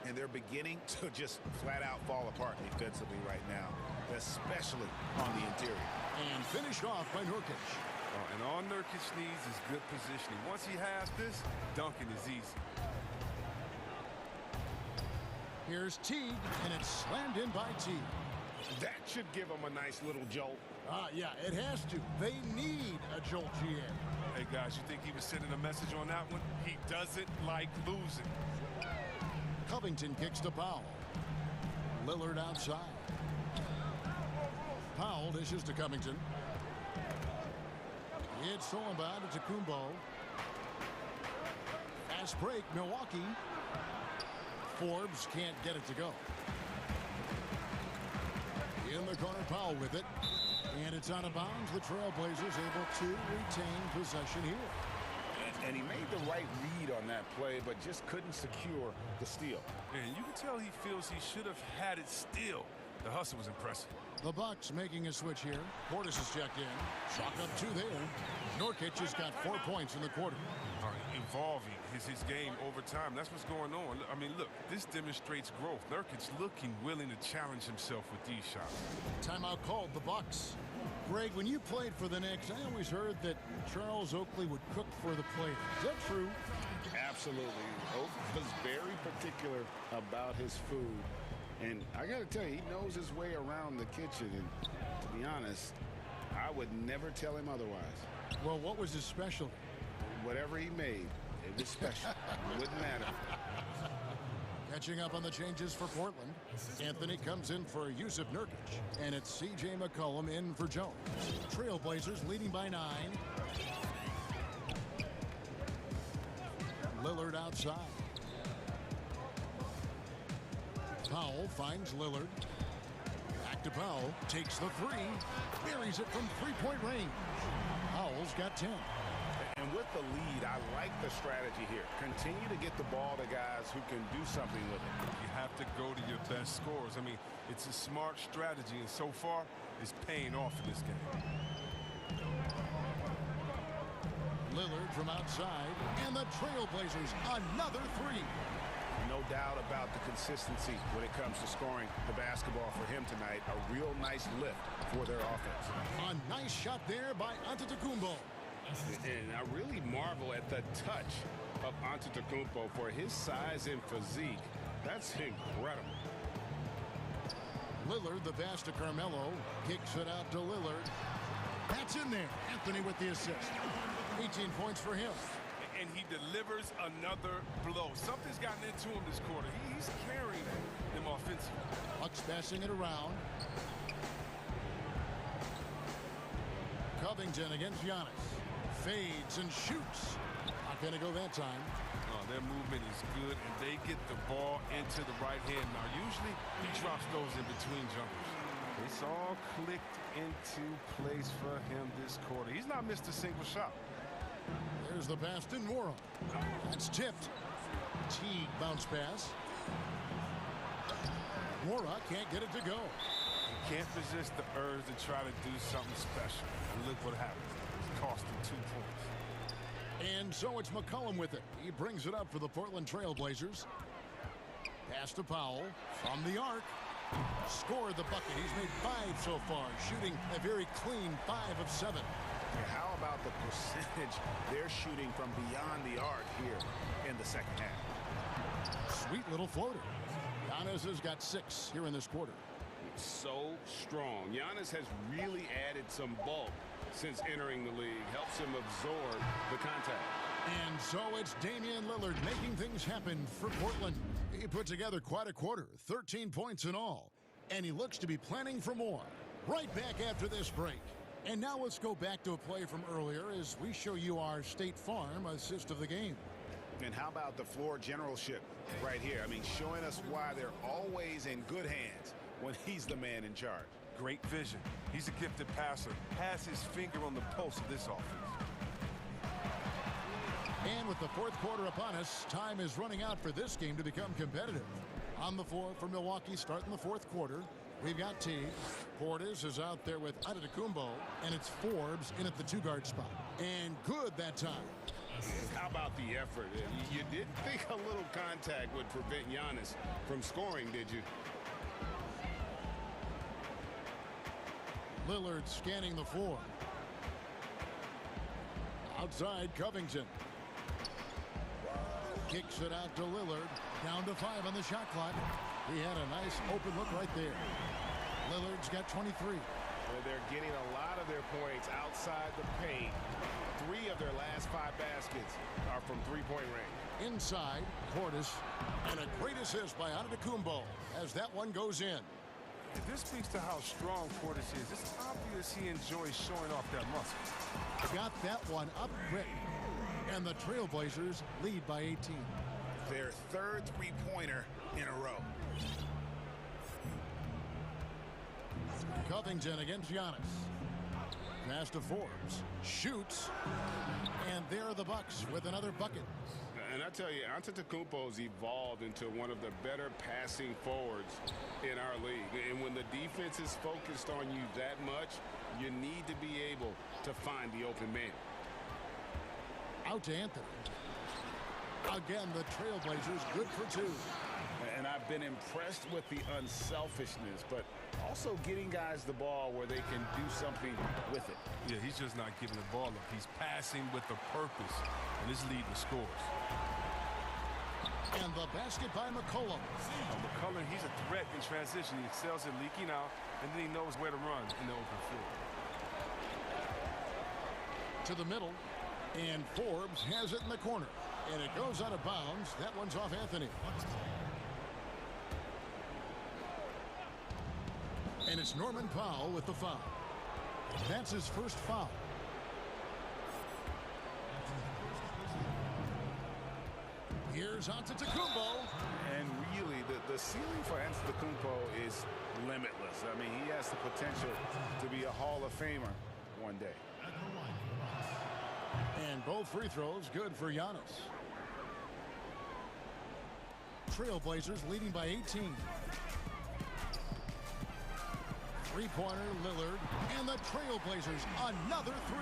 And they're beginning to just flat out fall apart defensively right now, especially on the interior. And finished off by Nurkic. Oh, and all Nurkic needs is good positioning. Once he has this, dunking is easy. Here's Teague, and it's slammed in by Teague. That should give them a nice little jolt. Yeah, it has to. They need a jolt, GM. Hey, guys, you think he was sending a message on that one? He doesn't like losing. Covington kicks to Powell. Lillard outside. Powell dishes to Covington. It's stolen by Antetokounmpo. Fast break, Milwaukee. Forbes can't get it to go. In the corner, Powell with it. And it's out of bounds. The Trailblazers able to retain possession here. And he made the right read on that play, but just couldn't secure the steal. And you can tell he feels he should have had it still. The hustle was impressive. The Bucks making a switch here. Portis is checked in. Chalk up 2 there. Nurkic has got 4 points in the quarter. All right, evolving his game over time. That's what's going on. I mean, look, this demonstrates growth. Nurkic looking willing to challenge himself with these shots. Timeout called, the Bucks. Greg, when you played for the Knicks, I always heard that Charles Oakley would cook for the players. Is that true? Absolutely. Oak was very particular about his food. And I got to tell you, he knows his way around the kitchen. And to be honest, I would never tell him otherwise. Well, what was his specialty? Whatever he made, it was special. It wouldn't matter. Catching up on the changes for Portland. Anthony comes in for Yusuf Nurkic. And it's C.J. McCollum in for Jones. Trailblazers leading by 9. Lillard outside. Powell finds Lillard. Back to Powell. Takes the 3. Buries it from 3-point range. Powell's got 10. And with the lead, I like the strategy here. Continue to get the ball to guys who can do something with it. You have to go to your best scorers. I mean, it's a smart strategy, and so far, it's paying off in this game. Lillard from outside, and the Trailblazers another 3. No doubt about the consistency when it comes to scoring the basketball for him tonight. A real nice lift for their offense. A nice shot there by Antetokounmpo. And I really marvel at the touch of Antetokounmpo for his size and physique. That's incredible. Lillard, the pass to Carmelo, kicks it out to Lillard. That's in there. Anthony with the assist. 18 points for him. And he delivers another blow. Something's gotten into him this quarter. He's carrying them offensively. Bucks passing it around. Covington against Giannis. Fades and shoots. Not going to go that time. Oh, their movement is good, and they get the ball into the right hand. Now, usually he drops those in between jumpers. It's all clicked into place for him this quarter. He's not missed a single shot. There's the pass to Nora. It's tipped. Teague bounce pass. Nora can't get it to go. He can't resist the urge to try to do something special. And look what happens. It's cost him 2 points. And so it's McCollum with it. He brings it up for the Portland Trailblazers. Pass to Powell from the arc. Scored the bucket. He's made 5 so far, shooting a very clean 5 of 7. How about the percentage they're shooting from beyond the arc here in the second half? Sweet little floater. Giannis has got 6 here in this quarter. So strong. Giannis has really added some bulk since entering the league. Helps him absorb the contact. And so it's Damian Lillard making things happen for Portland. He put together quite a quarter, 13 points in all. And he looks to be planning for more. Right back after this break. And now let's go back to a play from earlier as we show you our State Farm assist of the game. And how about the floor generalship right here? I mean, showing us why they're always in good hands when he's the man in charge. Great vision. He's a gifted passer. Has his finger on the pulse of this offense. And with the fourth quarter upon us, time is running out for this game to become competitive. On the floor for Milwaukee starting the fourth quarter, we've got Teague. Portis is out there with Antetokounmpo, and it's Forbes in at the two-guard spot. And good that time. How about the effort? You didn't think a little contact would prevent Giannis from scoring, did you? Lillard scanning the floor. Outside, Covington. Kicks it out to Lillard. Down to 5 on the shot clock. He had a nice open look right there. Lillard's got 23. They're getting a lot of their points outside the paint. 3 of their last 5 baskets are from three-point range. Inside, Portis. And a great assist by Antetokounmpo as that one goes in. This speaks to how strong Portis is. It's obvious he enjoys showing off that muscle. Got that one up quick. And the Trailblazers lead by 18. Their third three-pointer in a row. Covington against Giannis. Pass to Forbes. Shoots. And there are the Bucks with another bucket. And I tell you, Antetokounmpo's evolved into one of the better passing forwards in our league. And when the defense is focused on you that much, you need to be able to find the open man. Out to Anthony. Again, the Trailblazers good for 2. And I've been impressed with the unselfishness, but also getting guys the ball where they can do something with it. Yeah, he's just not giving the ball up. He's passing with a purpose, and it's leading to scores. And the basket by McCollum. McCollum, he's a threat in transition. He excels at leaking out, and then he knows where to run in the open floor. To the middle, and Forbes has it in the corner. And it goes out of bounds. That one's off Anthony. And it's Norman Powell with the foul. That's his first foul. Here's Antetokounmpo. And really, the ceiling for Antetokounmpo is limitless. I mean, he has the potential to be a Hall of Famer one day. And both free throws good for Giannis. Trailblazers leading by 18. Three-pointer, Lillard, and the Trailblazers another 3.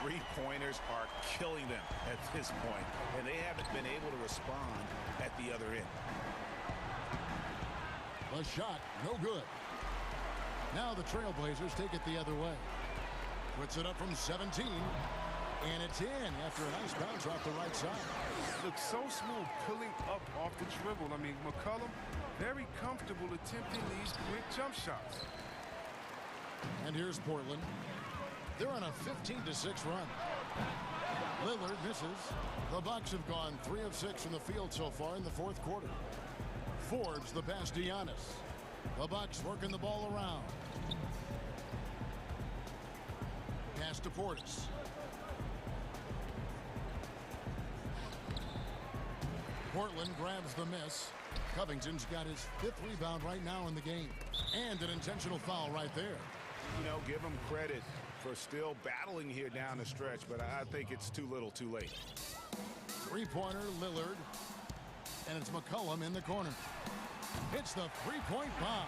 Three-pointers are killing them at this point, and they haven't been able to respond at the other end. The shot, no good. Now the Trailblazers take it the other way. Puts it up from 17. And it's in after a nice bounce off the right side. Looks so smooth pulling up off the dribble. I mean, McCollum, very comfortable attempting these quick jump shots. And here's Portland. They're on a 15-6 run. Lillard misses. The Bucks have gone 3 of 6 from the field so far in the fourth quarter. Forbes the pass to Giannis. The Bucks working the ball around. Pass to Portis. Portland grabs the miss. Covington's got his 5th rebound right now in the game. And an intentional foul right there. You know, give him credit for still battling here down the stretch, but I think it's too little too late. Three-pointer, Lillard. And it's McCollum in the corner. It's the three-point bomb.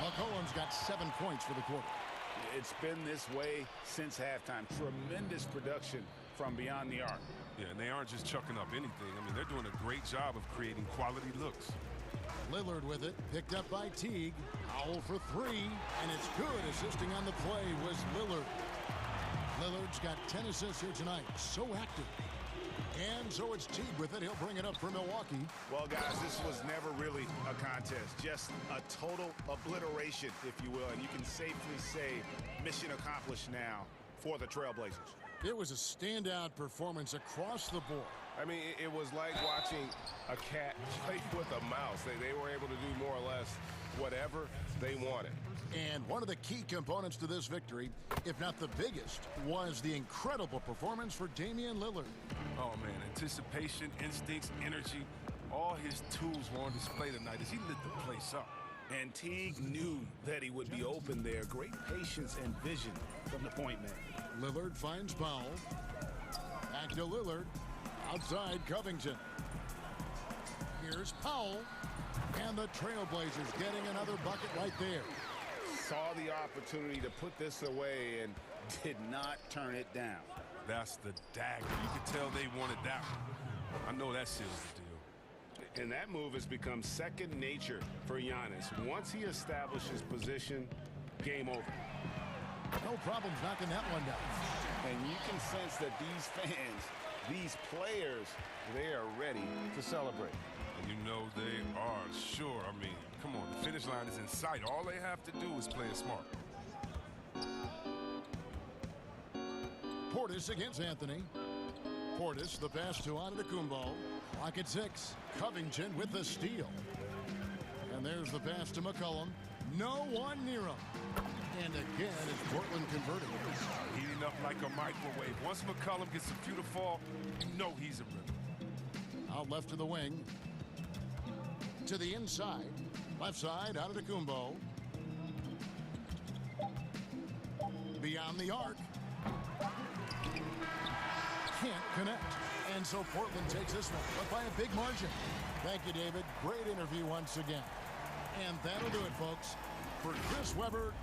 McCollum's got 7 points for the quarter. It's been this way since halftime. Tremendous production from beyond the arc. Yeah, and they aren't just chucking up anything. I mean, they're doing a great job of creating quality looks. Lillard with it, picked up by Teague. Powell for 3, and it's good. Assisting on the play was Lillard. Lillard's got 10 assists here tonight. So active. And so it's Teague with it. He'll bring it up for Milwaukee. Well, guys, this was never really a contest. Just a total obliteration, if you will. And you can safely say mission accomplished now for the Trailblazers. It was a standout performance across the board. I mean, it was like watching a cat play with a mouse. They were able to do more or less whatever they wanted. And one of the key components to this victory, if not the biggest, was the incredible performance for Damian Lillard. Oh, man, anticipation, instincts, energy, all his tools were on display tonight as he lit the place up. And Teague knew that he would be open there. Great patience and vision from the point man. Lillard finds Powell. Back to Lillard. Outside Covington. Here's Powell. And the Trailblazers getting another bucket right there. Saw the opportunity to put this away and did not turn it down. That's the dagger. You could tell they wanted that one. I know that seals the deal. And that move has become second nature for Giannis. Once he establishes position, game over. No problems knocking that one down. And you can sense that these fans, these players, they are ready to celebrate. You know they are, sure. I mean, come on, the finish line is in sight. All they have to do is play it smart. Portis against Anthony. Portis, the pass to Antetokounmpo. Clock at 6. Covington with the steal. And there's the pass to McCollum. No one near him. And again, it's Portland converting. Heating up like a microwave. Once McCollum gets a few to fall, you know he's a rhythm. Out left to the wing. To the inside. Left side, out of the Antetokounmpo. Beyond the arc. Can't connect. And so Portland takes this one, but by a big margin. Thank you, David. Great interview once again. And that'll do it, folks. For Chris Webber.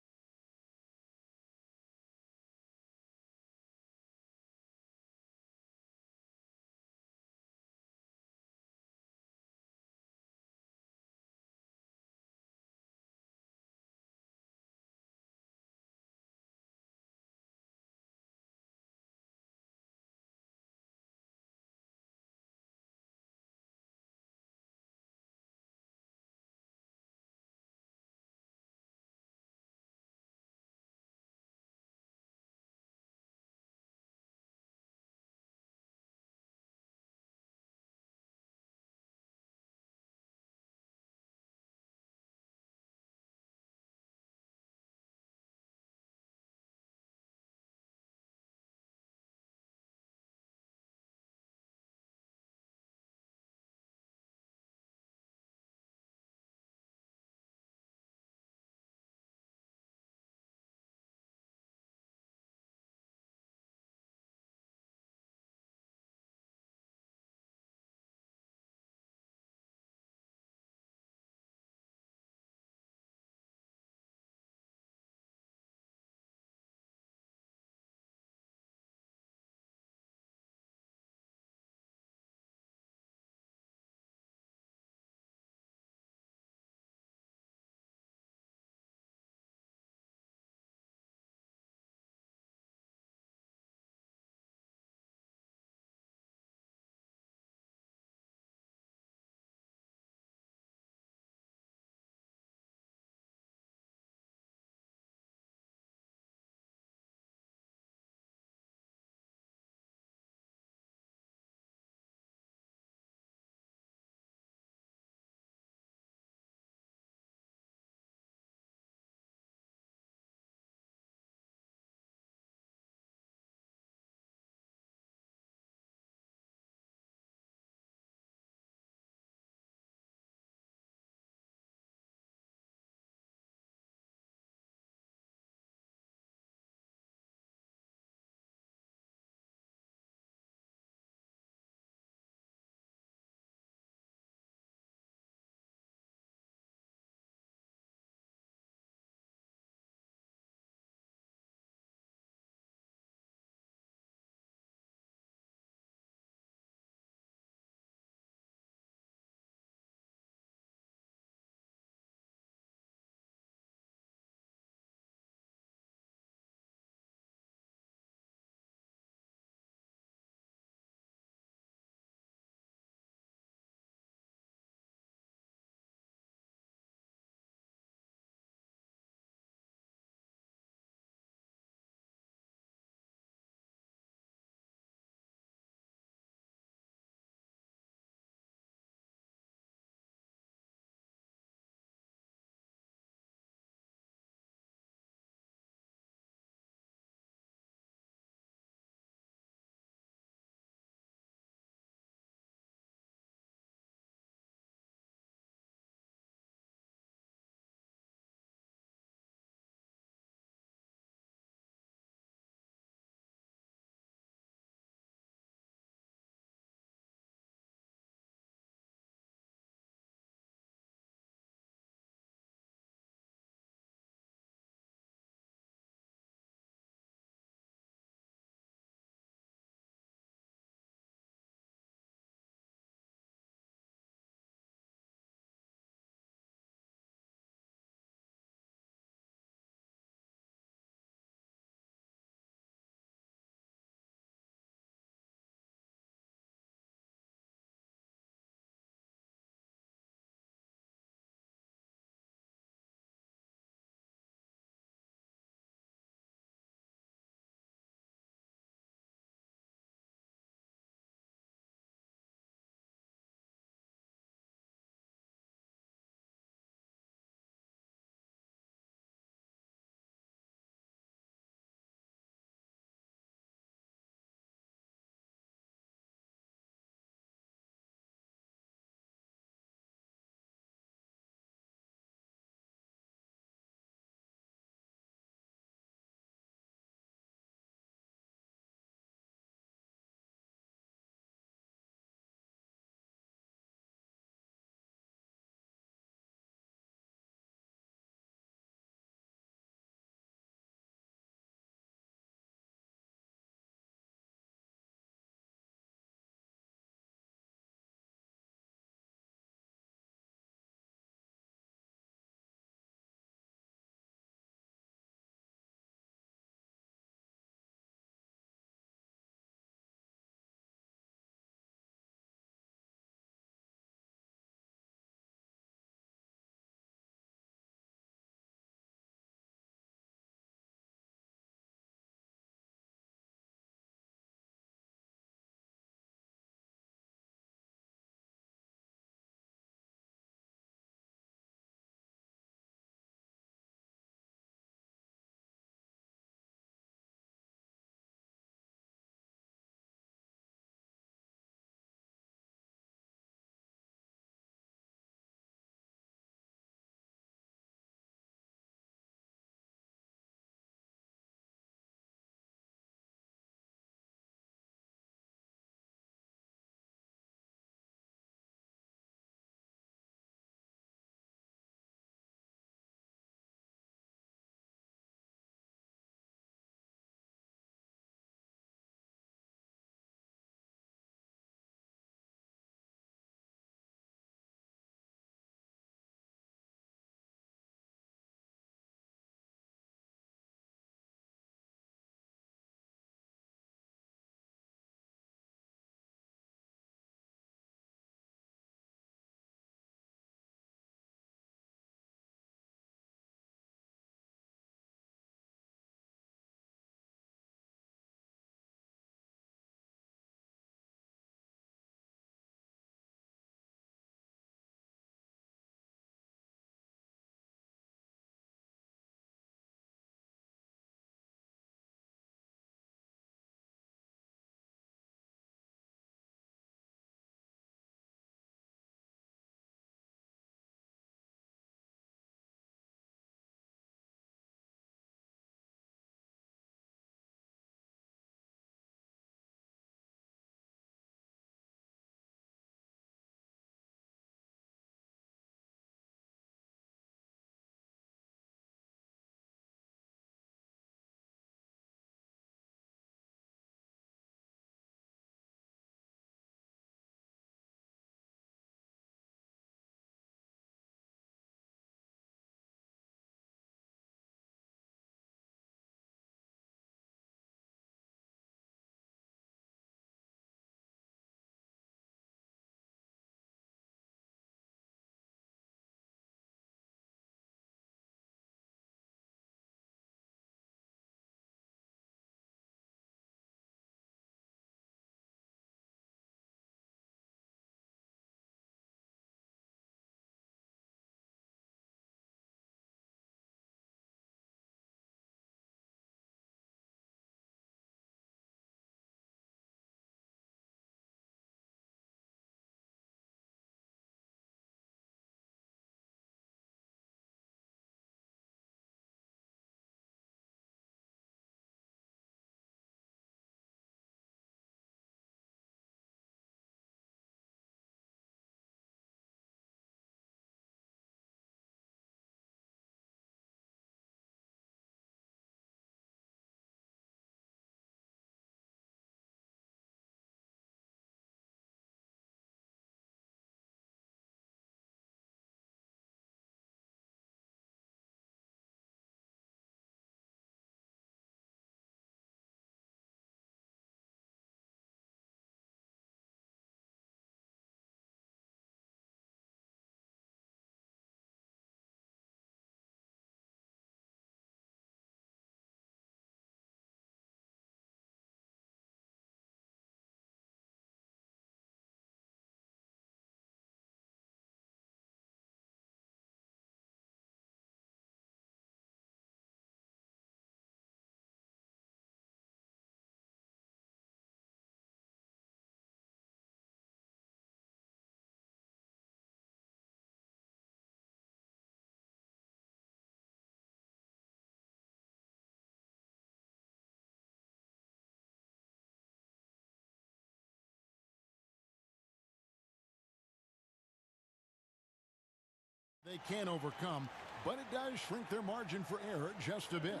They can overcome, but it does shrink their margin for error just a bit.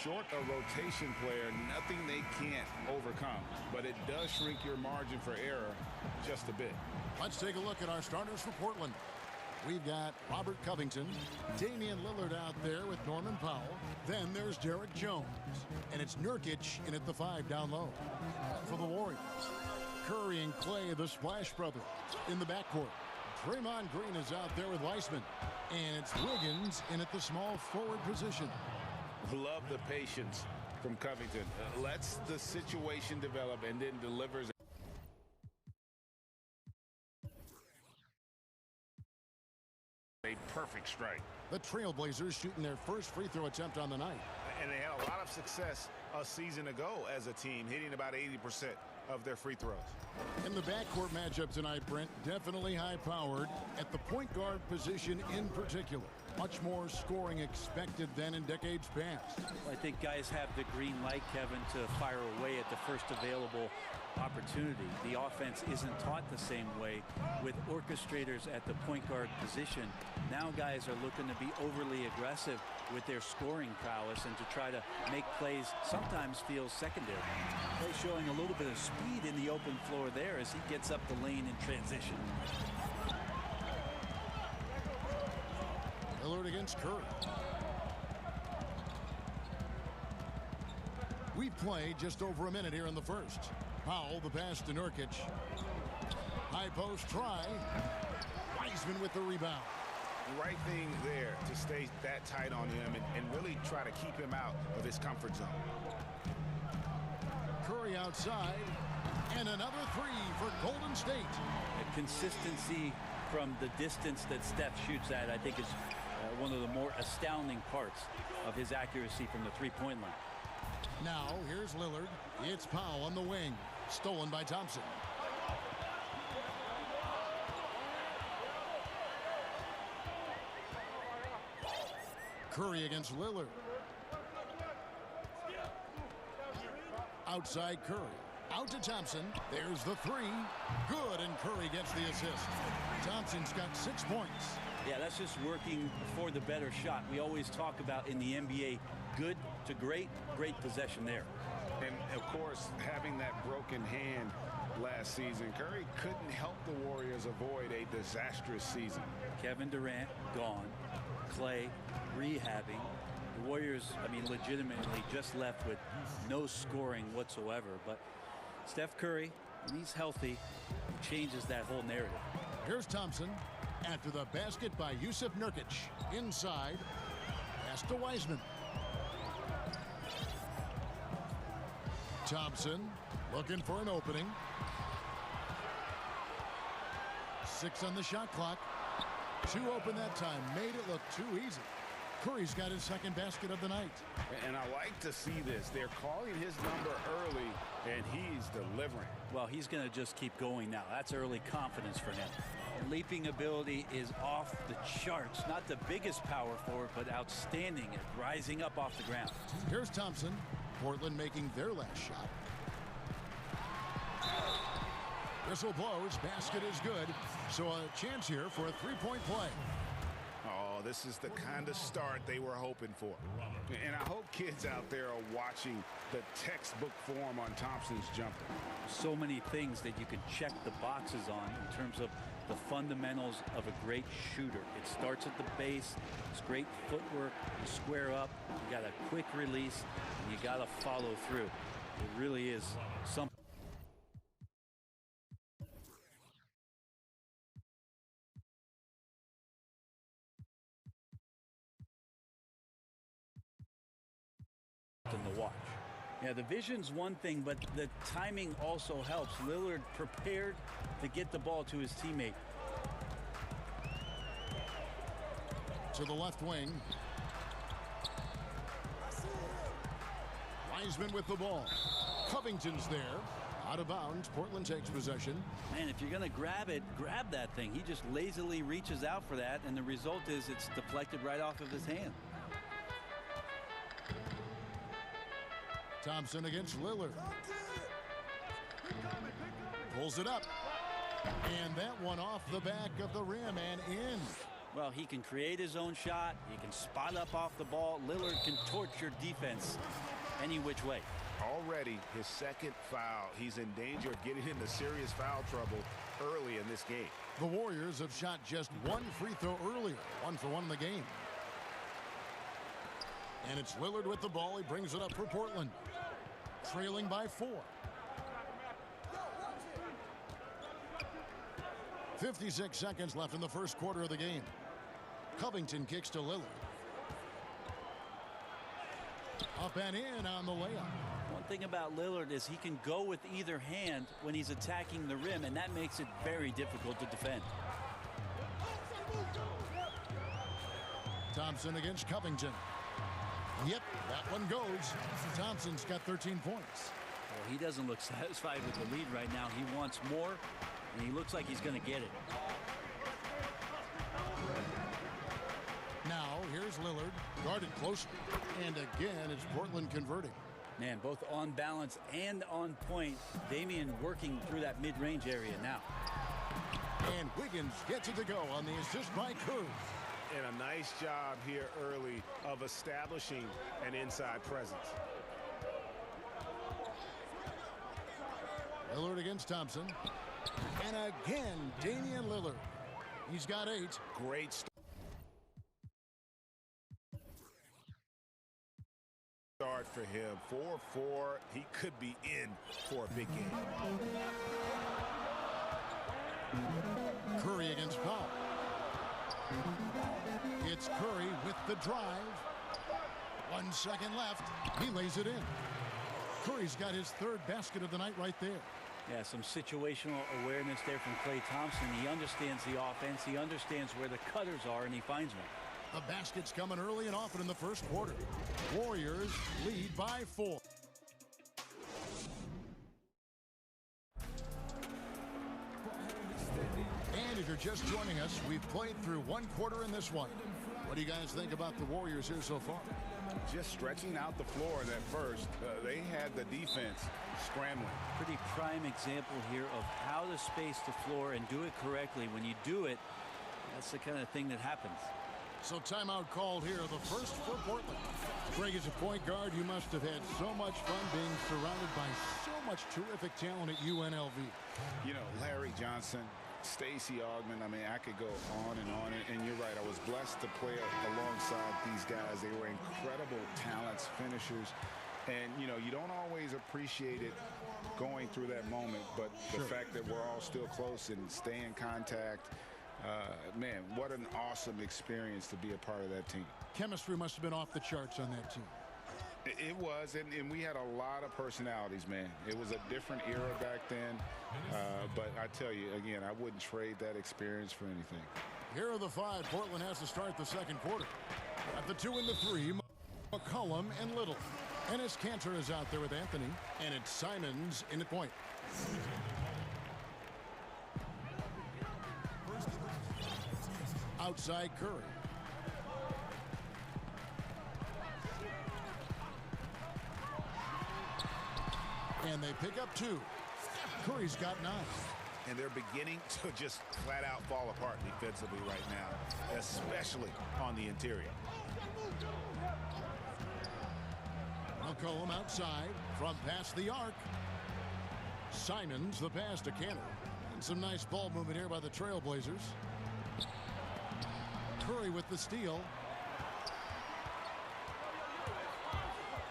Short a rotation player, nothing they can't overcome, but it does shrink your margin for error just a bit. Let's take a look at our starters for Portland. We've got Robert Covington, Damian Lillard out there with Norman Powell. Then there's Derek Jones, and it's Nurkic in at the 5 down low. For the Warriors, Curry and Clay, the Splash Brothers, in the backcourt. Draymond Green is out there with Weissman, and it's Wiggins in at the small forward position. Love the patience from Covington. Lets the situation develop and then delivers. A perfect strike. The Trailblazers shooting their first free throw attempt on the night. And they had a lot of success a season ago as a team, hitting about 80% of their free throws. In the backcourt matchup tonight, Brent, definitely high-powered at the point guard position in particular. Much more scoring expected than in decades past. I think guys have the green light, Kevin, to fire away at the first available opportunity. The offense isn't taught the same way with orchestrators at the point guard position. Now guys are looking to be overly aggressive with their scoring prowess and to try to make plays sometimes feel secondary. They're showing a little bit of speed in the open floor there as he gets up the lane in transition. Lillard against Curry. We've played just over a minute here in the first. Powell, the pass to Nurkic. High post try. Weissman with the rebound. The right thing there to stay that tight on him and really try to keep him out of his comfort zone. Curry outside. And another three for Golden State. The consistency from the distance that Steph shoots at, I think, is one of the more astounding parts of his accuracy from the three-point line. Now, here's Lillard. It's Powell on the wing. Stolen by Thompson. Curry against Lillard. Outside Curry. Out to Thompson. There's the three. Good, and Curry gets the assist. Thompson's got 6 points. Yeah, that's just working for the better shot. We always talk about in the NBA, good to great, great possession there. And, of course, having that broken hand last season, Curry couldn't help the Warriors avoid a disastrous season. Kevin Durant gone. Clay rehabbing. The Warriors, I mean, legitimately just left with no scoring whatsoever. But Steph Curry, when he's healthy, changes that whole narrative. Here's Thompson. After the basket by Yusuf Nurkic. Inside. Pass to Weissman. Thompson looking for an opening. 6 on the shot clock. 2 open that time. Made it look too easy. Curry's got his second basket of the night. And I like to see this. They're calling his number early, and he's delivering. Well, he's going to just keep going now. That's early confidence for him. Leaping ability is off the charts. Not the biggest power forward, but outstanding at rising up off the ground. Here's Thompson. Portland making their last shot. Whistle blows. Basket is good. So a chance here for a three-point play. Oh, this is the kind of start they were hoping for. And I hope kids out there are watching the textbook form on Thompson's jumper. So many things that you can check the boxes on in terms of the fundamentals of a great shooter. It starts at the base. It's great footwork. You square up. You got a quick release, and you got to follow through. It really is something. To watch. Yeah, the vision's one thing, but the timing also helps. Lillard prepared to get the ball to his teammate. To the left wing. Weissman with the ball. Covington's there. Out of bounds. Portland takes possession. Man, if you're going to grab it, grab that thing. He just lazily reaches out for that, and the result is it's deflected right off of his hand. Thompson against Lillard. Pulls it up. And that one off the back of the rim and in. Well, he can create his own shot. He can spot up off the ball. Lillard can torch your defense any which way. Already his second foul. He's in danger of getting into serious foul trouble early in this game. The Warriors have shot just one free throw earlier, 1 for 1 in the game. And it's Lillard with the ball. He brings it up for Portland, trailing by 4. 56 seconds left in the first quarter of the game. Covington kicks to Lillard. Up and in on the layup. One thing about Lillard is he can go with either hand when he's attacking the rim, and that makes it very difficult to defend. Thompson against Covington. Yep, that one goes. Thompson's got 13 points. Well, he doesn't look satisfied with the lead right now. He wants more, and he looks like he's going to get it. Now, here's Lillard, guarded closely. And again, it's Portland converting. Man, both on balance and on point. Damian working through that mid-range area now. And Wiggins gets it to go on the assist by Curry. And a nice job here early of establishing an inside presence. Lillard against Thompson. And again, Damian Lillard. He's got 8. Great start for him. 4-4. He could be in for a big game. Curry against Powell. It's Curry with the drive. 1 second left. He lays it in. Curry's got his 3rd basket of the night right there. Yeah, some situational awareness there from Klay Thompson. He understands the offense. He understands where the cutters are, and he finds one. The basket's coming early and often in the first quarter. Warriors lead by 4. And if you're just joining us, we've played through 1 quarter in this one. What do you guys think about the Warriors here so far? Just stretching out the floor in that first. They had the defense scrambling. Pretty prime example here of how to space the floor and do it correctly. When you do it, that's the kind of thing that happens. So timeout called here, the first for Portland. Greg, as a point guard, you must have had so much fun being surrounded by so much terrific talent at UNLV. You know, Larry Johnson, Stacey Augmon, I mean, I could go on. And you're right, I was blessed to play alongside these guys. They were incredible talents, finishers. And, you know, you don't always appreciate it going through that moment, but the fact that we're all still close and stay in contact, man, what an awesome experience to be a part of that team. Chemistry must have been off the charts on that team. It was, and we had a lot of personalities, man. It was a different era back then, but I tell you, again, I wouldn't trade that experience for anything. Here are the 5 Portland has to start the second quarter. At the 2 and the 3, McCollum and Little. Enes Kanter is out there with Anthony, and it's Simons in the point. Outside Curry. And they pick up 2. Curry's got 9. And they're beginning to just flat out fall apart defensively right now, especially on the interior. McCollum outside from past the arc. Simons the pass to Kanter. And some nice ball movement here by the Trailblazers. Curry with the steal.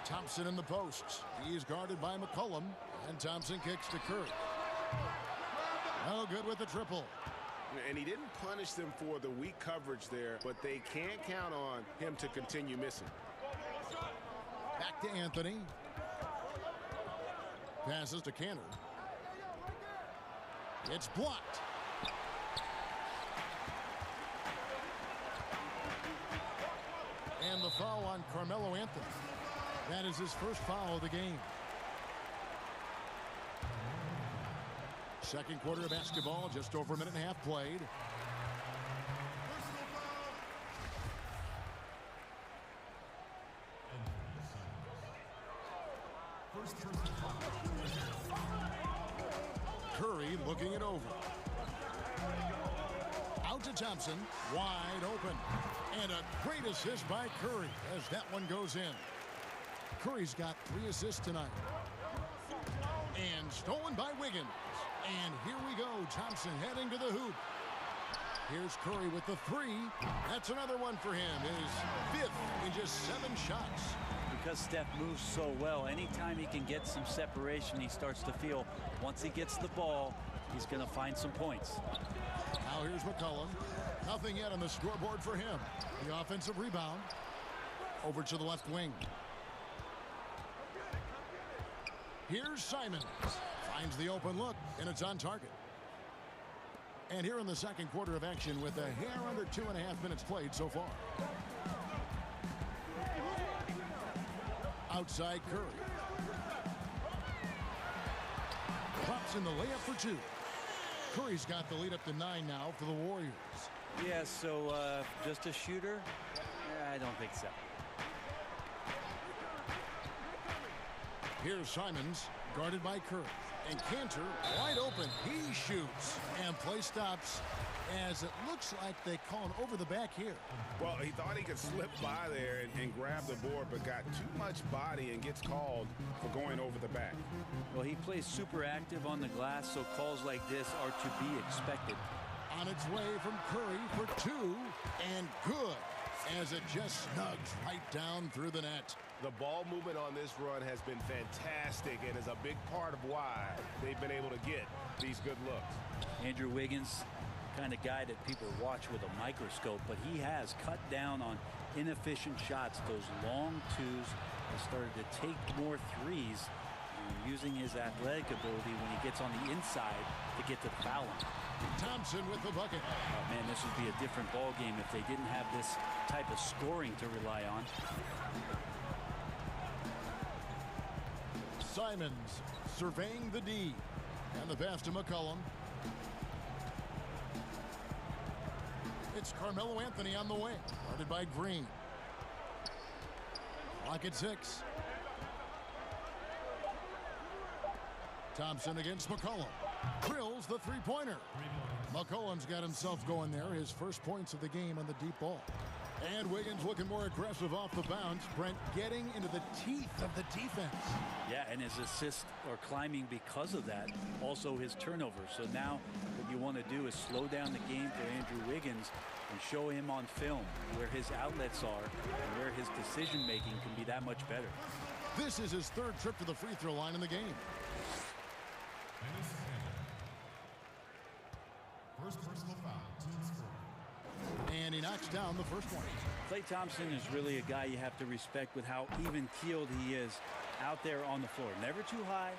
Thompson in the posts. He's guarded by McCollum. And Thompson kicks to Curry. Oh, good with the triple. And he didn't punish them for the weak coverage there, but they can't count on him to continue missing. Back to Anthony. Passes to Kanter. It's blocked. And the foul on Carmelo Anthony. That is his first foul of the game. Second quarter of basketball, just over a minute and a half played. Curry looking it over. Out to Thompson, wide open. And a great assist by Curry as that one goes in. Curry's got 3 assists tonight. And stolen by Wiggins. And here we go, Thompson heading to the hoop. Here's Curry with the 3. That's another one for him. His 5th in just 7 shots. Because Steph moves so well, anytime he can get some separation, he starts to feel once he gets the ball, he's going to find some points. Now here's McCollum. Nothing yet on the scoreboard for him. The offensive rebound. Over to the left wing. Here's Simons. Finds the open look, and it's on target. And here in the second quarter of action with a hair under 2.5 minutes played so far. Outside Curry. Pops in the layup for 2. Curry's got the lead up to 9 now for the Warriors. Yeah, so just a shooter? I don't think so. Here's Simons, guarded by Curry. And Cantor, wide open. He shoots. And play stops as it looks like they call him over the back here. Well, he thought he could slip by there and grab the board, but got too much body and gets called for going over the back. Well, he plays super active on the glass, so calls like this are to be expected. On its way from Curry for 2. And good. As it just snugs right down through the net. The ball movement on this run has been fantastic and is a big part of why they've been able to get these good looks. Andrew Wiggins, kind of guy that people watch with a microscope, but he has cut down on inefficient shots, those long 2s, and started to take more 3s, using his athletic ability when he gets on the inside to get to the foul line. Thompson with the bucket. Oh, man, this would be a different ball game if they didn't have this type of scoring to rely on. Simons surveying the D. And the pass to McCollum. It's Carmelo Anthony on the wing. Guarded by Green. Clock at 6. Thompson against McCollum. Drills the 3-pointer. McCollum's got himself going there. His first points of the game on the deep ball. And Wiggins looking more aggressive off the bounce. Brent getting into the teeth of the defense. Yeah, and his assists are climbing because of that. Also his turnovers. So now what you want to do is slow down the game for Andrew Wiggins and show him on film where his outlets are and where his decision making can be that much better. This is his 3rd trip to the free throw line in the game. First personal foul, team score. And he knocks down the first one. Klay Thompson is really a guy you have to respect with how even-keeled he is out there on the floor. Never too high,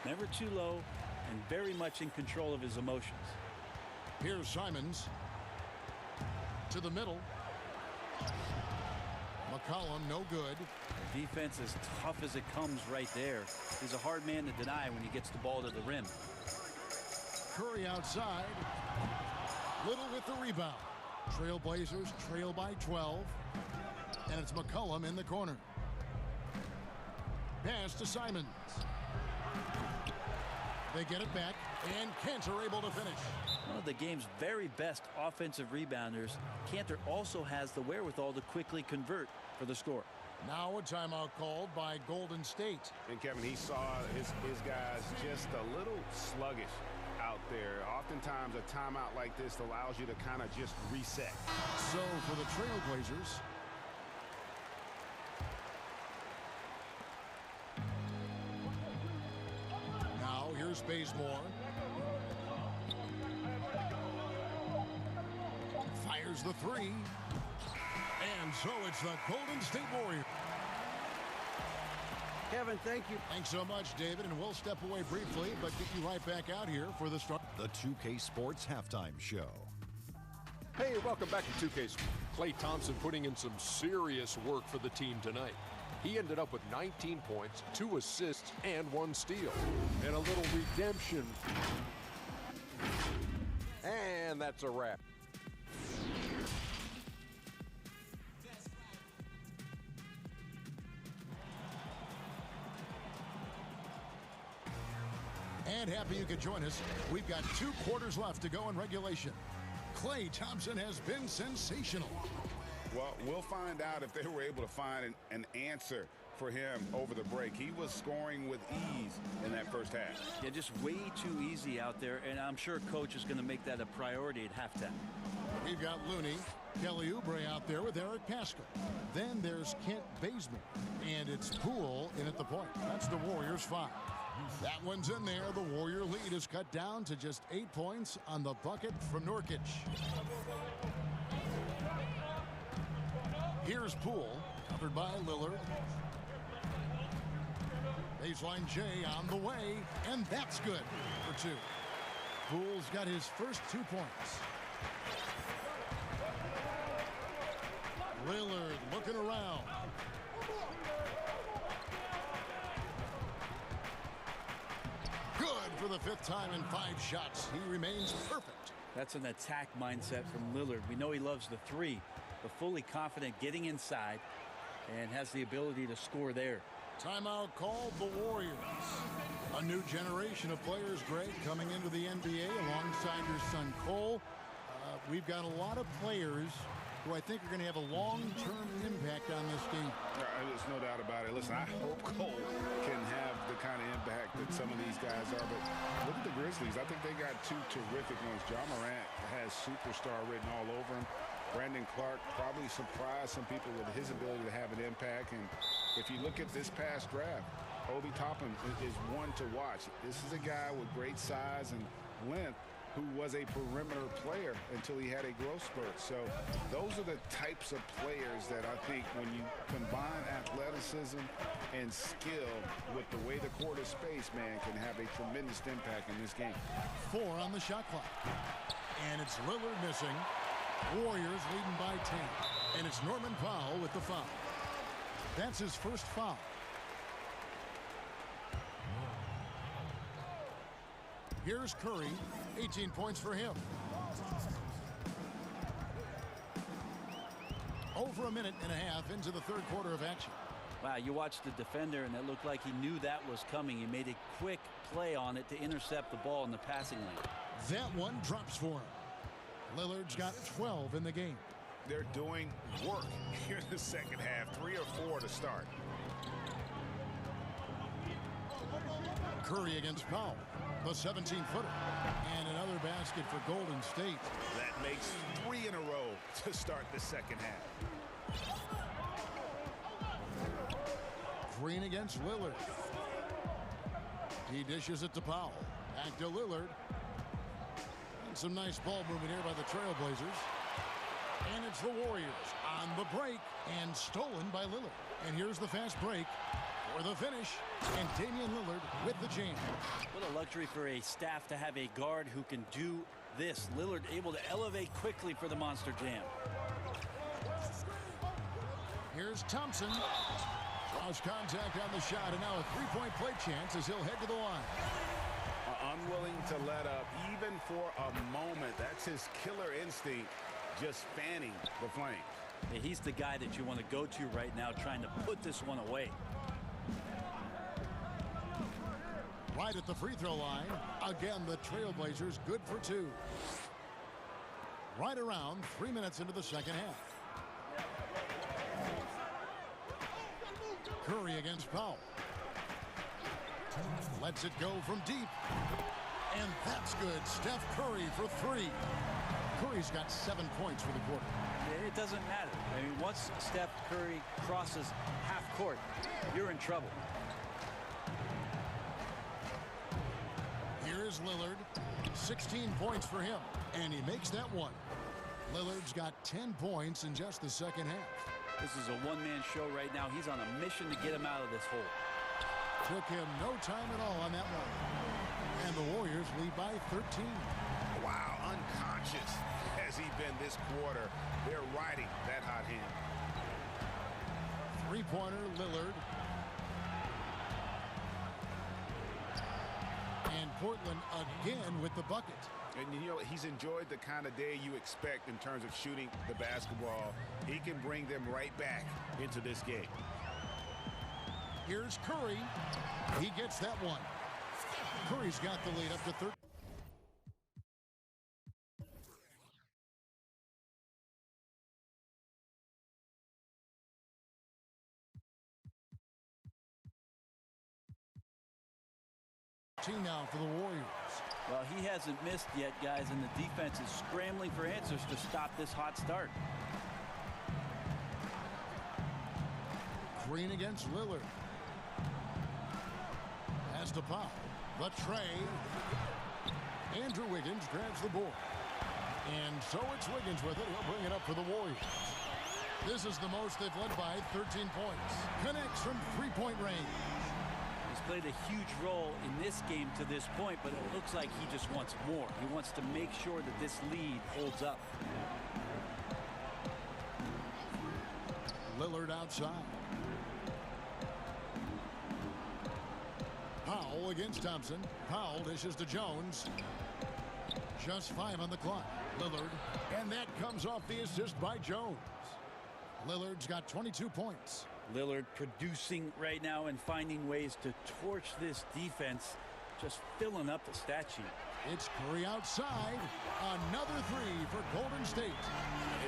never too low, and very much in control of his emotions. Here's Simons to the middle. McCollum, no good. The defense as tough as it comes right there. He's a hard man to deny when he gets the ball to the rim. Curry outside. Little with the rebound. Trailblazers trail by 12. And it's McCollum in the corner. Pass to Simons. They get it back, and Cantor able to finish. One of the game's very best offensive rebounders, Cantor also has the wherewithal to quickly convert for the score. Now a timeout called by Golden State. And Kevin, he saw his guys just a little sluggish out there. Oftentimes a timeout like this allows you to kind of just reset. So for the Trailblazers, now here's Bazemore. Fires the 3. And so it's the Golden State Warriors. Kevin, thank you. Thanks so much, David, and we'll step away briefly, but get you right back out here for the start. The 2K Sports Halftime Show. Hey, welcome back to 2K Sports. Klay Thompson putting in some serious work for the team tonight. He ended up with 19 points, 2 assists, and 1 steal. And a little redemption. And that's a wrap. And happy you could join us. We've got 2 quarters left to go in regulation. Klay Thompson has been sensational. Well, we'll find out if they were able to find an answer for him over the break. He was scoring with ease in that first half. Yeah, just way too easy out there, and I'm sure coach is going to make that a priority at halftime. We've got Looney, Kelly Oubre out there with Eric Paschal. Then there's Kent Bazemore, and it's Poole in at the point. That's the Warriors 5. That one's in there. The Warrior lead is cut down to just 8 points on the bucket from Nurkic. Here's Poole, covered by Lillard. Baseline J on the way, and that's good for 2. Poole's got his first 2 points. Lillard looking around. Good for the 5th time in 5 shots. He remains perfect. That's an attack mindset from Lillard. We know he loves the 3, but fully confident getting inside and has the ability to score there. Timeout called the Warriors. A new generation of players, Greg, coming into the NBA alongside your son Cole. We've got a lot of players who I think are going to have a long-term impact on this game. There's no doubt about it. Listen, I hope Cole can have the kind of impact that some of these guys are. But look at the Grizzlies. I think they got 2 terrific ones. Ja Morant has superstar written all over him. Brandon Clark probably surprised some people with his ability to have an impact. And if you look at this past draft, Obi Toppin is one to watch. This is a guy with great size and length who was a perimeter player until he had a growth spurt. So those are the types of players that I think when you combine athleticism and skill with the way the court is spaced, man, can have a tremendous impact in this game. 4 on the shot clock. And it's Lillard missing. Warriors leading by 10. And it's Norman Powell with the foul. That's his first foul. Here's Curry, 18 points for him. Over a minute and a half into the 3rd quarter of action. Wow, you watched the defender, and it looked like he knew that was coming. He made a quick play on it to intercept the ball in the passing lane. That one drops for him. Lillard's got 12 in the game. They're doing work here in the second half. 3 or 4 to start. Curry against Powell, the 17-footer. And another basket for Golden State. That makes 3 in a row to start the second half. Green against Lillard. He dishes it to Powell. Back to Lillard. And some nice ball movement here by the Trailblazers. And it's the Warriors on the break and stolen by Lillard. And here's the fast break for the finish. And Damian Lillard with the jam. What a luxury for a staff to have a guard who can do this. Lillard able to elevate quickly for the monster jam. Here's Thompson. Draws contact on the shot, and now a 3-point play chance as he'll head to the line. Unwilling to let up even for a moment. That's his killer instinct, just fanning the flame. Yeah, he's the guy that you want to go to right now, trying to put this one away. Right at the free throw line. Again, the Trailblazers good for 2. Right around 3 minutes into the second half. Curry against Powell. Lets it go from deep. And that's good. Steph Curry for 3. Curry's got 7 points for the quarter. It doesn't matter. I mean, once Steph Curry crosses half court, you're in trouble. Here's Lillard. 16 points for him. And he makes that one. Lillard's got 10 points in just the second half. This is a one-man show right now. He's on a mission to get him out of this hole. Took him no time at all on that one. And the Warriors lead by 13. Wow, unconscious has he been this quarter. They're riding that hot hand. 3-pointer, Lillard. And Portland again with the bucket. And, you know, he's enjoyed the kind of day you expect in terms of shooting the basketball. He can bring them right back into this game. Here's Curry. He gets that one. Curry's got the lead up to 13. 14 now for the Warriors. Well, he hasn't missed yet, guys, and the defense is scrambling for answers to stop this hot start. Green against Lillard. Has to Powell. The tray. Andrew Wiggins grabs the board. And so it's Wiggins with it. He'll bring it up for the Warriors. This is the most they've led by, 13 points. Connects from three-point range. He's played a huge role in this game to this point, but it looks like he just wants more. He wants to make sure that this lead holds up. Lillard outside. Powell against Thompson. Powell dishes to Jones. Just 5 on the clock. Lillard. And that comes off the assist by Jones. Lillard's got 22 points. Lillard producing right now and finding ways to torch this defense, just filling up the stat sheet. It's Curry outside. Another three for Golden State.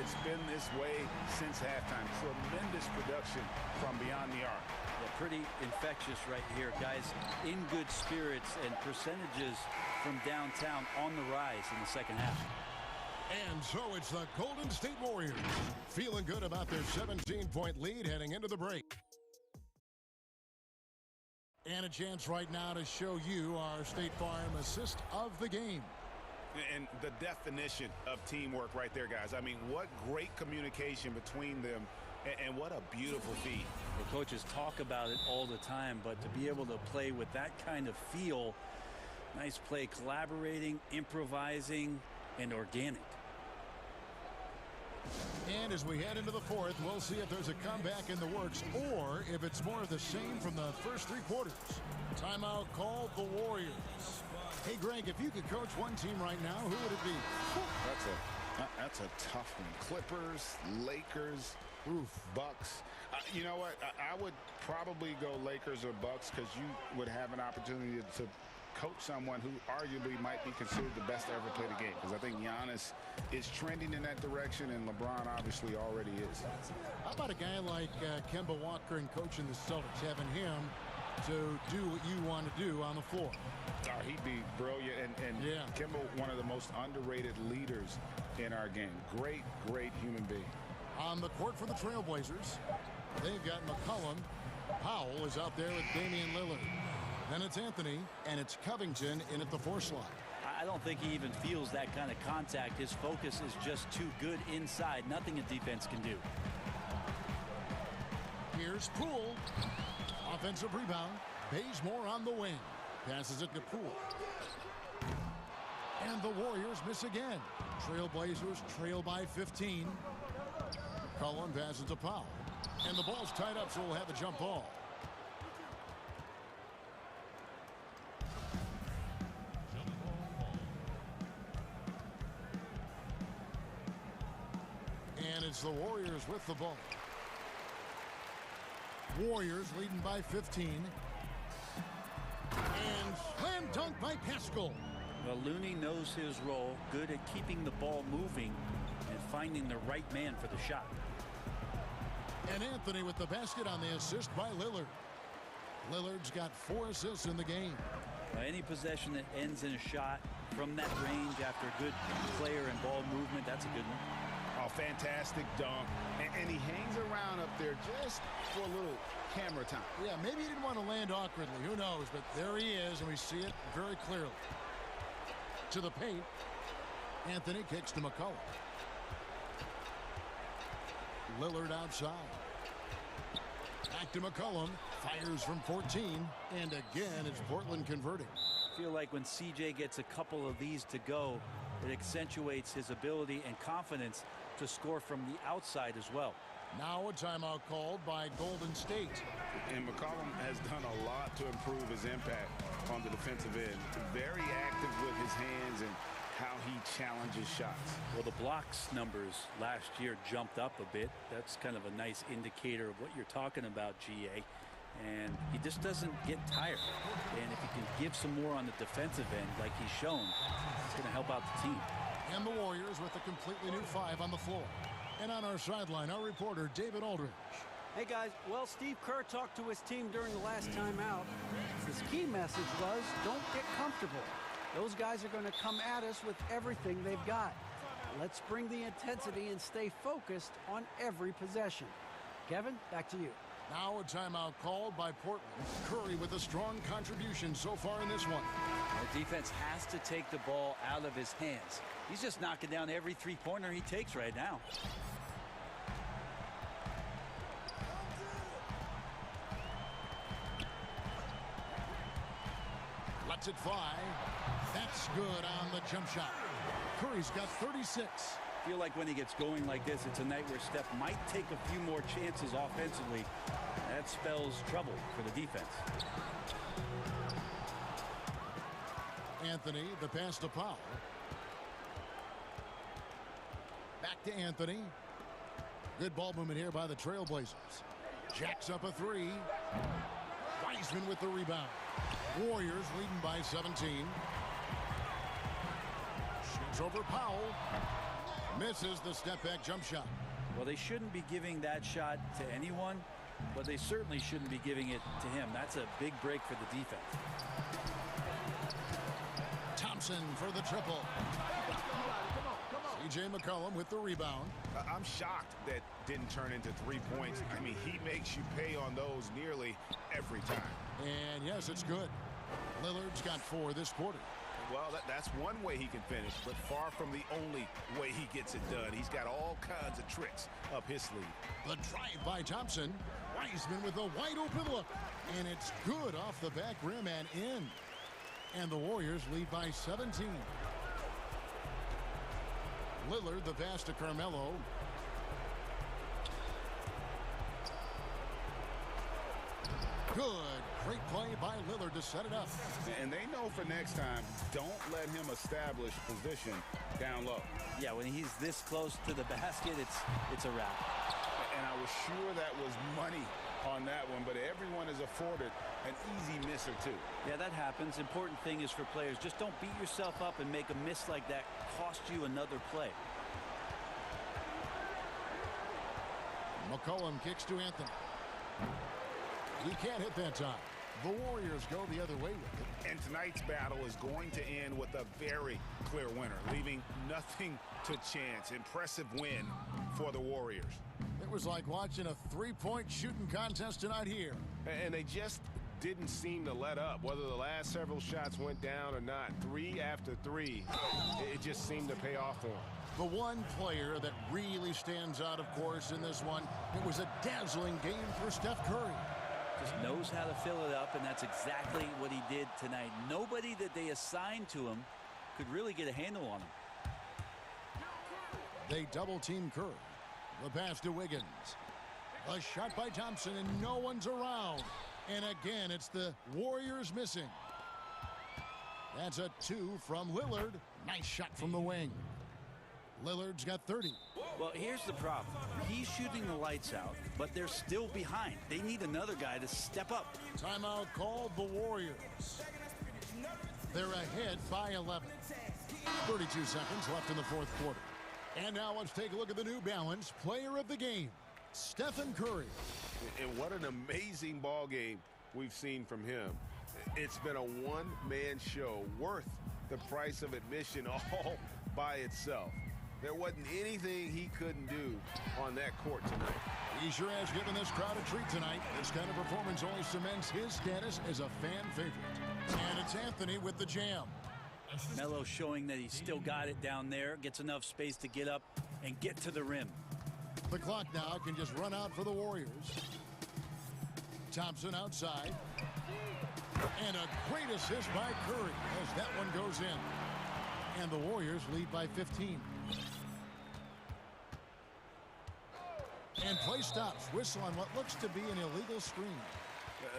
It's been this way since halftime. Tremendous production from beyond the arc. Yeah, pretty infectious right here, guys. In good spirits and percentages from downtown on the rise in the second half. And so it's the Golden State Warriors feeling good about their 17-point lead heading into the break. And a chance right now to show you our State Farm assist of the game. And the definition of teamwork right there, guys. I mean, what great communication between them, and what a beautiful feed. The coaches talk about it all the time, but to be able to play with that kind of feel, nice play, collaborating, improvising, and organic. And as we head into the fourth, we'll see if there's a comeback in the works or if it's more of the same from the first three quarters. Timeout called the Warriors. Hey, Greg, if you could coach one team right now, who would it be? That's a tough one. Clippers, Lakers, Bucks. You know what? I would probably go Lakers or Bucks because you would have an opportunity to coach someone who arguably might be considered the best to ever play the game, because I think Giannis is trending in that direction, and LeBron obviously already is. How about a guy like Kemba Walker and coaching the Celtics, having him to do what you want to do on the floor? He'd be brilliant, and yeah. Kemba, one of the most underrated leaders in our game. Great, great human being. On the court for the Trailblazers, they've got McCollum. Powell is out there with Damian Lillard. Then it's Anthony, and it's Covington in at the 4 slot. I don't think he even feels that kind of contact. His focus is just too good inside. Nothing a defense can do. Here's Poole. Offensive rebound. Bazemore on the wing. Passes it to Poole. And the Warriors miss again. Trailblazers trail by 15. Cullen passes to Powell. And the ball's tied up, so we'll have a jump ball. And it's the Warriors with the ball. Warriors leading by 15. And slam dunk by Pascal. Well, Looney knows his role, good at keeping the ball moving and finding the right man for the shot. And Anthony with the basket on the assist by Lillard. Lillard's got 4 assists in the game. Any possession that ends in a shot from that range after good player and ball movement, that's a good one. Oh, fantastic dunk. And he hangs around up there just for a little camera time. Yeah, maybe he didn't want to land awkwardly. Who knows? But there he is, and we see it very clearly. To the paint. Anthony kicks to McCollum. Lillard outside. Back to McCollum. Fires from 14. And again, it's Portland converting. I feel like when CJ gets a couple of these to go, it accentuates his ability and confidence to score from the outside as well. Now a timeout called by Golden State. And McCollum has done a lot to improve his impact on the defensive end. Very active with his hands and how he challenges shots. Well, the blocks numbers last year jumped up a bit. That's kind of a nice indicator of what you're talking about, GA. And he just doesn't get tired. And if he can give some more on the defensive end like he's shown, it's going to help out the team. And the Warriors with a completely new 5 on the floor. And on our sideline, our reporter, David Aldridge. Hey, guys. Well, Steve Kerr talked to his team during the last timeout. His key message was, don't get comfortable. Those guys are going to come at us with everything they've got. Let's bring the intensity and stay focused on every possession. Kevin, back to you. Now a timeout called by Portland. Curry with a strong contribution so far in this one. The defense has to take the ball out of his hands. He's just knocking down every three-pointer he takes right now. Lets it fly. That's good on the jump shot. Curry's got 36. I feel like when he gets going like this, it's a night where Steph might take a few more chances offensively. That spells trouble for the defense. Anthony, the pass to Powell. Back to Anthony. Good ball movement here by the Trailblazers. Jacks up a three. Wiseman with the rebound. Warriors leading by 17. Shoots over Powell. Misses the step-back jump shot. Well, they shouldn't be giving that shot to anyone, but they certainly shouldn't be giving it to him. That's a big break for the defense. Thompson for the triple. C.J. McCollum with the rebound. I'm shocked that didn't turn into 3 points. I mean, he makes you pay on those nearly every time. And yes, it's good. Lillard's got 4 this quarter. Well, that's one way he can finish, but far from the only way he gets it done. He's got all kinds of tricks up his sleeve. The drive by Thompson. Wiseman with a wide open look. And it's good off the back rim and in. And the Warriors lead by 17. Lillard, the pass to Carmelo. Good. Great play by Lillard to set it up. And they know for next time, don't let him establish position down low. Yeah, when he's this close to the basket, it's a wrap. And I was sure that was money on that one, but everyone is afforded an easy miss or two. Yeah, that happens. Important thing is for players, just don't beat yourself up and make a miss like that cost you another play. McCollum kicks to Anthony. He can't hit that time. The Warriors go the other way with it. And tonight's battle is going to end with a very clear winner, leaving nothing to chance. Impressive win for the Warriors. It was like watching a three-point shooting contest tonight here. And they just didn't seem to let up. Whether the last several shots went down or not, 3 after 3, it just seemed to pay off for them. The one player that really stands out, of course, in this one, it was a dazzling game for Steph Curry. Just knows how to fill it up, and that's exactly what he did tonight. Nobody that they assigned to him could really get a handle on him. They double-team Curry. The pass to Wiggins. A shot by Thompson, and no one's around. And again, it's the Warriors missing. That's a 2 from Lillard. Nice shot from the wing. Lillard's got 30. Well, here's the problem. He's shooting the lights out, but they're still behind. They need another guy to step up. Timeout called the Warriors. They're ahead by 11. 32 seconds left in the fourth quarter. And now let's take a look at the New Balance player of the game, Stephen Curry. And what an amazing ball game we've seen from him. It's been a one-man show worth the price of admission all by itself. There wasn't anything he couldn't do on that court tonight. He sure has given this crowd a treat tonight. This kind of performance only cements his status as a fan favorite. And it's Anthony with the jam. Melo showing that he's still got it down there, gets enough space to get up and get to the rim. The clock now can just run out for the Warriors. Thompson outside. And a great assist by Curry as that one goes in. And the Warriors lead by 15. And play stops. Whistle on what looks to be an illegal screen.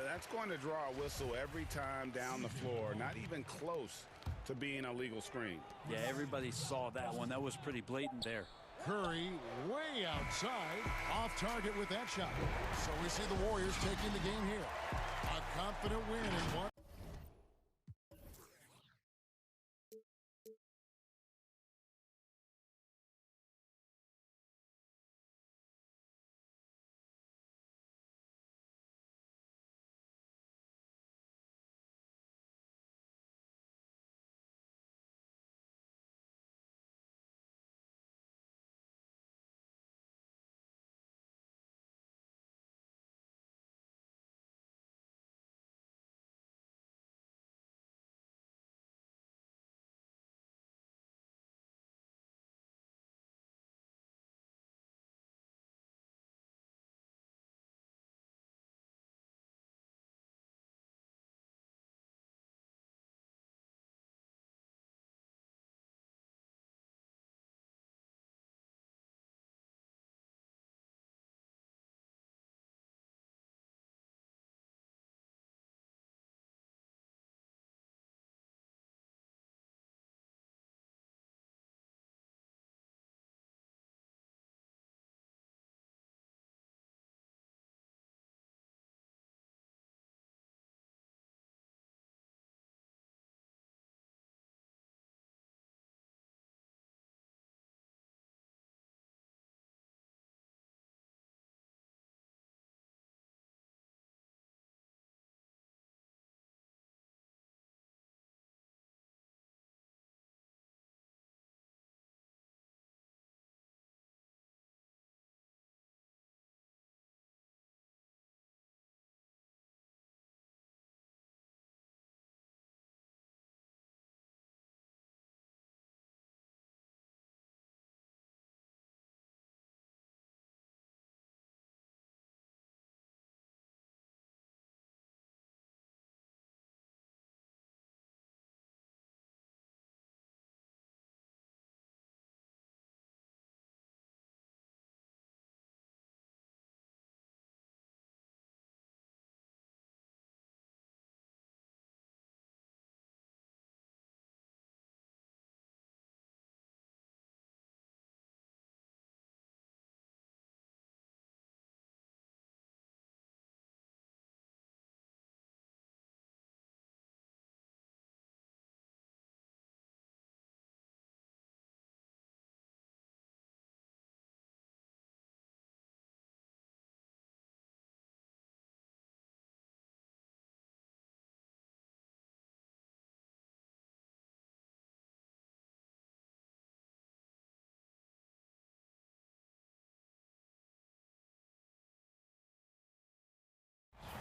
That's going to draw a whistle every time down the floor. Not even close to being a legal screen. Yeah, everybody saw that one. That was pretty blatant there. Curry way outside. Off target with that shot. So we see the Warriors taking the game here. A confident win in one.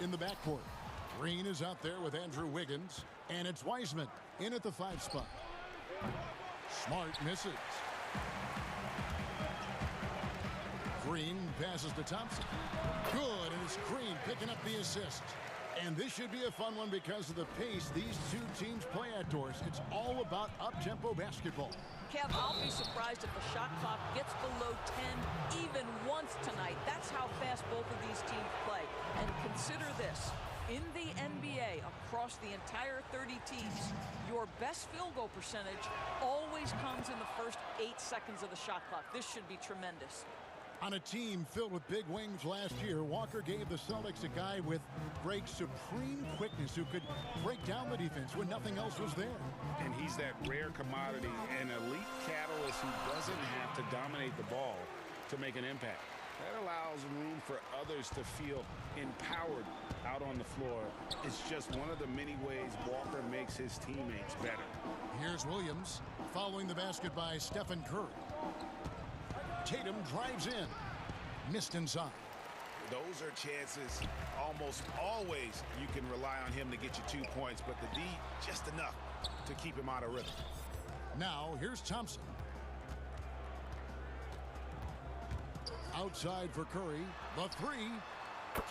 in the backcourt. Green is out there with Andrew Wiggins, and it's Wiseman in at the 5 spot. Smart misses. Green passes to Thompson. Good, and it's Green picking up the assist. And this should be a fun one because of the pace these two teams play outdoors. It's all about up-tempo basketball. Kev, I'll be surprised if the shot clock gets below 10 even once tonight. That's how fast both of these teams play. And consider this. In the NBA, across the entire 30 teams, your best field goal percentage always comes in the first 8 seconds of the shot clock. This should be tremendous. On a team filled with big wings last year, Walker gave the Celtics a guy with great supreme quickness who could break down the defense when nothing else was there. And he's that rare commodity, an elite catalyst who doesn't have to dominate the ball to make an impact. That allows room for others to feel empowered out on the floor. It's just one of the many ways Walker makes his teammates better. Here's Williams following the basket by Stephen Curry. Tatum drives in. Missed inside. Those are chances almost always you can rely on him to get you 2 points, but the D just enough to keep him out of rhythm. Now here's Thompson. Outside for Curry. The 3.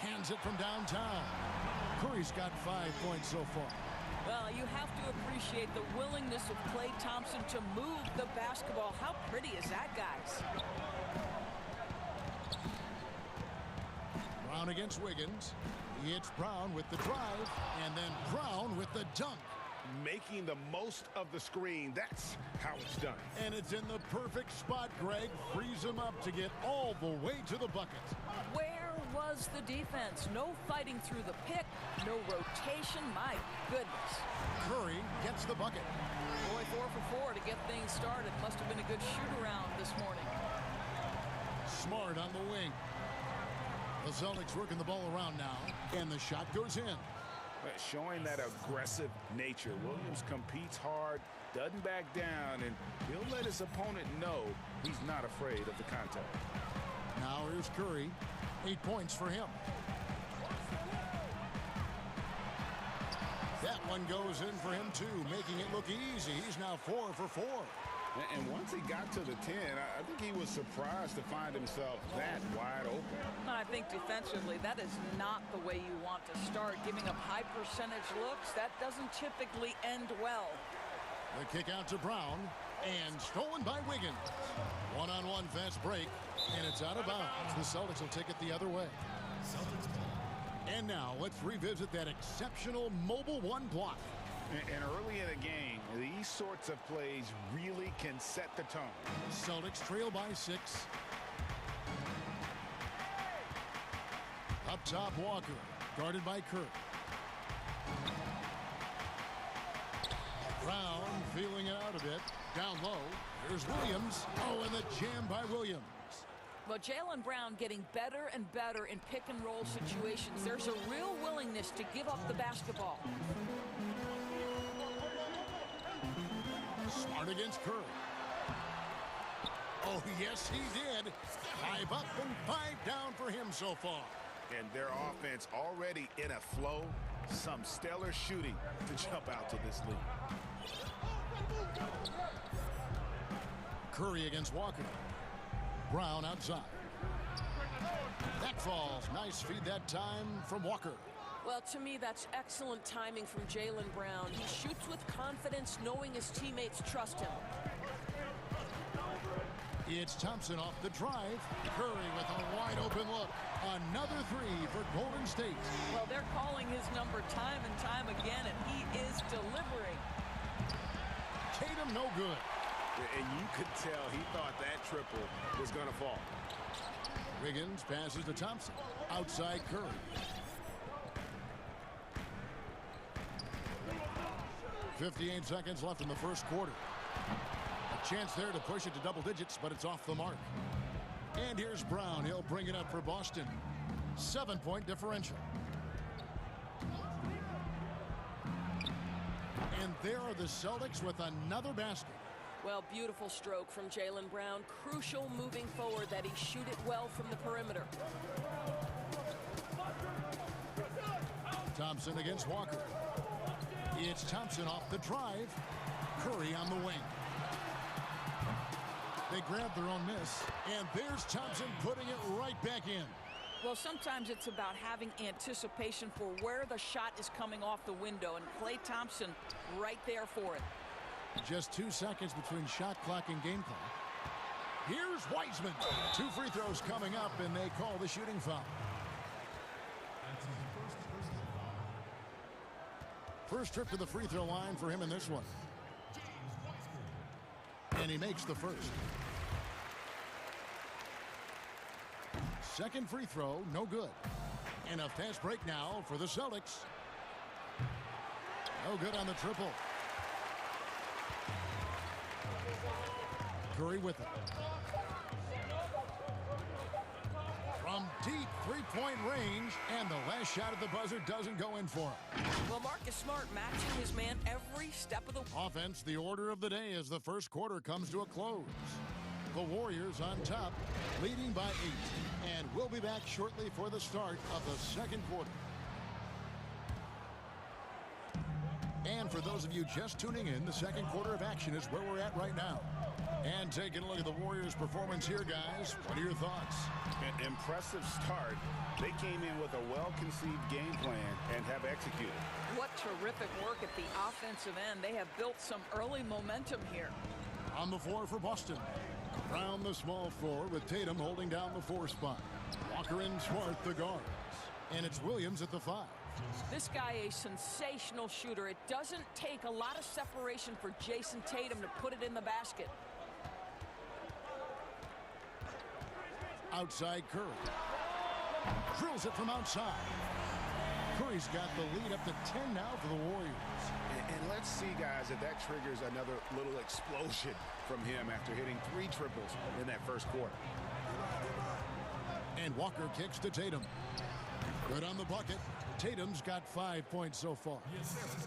Cans it from downtown. Curry's got 5 points so far. Well, you have to appreciate the willingness of Klay Thompson to move the basketball. How pretty is that, guys? Brown against Wiggins. It's Brown with the drive, and then Brown with the dunk. Making the most of the screen. That's how it's done. And it's in the perfect spot, Greg. Frees him up to get all the way to the bucket. Where was the defense? No fighting through the pick, no rotation. My goodness. Curry gets the bucket. Boy, 4 for 4 to get things started. Must have been a good shoot-around this morning. Smart on the wing. The Celtics working the ball around now, and the shot goes in. Showing that aggressive nature. Williams competes hard, doesn't back down, and he'll let his opponent know he's not afraid of the contact. Now here's Curry. 8 points for him. That one goes in for him, too, making it look easy. He's now 4 for 4. And once he got to the 10, I think he was surprised to find himself that wide open. I think defensively, that is not the way you want to start. Giving up high percentage looks, that doesn't typically end well. The kick out to Brown, and stolen by Wiggins. One-on-one fast break, and it's out of bounds. The Celtics will take it the other way. And now let's revisit that exceptional mobile one block. And early in the game, these sorts of plays really can set the tone. Celtics trail by 6. Up top, Walker, guarded by Curry. Brown feeling it out a bit. Down low, here's Williams. Oh, and the jam by Williams. Well, Jaylen Brown getting better and better in pick-and-roll situations. There's a real willingness to give up the basketball. Smart against Curry. Oh, yes, he did. 5 up and 5 down for him so far. And their offense already in a flow. Some stellar shooting to jump out to this lead. Curry against Walker. Brown outside. That falls. Nice feed that time from Walker. Well, to me, that's excellent timing from Jaylen Brown. He shoots with confidence, knowing his teammates trust him. It's Thompson off the drive. Curry with a wide open look. Another 3 for Golden State. Well, they're calling his number time and time again, and he is delivering. Tatum no good. And you could tell he thought that triple was going to fall. Wiggins passes to Thompson. Outside Curry. 58 seconds left in the first quarter. A chance there to push it to double digits, but it's off the mark. And here's Brown. He'll bring it up for Boston. 7-point differential. And there are the Celtics with another basket. Well, beautiful stroke from Jaylen Brown. Crucial moving forward that he shoot it well from the perimeter. Thompson against Walker. It's Thompson off the drive. Curry on the wing. They grab their own miss, and there's Thompson putting it right back in. Well, sometimes it's about having anticipation for where the shot is coming off the window, and Klay Thompson right there for it. Just 2 seconds between shot clock and game clock. Here's Wiseman. 2 free throws coming up, and they call the shooting foul. First trip to the free throw line for him in this one. And he makes the first. Second free throw, no good. And a fast break now for the Celtics. No good on the triple. Curry with it. From deep three-point range, and the last shot at the buzzer doesn't go in for him. Well, Marcus Smart matching his man every step of the offense. The order of the day as the first quarter comes to a close. The Warriors on top, leading by 8. And we'll be back shortly for the start of the second quarter. And for those of you just tuning in, the second quarter of action is where we're at right now. And taking a look at the Warriors' performance here, guys. What are your thoughts? An impressive start. They came in with a well-conceived game plan and have executed. What terrific work at the offensive end. They have built some early momentum here. On the floor for Boston. Around the small floor with Tatum holding down the 4 spot. Walker and Smart the guards. And it's Williams at the 5. This guy a sensational shooter. It doesn't take a lot of separation for Jason Tatum to put it in the basket. Outside Curry. Drills it from outside. Curry's got the lead up to 10 now for the Warriors. And let's see, guys, if that triggers another little explosion from him after hitting 3 triples in that first quarter. And Walker kicks to Tatum. Good on the bucket. Tatum's got 5 points so far.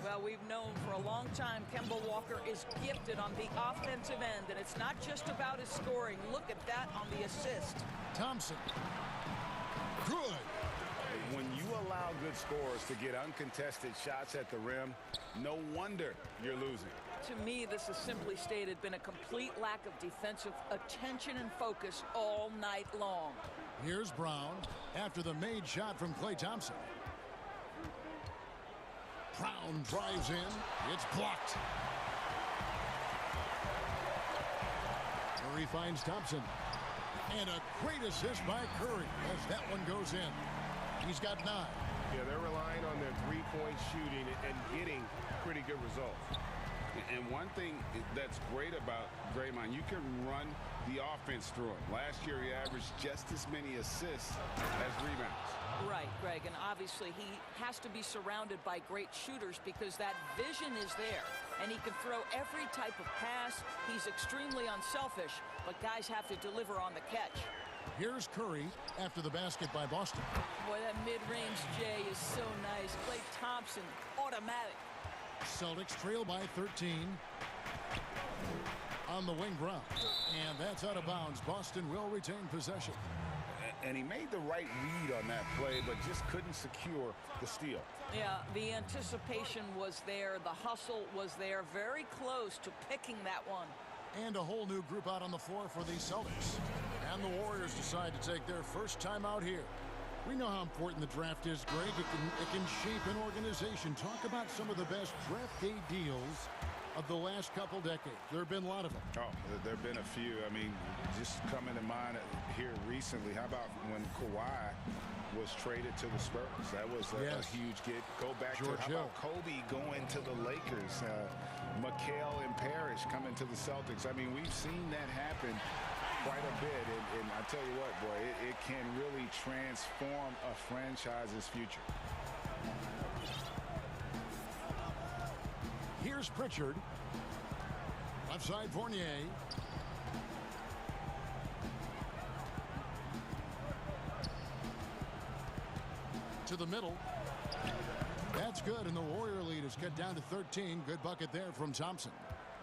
Well, we've known for a long time Kemba Walker is gifted on the offensive end, and it's not just about his scoring. Look at that on the assist. Thompson. Good. When you allow good scorers to get uncontested shots at the rim, no wonder you're losing. To me, this has simply stated been a complete lack of defensive attention and focus all night long. Here's Brown after the made shot from Klay Thompson. Brown drives in. It's blocked. Curry finds Thompson. And a great assist by Curry as that one goes in. He's got 9. Yeah, they're relying on their three-point shooting and getting pretty good results. And one thing that's great about Draymond, you can run the offense through him. Last year, he averaged just as many assists as rebounds. Right, Greg, and obviously he has to be surrounded by great shooters because that vision is there, and he can throw every type of pass. He's extremely unselfish, but guys have to deliver on the catch. Here's Curry after the basket by Boston. Boy, that mid-range J is so nice. Klay Thompson, automatic. Celtics trail by 13. On the wing, Brown. And that's out of bounds. Boston will retain possession. And he made the right read on that play, but just couldn't secure the steal. Yeah, the anticipation was there. The hustle was there. Very close to picking that one. And a whole new group out on the floor for the Celtics. And the Warriors decide to take their first time out here. We know how important the draft is, Greg. It can shape an organization. Talk about some of the best draft day deals of the last couple decades. There have been a lot of them. Oh, there have been a few. I mean, just coming to mind here recently, how about when Kawhi was traded to the Spurs? That was a huge get. Go back George to how about Kobe going to the Lakers? McHale and Parrish coming to the Celtics. I mean, we've seen that happen quite a bit, and I tell you what, boy, it can really transform a franchise's future. Here's Pritchard. Left side, Fournier. To the middle. That's good, and the Warrior lead is cut down to 13. Good bucket there from Thompson.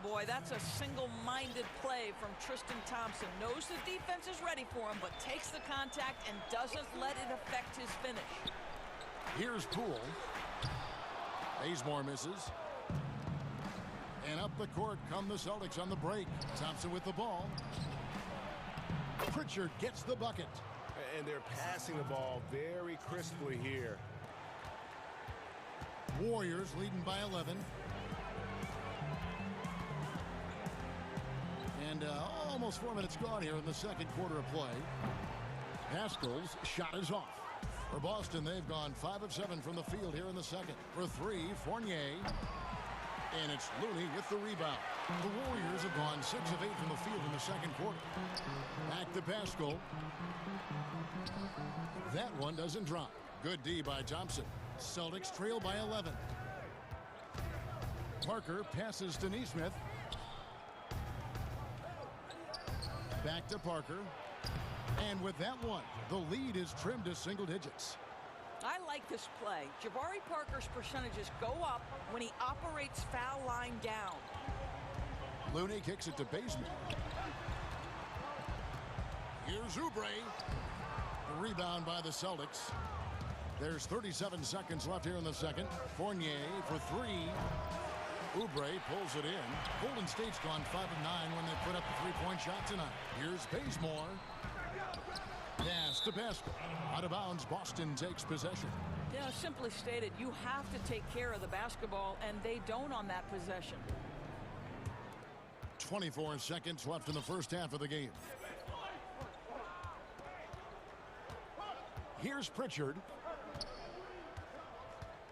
Boy, that's a single-minded play from Tristan Thompson. Knows the defense is ready for him, but takes the contact and doesn't let it affect his finish. Here's Poole. Bazemore misses. And up the court come the Celtics on the break. Thompson with the ball. Pritchard gets the bucket. And they're passing the ball very crisply here. Warriors leading by 11. And almost 4 minutes gone here in the second quarter of play. Haskell's shot is off. For Boston, they've gone 5 of 7 from the field here in the second. For 3, Fournier. And it's Looney with the rebound. The Warriors have gone 6 of 8 from the field in the second quarter. Back to Pascal. That one doesn't drop. Good D by Thompson. Celtics trail by 11. Parker passes to Nesmith. Back to Parker. And with that one, the lead is trimmed to single digits. I like this play. Jabari Parker's percentages go up when he operates foul line down. Looney kicks it to Bazemore. Here's Oubre. The rebound by the Celtics. There's 37 seconds left here in the second. Fournier for 3. Oubre pulls it in. Golden State's gone 5 of 9 when they put up the three-point shot tonight. Here's Bazemore. Pass to Pascal. Out of bounds, Boston takes possession. You know, simply stated, you have to take care of the basketball, and they don't on that possession. 24 seconds left in the first half of the game. Here's Pritchard.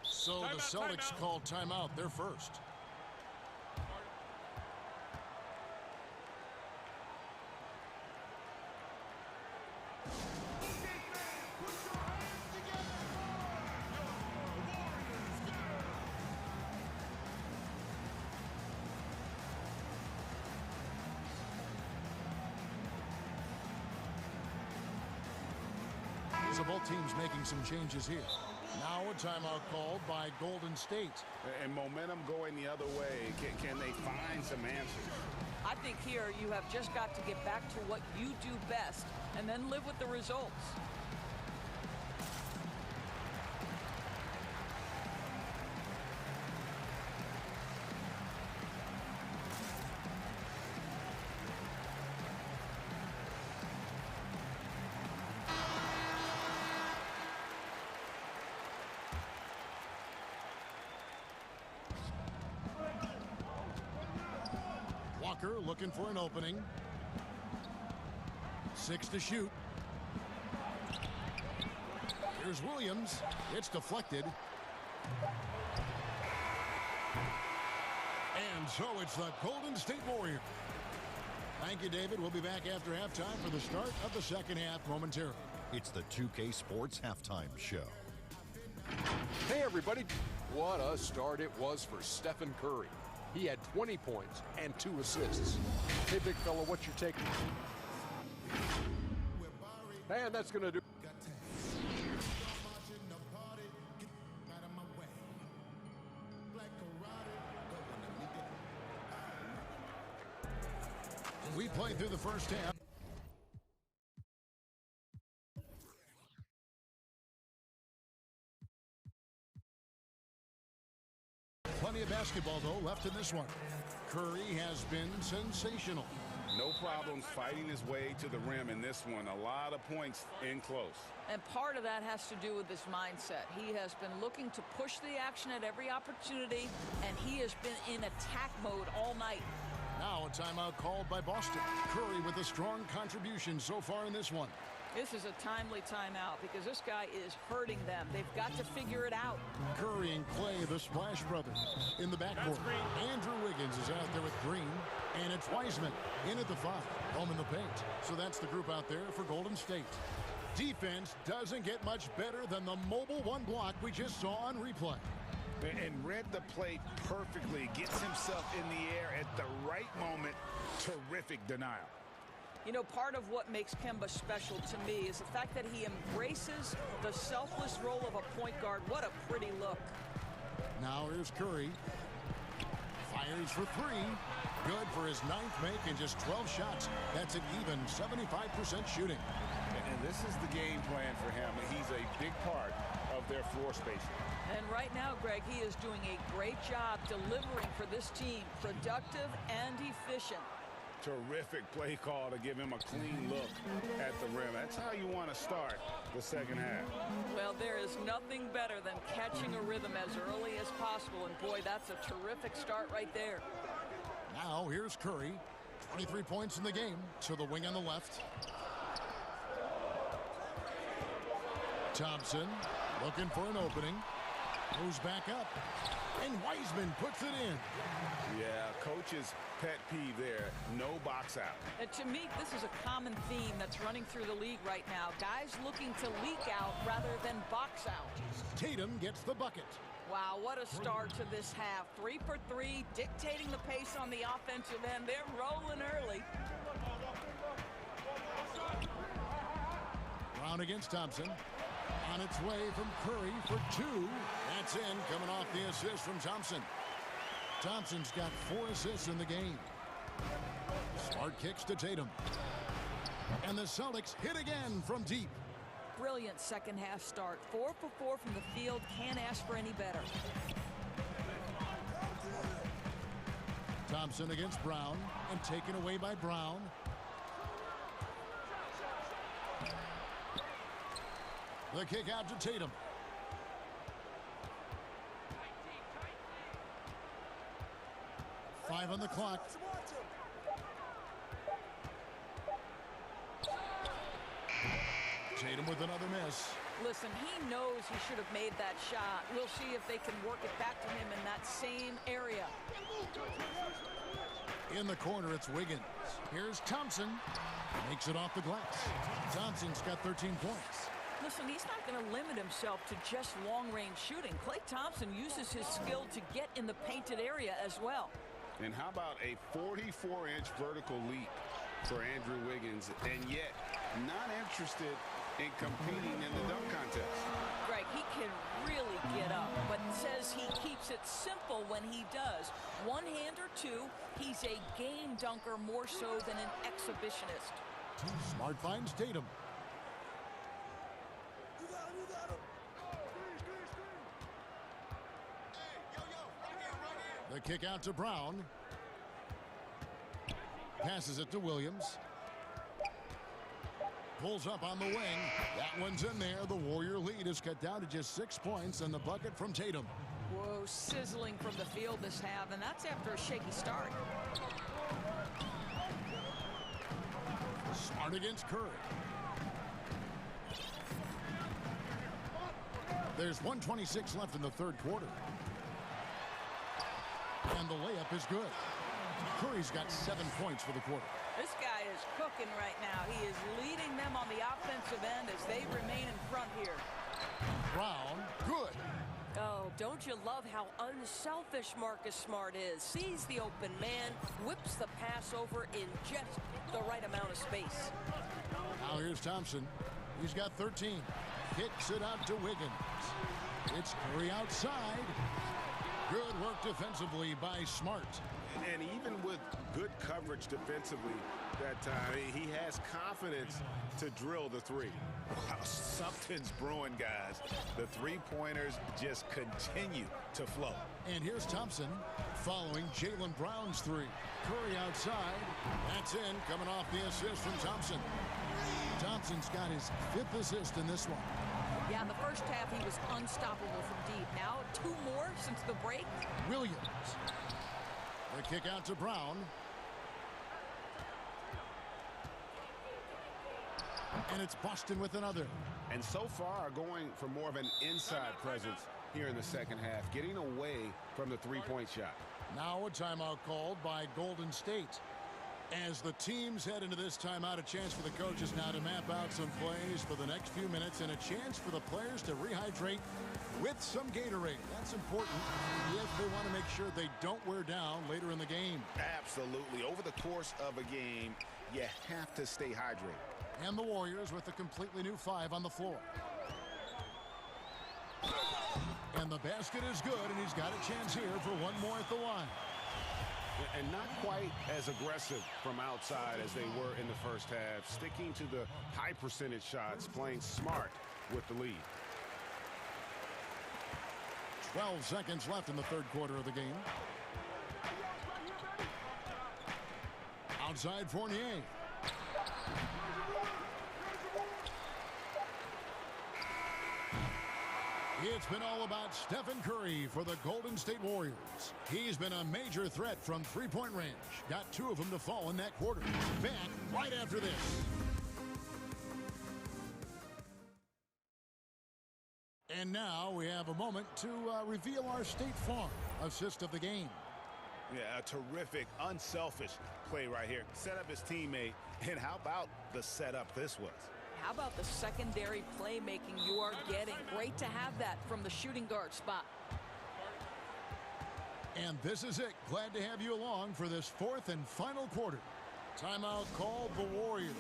So the Celtics call timeout. They're first. So both teams making some changes here. Now a timeout called by Golden State. And momentum going the other way. Can they find some answers? I think here you have just got to get back to what you do best and then live with the results. Walker looking for an opening. 6 to shoot. Here's Williams. It's deflected. And so it's the Golden State Warriors. Thank you, David. We'll be back after halftime for the start of the second half momentarily. It's the 2K Sports Halftime Show. Hey, everybody. What a start it was for Stephen Curry. He had 20 points and 2 assists. Hey, big fella, what's your take? And that's going to do. We played through the first half. Plenty of basketball, though, left in this one. Curry has been sensational. No problems fighting his way to the rim in this one. A lot of points in close. And part of that has to do with his mindset. He has been looking to push the action at every opportunity, and he has been in attack mode all night. Now a timeout called by Boston. Curry with a strong contribution so far in this one. This is a timely timeout because this guy is hurting them. They've got to figure it out. Curry and Clay, the Splash Brothers, in the backcourt. Andrew Wiggins is out there with Green, and it's Wiseman in at the 5, home in the paint. So that's the group out there for Golden State. Defense doesn't get much better than the mobile one block we just saw on replay. And read the play perfectly. Gets himself in the air at the right moment. Terrific denial. You know, part of what makes Kemba special to me is the fact that he embraces the selfless role of a point guard. What a pretty look. Now here's Curry. Fires for 3. Good for his 9th make and just 12 shots. That's an even 75% shooting. And this is the game plan for him. He's a big part of of their floor spacing. And right now, Greg, he is doing a great job delivering for this team, productive and efficient. Terrific play call to give him a clean look at the rim. That's how you want to start the second half. Well, there is nothing better than catching a rhythm as early as possible. And boy, that's a terrific start right there. Now here's Curry. 23 points in the game to the wing on the left. Thompson looking for an opening. Moves back up. And Wiseman puts it in. Yeah, coach's pet peeve there. No box out. And to me, this is a common theme that's running through the league right now. Guys looking to leak out rather than box out. Tatum gets the bucket. Wow, what a start to this half. 3 for 3, dictating the pace on the offensive end. They're rolling early. Brown against Thompson. On its way from Curry for 2. That's in, coming off the assist from Thompson. Thompson's got 4 assists in the game. Smart kicks to Tatum. And the Celtics hit again from deep. Brilliant second half start. 4 for 4 from the field. Can't ask for any better. Thompson against Brown and taken away by Brown. The kick out to Tatum. Five on the clock. Tatum with another miss. Listen, he knows he should have made that shot. We'll see if they can work it back to him in that same area. In the corner, it's Wiggins. Here's Thompson. Makes it off the glass. Thompson's got 13 points. Listen, he's not going to limit himself to just long-range shooting. Klay Thompson uses his skill to get in the painted area as well. And how about a 44-inch vertical leap for Andrew Wiggins, and yet not interested in competing in the dunk contest? Greg, he can really get up, but says he keeps it simple when he does. One hand or two, he's a game dunker more so than an exhibitionist. Smart finds Tatum. The kick out to Brown. Passes it to Williams. Pulls up on the wing. That one's in there. The Warrior lead is cut down to just 6 points, and the bucket from Tatum. Whoa, sizzling from the field this half, and that's after a shaky start. Smart against Curry. There's 1:26 left in the third quarter. And the layup is good. Curry's got 7 points for the quarter. This guy is cooking right now. He is leading them on the offensive end as they remain in front here. Brown, good. Oh, don't you love how unselfish Marcus Smart is? Sees the open man, whips the pass over in just the right amount of space. Now here's Thompson. He's got 13. Kicks it out to Wiggins. It's Curry outside. Good work defensively by Smart. And even with good coverage defensively that time, he has confidence to drill the three. Wow, something's brewing, guys. The three-pointers just continue to flow. And here's Thompson following Jaylen Brown's three. Curry outside. That's in, coming off the assist from Thompson. Thompson's got his 5th assist in this one. Yeah, in the first half, he was unstoppable from deep. Now, 2 more since the break. Williams. The kick out to Brown. And it's Boston with another. And so far, going for more of an inside presence here in the second half, getting away from the three-point shot. Now a timeout called by Golden State. As the teams head into this timeout, a chance for the coaches now to map out some plays for the next few minutes and a chance for the players to rehydrate with some Gatorade. That's important if they want to make sure they don't wear down later in the game. Absolutely. Over the course of a game, you have to stay hydrated. And the Warriors with a completely new 5 on the floor. And the basket is good, and he's got a chance here for one more at the line. And not quite as aggressive from outside as they were in the first half. Sticking to the high percentage shots, playing smart with the lead. 12 seconds left in the third quarter of the game. Outside Fournier. It's been all about Stephen Curry for the Golden State Warriors. He's been a major threat from three-point range. Got 2 of them to fall in that quarter. Back right after this. And now we have a moment to reveal our State Farm assist of the game. Yeah, a terrific, unselfish play right here. Set up his teammate, and how about the setup this was? How about the secondary playmaking you are getting? Great to have that from the shooting guard spot. And this is it. Glad to have you along for this 4th and final quarter. Timeout called the Warriors.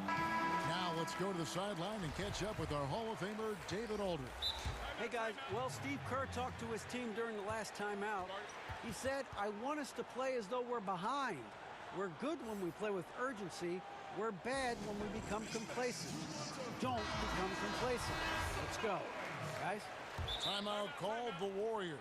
Now let's go to the sideline and catch up with our Hall of Famer, David Aldridge. Hey, guys. Well, Steve Kerr talked to his team during the last timeout. He said, I want us to play as though we're behind. We're good when we play with urgency. We're bad when we become complacent. Don't become complacent. Let's go, guys. Timeout called the Warriors.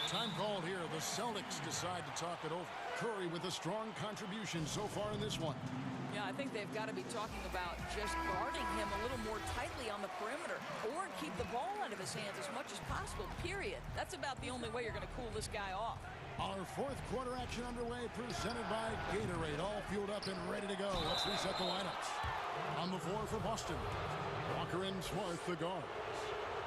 Time called here. The Celtics decide to talk it over. Curry with a strong contribution so far in this one. Yeah, I think they've got to be talking about just guarding him a little more tightly on the perimeter or keep the ball out of his hands as much as possible, period. That's about the only way you're going to cool this guy off. Our 4th quarter action underway, presented by Gatorade. All fueled up and ready to go. Let's reset the lineups. On the floor for Boston, Walker and Smart, the guards.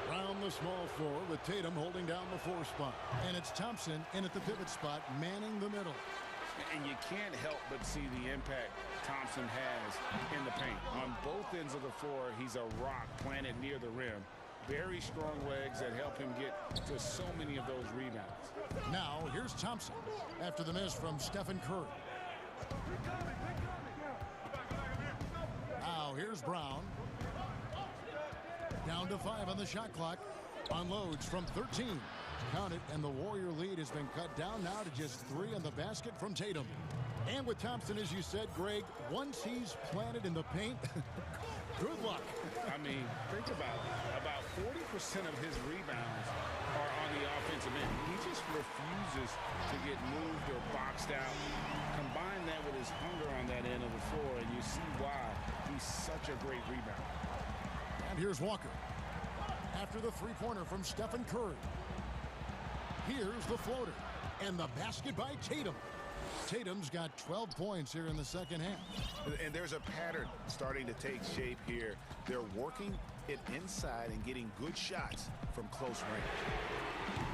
Round the small floor with Tatum holding down the 4 spot. And it's Thompson in at the pivot spot, manning the middle. And you can't help but see the impact Thompson has in the paint. On both ends of the floor, he's a rock planted near the rim. Very strong legs that help him get to so many of those rebounds. Now, here's Thompson after the miss from Stephen Curry. Now, here's Brown. Down to 5 on the shot clock. Unloads from 13. Count it, and the Warrior lead has been cut down now to just 3 on the basket from Tatum. And with Thompson, as you said, Greg, once he's planted in the paint, good luck. I mean, think about it. About 40% of his rebounds are on the offensive end. He just refuses to get moved or boxed out. Combine that with his hunger on that end of the floor, and you see why he's such a great rebounder. And here's Walker. After the three-pointer from Stephen Curry. Here's the floater. And the basket by Tatum. Tatum's got 12 points here in the second half. And there's a pattern starting to take shape here. They're working it inside and getting good shots from close range.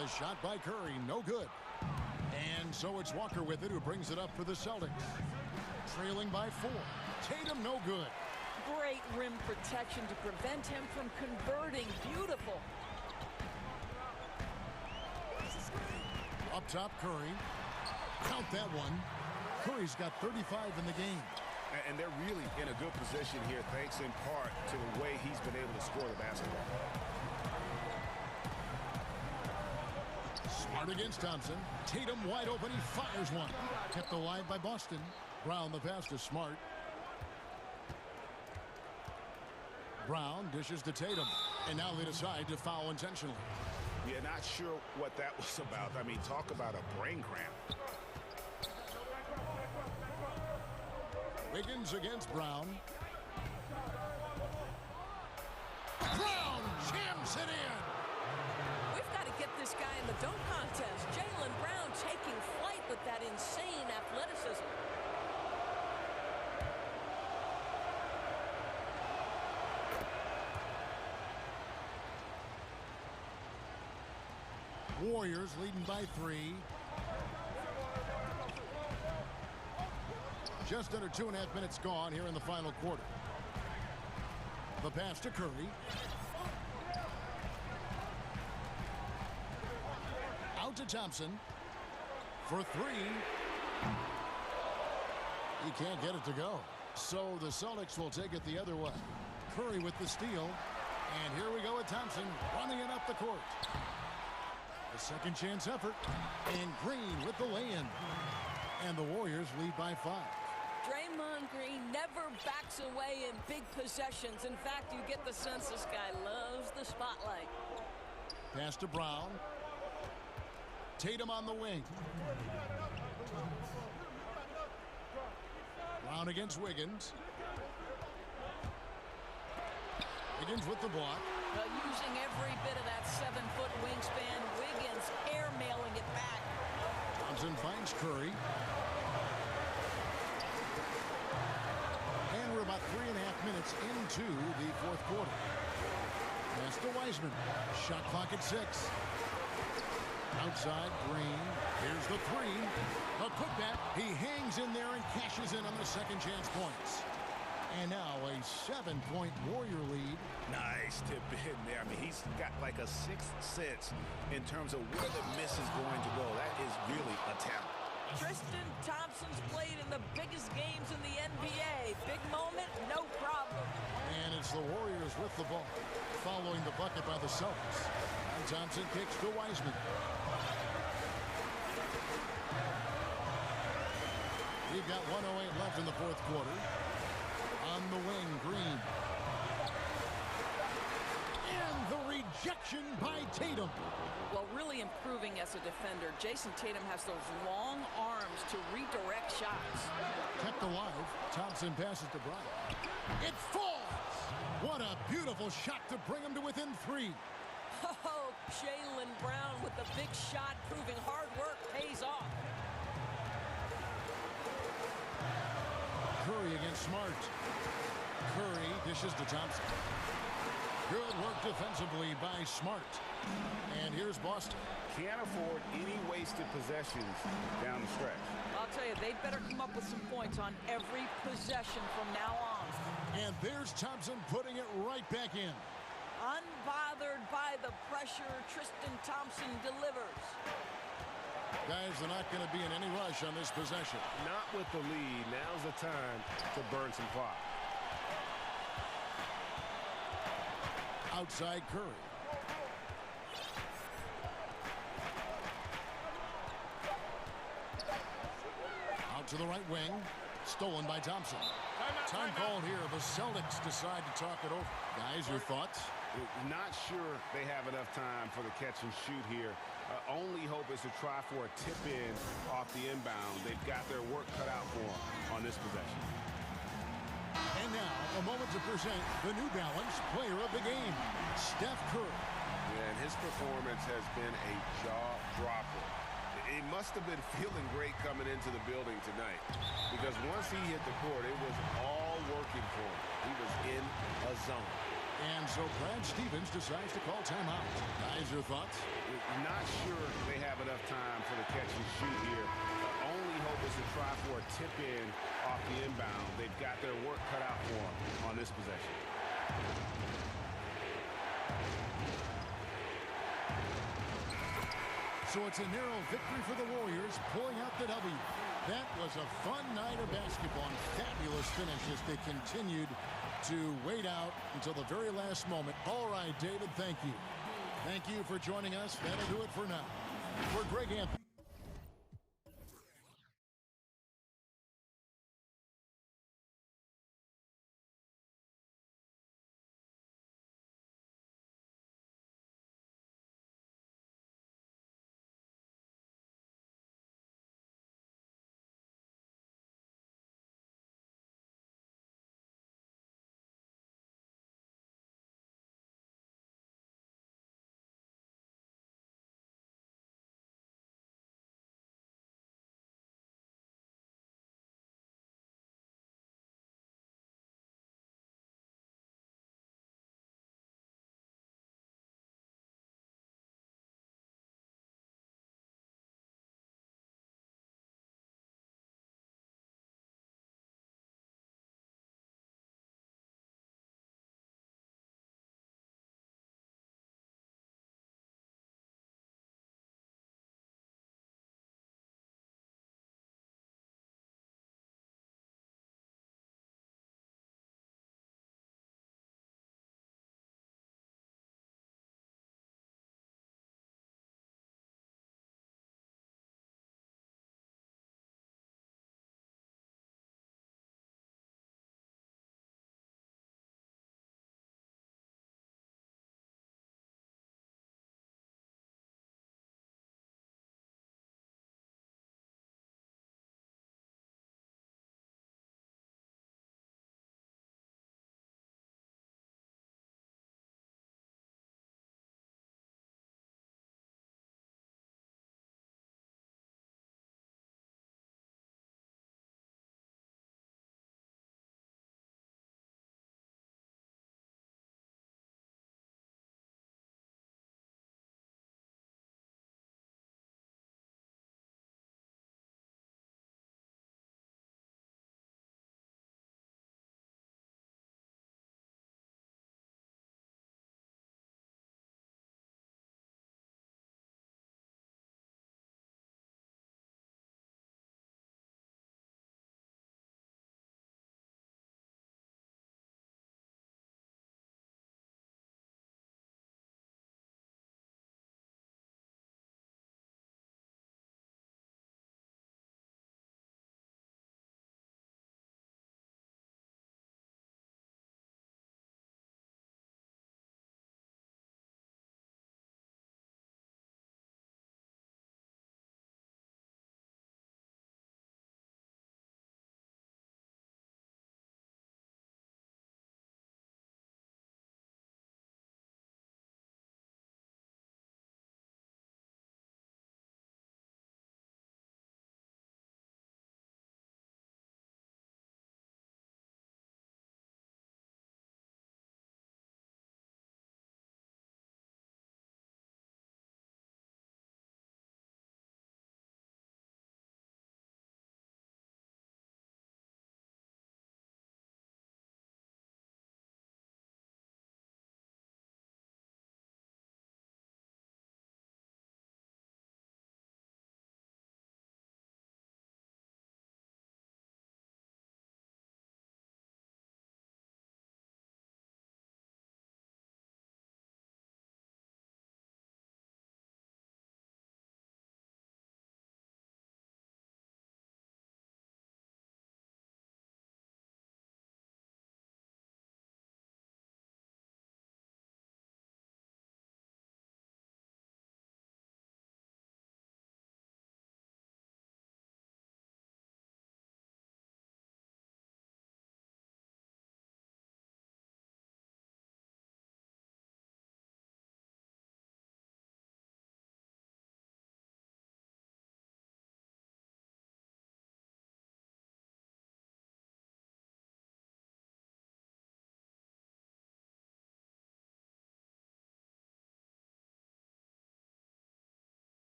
The shot by Curry, no good. And so it's Walker with it, who brings it up for the Celtics. Trailing by 4. Tatum, no good. Great rim protection to prevent him from converting. Beautiful. Up top, Curry. Count that one. Curry's got 35 in the game. And they're really in a good position here, thanks in part to the way he's been able to score the basketball. Smart against Thompson. Tatum wide open. He fires one. Kept alive by Boston. Brown the pass to Smart. Brown dishes to Tatum. And now they decide to foul intentionally. Yeah, not sure what that was about. I mean, talk about a brain cramp. Wiggins against Brown. Brown jams it in. We've got to get this guy in the dunk contest. Jaylen Brown taking flight with that insane athleticism. Warriors leading by 3. Just under 2.5 minutes gone here in the final quarter. The pass to Curry. Out to Thompson. For three. He can't get it to go. So the Celtics will take it the other way. Curry with the steal. And here we go with Thompson running it up the court. A second chance effort. And Green with the lay-in. And the Warriors lead by 5. Draymond Green never backs away in big possessions. In fact, you get the sense this guy loves the spotlight. Pass to Brown. Tatum on the wing. Brown against Wiggins. Wiggins with the block. Well, using every bit of that 7-foot wingspan, Wiggins airmailing it back. Thompson finds Curry. And we're about 3.5 minutes into the fourth quarter. Pass to Wiseman. Shot clock at 6. Outside, Green. Here's the three. A putback. He hangs in there and cashes in on the second chance points. And now a 7-point Warrior lead. Nice tip in there. I mean, he's got like a sixth sense in terms of where the miss is going to go. That is really a talent. Tristan Thompson's played in the biggest games in the NBA. Big moment, no problem. And it's the Warriors with the ball, following the bucket by the Celtics. And Thompson kicks to Wiseman. We've got 1:08 left in the fourth quarter. On the wing, Green. And the rejection by Tatum. Well, really improving as a defender. Jason Tatum has those long arms to redirect shots. Kept alive. Thompson passes to Bryant. It falls! What a beautiful shot to bring him to within 3. Oh, Jaylen Brown with the big shot, proving hard work pays off. Curry against Smart. Curry dishes to Thompson. Good work defensively by Smart. And here's Boston. Can't afford any wasted possessions down the stretch. I'll tell you, they better come up with some points on every possession from now on. And there's Thompson putting it right back in. Unbothered by the pressure, Tristan Thompson delivers. Guys, they're not going to be in any rush on this possession. Not with the lead. Now's the time to burn some clock. Outside Curry. Out to the right wing. Stolen by Thompson. Time called here. The Celtics decide to talk it over. Guys, your thoughts? Not sure they have enough time for the catch and shoot here. Only hope is to try for a tip-in off the inbound. They've got their work cut out for them on this possession. And now, a moment to present the New Balance Player of the Game, Steph Curry. Yeah, and his performance has been a jaw-dropper. He must have been feeling great coming into the building tonight, because once he hit the court, it was all working for him. He was in a zone. And so Brad Stevens decides to call timeout. Guys, your thoughts? Not sure they have enough time for the catch and shoot here. Only hope is to try for a tip-in off the inbound. They've got their work cut out for them on this possession. So it's a narrow victory for the Warriors, pulling out the W. That was a fun night of basketball and fabulous finish as they continued to wait out until the very last moment. All right, David, thank you. Thank you for joining us. That'll do it for now. For Greg Anthony.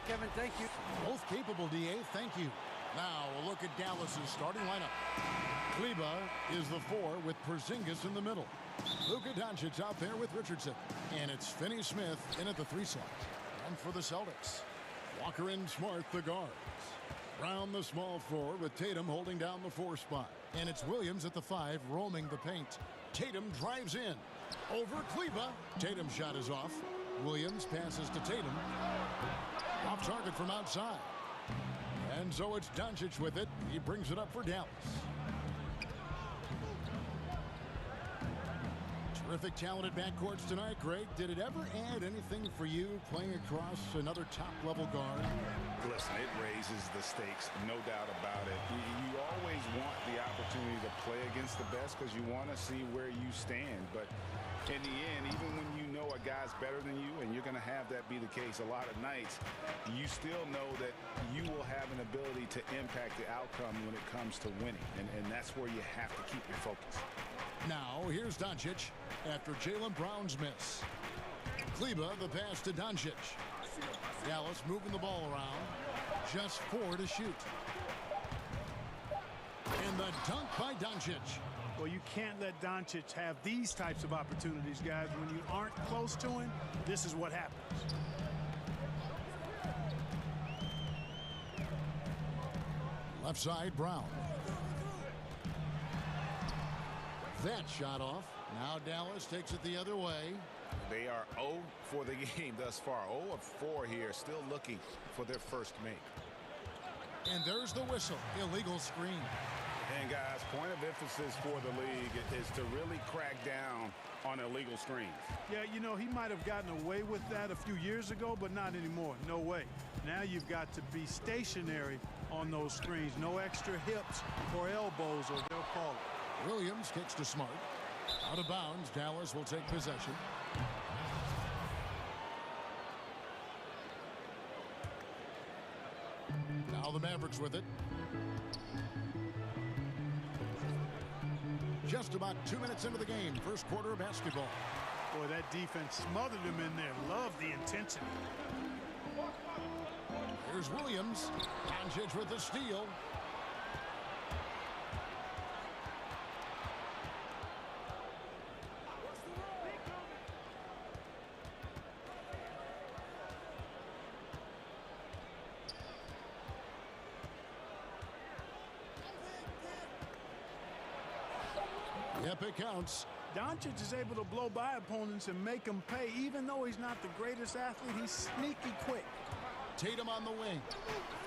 Kevin. Thank you. Both capable, DA. Thank you. Now a look at Dallas's starting lineup. Kleba is the 4 with Porzingis in the middle. Luka Doncic out there with Richardson. And it's Finney-Smith in at the 3 slot. And for the Celtics, Walker and Smart, the guards. Brown, the small forward, with Tatum holding down the 4 spot. And it's Williams at the 5, roaming the paint. Tatum drives in. Over Kleba. Tatum's shot is off. Williams passes to Tatum. Off target from outside. And so it's Doncic with it. He brings it up for Dallas. Terrific talented backcourts tonight, Greg. Did it ever add anything for you playing across another top-level guard? Listen, it raises the stakes, no doubt about it. You always want the opportunity to play against the best because you want to see where you stand. But in the end, even when you know a guy's better than you, and you're going to have that be the case a lot of nights, you still know that you will have an ability to impact the outcome when it comes to winning. And that's where you have to keep your focus. Now, here's Doncic after Jaylen Brown's miss. Kleba, the pass to Doncic. Dallas moving the ball around. Just 4 to shoot. And the dunk by Doncic. Well, you can't let Doncic have these types of opportunities, guys. When you aren't close to him, this is what happens. Left side, Brown. That shot off. Now Dallas takes it the other way. They are 0 for the game thus far. 0 of 4 here, still looking for their first make. And there's the whistle. Illegal screen. And guys, point of emphasis for the league is to really crack down on illegal screens. Yeah, you know, he might have gotten away with that a few years ago, but not anymore. No way. Now you've got to be stationary on those screens. No extra hips or elbows, or they'll call it. Williams kicks to Smart. Out of bounds, Dallas will take possession. Now the Mavericks with it. Just about 2 minutes into the game, first quarter of basketball. Boy, that defense smothered him in there. Love the intensity. Here's Williams. Doncic with the steal. Yep, it counts. Doncic is able to blow by opponents and make them pay. Even though he's not the greatest athlete, he's sneaky quick. Tatum on the wing.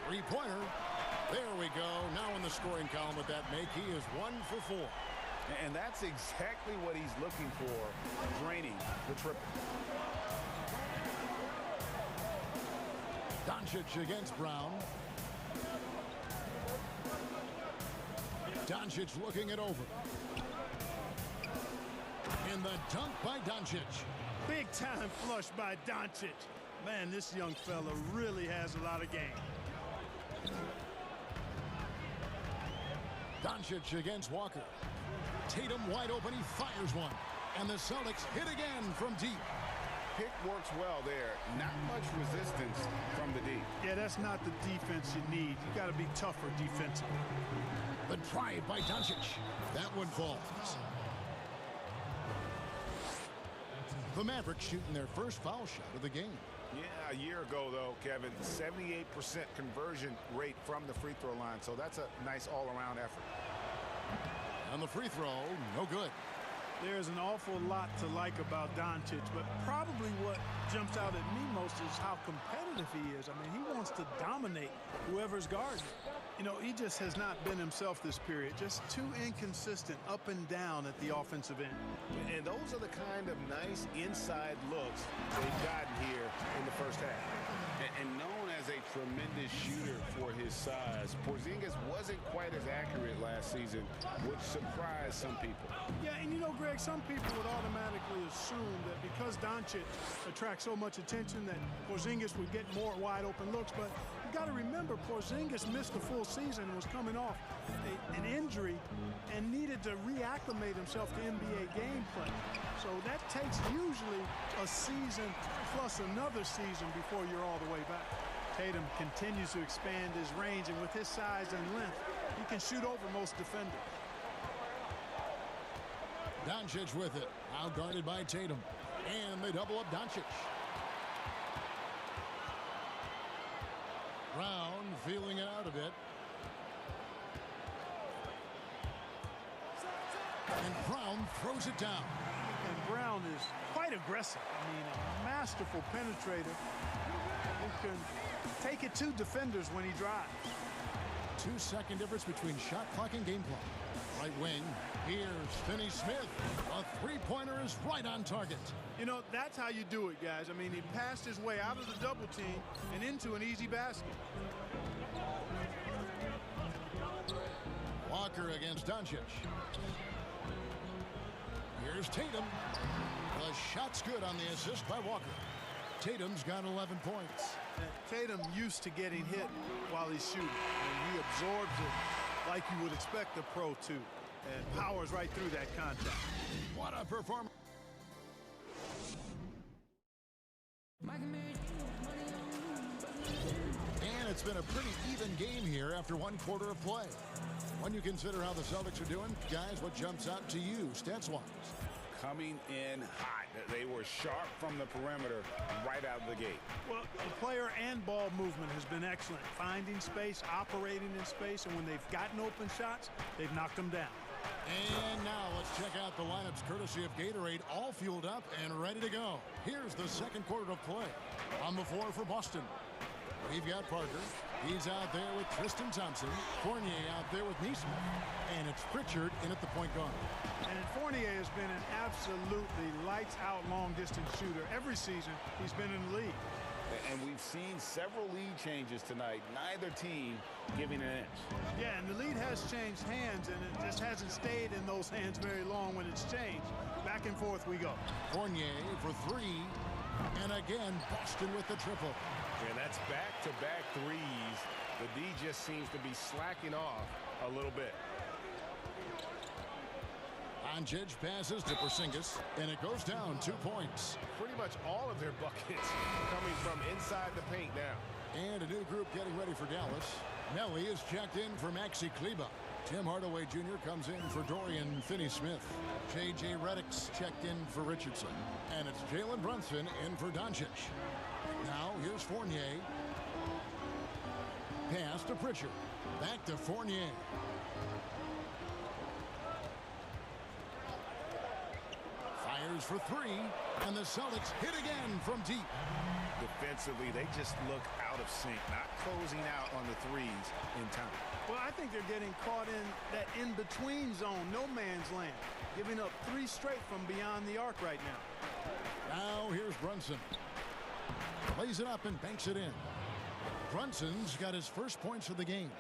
Three-pointer. There we go. Now in the scoring column with that make, he is 1 for 4. And that's exactly what he's looking for, draining the triple. Doncic against Brown. Doncic looking it over. And the dunk by Doncic. Big time flush by Doncic. Man, this young fella really has a lot of game. Doncic against Walker. Tatum wide open. He fires one. And the Celtics hit again from deep. Pick works well there. Not much resistance from the deep. Yeah, that's not the defense you need. You got to be tougher defensively. The drive by Doncic. That one falls. The Mavericks shooting their first foul shot of the game. Yeah, a year ago, though, Kevin, 78% conversion rate from the free throw line. So that's a nice all-around effort. And the free throw, no good. There's an awful lot to like about Doncic, but probably what jumps out at me most is how competitive he is. I mean, he wants to dominate whoever's guarding. You know, he just has not been himself this period. Just too inconsistent up and down at the offensive end. And those are the kind of nice inside looks they've gotten here in the first half. And known as a tremendous shooter for his size, Porzingis wasn't quite as accurate last season, which surprised some people. Yeah, and you know, Greg, some people would automatically assume that because Doncic attracts so much attention that Porzingis would get more wide open looks, but you got to remember Porzingis missed a full season and was coming off an injury and needed to reacclimate himself to NBA gameplay. So that takes usually a season plus another season before you're all the way back. Tatum continues to expand his range, and with his size and length, he can shoot over most defenders. Doncic with it. Out guarded by Tatum. And they double up Doncic. Brown feeling it out a bit. And Brown throws it down. And Brown is quite aggressive. I mean, a masterful penetrator who can take it to defenders when he drives. 2-second difference between shot clock and game clock. Right wing. Here's Finney Smith. A three-pointer is right on target. You know, that's how you do it, guys. I mean, he passed his way out of the double team and into an easy basket. Walker against Doncic. Here's Tatum. The shot's good on the assist by Walker. Tatum's got 11 points. Tatum used to getting hit while he's shooting, and he absorbs it like you would expect a pro to, and powers right through that contact. What a performance. And it's been a pretty even game here after one quarter of play. When you consider how the Celtics are doing, guys, what jumps out to you stats-wise? Coming in hot. They were sharp from the perimeter right out of the gate. Well, the player and ball movement has been excellent. Finding space, operating in space, and when they've gotten open shots, they've knocked them down. And now let's check out the lineups courtesy of Gatorade, all fueled up and ready to go. Here's the second quarter of play. On the floor for Boston, we've got Parker. He's out there with Tristan Thompson. Fournier out there with Neesmith. And it's Pritchard in at the point guard. And Fournier has been an absolutely lights-out long-distance shooter. Every season, he's been in the league. And we've seen several lead changes tonight. Neither team giving an inch. Yeah, and the lead has changed hands, and it just hasn't stayed in those hands very long when it's changed. Back and forth we go. Fournier for three. And again, Boston with the triple. And that's back-to-back threes. The D just seems to be slacking off a little bit. Doncic passes to Porzingis, and it goes down 2 points. Pretty much all of their buckets coming from inside the paint now. And a new group getting ready for Dallas. Nelly is checked in for Maxi Kleba. Tim Hardaway Jr. comes in for Dorian Finney-Smith. J.J. Redick's checked in for Richardson. And it's Jalen Brunson in for Doncic. Now here's Fournier. Pass to Pritchard. Back to Fournier. Fires for three. And the Celtics hit again from deep. Defensively, they just look out of sync, not closing out on the threes in time. Well, I think they're getting caught in that in-between zone, no man's land, giving up three straight from beyond the arc right now. Now here's Brunson. Lays it up and banks it in. Brunson's got his first points of the game.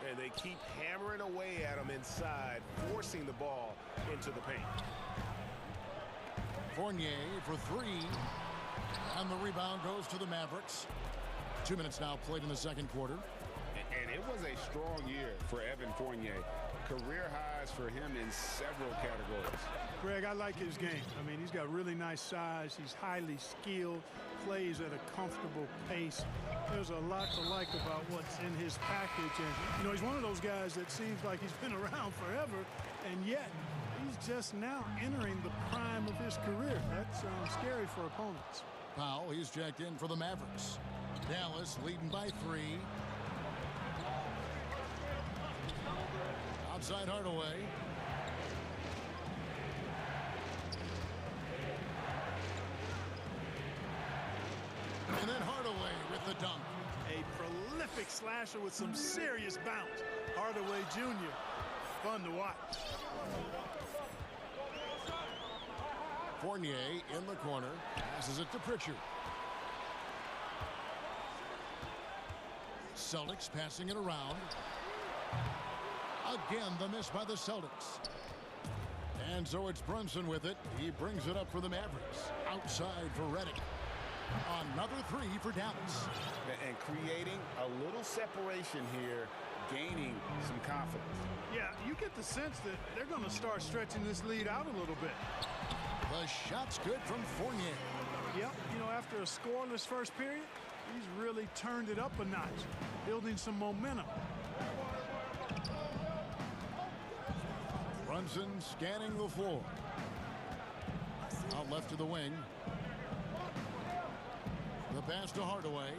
And they keep hammering away at him inside, forcing the ball into the paint. Fournier for three. And the rebound goes to the Mavericks. 2 minutes now played in the second quarter. And it was a strong year for Evan Fournier. Career highs for him in several categories. Greg, I like his game. I mean, he's got really nice size. He's highly skilled, plays at a comfortable pace. There's a lot to like about what's in his package. And, you know, he's one of those guys that seems like he's been around forever, and yet he's just now entering the prime of his career. That's scary for opponents. Powell, he's checked in for the Mavericks. Dallas leading by three. Outside Hardaway. And then Hardaway with the dunk. A prolific slasher with some serious bounce. Hardaway Jr. Fun to watch. Fournier in the corner. Passes it to Pritchard. Celtics passing it around. Again, the miss by the Celtics. And so it's Brunson with it. He brings it up for the Mavericks. Outside for Redick. Another three for Dallas. And creating a little separation here, gaining some confidence. Yeah, you get the sense that they're going to start stretching this lead out a little bit. The shot's good from Fournier. Yep, you know, after a scoreless first period, He's really turned it up a notch, building some momentum. Brunson scanning the floor. Out left to the wing. The pass to Hardaway.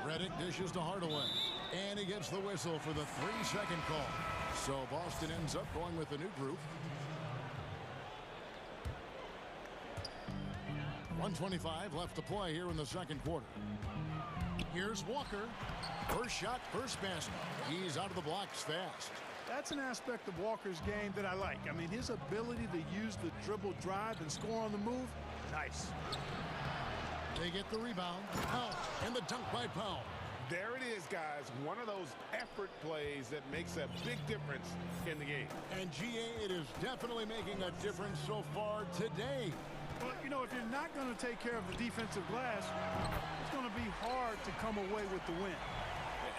Redick dishes to Hardaway. And he gets the whistle for the 3-second call. So Boston ends up going with a new group. 1:25 left to play here in the second quarter. Here's Walker. First shot, first basket. He's out of the blocks fast. That's an aspect of Walker's game that I like. I mean, his ability to use the dribble drive and score on the move, nice. They get the rebound. Powell, and the dunk by Powell. There it is, guys. One of those effort plays that makes a big difference in the game. And GA, it is definitely making a difference so far today. Well, you know, if you're not going to take care of the defensive glass, it's going to be hard to come away with the win.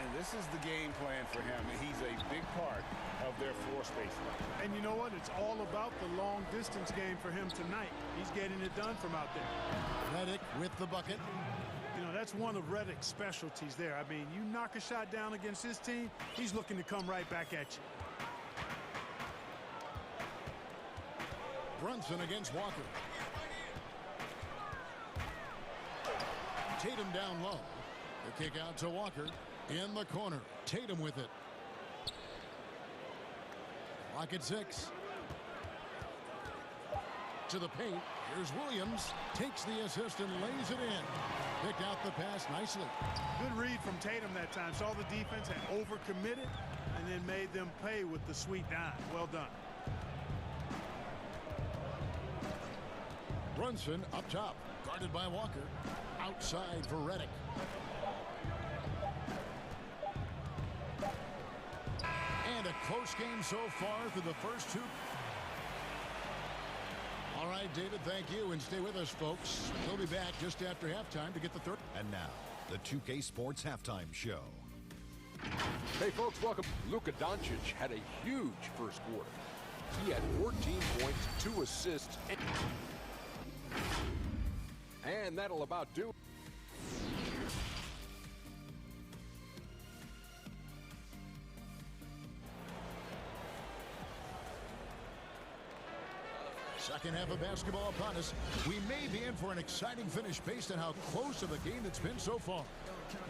And this is the game plan for him. He's a big part of their floor spacing. And you know what? It's all about the long distance game for him tonight. He's getting it done from out there. Redick with the bucket. You know, that's one of Redick's specialties there. I mean, you knock a shot down against his team, he's looking to come right back at you. Brunson against Walker. Tatum down low. The kick out to Walker. In the corner. Tatum with it. Clock at 6. To the paint. Here's Williams. Takes the assist and lays it in. Picked out the pass nicely. Good read from Tatum that time. Saw the defense had overcommitted and then made them pay with the sweet dime. Well done. Brunson up top. Guarded by Walker. Outside for Redick. And a close game so far through the first two. All right, David, thank you. And stay with us, folks. We'll be back just after halftime to get the third. And now, the 2K Sports Halftime Show. Hey, folks, welcome. Luka Doncic had a huge first quarter. He had 14 points, 2 assists. And that'll about do it. Second half of basketball upon us. We may be in for an exciting finish based on how close of a game it's been so far.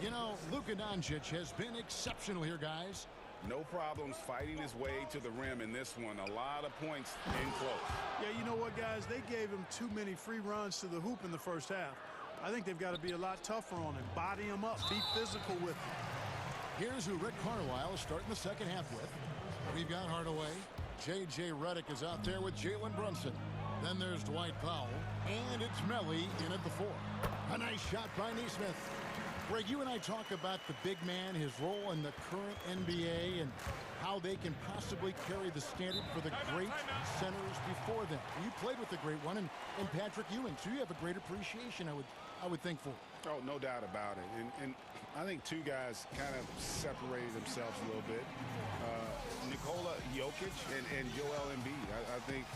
You know, Luka Doncic has been exceptional here, guys. No problems fighting his way to the rim in this one. A lot of points in close. Yeah, you know what, guys? They gave him too many free runs to the hoop in the first half. I think they've got to be a lot tougher on him. Body him up. Be physical with him. Here's who Rick Carlisle is starting the second half with. We've got Hardaway. J.J. Redick is out there with Jalen Brunson. Then there's Dwight Powell. And it's Melly in at the 4. A nice shot by Neesmith. Greg, you and I talk about the big man, his role in the current NBA, and how they can possibly carry the standard for the great centers before them. You played with the great one, and Patrick Ewing, so you have a great appreciation, I would think, for. Oh, no doubt about it. And I think two guys kind of separated themselves a little bit. Nikola Jokic and Joel Embiid, I think,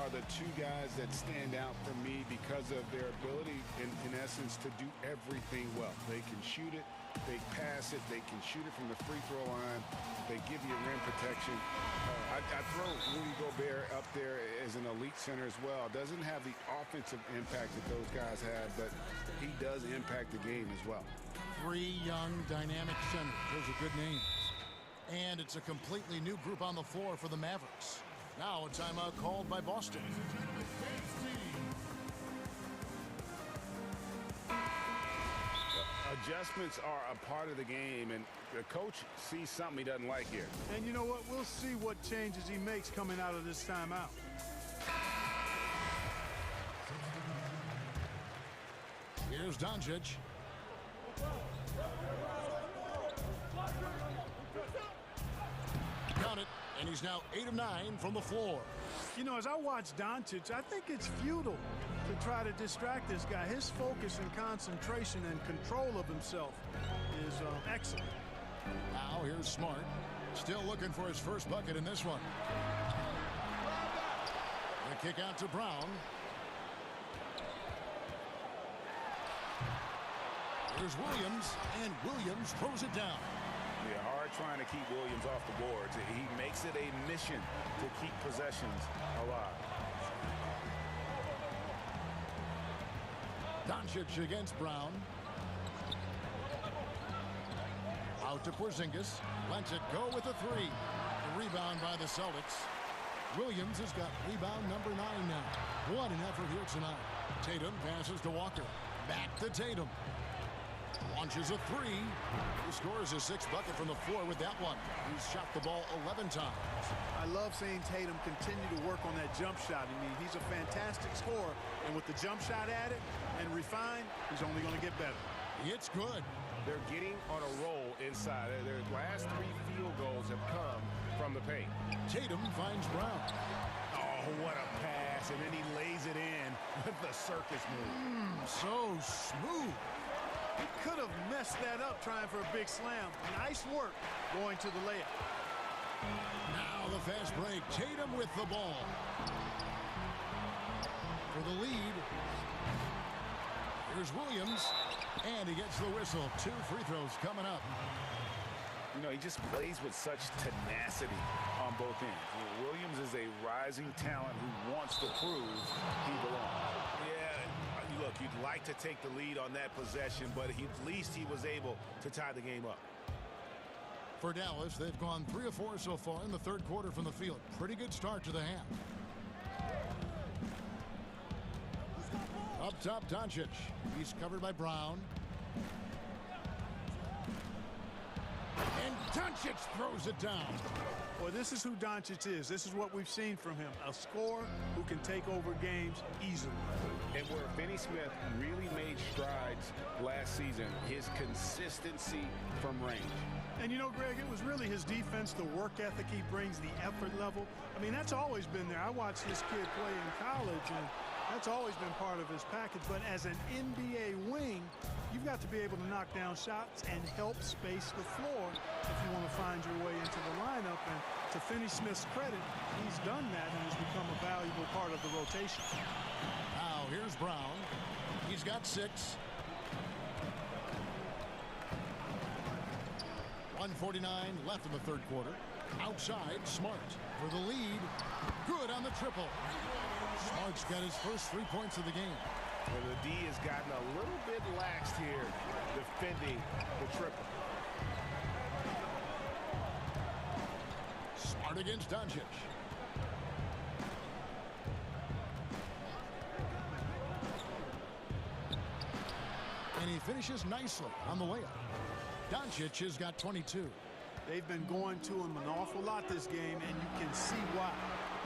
are the two guys that stand out for me because of their ability, in essence, to do everything well. They can shoot it, they pass it, they can shoot it from the free throw line, they give you rim protection. I throw Rudy Gobert up there as an elite center as well. Doesn't have the offensive impact that those guys have, but he does impact the game as well. 3 young, dynamic centers. Those are good names. And it's a completely new group on the floor for the Mavericks. Now a timeout called by Boston. Adjustments are a part of the game, and the coach sees something he doesn't like here. And you know what? We'll see what changes he makes coming out of this timeout. Here's Doncic. Got it, and he's now 8 of 9 from the floor. You know, as I watch Doncic, I think it's futile to try to distract this guy. His focus and concentration and control of himself is excellent. Now here's Smart. Still looking for his first bucket in this one. The kick out to Brown. Here's Williams, and Williams throws it down. Yeah, hard trying to keep Williams off the boards. He makes it a mission to keep possessions alive. Doncic against Brown. Out to Porzingis. Lets it go with a three. A rebound by the Celtics. Williams has got rebound number 9 now. What an effort here tonight. Tatum passes to Walker. Back to Tatum. Launches a three. He scores his 6th bucket from the floor with that one. He's shot the ball 11 times. I love seeing Tatum continue to work on that jump shot. I mean, he's a fantastic scorer, and with the jump shot added and refined, he's only going to get better. It's good. They're getting on a roll inside. Their last 3 field goals have come from the paint. Tatum finds Brown. Oh, what a pass, and then he lays it in with the circus move. So smooth. He could have messed that up trying for a big slam. Nice work going to the layup. Now the fast break. Tatum with the ball. For the lead. Here's Williams. And he gets the whistle. 2 free throws coming up. You know, he just plays with such tenacity on both ends. Williams is a rising talent who wants to prove he belongs. Yeah, look, you'd like to take the lead on that possession, but at least he was able to tie the game up. For Dallas, they've gone 3 of 4 so far in the 3rd quarter from the field. Pretty good start to the half. Up top, Doncic. He's covered by Brown. And Doncic throws it down. Well, this is who Doncic is. This is what we've seen from him. A scorer who can take over games easily. And where Finney Smith really made strides last season, his consistency from range. And you know, Greg, it was really his defense, the work ethic he brings, the effort level. I mean, that's always been there. I watched this kid play in college, and that's always been part of his package. But as an NBA wing, you've got to be able to knock down shots and help space the floor if you want to find your way into the lineup. And to Finney Smith's credit, he's done that and has become a valuable part of the rotation. Now, here's Brown. He's got 6. 1:49 left in the 3rd quarter. Outside, Smart for the lead. Good on the triple. Smart's got his first 3 points of the game. Well, the D has gotten a little bit laxed here defending the triple. Smart against Doncic. And he finishes nicely on the layup. Doncic has got 22. They've been going to him an awful lot this game, and you can see why.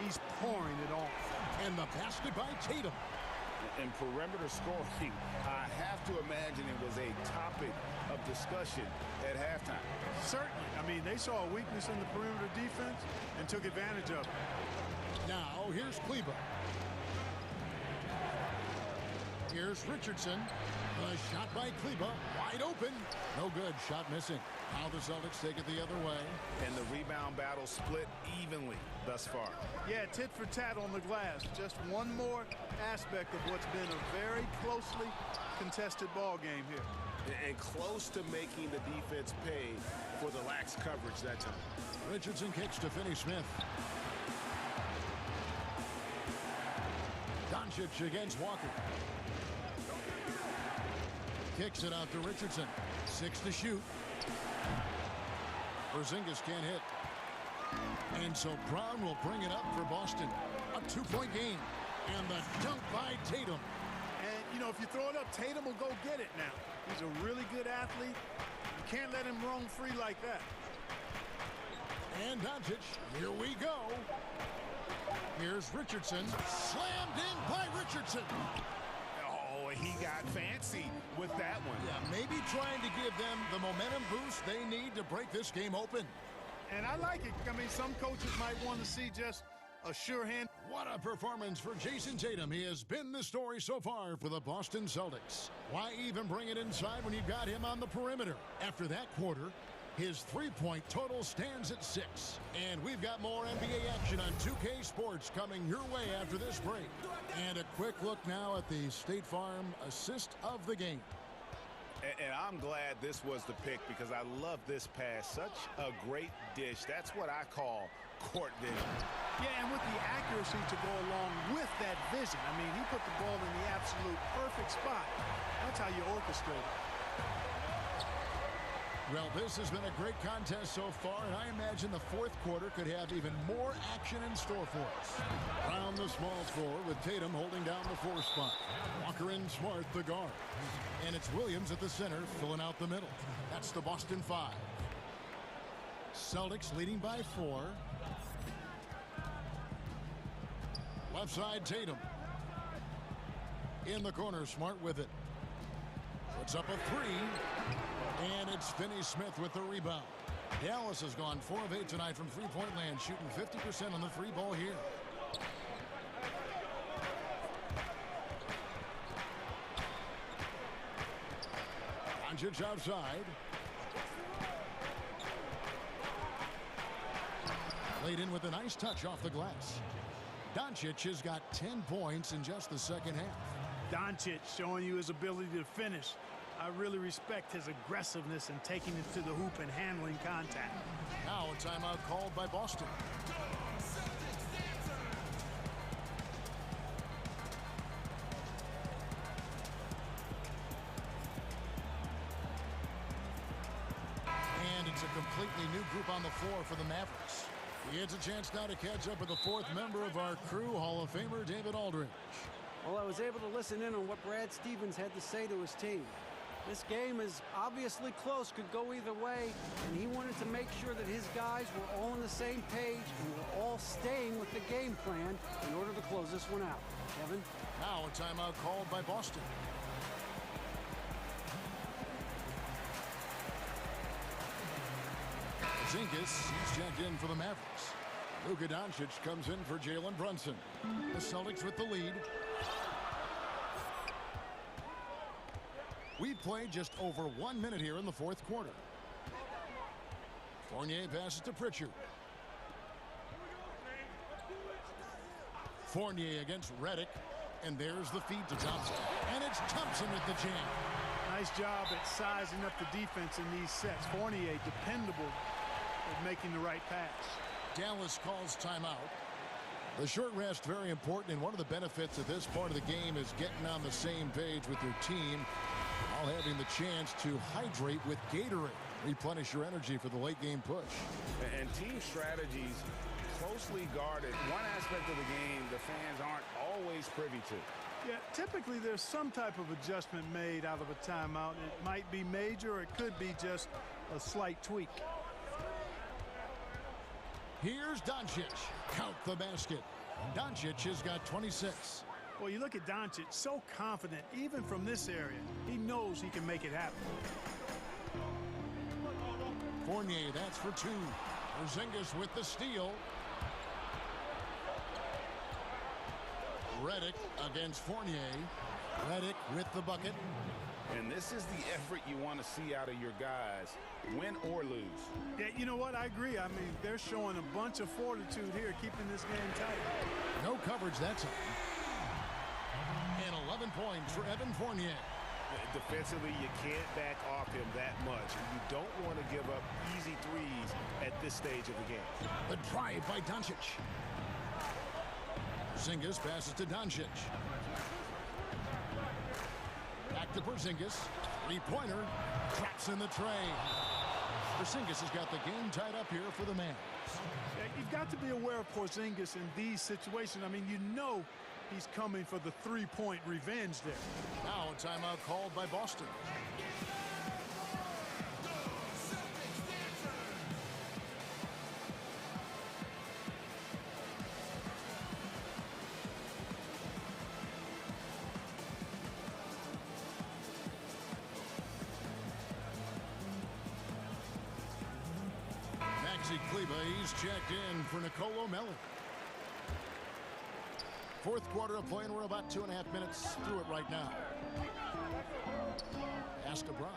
He's pouring it off. And the basket by Tatum. And perimeter scoring, I have to imagine it was a topic of discussion at halftime. Certainly. I mean, they saw a weakness in the perimeter defense and took advantage of it. Now, here's Kleber. Here's Richardson. The shot by Kleber. Wide open. No good. Shot missing. Now the Celtics take it the other way. And the rebound battle split evenly thus far. Yeah, tit for tat on the glass. Just one more aspect of what's been a very closely contested ball game here. And close to making the defense pay for the lax coverage that time. Richardson kicks to Finney Smith. Doncic against Walker. Kicks it out to Richardson. 6 to shoot. Porzingis can't hit. And so Brown will bring it up for Boston. A 2-point game. And the dunk by Tatum. And, you know, if you throw it up, Tatum will go get it now. He's a really good athlete. You can't let him roam free like that. And Doncic, here we go. Here's Richardson. Slammed in by Richardson. Oh, he got fancy with that one. Yeah, maybe trying to give them the momentum boost they need to break this game open. And I like it. I mean, some coaches might want to see just a sure hand. What a performance for Jason Tatum. He has been the story so far for the Boston Celtics. Why even bring it inside when you've got him on the perimeter? After that quarter, his 3-point total stands at 6. And we've got more NBA action on 2K Sports coming your way after this break. And a quick look now at the State Farm assist of the game. And I'm glad this was the pick because I love this pass. Such a great dish. That's what I call court vision. Yeah, and with the accuracy to go along with that vision. I mean, he put the ball in the absolute perfect spot. That's how you orchestrate it. Well, this has been a great contest so far, and I imagine the fourth quarter could have even more action in store for us. Around the small floor with Tatum holding down the 4 spot. Walker and Smart the guard. And it's Williams at the center filling out the middle. That's the Boston 5. Celtics leading by 4. Left side, Tatum. In the corner, Smart with it. Puts up a 3. And it's Finney-Smith with the rebound. Dallas has gone 4 of 8 tonight from three-point land, shooting 50% on the 3 ball here. Doncic outside. Laid in with a nice touch off the glass. Doncic has got 10 points in just the second half. Doncic showing you his ability to finish. I really respect his aggressiveness in taking it to the hoop and handling contact. Now a timeout called by Boston. And it's a completely new group on the floor for the Mavericks. He gets a chance now to catch up with the 4th member of our crew, Hall of Famer David Aldridge. Well, I was able to listen in on what Brad Stevens had to say to his team. This game is obviously close, could go either way, and he wanted to make sure that his guys were all on the same page and were all staying with the game plan in order to close this one out. Kevin? Now a timeout called by Boston. Zingas, he's checked in for the Mavericks. Luka Doncic comes in for Jalen Brunson. The Celtics with the lead. We've played just over 1 minute here in the 4th quarter. Fournier passes to Pritchard. Fournier against Redick. And there's the feed to Thompson. And it's Thompson with the jam. Nice job at sizing up the defense in these sets. Fournier dependable at making the right pass. Dallas calls timeout. The short rest very important, and one of the benefits of this part of the game is getting on the same page with your team, while having the chance to hydrate with Gatorade. Replenish your energy for the late game push. And team strategies closely guarded. One aspect of the game the fans aren't always privy to. Yeah, typically there's some type of adjustment made out of a timeout. It might be major or it could be just a slight tweak. Here's Doncic. Count the basket. Doncic has got 26. Well, you look at Doncic, so confident, even from this area. He knows he can make it happen. Fournier, that's for 2. Porzingis with the steal. Redick against Fournier. Redick with the bucket. And this is the effort you want to see out of your guys, win or lose. Yeah, you know what? I agree. I mean, they're showing a bunch of fortitude here, keeping this game tight. No coverage that time. And 11 points for Evan Fournier. Defensively, you can't back off him that much. You don't want to give up easy threes at this stage of the game. The drive by Doncic. Porzingis passes to Doncic. Back to Porzingis. 3-pointer. Traps in the tray. Porzingis has got the game tied up here for the Mavs. Yeah, you've got to be aware of Porzingis in these situations. I mean, you know he's coming for the 3-point revenge there. Now a timeout called by Boston. He's checked in for Nicolo Melli. 4th quarter of play, and we're about 2.5 minutes through it right now. Ask abroad.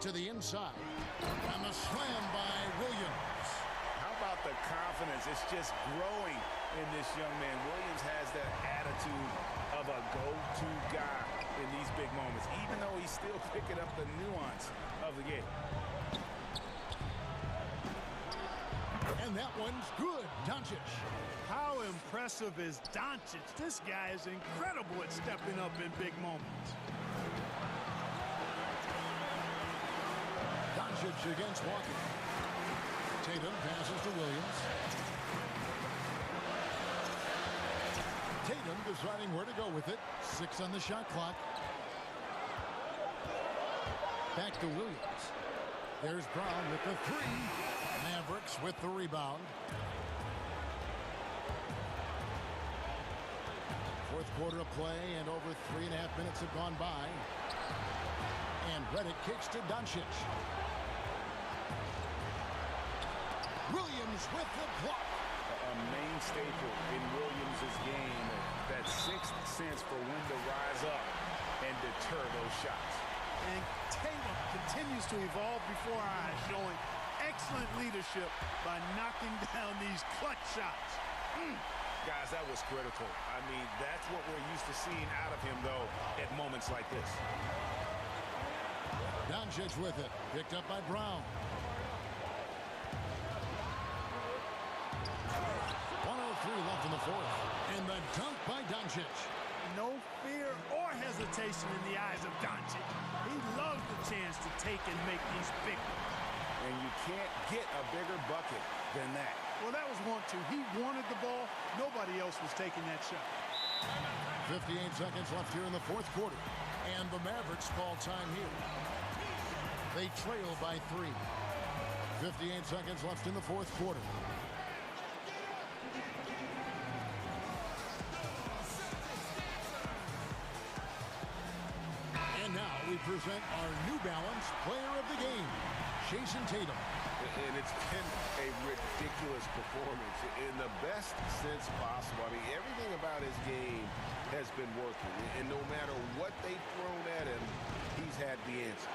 To the inside. And the slam by Williams. How about the confidence It's just growing in this young man. Williams has that attitude of a go-to guy in these big moments, even though he's still picking up the nuance of the game. And that one's good. Doncic. How impressive is Doncic? This guy is incredible at stepping up in big moments. Doncic against Walker. Tatum passes to Williams. Tatum deciding where to go with it. 6 on the shot clock. Back to Williams. There's Brown with the 3. Mavericks with the rebound. Fourth quarter of play, and over 3.5 minutes have gone by. And Redick kicks to Doncic. Williams with the block. A main staple in Williams' game, that sixth sense for when to rise up and deter those shots. And Tatum continues to evolve before our eyes, showing excellent leadership by knocking down these clutch shots. Guys, that was critical. I mean, that's what we're used to seeing out of him, though, at moments like this. Doncic with it. Picked up by Brown. 1:03 left in the fourth. And the dunk by Doncic. No fear or hesitation in the eyes of Doncic. He loves the chance to take and make these big ones. And you can't get a bigger bucket than that. Well, that was 1-2. He wanted the ball. Nobody else was taking that shot. 58 seconds left here in the fourth quarter. And the Mavericks call time here. They trail by 3. 58 seconds left in the fourth quarter. And now we present our New Balance Player of the Game, Jason Tatum. And it's been a ridiculous performance in the best sense possible. I mean, everything about his game has been working. And no matter what they've thrown at him, he's had the answer.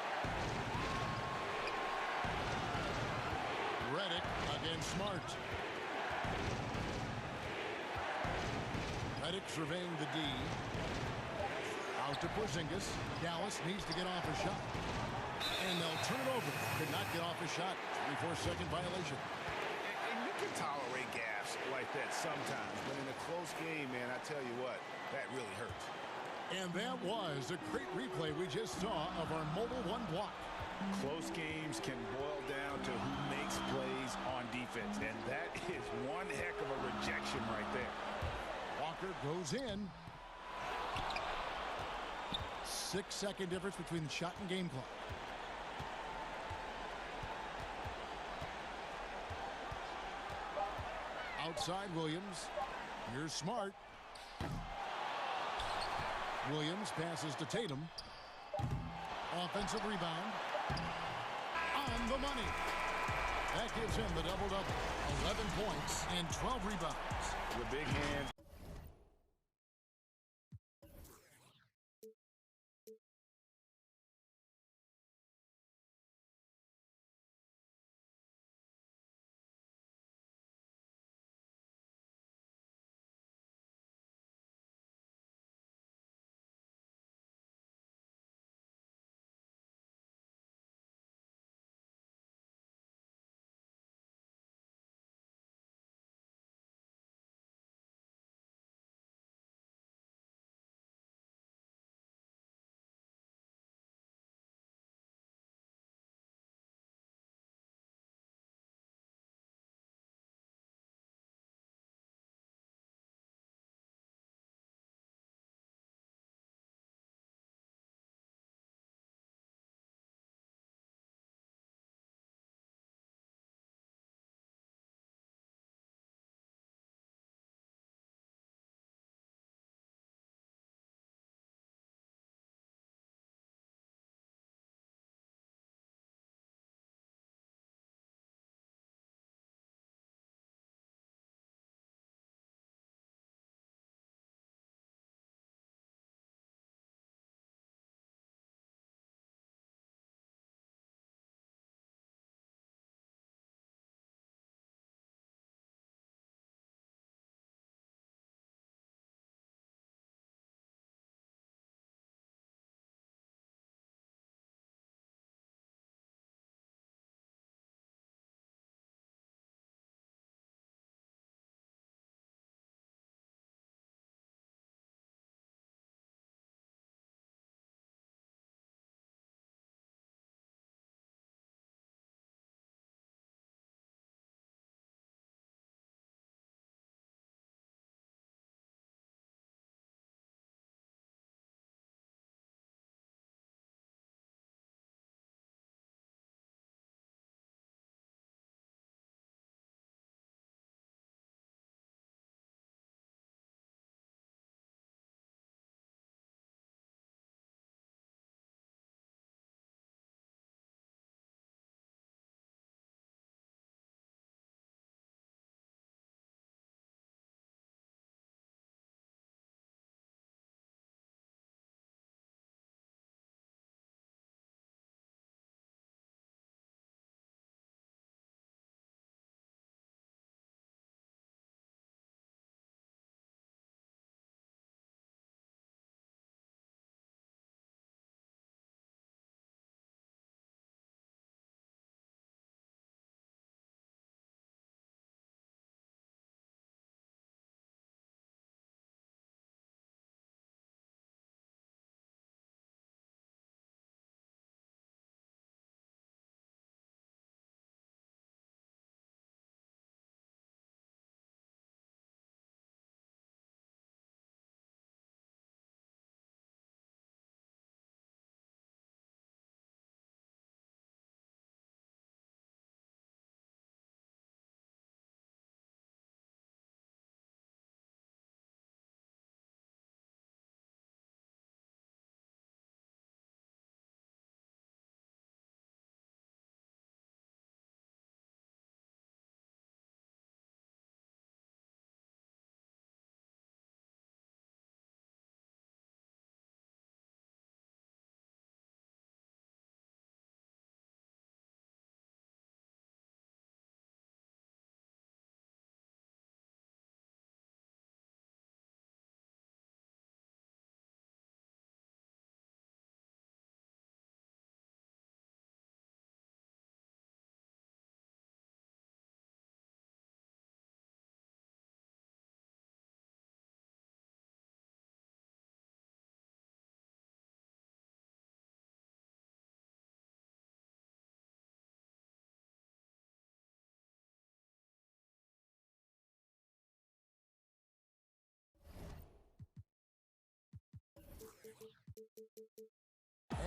Redick against Smart. Redick surveying the D. Out to Porzingis. Dallas needs to get off a shot. And they'll turn it over. Could not get off a shot. 3-4-second violation. And you can tolerate gaffes like that sometimes. But in a close game, man, I tell you what, that really hurts. And that was a great replay we just saw of our Mobile One block. Close games can boil down to who makes plays on defense. And that is one heck of a rejection right there. Walker goes in. 6-second difference between the shot and game clock. Outside Williams. Here's Smart. Williams passes to Tatum. Offensive rebound. On the money. That gives him the double-double. 11 points and 12 rebounds. The big hands.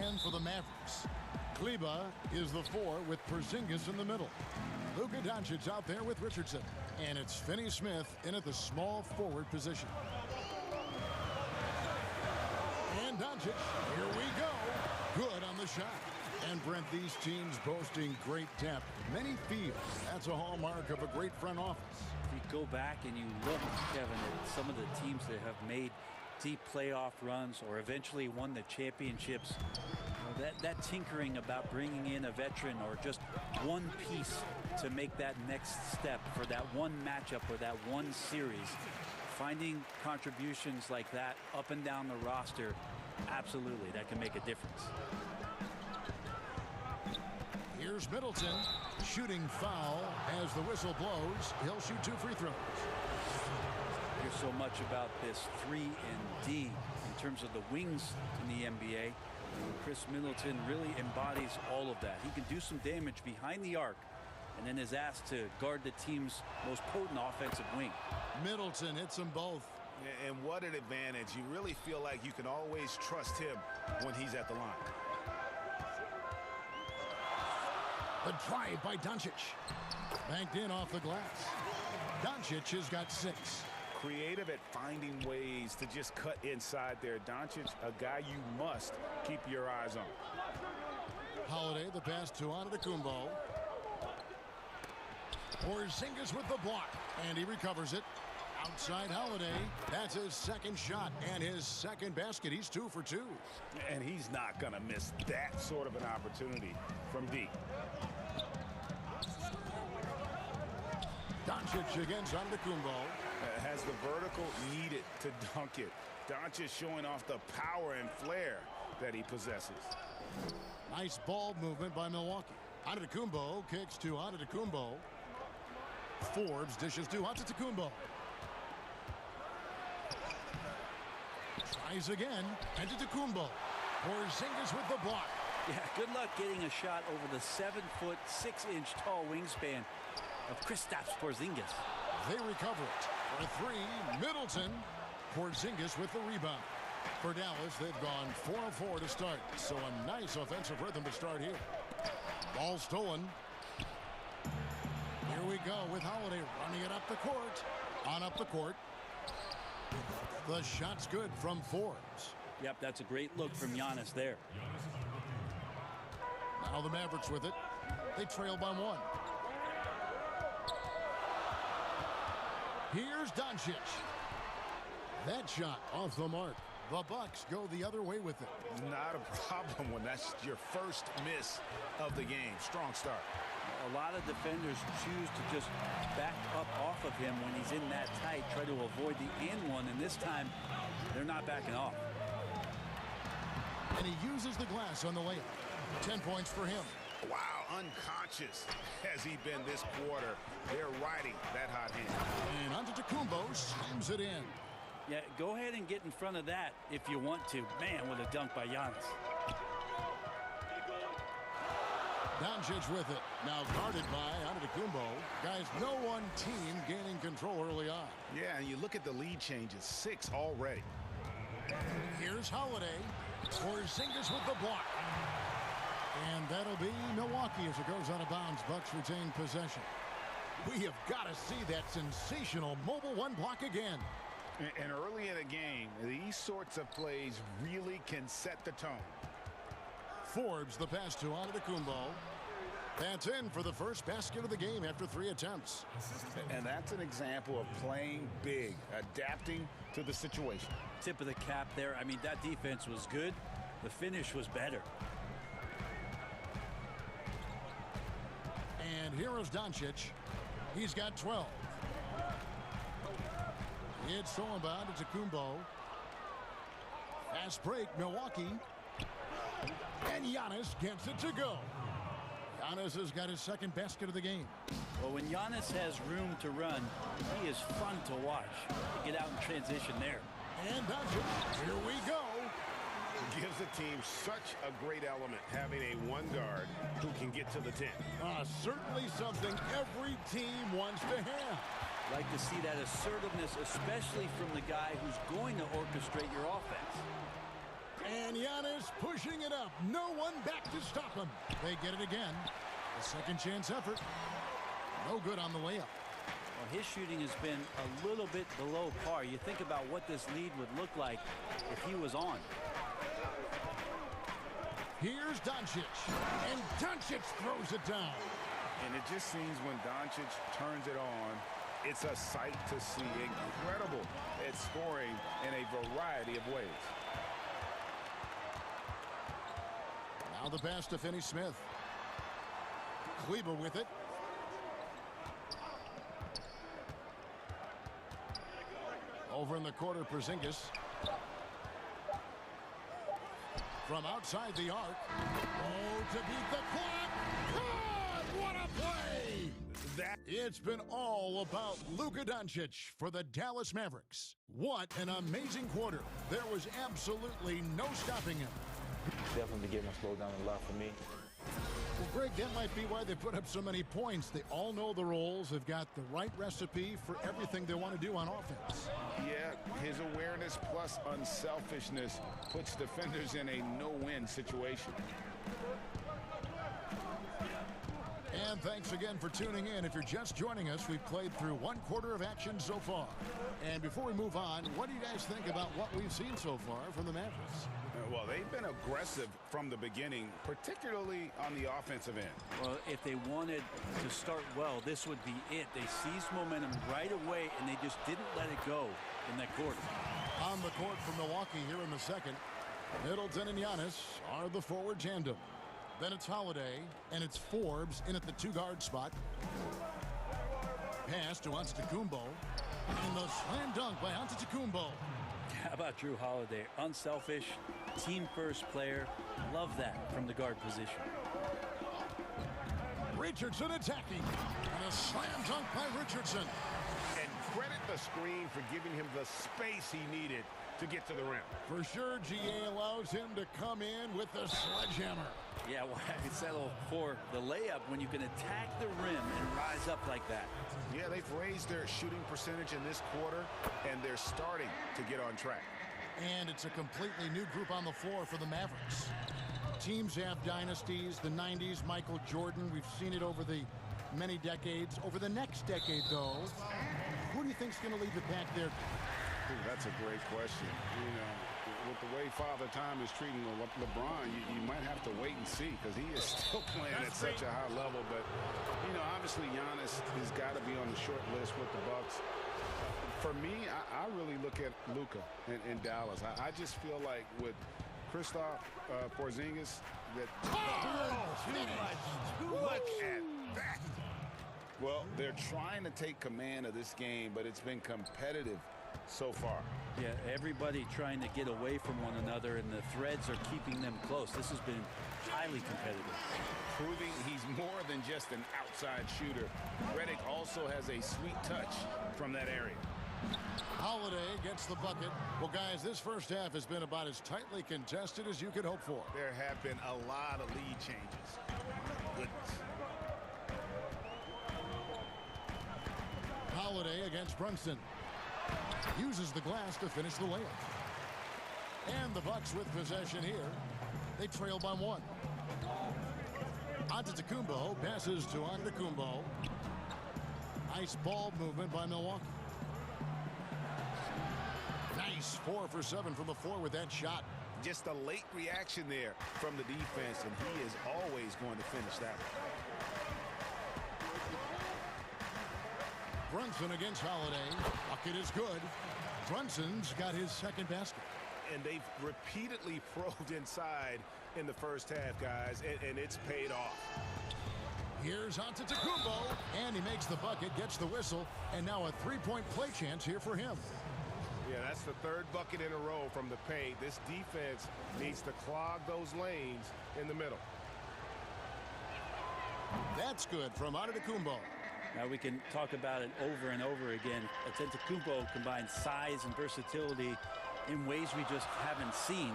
And for the Mavericks, Kleba is the 4 with Porzingis in the middle. Luka Doncic out there with Richardson. And it's Finney-Smith in at the small forward position. And Doncic, here we go. Good on the shot. And Brent, these teams boasting great depth. Many fields. That's a hallmark of a great front office. If you go back and you look, Kevin, at some of the teams that have made deep playoff runs or eventually won the championships, you know, that tinkering about bringing in a veteran or just one piece to make that next step for that one matchup or that one series, finding contributions like that up and down the roster, absolutely, that can make a difference. Here's Middleton, shooting foul as the whistle blows. He'll shoot 2 free throws. There's so much about this 3 and D in terms of the wings in the NBA. And Chris Middleton really embodies all of that. He can do some damage behind the arc and then is asked to guard the team's most potent offensive wing. Middleton hits them both. And what an advantage. You really feel like you can always trust him when he's at the line. The drive by Doncic. Banked in off the glass. Doncic has got 6. Creative at finding ways to just cut inside there. Doncic, a guy you must keep your eyes on. Holiday, the pass to Antetokounmpo. Porzingis with the block, and he recovers it. Outside Holiday, that's his second shot and his second basket. He's 2 for 2. And he's not going to miss that sort of an opportunity from deep. Doncic against Antetokounmpo. Has the vertical needed to dunk it. Doncic showing off the power and flair that he possesses. Nice ball movement by Milwaukee. Antetokounmpo kicks to Antetokounmpo. Forbes dishes to Antetokounmpo. Tries again. Antetokounmpo. Porzingis with the block. Yeah, good luck getting a shot over the 7-foot, 6-inch tall wingspan of Kristaps Porzingis. They recover it. For 3, Middleton. Porzingis with the rebound. For Dallas, they've gone 4 of 4 to start. So a nice offensive rhythm to start here. Ball stolen. Here we go with Holiday running it up the court. On up the court. The shot's good from Forbes. Yep, that's a great look from Giannis there. Now the Mavericks with it. They trail by 1. Here's Doncic. That shot off the mark. The Bucks go the other way with it. Not a problem when that's your first miss of the game. Strong start. A lot of defenders choose to just back up off of him when he's in that tight, try to avoid the and one, and this time they're not backing off. And he uses the glass on the layup. 10 points for him. Wow, unconscious has he been this quarter. They're riding that hot hand. And Antetokounmpo slams it in. Yeah, go ahead and get in front of that if you want to. Man, what a dunk by Giannis. Doncic with it. Now guarded by Antetokounmpo. Guys, no one team gaining control early on. Yeah, and you look at the lead changes. 6 already. Here's Holiday. Porzingis with the block. And that'll be Milwaukee as it goes out of bounds. Bucks retain possession. We have got to see that sensational mobile 1 block again. And early in a game, these sorts of plays really can set the tone. Forbes the pass to Antetokounmpo. That's in for the first basket of the game after 3 attempts. And that's an example of playing big, adapting to the situation. Tip of the cap there. I mean, that defense was good. The finish was better. And here is Doncic. He's got 12. It's stolen by Antetokounmpo. Fast break, Milwaukee. And Giannis gets it to go. Giannis has got his second basket of the game. Well, when Giannis has room to run, he is fun to watch. Get out in transition there. And Doncic, here we go. Gives the team such a great element, having a 1 guard who can get to the 10. Certainly something every team wants to have. Like to see that assertiveness, especially from the guy who's going to orchestrate your offense. And Giannis pushing it up. No one back to stop him. They get it again. A second chance effort. No good on the layup. Well, his shooting has been a little bit below par. You think about what this lead would look like if he was on. Here's Doncic. And Doncic throws it down. And it just seems when Doncic turns it on, it's a sight to see. Incredible at scoring in a variety of ways. Now the pass to Finney-Smith. Kleber with it. Over in the corner, Porzingis. From outside the arc. Oh, to beat the clock. God, what a play! It's been all about Luka Doncic for the Dallas Mavericks. What an amazing quarter. There was absolutely no stopping him. Definitely getting him slowed down a lot for me. Well, Greg, that might be why they put up so many points. They all know the roles. They've got the right recipe for everything they want to do on offense. Yeah, his awareness plus unselfishness puts defenders in a no-win situation. And thanks again for tuning in. If you're just joining us, we've played through one quarter of action so far. And before we move on, what do you guys think about what we've seen so far from the Mavericks? Well, they've been aggressive from the beginning, particularly on the offensive end. Well, if they wanted to start well, this would be it. They seized momentum right away, and they just didn't let it go in that quarter. On the court for Milwaukee here in the second, Middleton and Giannis are the forward tandem. Then it's Holiday, and it's Forbes in at the two-guard spot. Pass to Antetokounmpo, and the slam dunk by Antetokounmpo. How about Drew Holiday? Unselfish, team-first player. Love that from the guard position. Richardson attacking, and a slam dunk by Richardson. And credit the screen for giving him the space he needed to get to the rim. For sure, GA allows him to come in with the sledgehammer. Yeah, well, I could settle for the layup when you can attack the rim and rise up like that. Yeah, they've raised their shooting percentage in this quarter, and they're starting to get on track. And it's a completely new group on the floor for the Mavericks. Teams have dynasties, the 90s, Michael Jordan. We've seen it over the many decades. Over the next decade, though, who do you think's going to lead the pack there? Ooh, that's a great question. You know, with the way Father Time is treating LeBron, you might have to wait and see because he is still playing at such a high level. But, you know, obviously Giannis has got to be on the short list with the Bucks. For me, I really look at Luka in Dallas. I just feel like with Kristaps Porzingis that look at that. Well, they're trying to take command of this game, but it's been competitive so far. Yeah, everybody trying to get away from one another, and the threads are keeping them close. This has been highly competitive. Proving he's more than just an outside shooter. Redick also has a sweet touch from that area. Holiday gets the bucket. Well, guys, this first half has been about as tightly contested as you could hope for. There have been a lot of lead changes. Goodness. Holiday against Brunson. Uses the glass to finish the layup. And the Bucks with possession here. They trail by one. Antetokounmpo passes to Antetokounmpo. Nice ball movement by Milwaukee. Nice 4 for 7 from the floor with that shot. Just a late reaction there from the defense, and he is always going to finish that one. Brunson against Holiday. Bucket is good. Brunson's got his second basket. And they've repeatedly probed inside in the first half, guys, and it's paid off. Here's Antetokounmpo, and he makes the bucket, gets the whistle, and now a three-point play chance here for him. Yeah, that's the third bucket in a row from the paint. This defense needs to clog those lanes in the middle. That's good from Antetokounmpo. Now we can talk about it over and over again. Antetokounmpo combines size and versatility in ways we just haven't seen,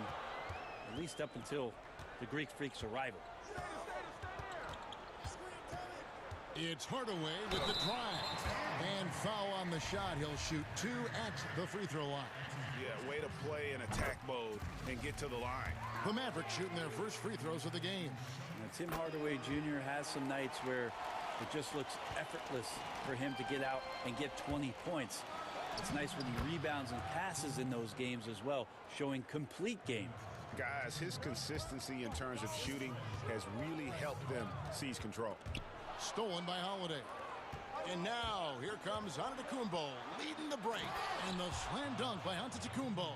at least up until the Greek Freak's arrival. It's Hardaway with the drive. And foul on the shot. He'll shoot 2 at the free throw line. Yeah, way to play in attack mode and get to the line. The Mavericks shooting their first free throws of the game. Now, Tim Hardaway Jr. has some nights where it just looks effortless for him to get out and get 20 points. It's nice when he rebounds and passes in those games as well, showing complete game. Guys, his consistency in terms of shooting has really helped them seize control. Stolen by Holiday. And now, here comes Antetokounmpo leading the break. And the slam dunk by Antetokounmpo.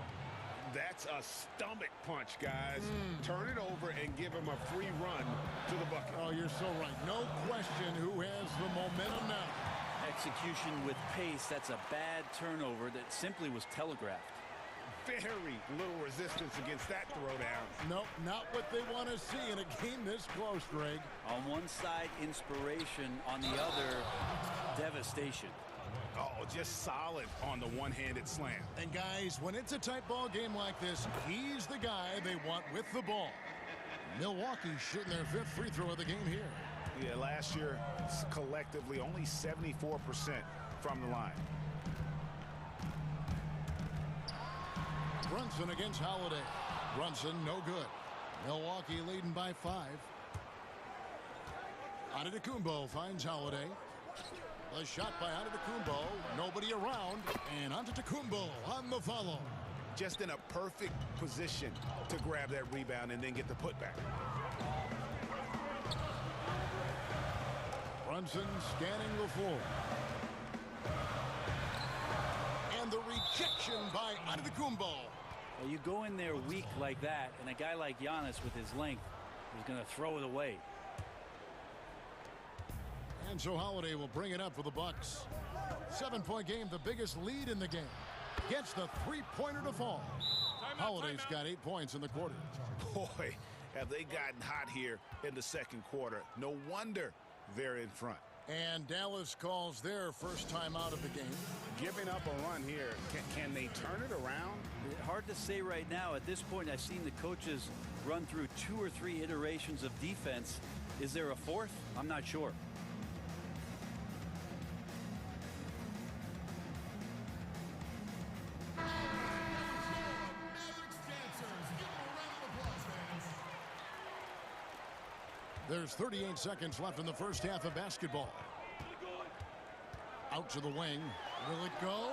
That's a stomach punch, guys. Turn it over and give him a free run to the bucket. Oh, you're so right. No question who has the momentum now. Execution with pace. That's a bad turnover that simply was telegraphed. Very little resistance against that throwdown. Nope, not what they want to see in a game this close, Greg. On one side, inspiration. On the other, devastation. Oh, just solid on the one-handed slam. And guys, when it's a tight ball game like this, he's the guy they want with the ball. Milwaukee shooting their 5th free throw of the game here. Yeah, last year, collectively, only 74% from the line. Brunson against Holiday. Brunson, no good. Milwaukee leading by 5. Antetokounmpo finds Holiday. The shot by Antetokounmpo. Nobody around. And Antetokounmpo on the follow. Just in a perfect position to grab that rebound and then get the putback. Brunson scanning the floor. And the rejection by Antetokounmpo. Well, you go in there weak like that, and a guy like Giannis with his length is going to throw it away. And so Holiday will bring it up for the Bucks. 7-point game, the biggest lead in the game. Gets the three-pointer to fall. Holiday's got 8 points in the quarter. Boy, have they gotten hot here in the second quarter. No wonder they're in front. And Dallas calls their first time out of the game. Giving up a run here. Can they turn it around? Hard to say right now. At this point, I've seen the coaches run through 2 or 3 iterations of defense. Is there a 4th? I'm not sure. There's 38 seconds left in the first half of basketball. Out to the wing. Will it go?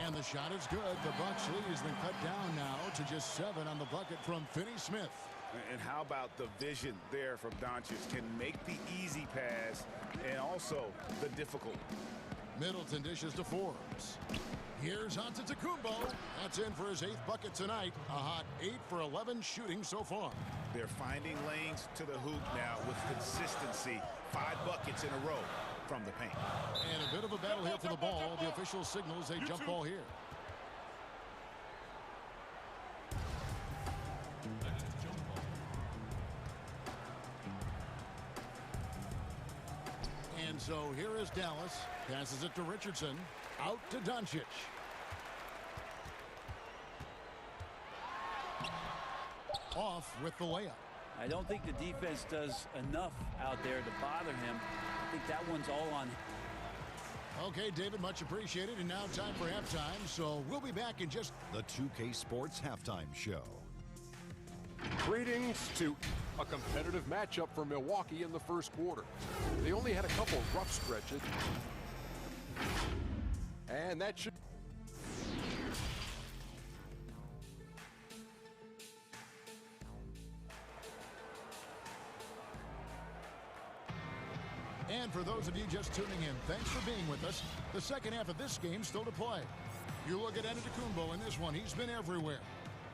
And the shot is good. The Bucks lead has been cut down now to just 7 on the bucket from Finney-Smith. And how about the vision there from Doncic? Can make the easy pass and also the difficult. Middleton dishes to Forbes. Here's Antetokounmpo. That's in for his 8th bucket tonight. A hot 8 for 11 shooting so far. They're finding lanes to the hoop now with consistency. 5 buckets in a row from the paint. And a bit of a battle here for the ball. The official signals a jump ball here. And so here is Dallas. Passes it to Richardson. Out to Doncic. Off with the layup. I don't think the defense does enough out there to bother him. I think that one's all on him. Okay, David, much appreciated. And now time for halftime. So we'll be back in just... The 2K Sports Halftime Show. Greetings to a competitive matchup for Milwaukee in the first quarter. They only had a couple of rough stretches. And that should... And for those of you just tuning in, thanks for being with us. The second half of this game still to play. You look at Antetokounmpo in this one. He's been everywhere.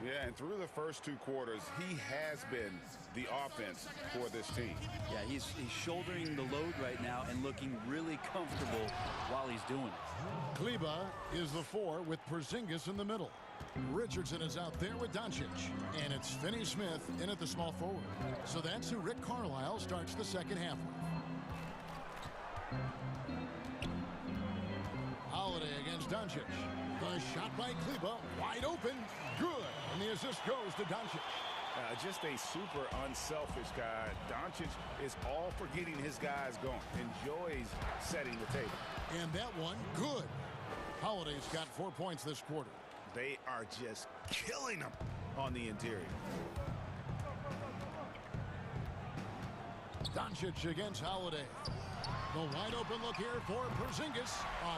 Yeah, and through the first 2 quarters, he has been the offense for this team. Yeah, he's shouldering the load right now and looking really comfortable while he's doing it. Kleba is the 4 with Porzingis in the middle. Richardson is out there with Doncic. And it's Finney-Smith in at the small forward. So that's who Rick Carlisle starts the second half with. Holiday against Doncic. The shot by Kleba, wide open, good. And the assist goes to Doncic. Just a super unselfish guy. Doncic is all for getting his guys going. Enjoys setting the table. And that one, good. Holiday's got 4 points this quarter. They are just killing them on the interior. Doncic against Holiday. The wide open look here for Porzingis.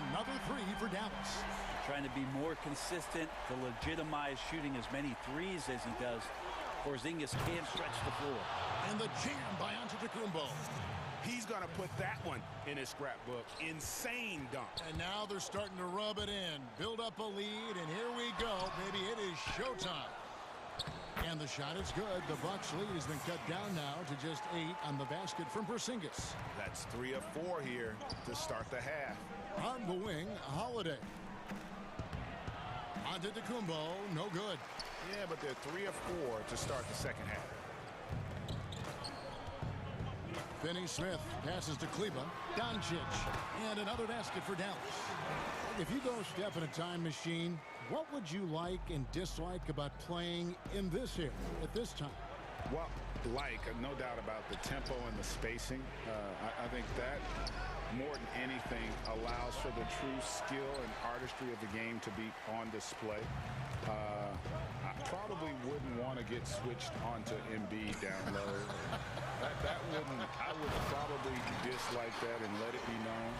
Another three for Dallas. Trying to be more consistent to legitimize shooting as many threes as he does. Porzingis can't stretch the floor. And the jam by Antetokounmpo. He's going to put that one in his scrapbook. Insane dunk. And now they're starting to rub it in. Build up a lead, and here we go, baby. It is showtime. And the shot is good. The Bucks lead has been cut down now to just 8 on the basket from Porzingis. That's 3 of 4 here to start the half. On the wing, Holiday. Antetokounmpo, no good. Yeah, but they're 3 of 4 to start the second half. Finney Smith passes to Kleber. Doncic. And another basket for Dallas. If you go step in a time machine, what would you like and dislike about playing in this area at this time? Well, no doubt about the tempo and the spacing. I think that, more than anything, allows for the true skill and artistry of the game to be on display. I probably wouldn't want to get switched onto Embiid down low. I would probably dislike that and let it be known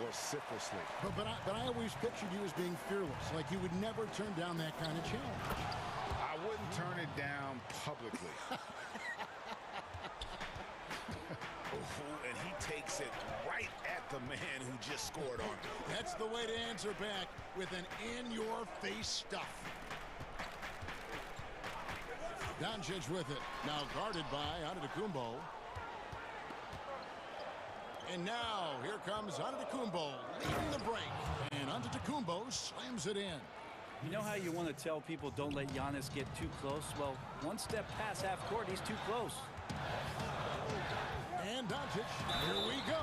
vociferously. But I always pictured you as being fearless, like you would never turn down that kind of challenge. I wouldn't turn it down publicly. And he takes it right at the man who just scored on him. That's the way to answer back, with an in-your-face stuff. Doncic with it. Now guarded by Antetokounmpo. And now here comes Antetokounmpo leading the break. And Antetokounmpo slams it in. You know how you want to tell people don't let Giannis get too close? Well, one step past half court, he's too close. And Doncic, here we go.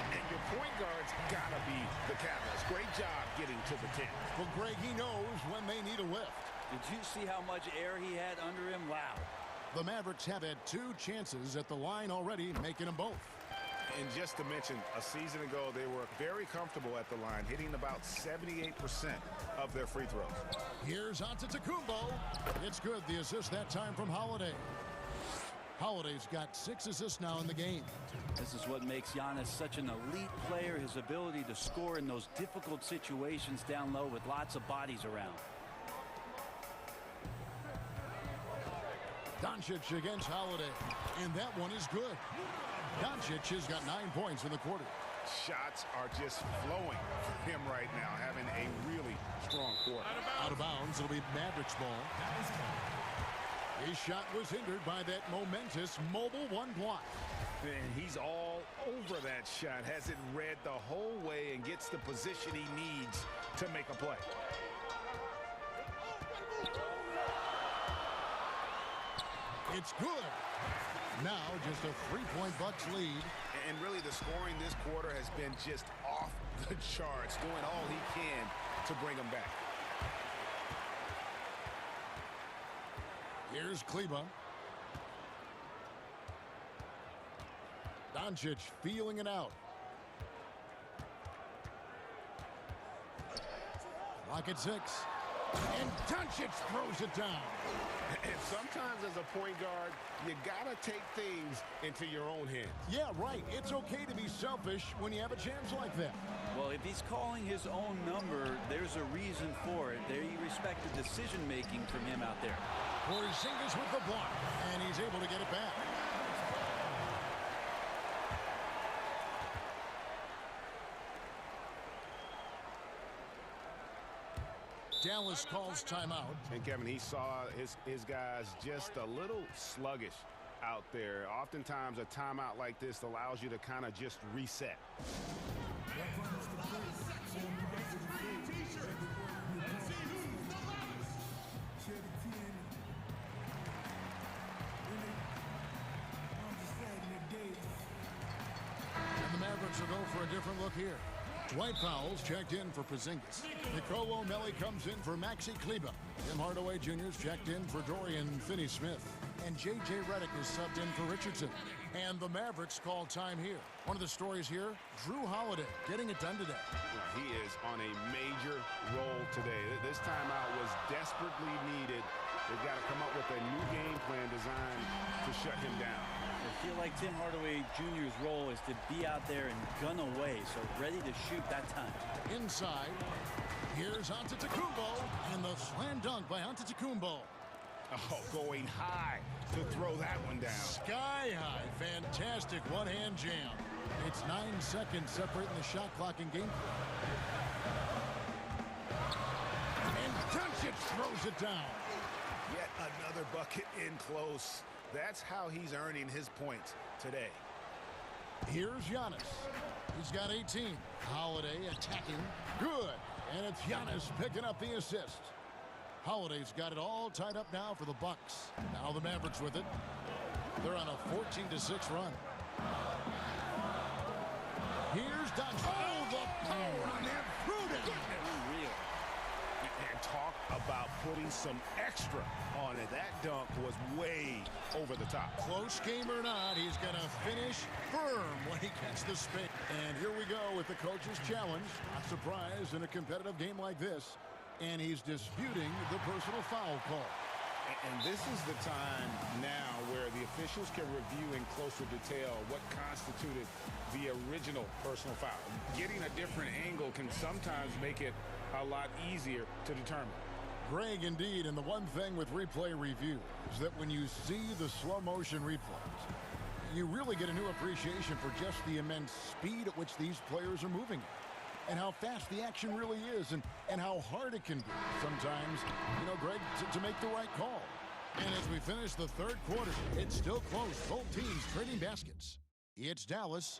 And your point guard's got to be the catalyst. Great job getting to the 10. Well, Greg, he knows when they need a lift. Did you see how much air he had under him? Wow. The Mavericks have had 2 chances at the line already, making them both. And just to mention, a season ago, they were very comfortable at the line, hitting about 78% of their free throws. Here's Antetokounmpo. It's good. The assist that time from Holiday. Holiday's got 6 assists now in the game. This is what makes Giannis such an elite player, his ability to score in those difficult situations down low with lots of bodies around. Doncic against Holiday. And that one is good. Doncic has got 9 points in the quarter. Shots are just flowing for him right now, having a really strong quarter. Out of bounds, it'll be Mavericks ball. His shot was hindered by that momentous mobile 1 block. And he's all over that shot, has it read the whole way and gets the position he needs to make a play. It's good. Now just a 3-point Bucks lead. And really the scoring this quarter has been just off the charts, doing all he can to bring them back. Here's Kleber. Doncic feeling it out. Clock at 6. And Doncic throws it down. And sometimes as a point guard, you gotta take things into your own hands. Yeah, right. It's okay to be selfish when you have a chance like that. Well, if he's calling his own number, there's a reason for it. There you respect the decision-making from him out there. Porzingis with the block, and he's able to get it back. Dallas calls timeout. And Kevin, he saw his guys just a little sluggish out there. Oftentimes a timeout like this allows you to kind of just reset. And the Mavericks will go for a different look here. Dwight Powell's checked in for Porzingis. Nicolo Melli comes in for Maxi Kleber. Tim Hardaway Jr.'s checked in for Dorian Finney-Smith. And J.J. Redick is subbed in for Richardson. And the Mavericks call time here. One of the stories here, Drew Holiday getting it done today. He is on a major role today. This timeout was desperately needed. They've got to come up with a new game plan designed to shut him down. I feel like Tim Hardaway Jr.'s role is to be out there and gun away, so ready to shoot that time. Inside, here's Antetokounmpo, and the slam dunk by Antetokounmpo. Oh, going high to throw that one down. Sky high, fantastic one-hand jam. It's 9 seconds separating the shot clock and game clock. And Doncic throws it down. Yet another bucket in close. That's how he's earning his points today. Here's Giannis. He's got 18. Holiday attacking. Good. And it's Giannis picking up the assist. Holiday's got it all tied up now for the Bucks. Now the Mavericks with it. They're on a 14-6 run. Here's Doncic. Oh, the power on that fruit. Unreal. And talk about putting some extra on it. That dunk was way over the top. Close game or not, he's going to finish firm when he gets the space. And here we go with the coach's challenge. Not surprised in a competitive game like this. And he's disputing the personal foul call. And this is the time now where the officials can review in closer detail what constituted the original personal foul. Getting a different angle can sometimes make it a lot easier to determine. Greg, indeed, and the one thing with replay review is that when you see the slow motion replays, you really get a new appreciation for just the immense speed at which these players are moving at. And how fast the action really is, and how hard it can be sometimes, Greg, to make the right call. And as we finish the third quarter, it's still close. Both teams trading baskets. It's Dallas.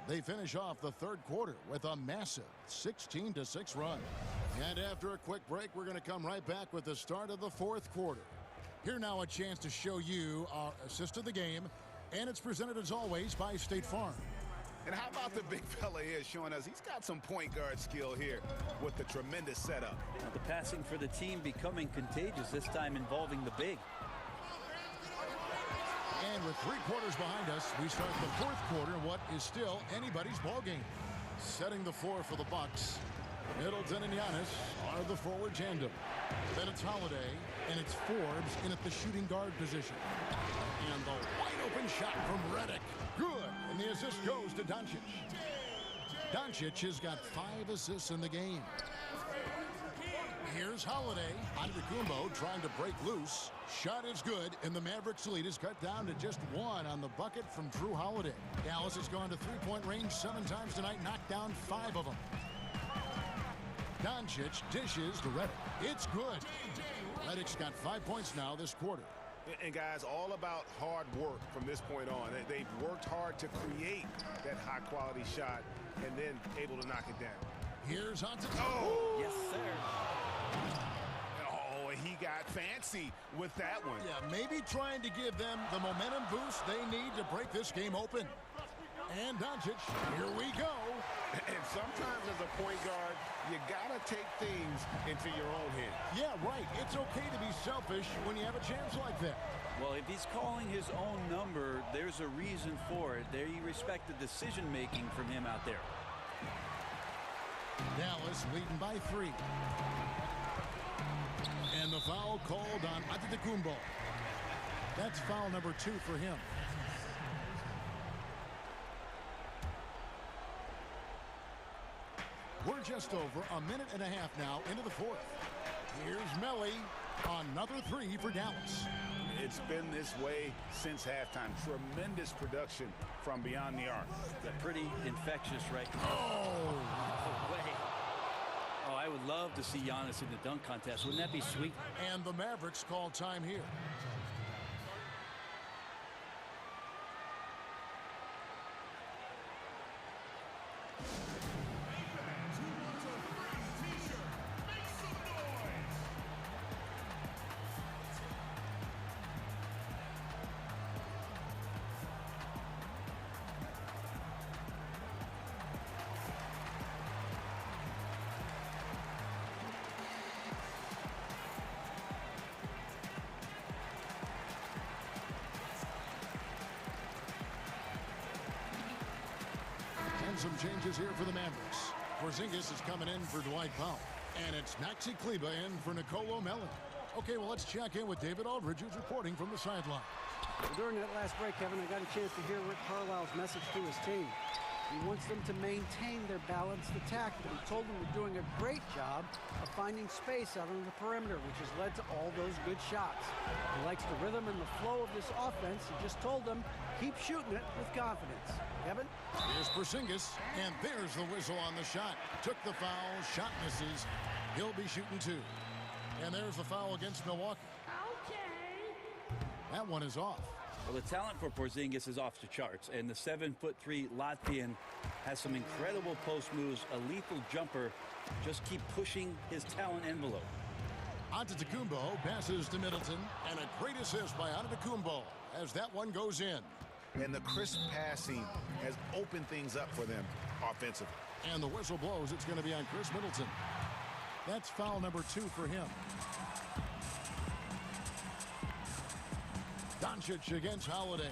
They finish off the third quarter with a massive 16-6 run. And after a quick break, we're going to come right back with the start of the fourth quarter. Here now a chance to show you our assist of the game, and it's presented as always by State Farm. And how about the big fella here showing us he's got some point guard skill here with the tremendous setup. Now the passing for the team becoming contagious, this time involving the big. And with 3 quarters behind us, we start the fourth quarter in what is still anybody's ball game. Setting the floor for the Bucks, Middleton and Giannis are the forward tandem. Then it's Holiday, and it's Forbes in at the shooting guard position. And the wide open shot from Redick. Good. And the assist goes to Doncic. Doncic has got 5 assists in the game. Here's Holiday. Antetokounmpo trying to break loose. Shot is good, and the Mavericks lead is cut down to just 1 on the bucket from Drew Holiday. Dallas has gone to three-point range 7 times tonight, knocked down 5 of them. Doncic dishes to Redick. It's good. Redick's got 5 points now this quarter. And guys, all about hard work from this point on. They've worked hard to create that high-quality shot and then able to knock it down. Here's Antetokounmpo. Oh! Yes, sir. Oh, he got fancy with that one. Yeah, maybe trying to give them the momentum boost they need to break this game open. And Doncic, here we go. And sometimes as a point guard, you got to take things into your own hands. Yeah, right. It's okay to be selfish when you have a chance like that. Well, if he's calling his own number, there's a reason for it. There you respect the decision-making from him out there. Dallas leading by 3. And the foul called on Antetokounmpo. That's foul number 2 for him. We're just over a minute and a half now into the fourth. Here's Melly. Another 3 for Dallas. It's been this way since halftime. Tremendous production from beyond the arc. Pretty infectious right now. Oh! Oh, I would love to see Giannis in the dunk contest. Wouldn't that be sweet? And the Mavericks call time here. Some changes here for the Mavericks. Porzingis is coming in for Dwight Powell. And it's Maxi Kleba in for Nicolo Melli. Okay, well, let's check in with David Aldridge, who's reporting from the sideline. Well, during that last break, Kevin, I got a chance to hear Rick Carlisle's message to his team. He wants them to maintain their balanced attack, but he told them they're doing a great job of finding space out on the perimeter, which has led to all those good shots. He likes the rhythm and the flow of this offense. He just told them, keep shooting it with confidence. Kevin? Here's Porzingis, and there's the whistle on the shot. Took the foul, shot misses. He'll be shooting 2. And there's the foul against Milwaukee. Okay. That one is off. Well, the talent for Porzingis is off the charts, and the 7'3" Latvian has some incredible post moves, a lethal jumper. Just keep pushing his talent envelope. Antetokounmpo passes to Middleton, and a great assist by Antetokounmpo as that one goes in. And the crisp passing has opened things up for them offensively. And the whistle blows. It's going to be on Chris Middleton. That's foul number 2 for him. Doncic against Holiday.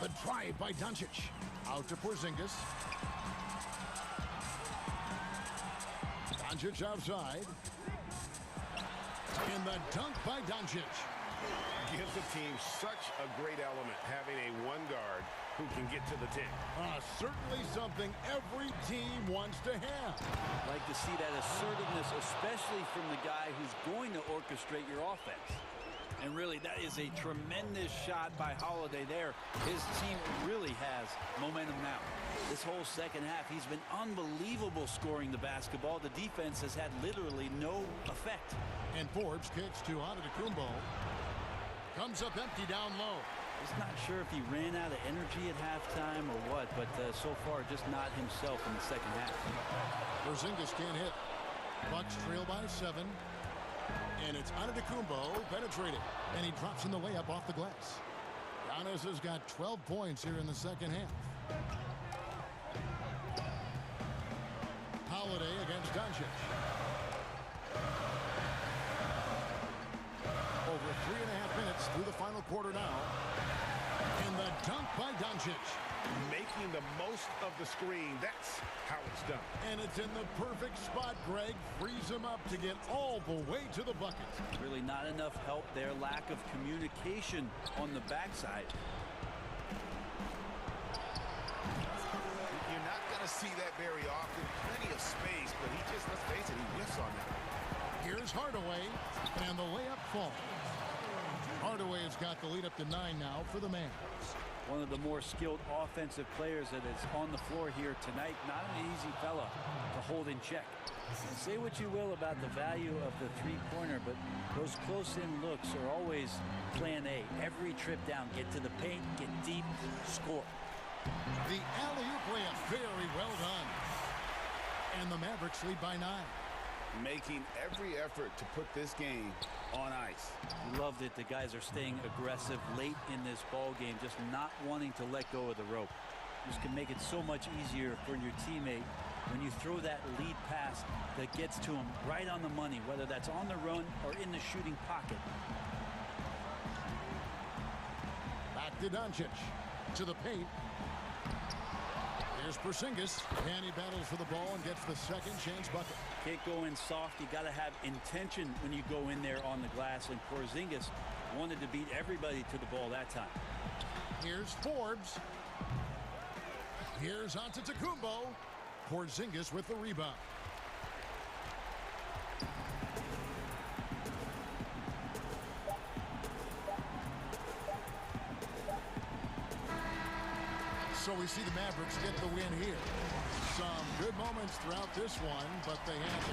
The drive by Doncic. Out to Porzingis. Doncic outside. And the dunk by Doncic. Gives the team such a great element having a one guard who can get to the 10. Certainly something every team wants to have. I'd like to see that assertiveness, especially from the guy who's going to orchestrate your offense. And really, that is a tremendous shot by Holiday there. His team really has momentum now. This whole second half, he's been unbelievable scoring the basketball. The defense has had literally no effect. And Forbes kicks to Antetokounmpo. Comes up empty down low. Just not sure if he ran out of energy at halftime or what, but so far just not himself in the second half. Porzingis can't hit. Bucks trail by 7. And it's Antetokounmpo penetrating. And he drops in the layup off the glass. Giannis has got 12 points here in the second half. Holiday against Doncic. Over 3.5 minutes through the final quarter now. And the dunk by Doncic. Making the most of the screen. That's how it's done. And it's in the perfect spot, Greg. Frees him up to get all the way to the bucket. Really not enough help there. Lack of communication on the backside. You're not going to see that very often. Plenty of space, but he just, let's face it, he whiffs on that. Here's Hardaway, and the layup falls. Hardaway has got the lead up to 9 now for the Mavs. One of the more skilled offensive players that is on the floor here tonight. Not an easy fella to hold in check. Say what you will about the value of the three-pointer, but those close-in looks are always plan A. Every trip down, get to the paint, get deep, score. The alley-oop layup, very well done. And the Mavericks lead by 9. Making every effort to put this game on ice. Loved it. The guys are staying aggressive late in this ball game, just not wanting to let go of the rope. This can make it so much easier for your teammate when you throw that lead pass that gets to him right on the money, whether that's on the run or in the shooting pocket. Back to Doncic. To the paint. Here's Porzingis, and he battles for the ball and gets the second chance bucket. Can't go in soft. You got to have intention when you go in there on the glass, and Porzingis wanted to beat everybody to the ball that time. Here's Forbes. Here's Antetokounmpo. Porzingis with the rebound. So we see the Mavericks get the win here. Some good moments throughout this one, but they have